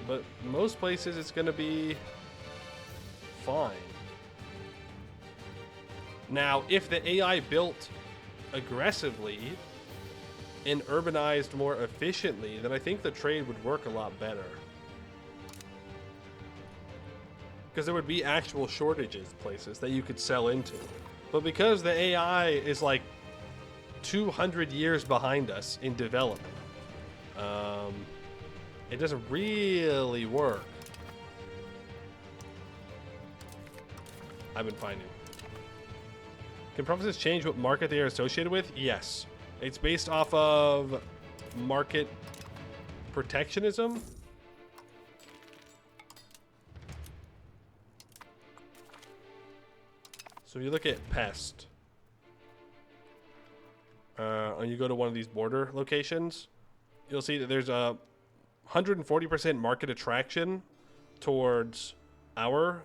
but most places it's gonna be fine. Now, if the AI built aggressively and urbanized more efficiently, then I think the trade would work a lot better. Because there would be actual shortages places that you could sell into. But because the AI is like 200 years behind us in development, it doesn't really work. I've been finding. Can provinces change what market they are associated with? Yes. It's based off of market protectionism. So if you look at pest, and you go to one of these border locations, you'll see that there's a 140% market attraction towards our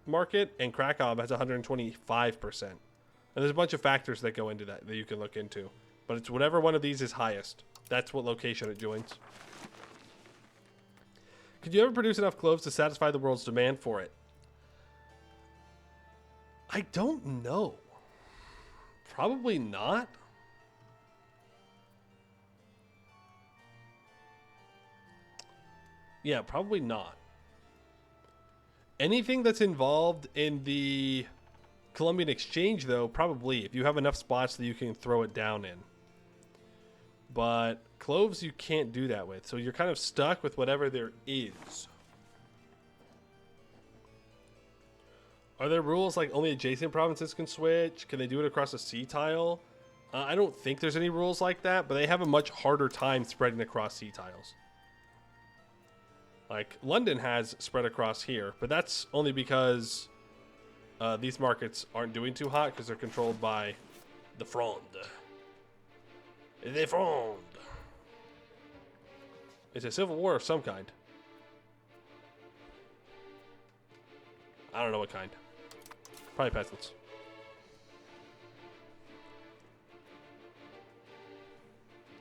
market, and Krakow has 125%. And there's a bunch of factors that go into that you can look into. But it's whatever one of these is highest. That's what location it joins. Could you ever produce enough cloves to satisfy the world's demand for it? I don't know. Probably not. Yeah, probably not. Anything that's involved in the Colombian exchange, though, probably, if you have enough spots that you can throw it down in. But cloves you can't do that with, so you're kind of stuck with whatever there is. Are there rules like only adjacent provinces can switch? Can they do it across a sea tile? I don't think there's any rules like that, but they have a much harder time spreading across sea tiles. Like, London has spread across here, but that's only because these markets aren't doing too hot because they're controlled by the Fronde. The Fronde. It's a civil war of some kind. I don't know what kind. Probably peasants.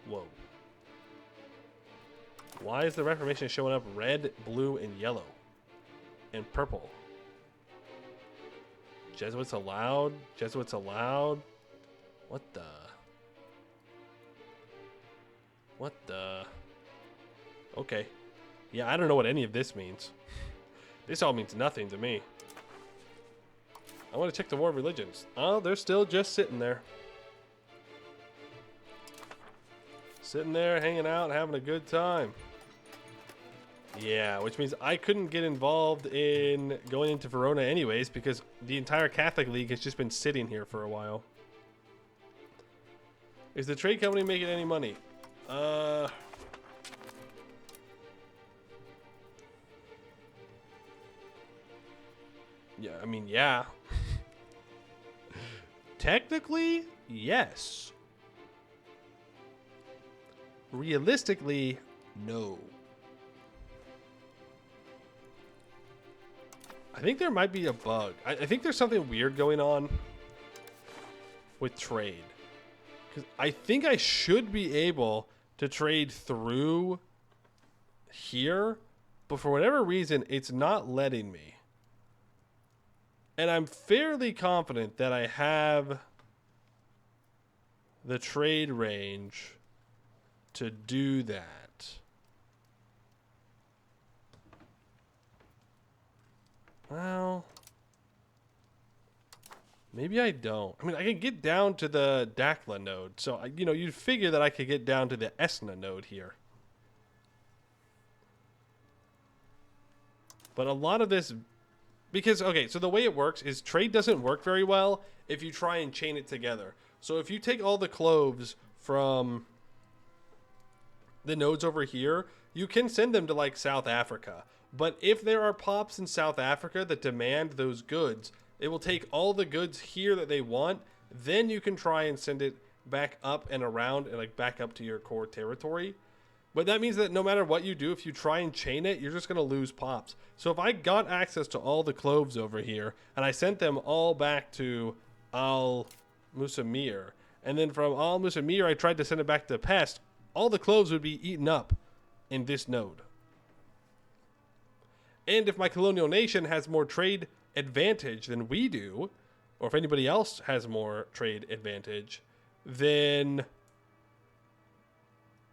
Whoa. Why is the Reformation showing up red, blue, and yellow? And purple? Jesuits allowed? Jesuits allowed? What the? What the? Okay. Yeah, I don't know what any of this means. This all means nothing to me. I want to check the War of Religions. Oh, they're still just sitting there. Sitting there, hanging out, having a good time. Yeah, which means I couldn't get involved in going into Verona anyways because the entire Catholic League has just been sitting here for a while. Is the trade company making any money? Yeah, I mean, yeah. Technically, yes. Realistically, no. I think there might be a bug. I think there's something weird going on with trade. Because I think I should be able to trade through here, but for whatever reason, it's not letting me. And I'm fairly confident that I have the trade range to do that. Well, maybe I don't. I mean, I can get down to the Dakla node. So, you'd figure that I could get down to the Esna node here. But a lot of this... Because, okay, so the way it works is trade doesn't work very well if you try and chain it together. So if you take all the cloves from the nodes over here, you can send them to, like, South Africa. But if there are pops in South Africa that demand those goods, it will take all the goods here that they want. Then you can try and send it back up and around and, like, back up to your core territory. But that means that no matter what you do, if you try and chain it, you're just going to lose pops. So if I got access to all the cloves over here, and I sent them all back to Al-Musamir, and then from Al-Musamir I tried to send it back to Pest, all the cloves would be eaten up in this node. And if my colonial nation has more trade advantage than we do, or if anybody else has more trade advantage, then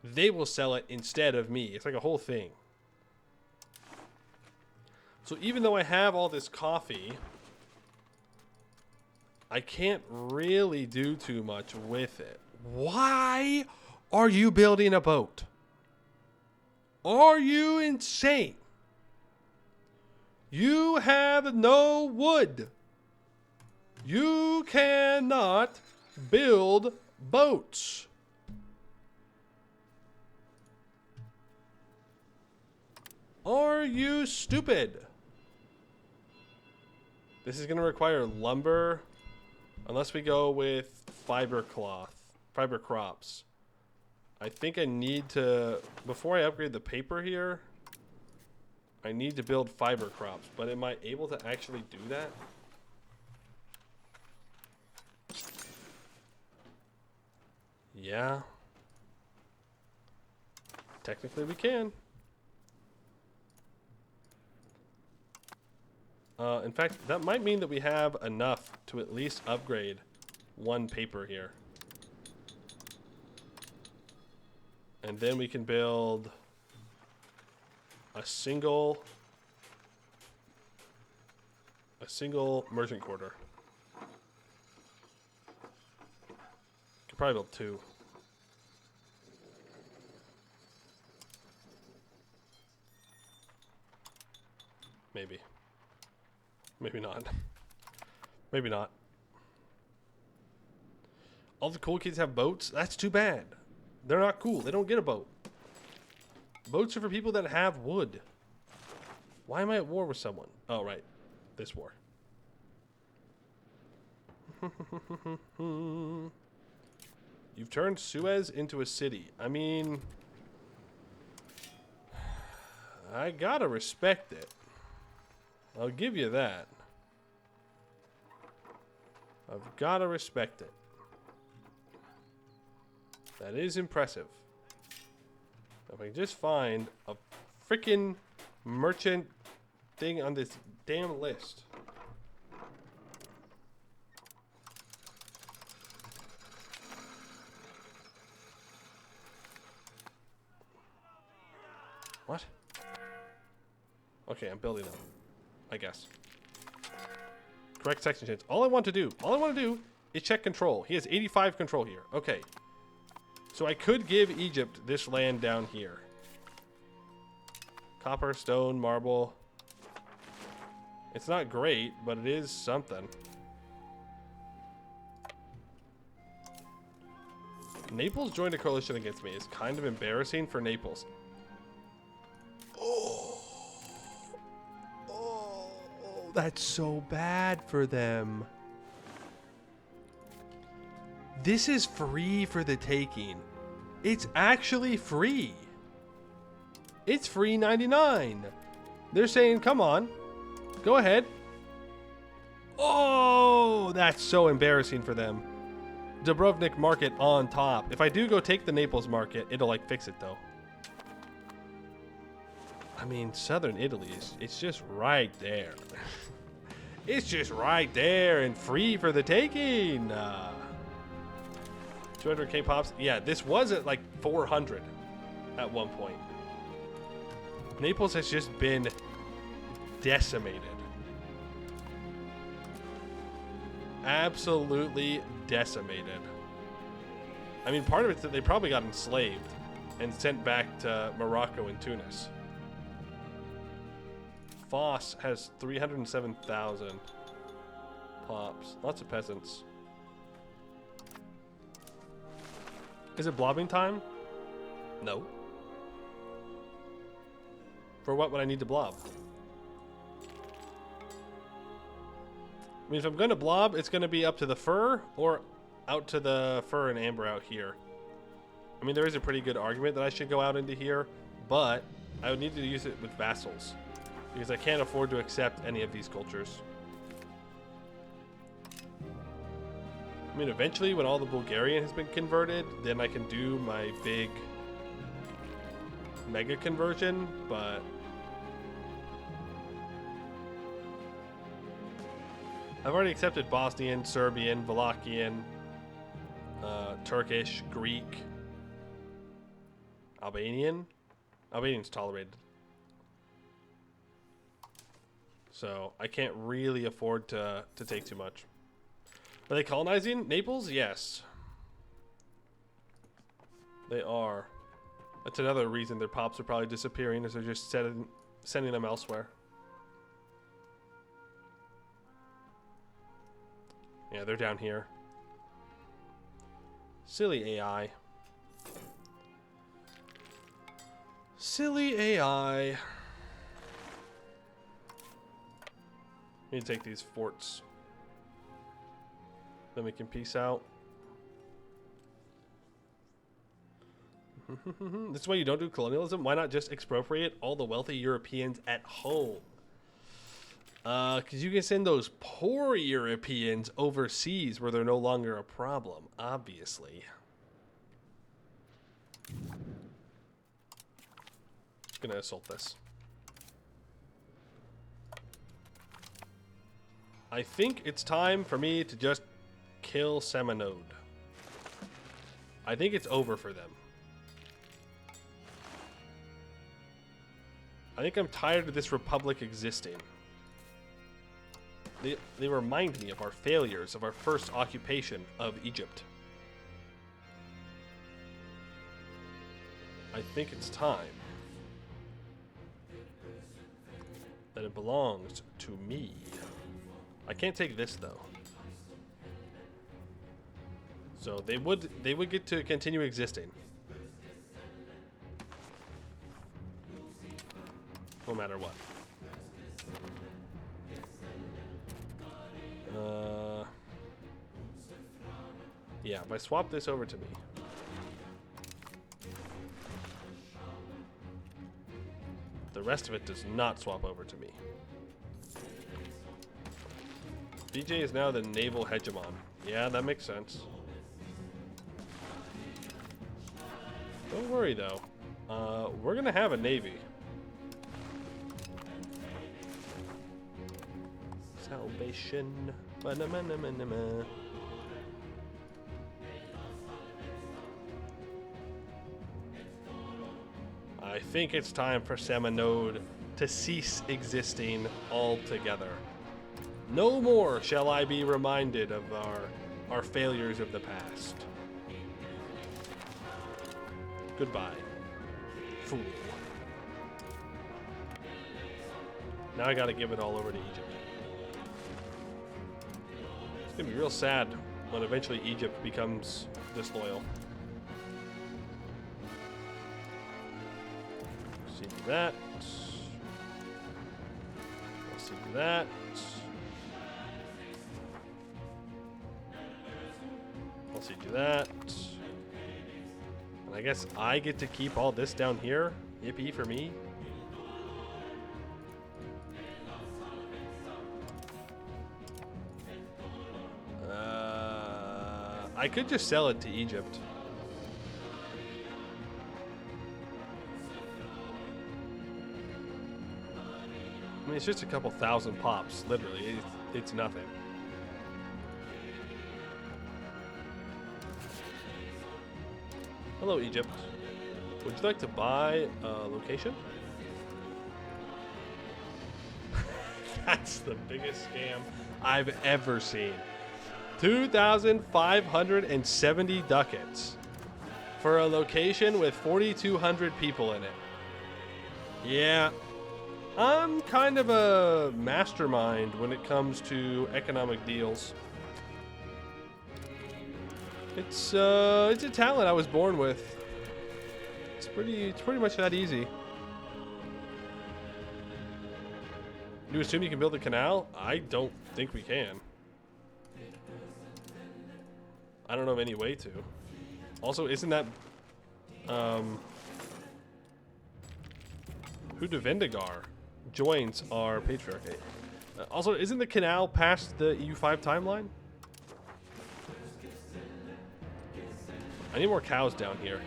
they will sell it instead of me. It's like a whole thing. So even though I have all this coffee, I can't really do too much with it. Why are you building a boat? Are you insane? You have no wood. You cannot build boats. Are you stupid? This is going to require lumber unless we go with fiber crops. I think I need to, before I upgrade the paper here, I need to build fiber crops, but am I able to actually do that? Yeah. Technically we can. In fact, that might mean that we have enough to at least upgrade one paper here. And then we can build a single merchant quarter. Could probably build 2. Maybe. Maybe not. Maybe not. All the cool kids have boats? That's too bad. They're not cool. They don't get a boat. Boats are for people that have wood. Why am I at war with someone? Oh, right. This war. You've turned Suez into a city. I mean, I gotta respect it. I'll give you that. I've gotta respect it. That is impressive. If I can just find a freaking merchant thing on this damn list. What? Okay, I'm building them, I guess. Correct section change. All I want to do is check control. He has 85 control here. Okay. So I could give Egypt this land down here. Copper, stone, marble. It's not great, but it is something. Naples joined a coalition against me. It's kind of embarrassing for Naples. Oh, that's so bad for them. This is free for the taking. It's actually free. It's free 99. They're saying, come on, go ahead. Oh, that's so embarrassing for them. Dubrovnik market on top. If I do go take the Naples market, it'll like fix it though. I mean, southern Italy it's just right there. It's just right there and free for the taking. 200k pops. Yeah, this was at like 400 at one point. Naples has just been decimated. Absolutely decimated. I mean, part of it's that they probably got enslaved and sent back to Morocco and Tunis. Foss has 307,000 pops. Lots of peasants. Is it blobbing time? No. For what would I need to blob? I mean, if I'm going to blob, it's going to be up to the fur or out to the fur and amber out here. I mean, there is a pretty good argument that I should go out into here, but I would need to use it with vassals because I can't afford to accept any of these cultures. I mean, eventually, when all the Bulgarian has been converted, then I can do my big mega conversion, but I've already accepted Bosnian, Serbian, Wallachian, Turkish, Greek, Albanian. Albanian's tolerated. So I can't really afford to take too much. Are they colonizing Naples? Yes. They are. That's another reason their pops are probably disappearing, is they're just sending them elsewhere. Yeah, they're down here. Silly AI. Silly AI. Need to take these forts. Then we can peace out. This is why you don't do colonialism. Why not just expropriate all the wealthy Europeans at home? Because you can send those poor Europeans overseas where they're no longer a problem, obviously. Gonna assault this. I think it's time for me to just kill Seminode. I think it's over for them. I think I'm tired of this republic existing. They remind me of our failures of our first occupation of Egypt. I think it's time that it belongs to me. I can't take this though. So they would get to continue existing. No matter what. Yeah, if I swap this over to me. The rest of it does not swap over to me. BJ is now the naval hegemon. Yeah, that makes sense. Don't worry though. We're gonna have a navy. Salvation. Ba-na-ma-na-ma-na-ma. I think it's time for Seminode to cease existing altogether. No more shall I be reminded of our failures of the past. Goodbye, fool. Now I gotta give it all over to Egypt. It's gonna be real sad when eventually Egypt becomes disloyal. See that. I'll see that. I'll see that. And I guess I get to keep all this down here. Yippee for me. I could just sell it to Egypt. I mean, it's just a couple thousand pops, literally. It's nothing. Hello, Egypt. Would you like to buy a location? That's the biggest scam I've ever seen. 2,570 ducats for a location with 4,200 people in it. Yeah, I'm kind of a mastermind when it comes to economic deals. It's a talent I was born with. It's pretty much that easy. You assume you can build a canal? I don't think we can. I don't know of any way to. Also, isn't that who Vendigar joins our patriarchate? Also, isn't the canal past the EU5 timeline? I need more cows down here.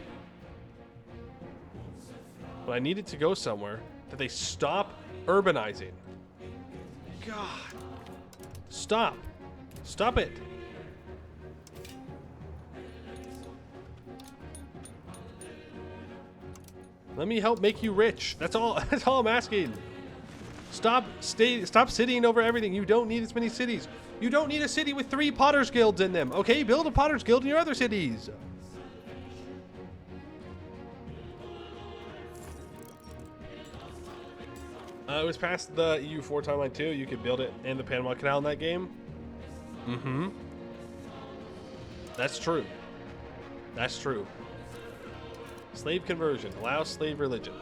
But I need it to go somewhere that they stop urbanizing. God. Stop. Stop it. Let me help make you rich. That's all. That's all I'm asking. Stop sitting over everything. You don't need as many cities. You don't need a city with 3 Potters Guilds in them. Okay, build a Potters Guild in your other cities. It was past the EU4 timeline too. You could build it in the Panama Canal in that game. Mm-hmm. That's true. That's true. Slave conversion. Allow slave religion.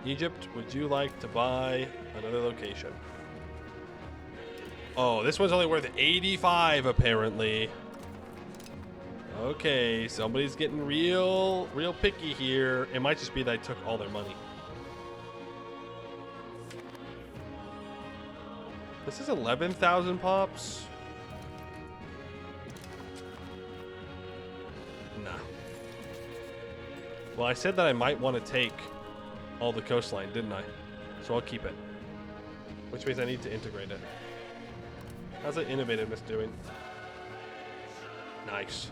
Egypt, would you like to buy another location? Oh, this one's only worth 85 apparently. Okay, somebody's getting real picky here. It might just be that I took all their money. This is 11,000 pops. Nah. Well, I said that I might want to take all the coastline, didn't I? So I'll keep it. which means I need to integrate it. How's the innovativeness doing? Nice.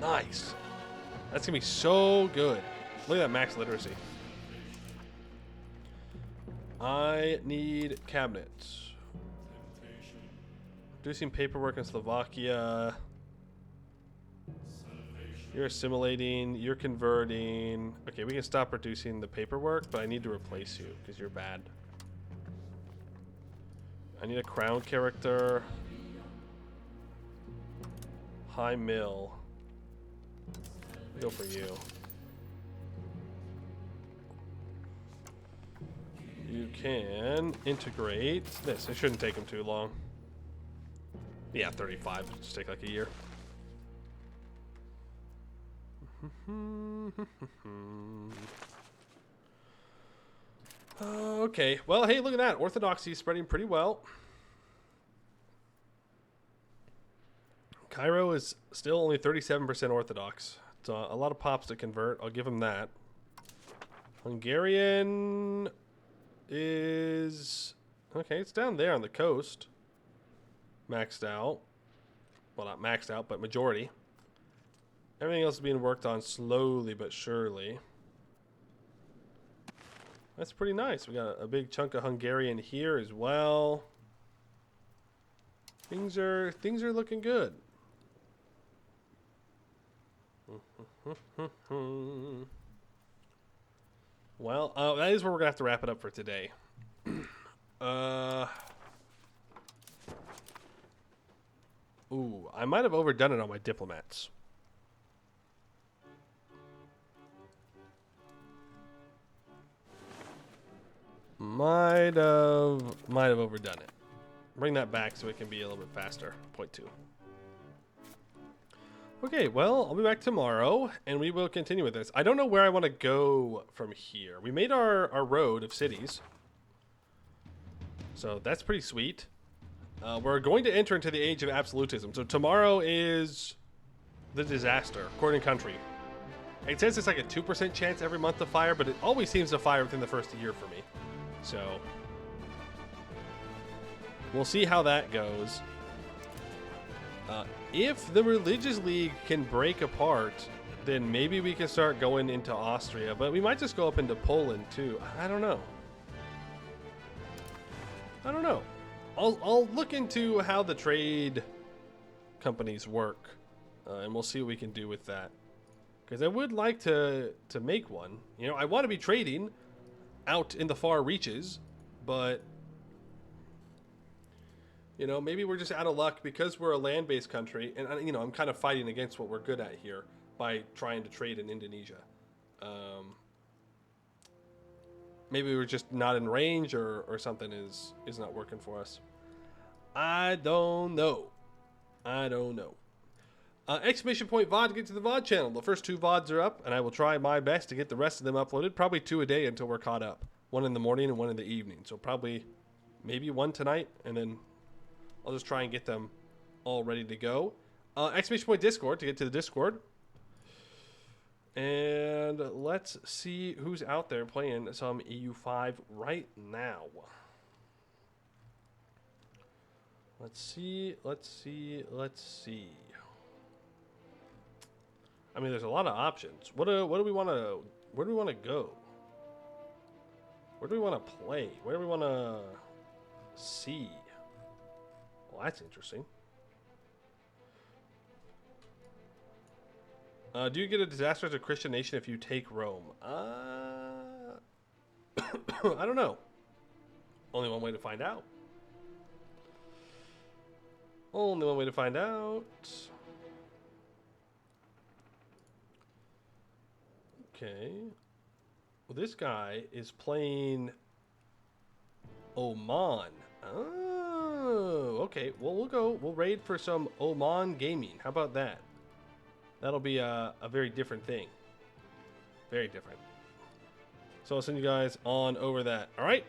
Nice. That's gonna be so good. Look at that max literacy. I need cabinets. Reducing paperwork in Slovakia. You're assimilating. You're converting. Okay, we can stop reducing the paperwork, but I need to replace you because you're bad. I need a crown character. High mill. Go for you. You can integrate this. It shouldn't take them too long. Yeah, 35. Just take like a year. Okay. Well, hey, look at that. Orthodoxy is spreading pretty well. Cairo is still only 37% Orthodox. It's a lot of pops to convert. I'll give them that. Hungarian is... Okay, it's down there on the coast. Maxed out. Well, not maxed out, but majority. Everything else is being worked on slowly but surely. That's pretty nice. We got a big chunk of Hungarian here as well. Things are looking good. Well, that is where we're gonna have to wrap it up for today. Ooh, I might have overdone it on my diplomats. Might have overdone it. Bring that back so it can be a little bit faster. 0.2. Okay, well, I'll be back tomorrow, and we will continue with this. I don't know where I want to go from here. We made our road of cities. So that's pretty sweet. We're going to enter into the age of absolutism. So tomorrow is the disaster, according to country. It says it's like a 2% chance every month to fire, but it always seems to fire within the first year for me. So we'll see how that goes. If the religious league can break apart, then maybe we can start going into Austria, but we might just go up into Poland too. I don't know. I'll look into how the trade companies work, and we'll see what we can do with that. Because I would like to make one. You know, I want to be trading out in the far reaches, but you know, maybe we're just out of luck because we're a land-based country, and you know, I'm kind of fighting against what we're good at here by trying to trade in Indonesia. Maybe we're just not in range, or something is not working for us. I don't know. Exclamation point VOD to get to the VOD channel. The first 2 VODs are up, and I will try my best to get the rest of them uploaded. Probably 2 a day until we're caught up. 1 in the morning and 1 in the evening. So probably maybe 1 tonight, and then I'll just try and get them all ready to go. Exclamation point Discord to get to the Discord. And let's see who's out there playing some EU5 right now. Let's see. I mean, there's a lot of options. Where do we want to go? Where do we want to play? Where do we want to see? Well, that's interesting. Do you get a disaster as a Christian nation if you take Rome? I don't know. Only one way to find out. Only one way to find out. Okay. Well, this guy is playing Oman. Oh, okay. Well, we'll raid for some Oman gaming. How about that? That'll be a very different thing. Very different. So I'll send you guys on over that. All right.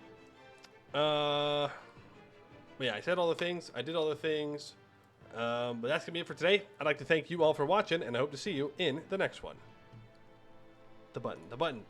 Yeah, I said all the things. I did all the things. But that's going to be it for today. I'd like to thank you all for watching, and I hope to see you in the next one. The button.